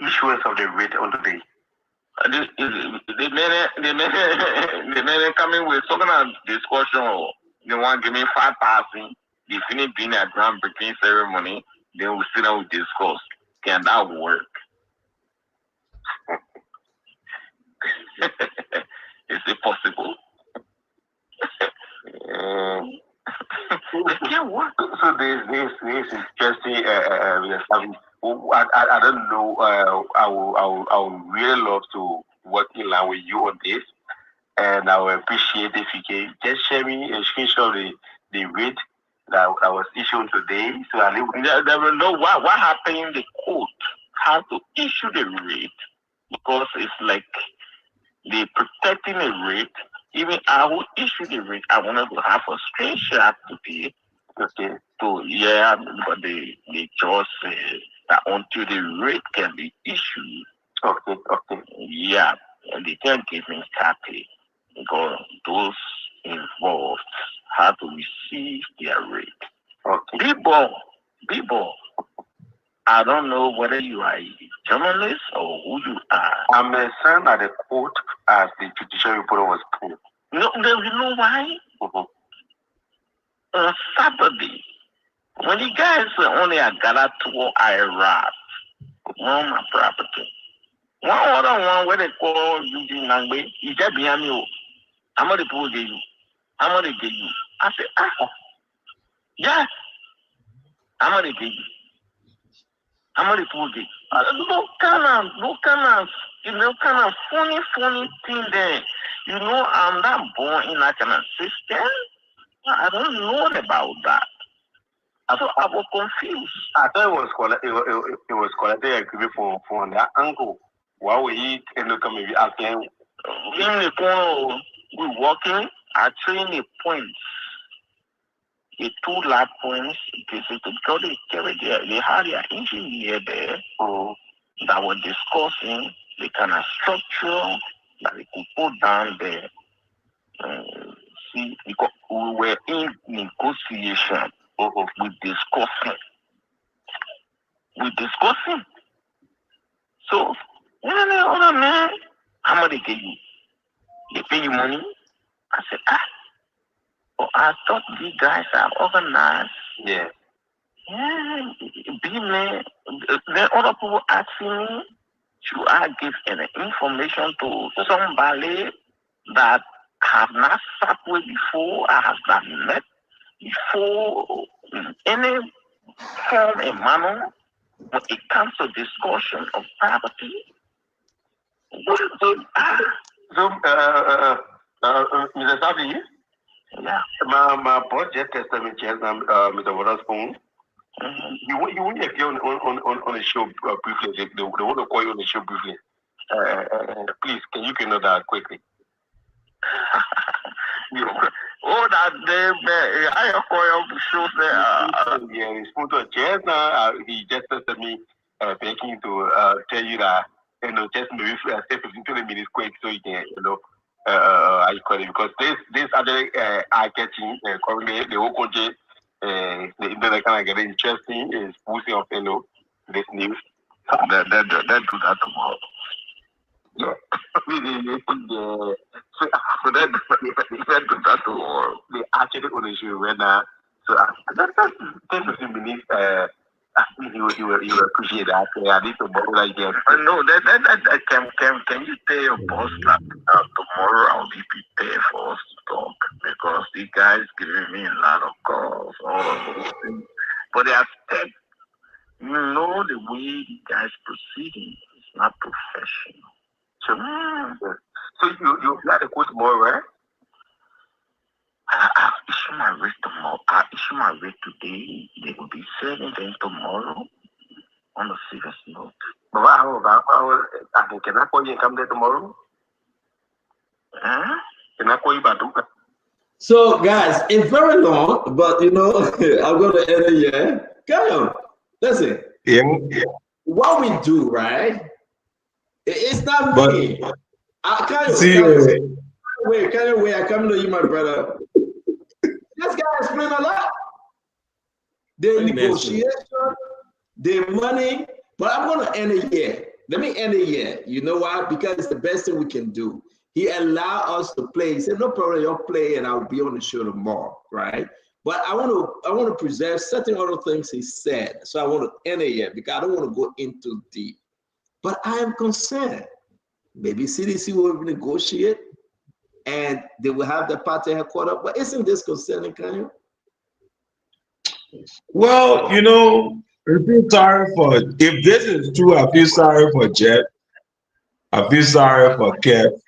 issuance of the writ on today? The men coming with some kind of discussion. They want to give me 5,000. They finish doing a groundbreaking ceremony. Then we sit down and discuss. Can that work? Is it possible? It can't work. So this is interesting. I don't know. I would really love to work in line with you on this, and I would appreciate if you can just share me a screenshot of the writ that was issued today. So I there will know what happened in the court. How to issue the writ, because it's like they protecting the writ. Even I will issue the writ. I wanted to have a screenshot today. Okay. So yeah, but the judge said that until the writ can be issued. Okay. Yeah, and they can't give me copy because those involved have to receive their writ. Okay. People, I don't know whether you are a journalist or who you are. I'm a son at the court as the judicial reporter was put. No, you know why? On Saturday, when the guys only a gathered to Iraq, on my property. One other one where they call Eugene Nangbe, he just behind me. I'm going to pull you. I'm going to get you. I said, yeah, I'm going to get you. I'm going to pull you. No kind of funny thing there. You know, I'm not born in that kind of system. I don't know about that. So I was confused. I thought it was collected agreement for that uncle. Why would he end up coming asking? In the corner, we walking. I train the points. The 2 lap points. Because they had their engineer there that were discussing the kind of structure that we could put down there. See, because we were in negotiation. With discussing. So, other man, how much they give you? They pay you money? I said, I thought these guys are organized. Yeah. Yeah, then other people asking me, should I give any information to somebody that have not sat with before, I have not met before, any form and manner, when it comes to discussion of property? Mr. Savi, yeah. My project testament chair, Mr. Waterspoon. You won't appear on the show briefly. They want to call you on the show briefly. Please, can you know that quickly? That day, I call the show there. Yeah, he's put on chairs now. He just texted me, thanking to tell you that, just maybe stay 15-20 minutes quick so you can, I call it, because this other eye-catching, currently the whole country, the internet kind of getting interesting, is boosting up, this news. That do that tomorrow. Yeah. So that do that tomorrow. They actually on the show right now. So that's 10-15 minutes. You will appreciate that. I need to borrow like that. No, that can you tell your boss that tomorrow I'll be prepared for us to talk, because the guys giving me a lot of calls, all of those things. But they have said, the way civilized proceeding. It's not professional. So you got to go tomorrow, right? I issue my rate tomorrow. I issue my rate today. They will be serving them tomorrow on a serious note. But can I call you and come there tomorrow? Huh? Can I call you back? So, guys, it's very long, but I'm going to end it here. Come on, listen. Yeah. What we do, right? It's not me. I can't wait. I come to you, my brother. This guy explained a lot. The negotiation, the money, but I'm going to end it here. Let me end it here. You know why? Because it's the best thing we can do. He allowed us to play. He said, no problem, you'll play and I'll be on the show tomorrow, right? But I want to preserve certain other things he said. So I want to end it here because I don't want to go into deep. But I am concerned. Maybe CDC will negotiate and they will have the party headquarters. But isn't this concerning, Kanye? Well, I feel sorry if this is true, I feel sorry for Jeff. I feel sorry for Kev.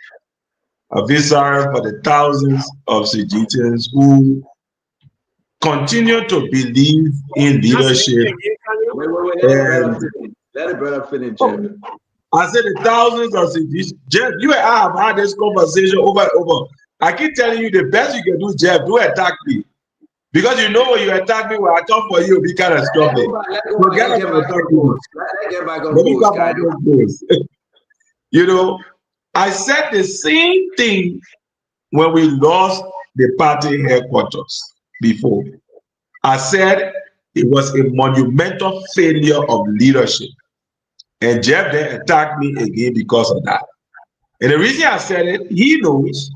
I feel sorry for the thousands of Sujitans who continue to believe in leadership. Let it brother finish, Jeff. I said the thousands of Sujitans. Jeff, you and I have had this conversation over and over. I keep telling you the best you can do, Jeff, do attack me. Because when you attack me, when I come for you, it'll be kind of struggling. Forget about attacking me. I said the same thing when we lost the party headquarters before. I said it was a monumental failure of leadership. And Jeff then attacked me again because of that. And the reason I said it, he knows,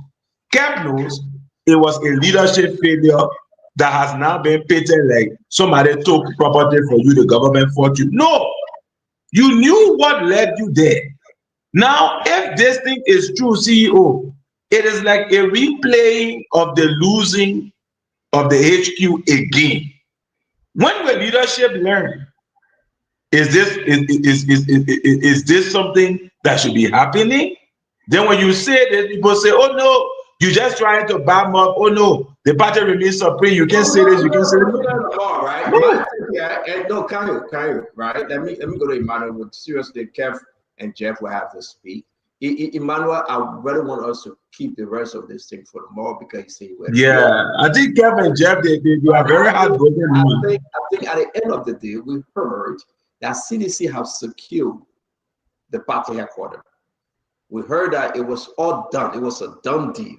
Kev knows, it was a leadership failure that has now been painted like somebody took property for you, the government fought you. No, you knew what led you there. Now, if this thing is true, CEO, it is like a replaying of the losing of the HQ again. When will leadership learn? Is this something that should be happening? Then when you say this, people say, oh no, you're just trying to bam up. Oh no, the party remains supreme. You can't say this, you can say that. Right? And no, Kyle, right? Let me go to Emmanuel. Seriously, Kev and Jeff will have to speak. Emmanuel, I really want us to keep the rest of this thing for tomorrow because you see, I think Kev and Jeff, they are very heartbroken. I think at the end of the day, we heard that CDC have secured the party headquarters. We heard that it was all done. It was a done deal.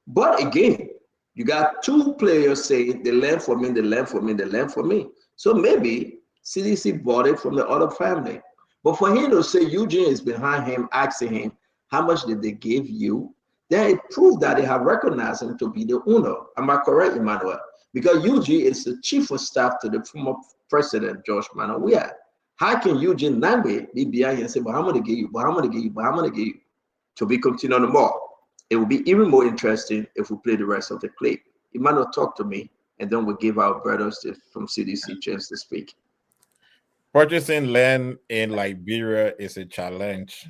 But again, you got two players saying they learn for me, they learn for me, they learn for me. So maybe CDC bought it from the other family. But for him to say Eugene is behind him, asking him, how much did they give you? Then it proved that they have recognized him to be the owner. Am I correct, Emmanuel? Because Eugene is the chief of staff to the former president, George Manuel Weah. How can Eugene Nangbe be behind him and say, but I'm going to give you, but I'm going to give you, but I'm going to give you, to be continued on the more? It will be even more interesting if we play the rest of the clip. Emmanuel, talk to me, and then we'll give our brothers from CDC a chance to speak. Purchasing land in Liberia is a challenge.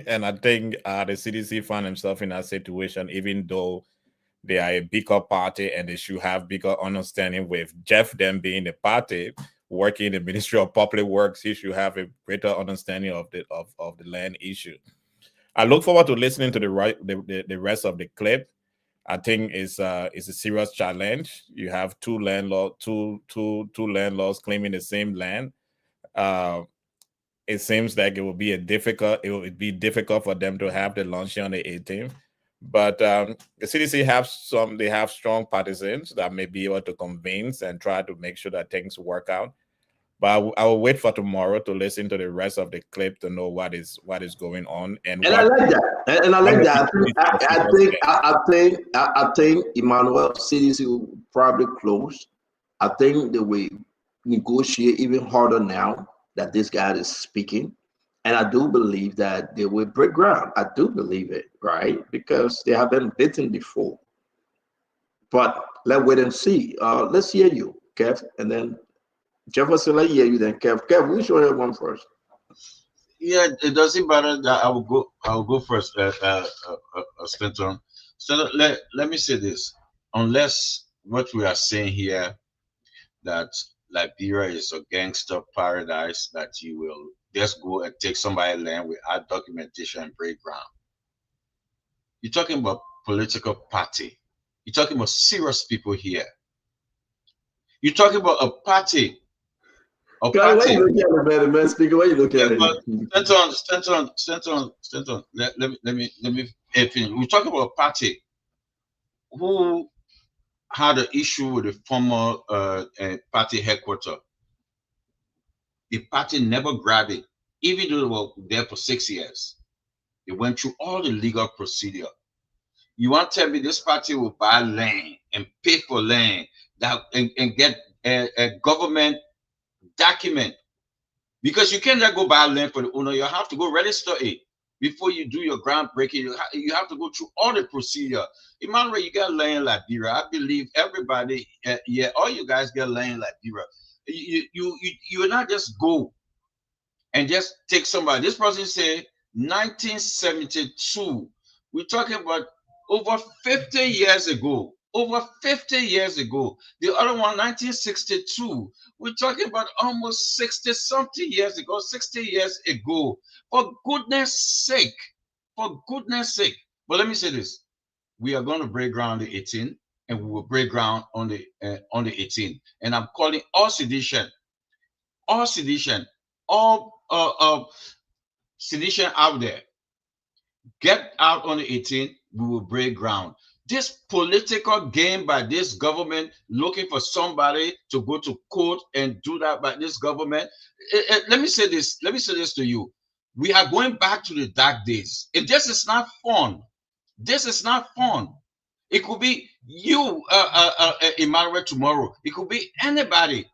And I think the CDC found themselves in that situation, even though they are a bigger party and they should have bigger understanding with Jeff them being the party, working in the Ministry of Public Works, he should have a greater understanding of the land issue. I look forward to listening to the rest of the clip. I think it's a serious challenge. You have two landlords claiming the same land. It seems like it will be difficult for them to have the launch on the 18th. But the CDC have strong partisans that may be able to convince and try to make sure that things work out. But I will wait for tomorrow to listen to the rest of the clip to know what is going on. And I like that. And I like that. I think Emmanuel, CDC will probably close. I think they will negotiate even harder now that this guy is speaking. And I do believe that they will break ground. I do believe it, right? Because they have been bitten before. But let's wait and see. Let's hear you, Kev, and then Jefferson, let's hear you then, Kev. Kev, which one you want first? Yeah, it doesn't matter that I will go first, Stanton. So let me say this. Unless what we are saying here that Liberia is a gangster paradise that you will just go and take somebody's land without documentation and break ground. You're talking about political party. You're talking about serious people here. You're talking about a party. God, why you looking at the man speaker? Why you looking at it? Stanton. Let me finish. We're talking about a party who had an issue with the former party headquarters. The party never grabbed it, even though they were there for 6 years. They went through all the legal procedure. You want to tell me this party will buy land and pay for land and get a government document? Because you can't just go buy land for the owner. You have to go register it before you do your groundbreaking. You have to go through all the procedure. Emmanuel, you got land in Liberia. I believe everybody, all you guys get land in Liberia. You will not just go and just take somebody. This person said 1972. We're talking about over 50 years ago. Over 50 years ago. The other one, 1962. We're talking about almost 60-something years ago, 60 years ago. For goodness sake. For goodness sake. But let me say this. We are going to break ground on the 18th, and we will break ground on the 18th. And I'm calling all sedition, all sedition out there. Get out on the 18th. We will break ground. This political game by this government looking for somebody to go to court and do that by this government. Let me say this. Let me say this to you. We are going back to the dark days. This is not fun. This is not fun. It could be you, Emmanuel, tomorrow. It could be anybody.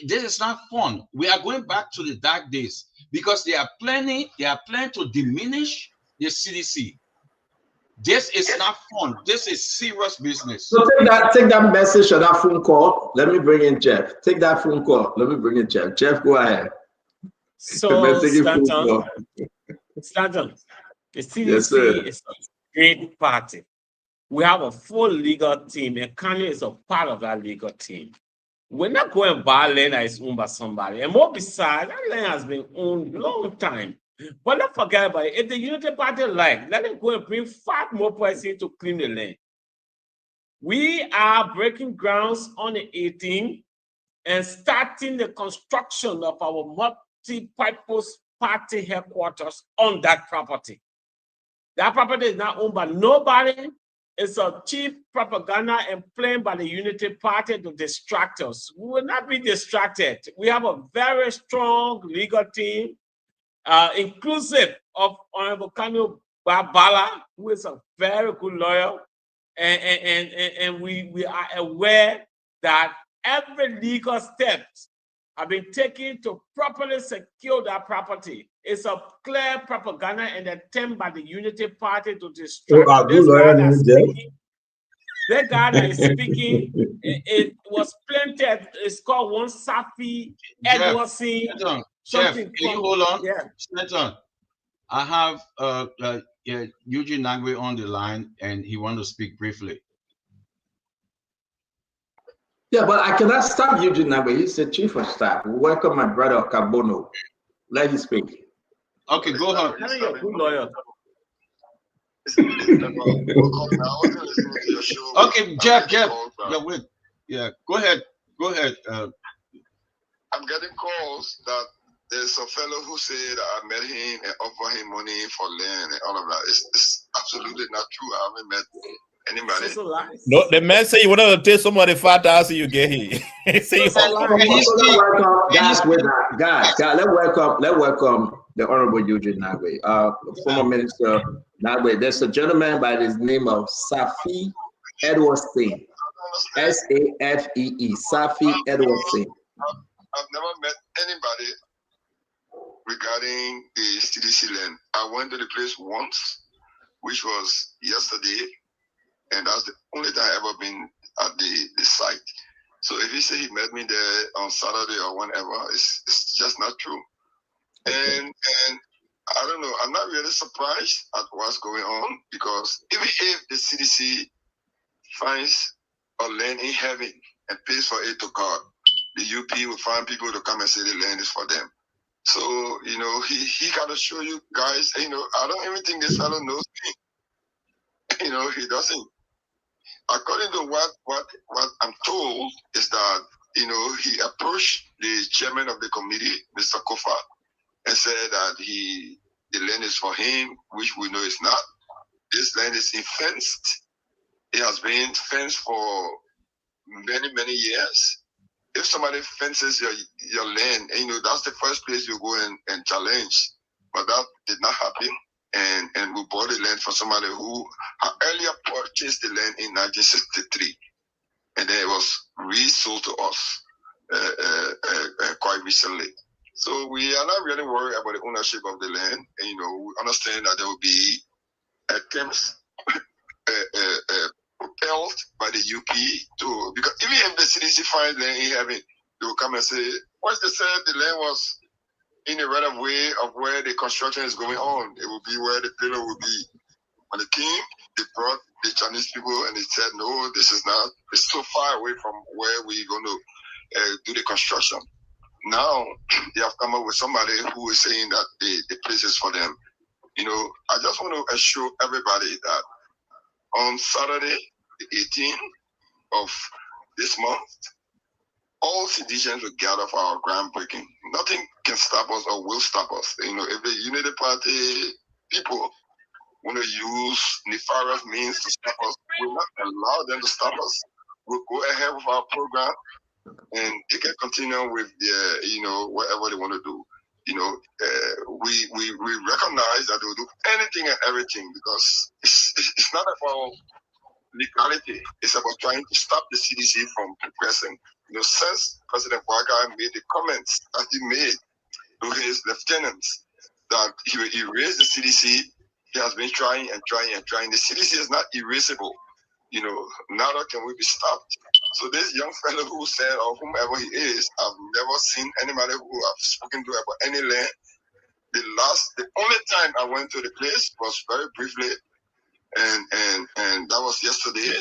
This is not fun. We are going back to the dark days because they are planning to diminish the CDC. This is not fun. This is serious business. So take that message or that phone call. Let me bring in Jeff. Take that phone call. Let me bring in Jeff. Jeff, go ahead. So, Stanton, the CDC is a great party. We have a full legal team, and Kanye is a part of that legal team. We're not going to buy land that is owned by somebody. And more besides, that land has been owned a long time. But don't forget about it. If the Unity Party let them go and bring 5 more persons to clean the land. We are breaking grounds on the 18th and starting the construction of our multi-purpose party headquarters on that property. That property is not owned by nobody. It's a cheap propaganda and planned by the Unity Party to distract us. We will not be distracted. We have a very strong legal team, inclusive of Honorable Kanu Babala, who is a very good lawyer. And we are aware that every legal step have been taken to properly secure that property. It's a clear propaganda and attempt by the Unity Party to distract this guy that's speaking. That guy that is speaking, it was planted. It's called one Safi Edwardson. Jeff, can you hold on? Yeah. Stanton, I have Eugene Nagwe on the line, and he wants to speak briefly. Yeah, but I cannot stop Eugene Nagwe. He's the chief of staff. Welcome my brother Kabono. Let him speak. Okay, go ahead. How are you a good lawyer? Okay, Jeff, wait. Yeah, go ahead. I'm getting calls that there's a fellow who said I met him and offered him money for land and all of that. It's absolutely not true. I haven't met anybody. No, the man say you want to take somebody 5,000, you get him. Guys, let's welcome the Honorable Eugene Nagwe, former Minister Nagwe. There's a gentleman by the name of Safi Edwardson. S-A-F-E-E. Safi Edwardson. I've never met anybody regarding the CDC land. I went to the place once, which was yesterday, and that's the only time I've ever been at the site. So if he say he met me there on Saturday or whenever, it's just not true. And I don't know. I'm not really surprised at what's going on, because even if the CDC finds a land in heaven and pays for it to God, the UP will find people to come and say the land is for them. So, you know, he got to show you guys, you know, I don't even think this fellow knows me. You know, he doesn't. According to what I'm told is that, you know, he approached the chairman of the committee, Mr. Kofa, and said that the land is for him, which we know is not. This land is fenced. It has been fenced for many, many years. If somebody fences your land, and you know, that's the first place you go and challenge. But that did not happen. And we bought the land for somebody who earlier purchased the land in 1963. And then it was resold to us quite recently. So we are not really worried about the ownership of the land. And, you know, we understand that there will be attempts propelled by the UP to, because even if the CDC finds land in heaven, they will come and say, once they said the land was in the right of way of where the construction is going on, it will be where the pillar will be. When they came, they brought the Chinese people and they said, no, this is not, it's so far away from where we're going to do the construction. Now, they have come up with somebody who is saying that the place is for them. You know, I just want to assure everybody that on Saturday, the 18th of this month, all citizens will gather for our groundbreaking. Nothing can stop us or will stop us. You know, if the Unity Party people want to use nefarious means to stop us, we'll not allow them to stop us. We'll go ahead with our program, and they can continue with their, you know, whatever they want to do. You know, we recognize that they will do anything and everything, because it's not about legality. It's about trying to stop the CDC from progressing. You know, since President Waga made the comments that he made to his lieutenants that he will erase the CDC, he has been trying and trying and trying. The CDC is not erasable. You know, neither can we be stopped. So this young fellow who said, or whomever he is, I've never seen anybody who I've spoken to about any land. The only time I went to the place was very briefly, and that was yesterday,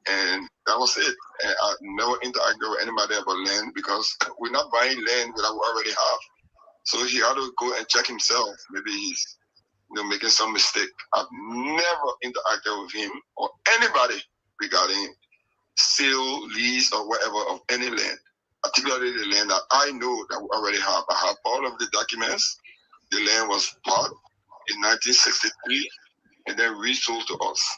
and that was it. And I never interacted with anybody about land, because we're not buying land that we already have. So he had to go and check himself. Maybe he's, you know, making some mistake. I've never interacted with him or anybody regarding sale, lease, or whatever of any land, particularly the land that I know that we already have. I have all of the documents. The land was bought in 1963 and then resold to us.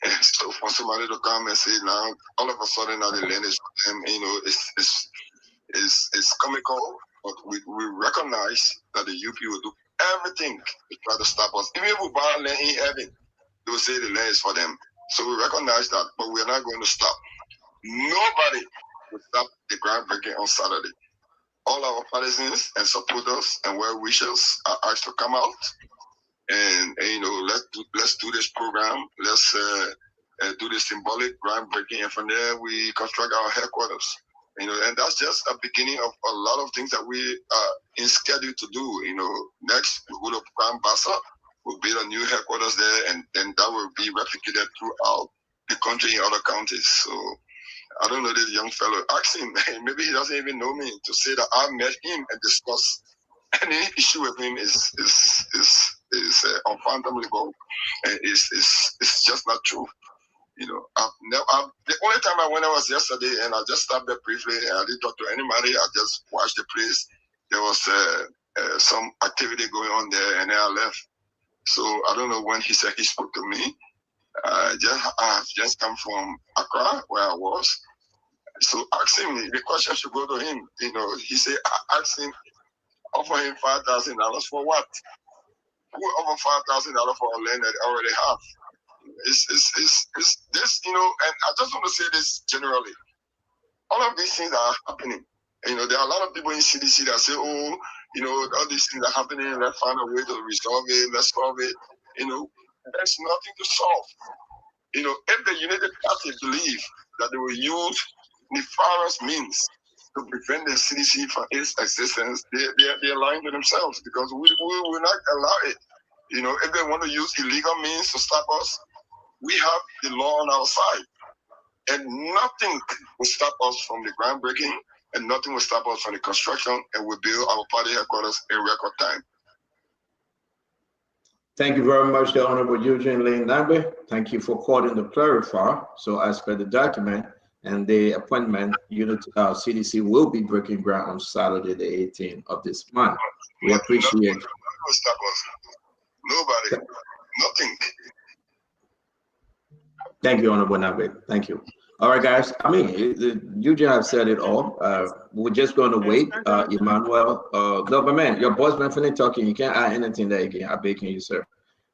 And so for somebody to come and say now, all of a sudden now the land is for them, you know, it's comical, but we recognize that the UP will do everything to try to stop us. Even if we buy land in heaven, they will say the land is for them. So we recognize that, but we're not going to stop. Nobody will stop the groundbreaking on Saturday. All our partisans and supporters and well-wishers are asked to come out and you know, let's do this program. Let's do the symbolic groundbreaking, and from there we construct our headquarters. You know, and that's just a beginning of a lot of things that we are in schedule to do. You know, next we go to Grand Bassa. We'll build a new headquarters there, and then that will be replicated throughout the country in other counties. So I don't know this young fellow. Ask him, maybe he doesn't even know me, to say that I met him and discuss any issue with him is unfathomable, and it's just not true. You know, the only time I went was yesterday, and I just stopped there briefly, and I didn't talk to anybody. I just watched the place. There was some activity going on there, and then I left. So I don't know when he said he spoke to me. I have just come from Accra, where I was. So ask him, the question should go to him. You know, he said, I asked him, offer him $5,000 for what? Who offer $5,000 for a land that they already have? It's this, you know, and I just want to say this generally. All of these things are happening. You know, there are a lot of people in CDC that say, oh, you know, all these things are happening, let's find a way to resolve it, let's solve it. You know, there's nothing to solve. You know, if the United Party believe that they will use nefarious means to prevent the CDC from its existence, they're lying to themselves, because we will not allow it. You know, if they want to use illegal means to stop us, we have the law on our side. And nothing will stop us from the groundbreaking, and nothing will stop us from the construction, and we'll build our party headquarters in record time. Thank you very much, the Honorable Eugene Lane Nagbe. Thank you for calling to clarify. So as per the document and the appointment, CDC will be breaking ground on Saturday, the 18th of this month. We appreciate it. Nothing will stop us. Nobody. Nothing. Thank you, Honorable Nagbe. Thank you. All right, guys. I mean, Eugene have said it all. We're just going to wait. Emmanuel, no, but man, your boss been finished talking. You can't add anything there again. I'm begging you, sir.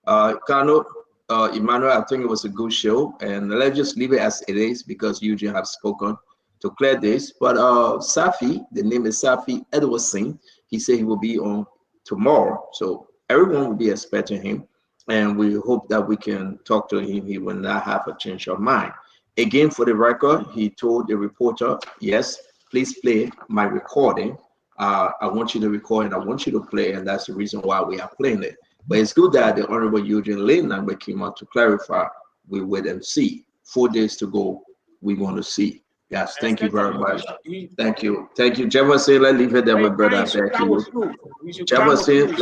Kano, Emmanuel, I think it was a good show, and let's just leave it as it is because Eugene have spoken to clear this. But Safi, the name is Safi Edwardson. He said he will be on tomorrow, so everyone will be expecting him, and we hope that we can talk to him. He will not have a change of mind. Again, for the record, he told the reporter, yes, please play my recording. I want you to record and I want you to play, and that's the reason why we are playing it. But it's good that the Honorable Eugene Lane came out to clarify. We wait and see. 4 days to go. We want to see. Yes, thank you very much. Thank you. Thank you. Jefferson, let's leave it there, my brother. Jefferson, let's leave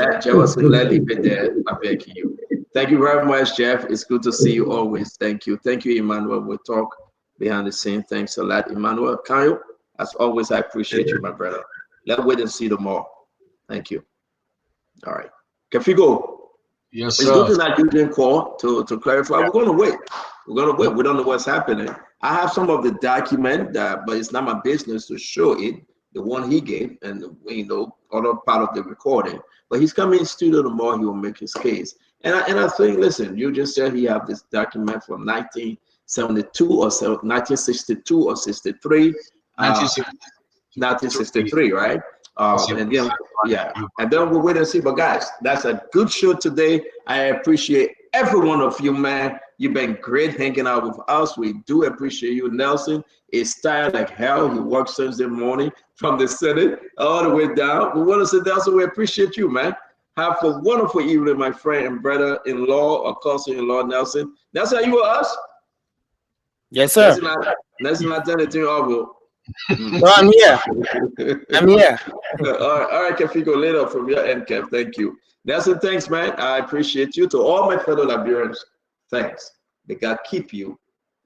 it there. I beg you. Thank you very much, Jeff. It's good to see you always. Thank you. Thank you, Emmanuel. We'll talk behind the scene. Thanks a lot, Emmanuel. Kyle, as always, I appreciate you, my brother. Let's wait and see tomorrow. Thank you. All right. Kafigo. Yes, it's good that you didn't call to clarify. We're going to wait. We're going to wait. We don't know what's happening. I have some of the document, but it's not my business to show it. The one he gave, and other part of the recording. But he's coming in studio tomorrow. He will make his case. And I think, listen, you just said he have this document from 1972 or 1962 or 63. 1963, right? And then, yeah, and then we'll wait and see. But guys, that's a good show today. I appreciate every one of you, man. You've been great hanging out with us. We do appreciate you. Nelson is tired like hell. He works Thursday morning from the Senate all the way down. We want to say, Nelson, we appreciate you, man. Have a wonderful evening, my friend and brother-in-law or cousin-in-law, Nelson. Nelson, are you with us? Yes, sir. Nelson, not telling anything over. No, I'm here. I'm here. All right, Kefiko, later from your end, Kev. Thank you. Nelson, thanks, man. I appreciate you. To all my fellow Liberians, thanks. May God keep you.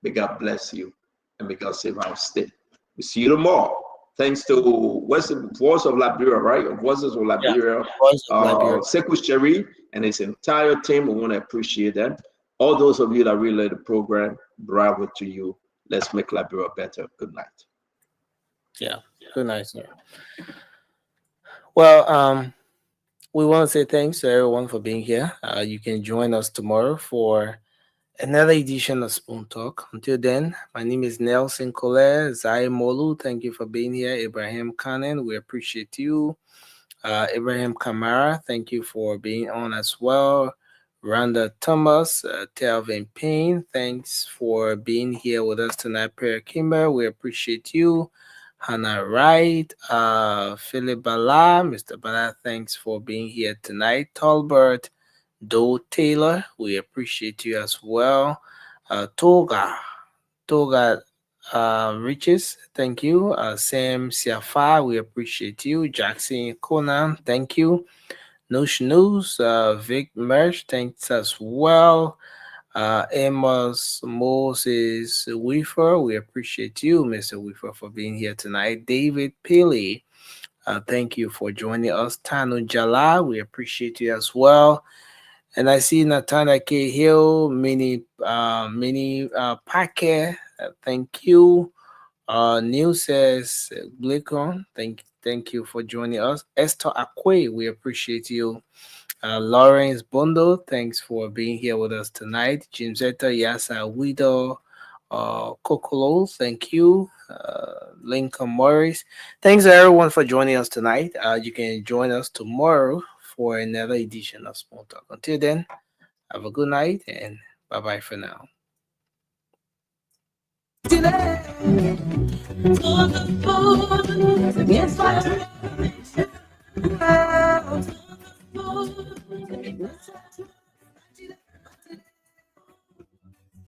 May God bless you. And may God save our state. We see you tomorrow. Thanks to what's the Voice of Liberia, right? Voices of Liberia. Sekou Sherry and his entire team. We want to appreciate that. All those of you that relay the program, bravo to you. Let's make Liberia better. Good night. Yeah, good night, sir. Well, we want to say thanks to everyone for being here. You can join us tomorrow for another edition of Spoon Talk. Until then, my name is Nelson Colette, Zai Molu. Thank you for being here. Ibrahim Kanen, we appreciate you. Ibrahim Kamara, thank you for being on as well. Rhonda Thomas, Telvin Payne, thanks for being here with us tonight. Per Kimber, we appreciate you. Hannah Wright, Philip Bala, Mr. Bala, thanks for being here tonight. Tolbert, Doe Taylor, we appreciate you as well. Toga Riches, thank you. Sam Siafa, we appreciate you. Jackson Conan, thank you. Notion News, Vic Merch, thanks as well. Amos Moses Weaver, we appreciate you, Mr. Weaver, for being here tonight. David Paley, thank you for joining us. Tanu Jala, we appreciate you as well. And I see Natana K. Hill, Mini Packer, thank you. News says Glicon, thank you for joining us. Esther Akwe, we appreciate you. Lawrence Bondo, thanks for being here with us tonight. Jimzeta Yasa Wido Kokolo, thank you. Lincoln Morris, thanks everyone for joining us tonight. You can join us tomorrow for another edition of Spoon Talk. Until then, have a good night and bye-bye for now. For the boys against white revolution. For the boys against white revolution.